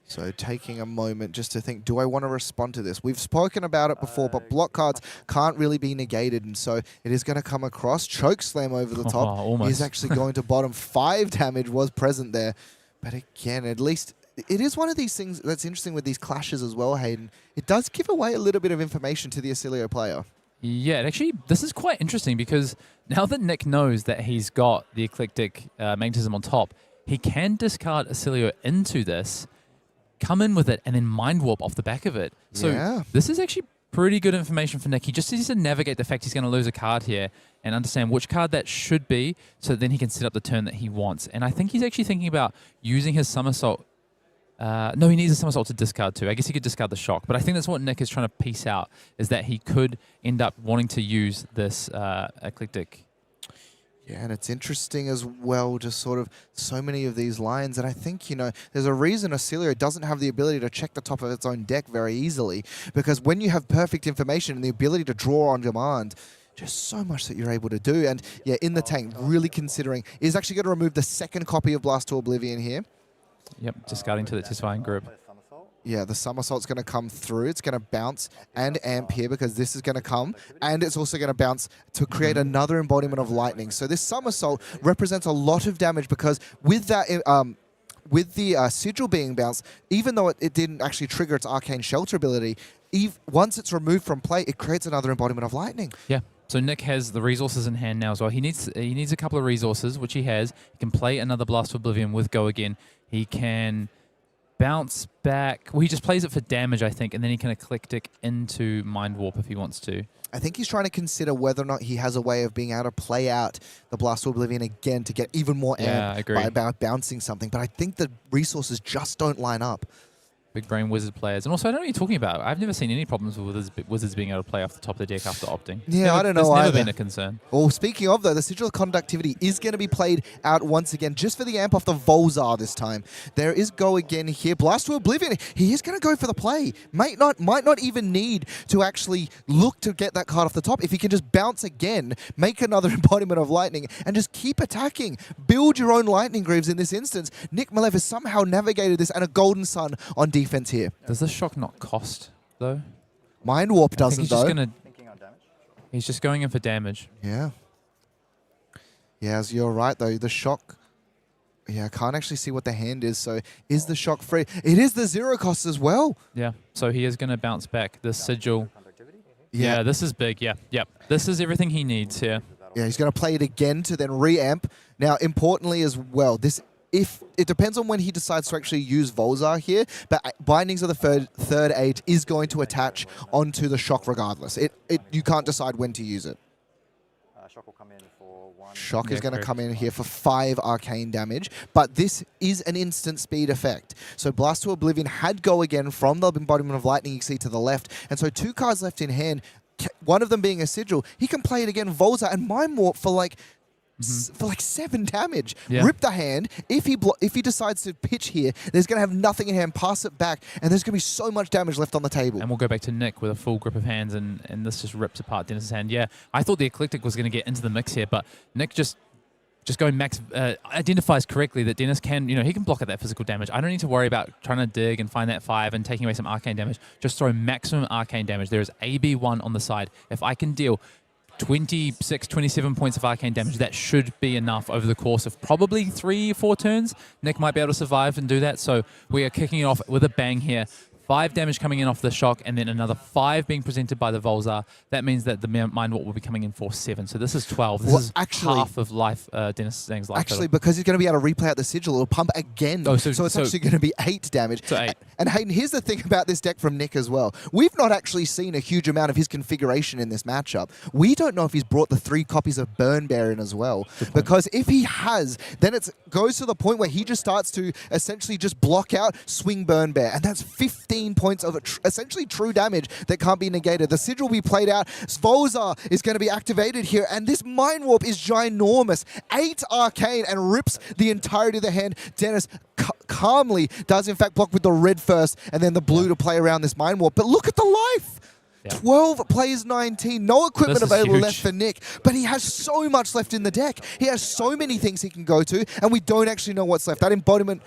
So taking a moment just to think, do I want to respond to this? We've spoken about it before, but block cards can't really be negated, and so it is going to come across. Choke slam over the top. Almost. He's actually going to bottom. 5 damage was present there. But again, at least it is one of these things that's interesting with these clashes as well, Hayden. It does give away a little bit of information to the Oscilio player. Yeah, actually, this is quite interesting because now that Nick knows that he's got the eclectic magnetism on top, he can discard Oscilio into this, come in with it, and then Mind Warp off the back of it. So this is actually pretty good information for Nick. He just needs to navigate the fact he's going to lose a card here and understand which card that should be so then he can set up the turn that he wants. And I think he's actually thinking about using his somersault. No, he needs a somersault to discard too. I guess he could discard the shock. But I think that's what Nick is trying to piece out, is that he could end up wanting to use this eclectic. Yeah, and it's interesting as well, just sort of so many of these lines. And I think, you know, there's a reason Oscilio doesn't have the ability to check the top of its own deck very easily. Because when you have perfect information and the ability to draw on demand, just so much that you're able to do. And yeah, in the tank, really considering, is actually going to remove the second copy of Blast to Oblivion here. Yep, discarding to the Testifying Grip. Yeah, the somersault's going to come through. It's going to bounce and amp here because this is going to come. And it's also going to bounce to create another embodiment of lightning. So this somersault represents a lot of damage because with that, with the sigil being bounced, even though it didn't actually trigger its arcane shelter ability, once it's removed from play, it creates another embodiment of lightning. Yeah. So Nick has the resources in hand now as well. He needs a couple of resources, which he has. He can play another Blast of Oblivion with Go Again. He can bounce back. Well, he just plays it for damage, I think, and then he can eclectic into Mind Warp if he wants to. I think he's trying to consider whether or not he has a way of being able to play out the Blast of Oblivion again to get even more amp by bouncing something. But I think the resources just don't line up. Big brain wizard players. And also, I don't know what you're talking about. I've never seen any problems with wizards being able to play off the top of the deck after opting. Yeah, I don't know It's either. never been a concern. Well, speaking of, though, the Sigil of Conductivity is going to be played out once again, just for the amp off the Volzar this time. There is Go Again here. Blast to Oblivion. He is going to go for the play. Might not even need to actually look to get that card off the top. If he can just bounce again, make another embodiment of lightning, and just keep attacking. Build your own lightning greaves in this instance. Nick Malev has somehow navigated this, and a Golden Sun on defense here. Does this shock not cost, though? Mind Warp doesn't, he's though. Thinking on damage. He's just going in for damage. Yeah. Yeah, as you're right, though. The shock... Yeah, I can't actually see what the hand is, so is the shock free? It is the 0 cost as well. Yeah, so he is going to bounce back. The Sigil... Conductivity. Yeah, this is big. Yeah, yep. This is everything he needs here. Yeah, he's going to play it again to then re-amp. Now, importantly as well, if it depends on when he decides to actually use Volzar here, but Bindings of the third age is going to attach onto the shock regardless. You can't decide when to use it. Shock will come in for 1. Shock is going to come in here for 5 arcane damage, but this is an instant speed effect. So Blast to Oblivion had Go Again from the embodiment of lightning you see to the left, and so 2 cards left in hand, one of them being a Sigil. He can play it again, Volzar, and Mind Warp for like 7 damage. Yeah. Rip the hand. If he decides to pitch here, there's going to have nothing in hand. Pass it back, and there's going to be so much damage left on the table. And we'll go back to Nick with a full grip of hands, and this just rips apart Dennis's hand. Yeah, I thought the Eclectic was going to get into the mix here, but Nick just going max identifies correctly that Dennis can, he can block at that physical damage. I don't need to worry about trying to dig and find that 5 and taking away some arcane damage. Just throw maximum arcane damage. There is AB1 on the side. If I can deal 26, 27 points of arcane damage, that should be enough over the course of probably 3-4 turns. Nick might be able to survive and do that, so we are kicking it off with a bang here. 5 damage coming in off the shock, and then another 5 being presented by the Volzar. That means that the Mind Warp will be coming in for 7. So this is 12. This is half of life, Dennis Zhang's life. Actually, because he's going to be able to replay out the Sigil, it'll pump again. So it's actually going to be 8 damage. So 8. And Hayden, here's the thing about this deck from Nick as well. We've not actually seen a huge amount of his configuration in this matchup. We don't know if he's brought the 3 copies of Burn Bear in as well. Because if he has, then it goes to the point where he just starts to essentially just block out, swing Burn Bear. And that's 15 points of essentially true damage that can't be negated. The Sigil will be played out. Volzar is going to be activated here, and this Mind Warp is ginormous. 8 arcane and rips the entirety of the hand. Dennis calmly does in fact block with the red first, and then the blue to play around this Mind Warp. But look at the life! Yeah. 12 plays 19, no equipment This is available huge. left for Nick, but he has so much left in the deck. He has so many things he can go to, and we don't actually know what's left. That embodiment...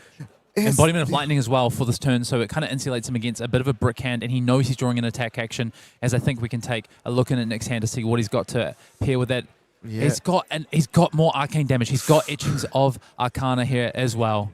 Embodiment of Lightning as well for this turn, so it kind of insulates him against a bit of a brick hand, and he knows he's drawing an attack action, as I think we can take a look in at Nick's hand to see what he's got to pair with that. Yeah. He's got more arcane damage. He's got etchings of Arcana here as well.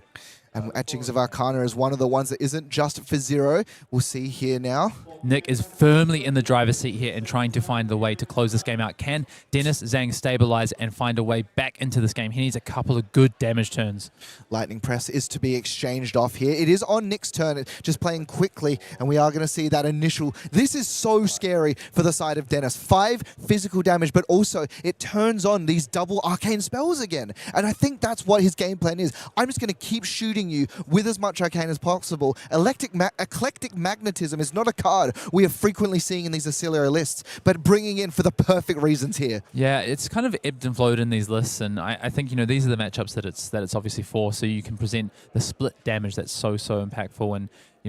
And Etchings of Arcana is one of the ones that isn't just for 0. We'll see here now. Nick is firmly in the driver's seat here and trying to find the way to close this game out. Can Dennis Zhang stabilize and find a way back into this game? He needs a couple of good damage turns. Lightning Press is to be exchanged off here. It is on Nick's turn, just playing quickly, and we are going to see that initial... This is so scary for the side of Dennis. 5 physical damage, but also it turns on these double arcane spells again. And I think that's what his game plan is. I'm just going to keep shooting you with as much arcane as possible. Eclectic Magnetism is not a card we are frequently seeing in these Oscilio lists, but bringing in for the perfect reasons here. Yeah, it's kind of ebbed and flowed in these lists, and I think these are the matchups that it's obviously for. So you can present the split damage that's so impactful, and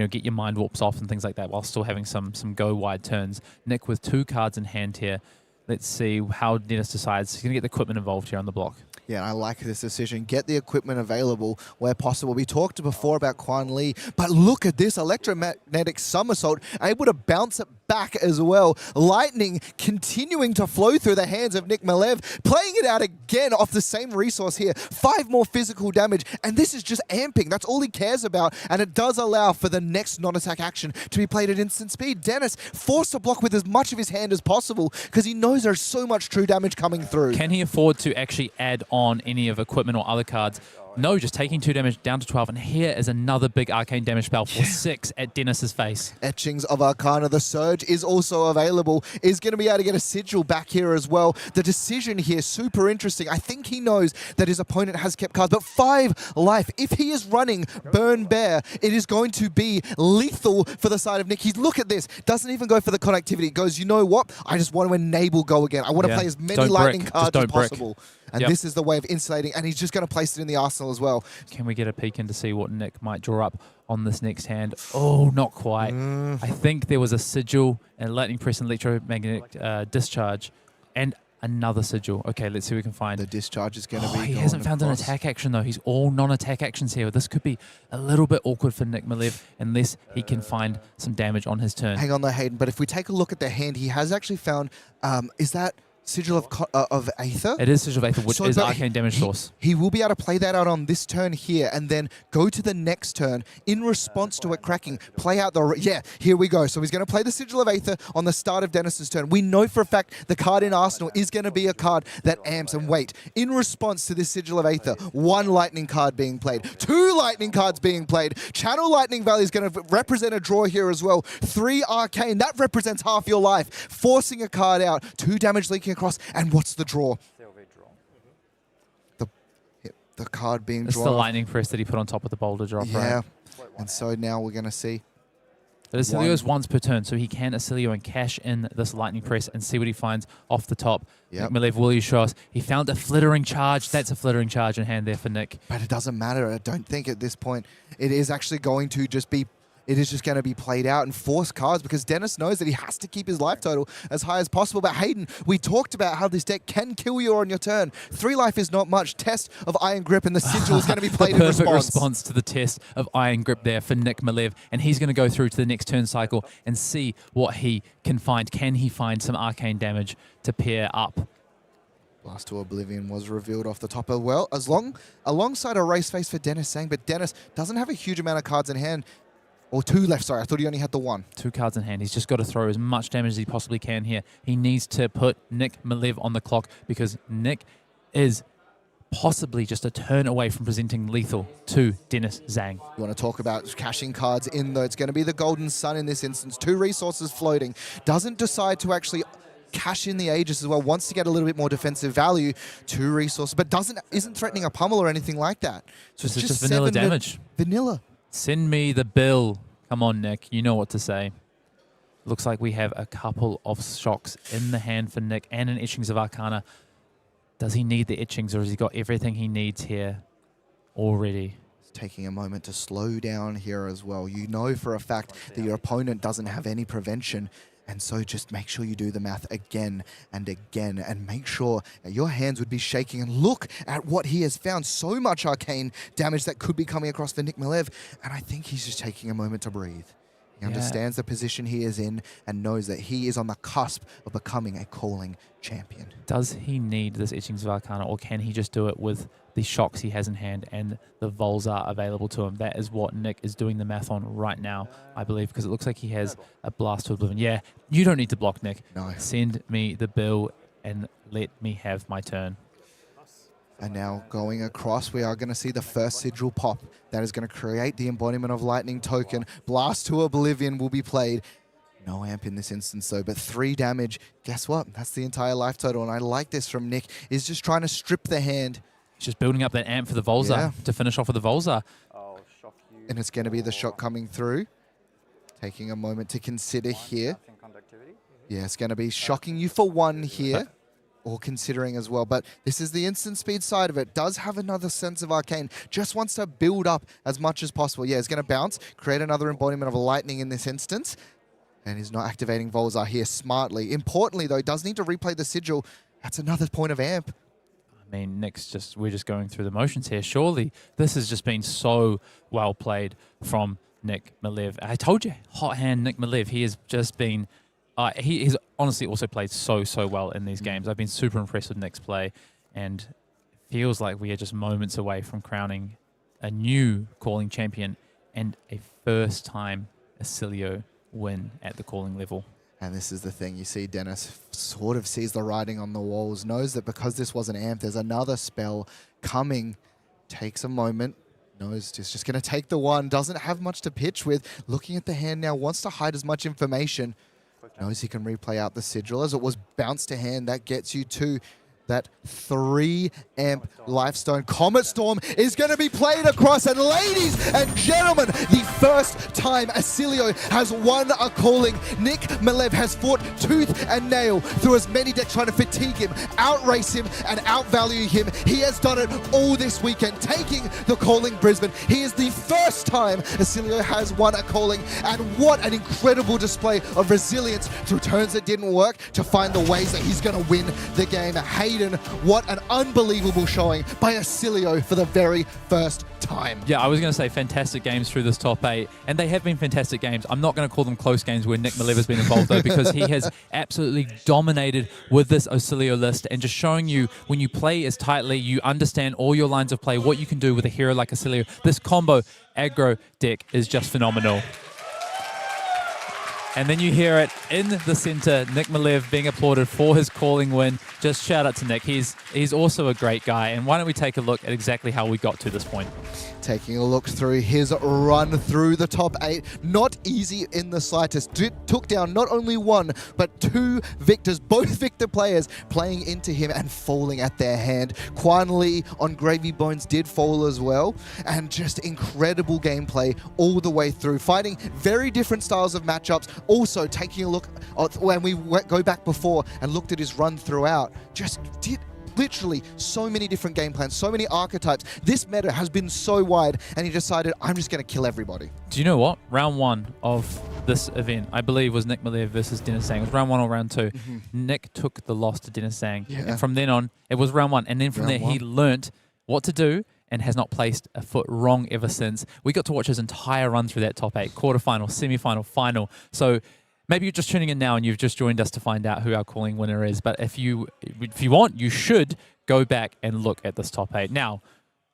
get your mind warps off and things like that, while still having some go wide turns. Nick with 2 cards in hand here. Let's see how Dennis decides. He's going to get the equipment involved here on the block. Yeah, and I like this decision. Get the equipment available where possible. We talked before about Kuan Lee, but look at this electromagnetic somersault, able to bounce it back as well. Lightning continuing to flow through the hands of Nick Malev, playing it out again off the same resource here. 5 more physical damage, and this is just amping. That's all he cares about, and it does allow for the next non-attack action to be played at instant speed. Dennis forced to block with as much of his hand as possible because he knows there's so much true damage coming through. Can he afford to actually add on any of equipment or other cards? No, just taking 2 damage down to 12, and here is another big arcane damage spell for 6 at Dennis's face. Etchings of Arcana. The Surge is also available. Is going to be able to get a sigil back here as well. The decision here, super interesting. I think he knows that his opponent has kept cards, but 5 life. If he is running Burn Bear, it is going to be lethal for the side of Nick. Look at this. Doesn't even go for the connectivity. Goes, you know what? I just want to enable go again. I want to play as many lightning cards as possible. And this is the way of insulating, and he's just going to place it in the arsenal as well. Can we get a peek in to see what Nick might draw up on this next hand? Oh, not quite. I think there was a sigil and lightning press and electromagnetic discharge and another sigil. Okay, let's see what we can find. The discharge is going to be he hasn't found an attack action, though. He's all non-attack actions here. This could be a little bit awkward for Nick Malev unless he can find some damage on his turn. Hang on though, Hayden, but if we take a look at the hand, he has actually found, is that Sigil of Aether? It is Sigil of Aether, which is arcane damage source. He will be able to play that out on this turn here and then go to the next turn in response to it cracking. Play out the... Yeah, here we go. So he's going to play the Sigil of Aether on the start of Dennis's turn. We know for a fact the card in Arsenal is going to be a card that amps. And wait, in response to this Sigil of Aether, 1 lightning card being played, 2 lightning cards being played. Channel Lightning Valley is going to represent a draw here as well. 3 arcane, that represents half your life. Forcing a card out, 2 damage leaking across, and what's the draw? The card being drawn. It's the lightning press that he put on top of the boulder drop, yeah. right? And so now we're going to see. Oscilio is once per turn, so he can Oscilio and cash in this lightning press and see what he finds off the top. Yep. Nick Malev, will you show us? He found a flittering charge. That's a flittering charge in hand there for Nick. But it doesn't matter. I don't think at this point it is actually going to just be... It is just going to be played out and force cards because Dennis knows that he has to keep his life total as high as possible. But Hayden, we talked about how this deck can kill you on your turn. 3 life is not much. Test of Iron Grip and the Sigil is going to be played in response. Perfect response to the test of Iron Grip there for Nick Malev. And he's going to go through to the next turn cycle and see what he can find. Can he find some arcane damage to pair up? Blast to Oblivion was revealed off the top as well, alongside a race face for Dennis Zhang. But Dennis doesn't have a huge amount of cards in hand. Or 2 left, sorry. I thought he only had the 1. 2 cards in hand. He's just got to throw as much damage as he possibly can here. He needs to put Nick Malev on the clock because Nick is possibly just a turn away from presenting lethal to Dennis Zhang. You want to talk about cashing cards in, though. It's going to be the Golden Sun in this instance. 2 resources floating. Doesn't decide to actually cash in the Aegis as well. Wants to get a little bit more defensive value. 2 resources, but isn't threatening a pummel or anything like that. So This is just vanilla damage. Vanilla. Send me the bill. Come on, Nick. You know what to say. Looks like we have a couple of shocks in the hand for Nick and an Etchings of Arcana. Does he need the Etchings or has he got everything he needs here already? Taking a moment to slow down here as well. You know for a fact that your opponent doesn't have any prevention. And so just make sure you do the math again and again and make sure that your hands would be shaking. And look at what he has found. So much arcane damage that could be coming across for Nick Malev. And I think he's just taking a moment to breathe. He understands the position he is in and knows that he is on the cusp of becoming a calling champion. Does he need this Etchings of Arcana, or can he just do it with the shocks he has in hand and the Volzar available to him? That is what Nick is doing the math on right now, I believe, because it looks like he has a Blast to Oblivion. Yeah, you don't need to block, Nick. No. Send me the bill and let me have my turn. And now going across, we are going to see the first sigil pop. That is going to create the embodiment of lightning token. Blast to Oblivion will be played. No amp in this instance though, but 3 damage. Guess what? That's the entire life total. And I like this from Nick. He's just trying to strip the hand. He's just building up that amp for the Volzar to finish off with the Volzar. I'll shock you. And it's going to be the shot coming through. Taking a moment to consider here. Nothing conductivity. Yeah, it's going to be shocking you for 1 here. Or considering as well, but this is the instant speed side of it. Does have another sense of arcane. Just wants to build up as much as possible. Yeah, it's going to bounce, create another embodiment of lightning in this instance. And he's not activating Volzar here smartly. Importantly, though, he does need to replay the sigil. That's another point of amp. I mean, we're just going through the motions here. Surely this has just been so well played from Nick Malev. I told you, hot hand Nick Malev. He has just been... he's honestly also played so well in these games. I've been super impressed with Nick's play, and it feels like we are just moments away from crowning a new calling champion and a first-time Oscilio win at the calling level. And this is the thing, you see Dennis sort of sees the writing on the walls, knows that because this was an amp, there's another spell coming, takes a moment, knows it's just going to take the 1, doesn't have much to pitch with, looking at the hand now, wants to hide as much information. Knows he can replay out the sigil as it was bounced to hand. That gets you to that 3 amp Lifestone. Comet Storm is going to be played across. And ladies and gentlemen, the first time Oscilio has won a calling. Nick Malev has fought tooth and nail through as many decks trying to fatigue him, outrace him, and outvalue him. He has done it all this weekend, taking the calling Brisbane. He is the first time Oscilio has won a calling. And what an incredible display of resilience through turns that didn't work to find the ways that he's going to win the game. Hayden, what an unbelievable showing by Oscilio for the very first time. Yeah, I was going to say fantastic games through this top 8, and they have been fantastic games. I'm not going to call them close games where Nick Malev has been involved, though, because he has absolutely dominated with this Oscilio list, and just showing you when you play as tightly, you understand all your lines of play, what you can do with a hero like Oscilio. This combo aggro deck is just phenomenal. And then you hear it in the center, Nick Malev being applauded for his calling win. Just shout out to Nick. He's also a great guy. And why don't we take a look at exactly how we got to this point? Taking a look through his run through the top 8. Not easy in the slightest. Took down not only 1, but 2 victors. Both victor players playing into him and falling at their hand. Kuan on Gravy Bones did fall as well. And just incredible gameplay all the way through. Fighting very different styles of matchups. Also taking a look when we go back before and looked at his run throughout. Just did literally so many different game plans, so many archetypes. This meta has been so wide, and he decided, I'm just going to kill everybody. Do you know what? Round 1 of this event, I believe, was Nick Malev versus Dennis Zhang. It was round 1 or round 2. Nick took the loss to Dennis Zhang. Yeah. And from then on, it was round 1. And then from Round there, he learnt what to do and has not placed a foot wrong ever since. We got to watch his entire run through that top 8, quarterfinal, semi-final, final. So maybe you're just tuning in now and you've just joined us to find out who our calling winner is. But if you want, you should go back and look at this top 8. Now,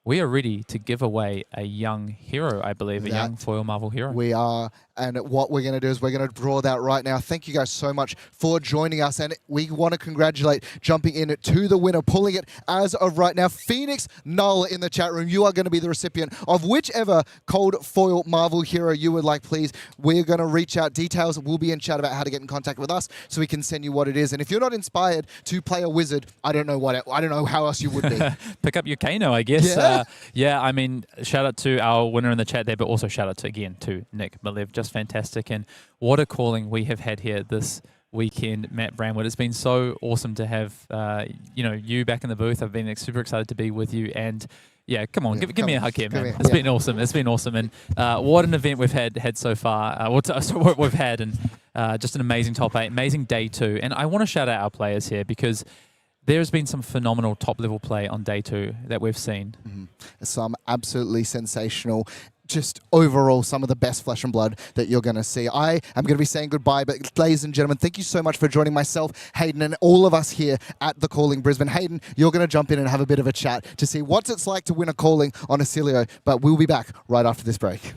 we are ready to give away a young hero, I believe, a young foil Marvel hero. We are, and what we're going to do is we're going to draw that right now. Thank you guys so much for joining us, and we want to congratulate jumping in to the winner, pulling it as of right now. Phoenix Null in the chat room. You are going to be the recipient of whichever cold foil Marvel hero you would like, please. We're going to reach out. Details will be in chat about how to get in contact with us so we can send you what it is. And if you're not inspired to play a wizard, I don't know how else you would be. Pick up your Kano, I guess. Yeah. Yeah, I mean, shout out to our winner in the chat there, but also shout out again to Nick Malev. Just fantastic. And what a calling we have had here this weekend, Matt Brandwood. It's been so awesome to have you back in the booth. I've been super excited to be with you. And yeah, come on, give me a hug here, man. It's been awesome. It's been awesome. And what an event we've had so far. What we've had. And Just an amazing top 8, amazing day 2. And I want to shout out our players here because there's been some phenomenal top-level play on day 2 that we've seen. Some absolutely sensational, just overall some of the best Flesh and Blood that you're going to see. I am going to be saying goodbye, but ladies and gentlemen, thank you so much for joining myself, Hayden, and all of us here at the Calling Brisbane. Hayden, you're going to jump in and have a bit of a chat to see what it's like to win a calling on Oscilio, but we'll be back right after this break.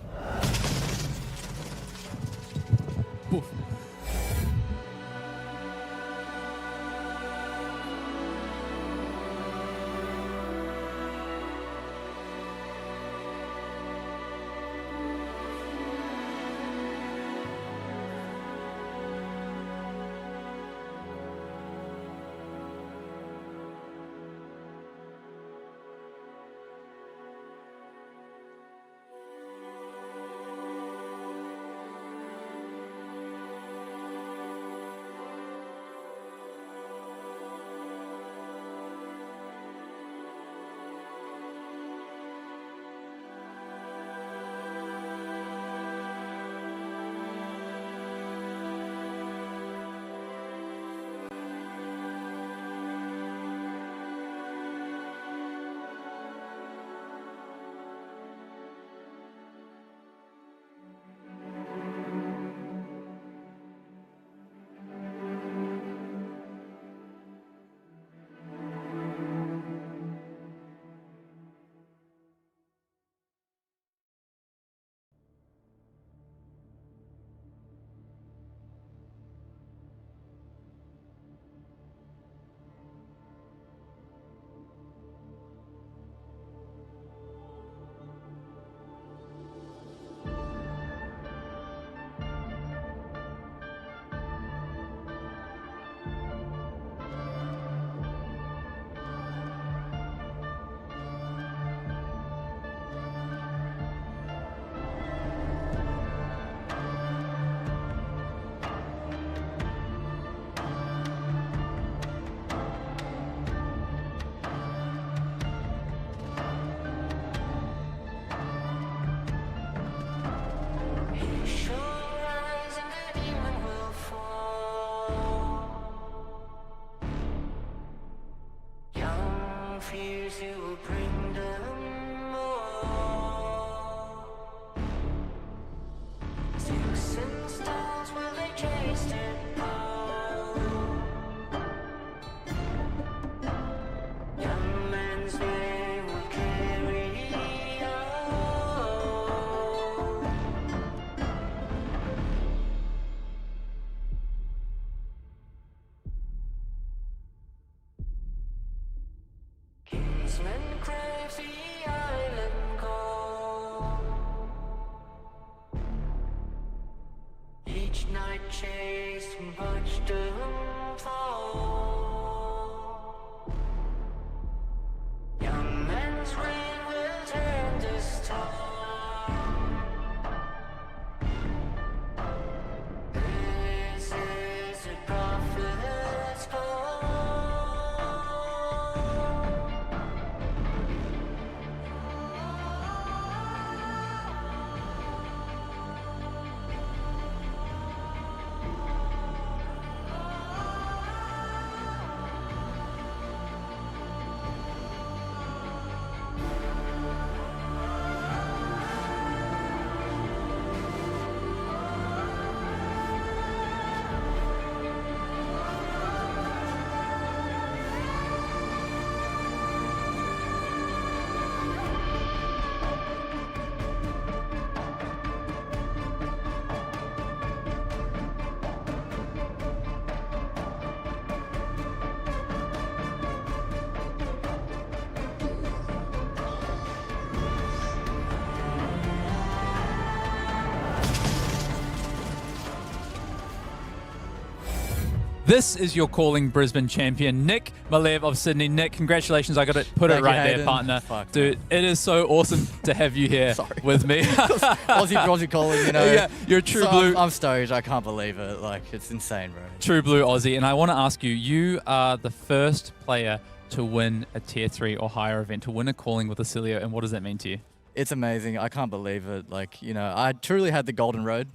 This is your Calling Brisbane champion, Nick Malev of Sydney. Nick, congratulations. I got to put it right there, partner. Fuck, dude, it is so awesome to have you here with me. Aussie calling, you know. Yeah, you're a true blue. I'm stoked. I can't believe it. Like, it's insane, bro. True blue Aussie. And I want to ask you, you are the first player to win a tier 3 or higher event, to win a calling with Oscilio. And what does that mean to you? It's amazing. I can't believe it. Like, you know, I truly had the golden road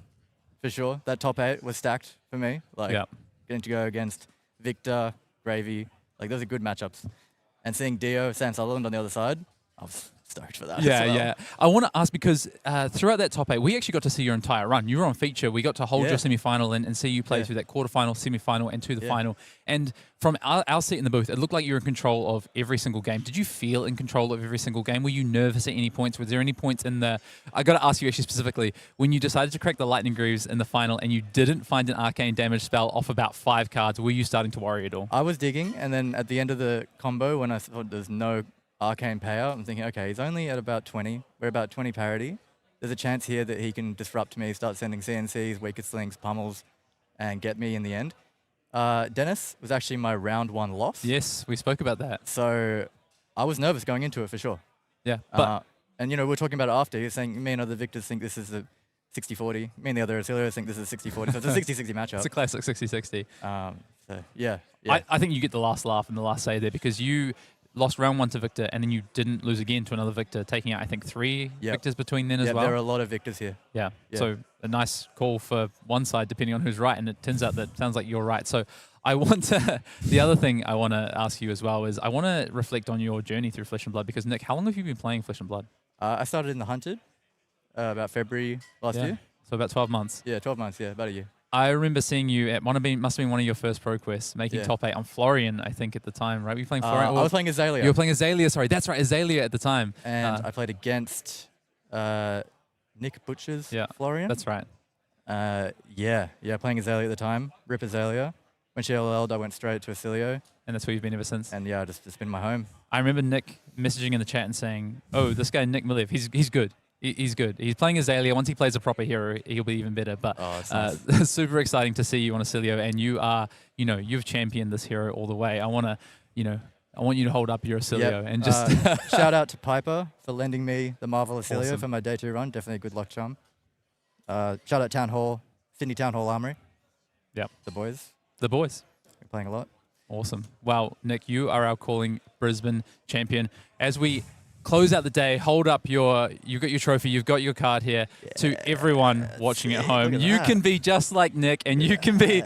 for sure. That top 8 was stacked for me. Like Yeah. getting to go against Victor, Gravy, like those are good matchups. And seeing Dio, Sam Sutherland on the other side, I was stoked for that. Yeah, as well. yeah. I want to ask because throughout that top 8, we actually got to see your entire run. You were on feature. We got to hold Yeah. your semi-final and see you play Yeah. through that quarterfinal, semi-final, and to the Yeah. final. And from our seat in the booth, it looked like you were in control of every single game. Did you feel in control of every single game? Were you nervous at any points? Was there any points in the... I got to ask you actually specifically, when you decided to crack the Lightning Greaves in the final and you didn't find an arcane damage spell off about 5 cards, were you starting to worry at all? I was digging, and then at the end of the combo, when I thought there's no arcane payout, I'm thinking, okay, he's only at about 20. We're about 20 parity. There's a chance here that he can disrupt me, start sending CNCs, weaker slings, pummels, and get me in the end. Dennis was actually my round 1 loss. Yes, we spoke about that. So I was nervous going into it for sure. Yeah, but And, you know, we were talking about it after. You're saying me and other victors think this is a 60-40. Me and the other Oscilio think this is 60-40. So it's a 60-60 matchup. it's a classic 60-60. So, yeah. yeah. I think you get the last laugh and the last say there because you lost round 1 to Victor and then you didn't lose again to another Victor, taking out, I think, 3 Yep. Victors between then as yeah, well. there are a lot of victors here. Yeah. Yeah. So a nice call for one side, depending on who's right. And it turns out that sounds like you're right. So I want to, the other thing I want to ask you as well is I want to reflect on your journey through Flesh and Blood because, Nick, how long have you been playing Flesh and Blood? I started in the Hunted about February last year. So about 12 months. Yeah, 12 months, yeah, about a year. I remember seeing you at must have been one of your first pro quests, making Yeah. top 8 on Florian, I think, at the time, right? Were you playing Florian? I was playing Azalea. You were playing Azalea, sorry. That's right, Azalea at the time. And I played against Nick Butcher's Yeah, Florian. That's right. Yeah, playing Azalea at the time. Rip Azalea. When she LL'd, I went straight to Oscilio. And that's where you've been ever since. And yeah, it's been my home. I remember Nick messaging in the chat and saying, "Oh, this guy Nick Malev, he's good. He's good. He's playing Azalea. Once he plays a proper hero, he'll be even better." But that's nice. super exciting to see you on Oscilio, and you are, you've championed this hero all the way. I want you to hold up your Oscilio and just shout out to Piper for lending me the Marvel Oscilio Awesome. for my day 2 run. Definitely a good luck charm. Shout out Town Hall, Sydney Town Hall Armory. Yep. The boys. the boys. We're playing a lot. Awesome. Wow, Nick, you are our Calling Brisbane champion. As we close out the day, hold up you've got your trophy, you've got your card here. To everyone watching at home, Look at you that. can be just like Nick and you can be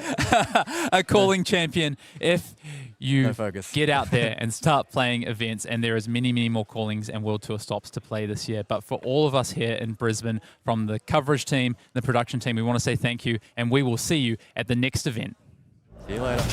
a Calling champion if you No focus. get out there and start playing events. And there is many, many more Callings and World Tour stops to play this year. But for all of us here in Brisbane, from the coverage team, the production team, we want to say thank you, and we will see you at the next event. See you later.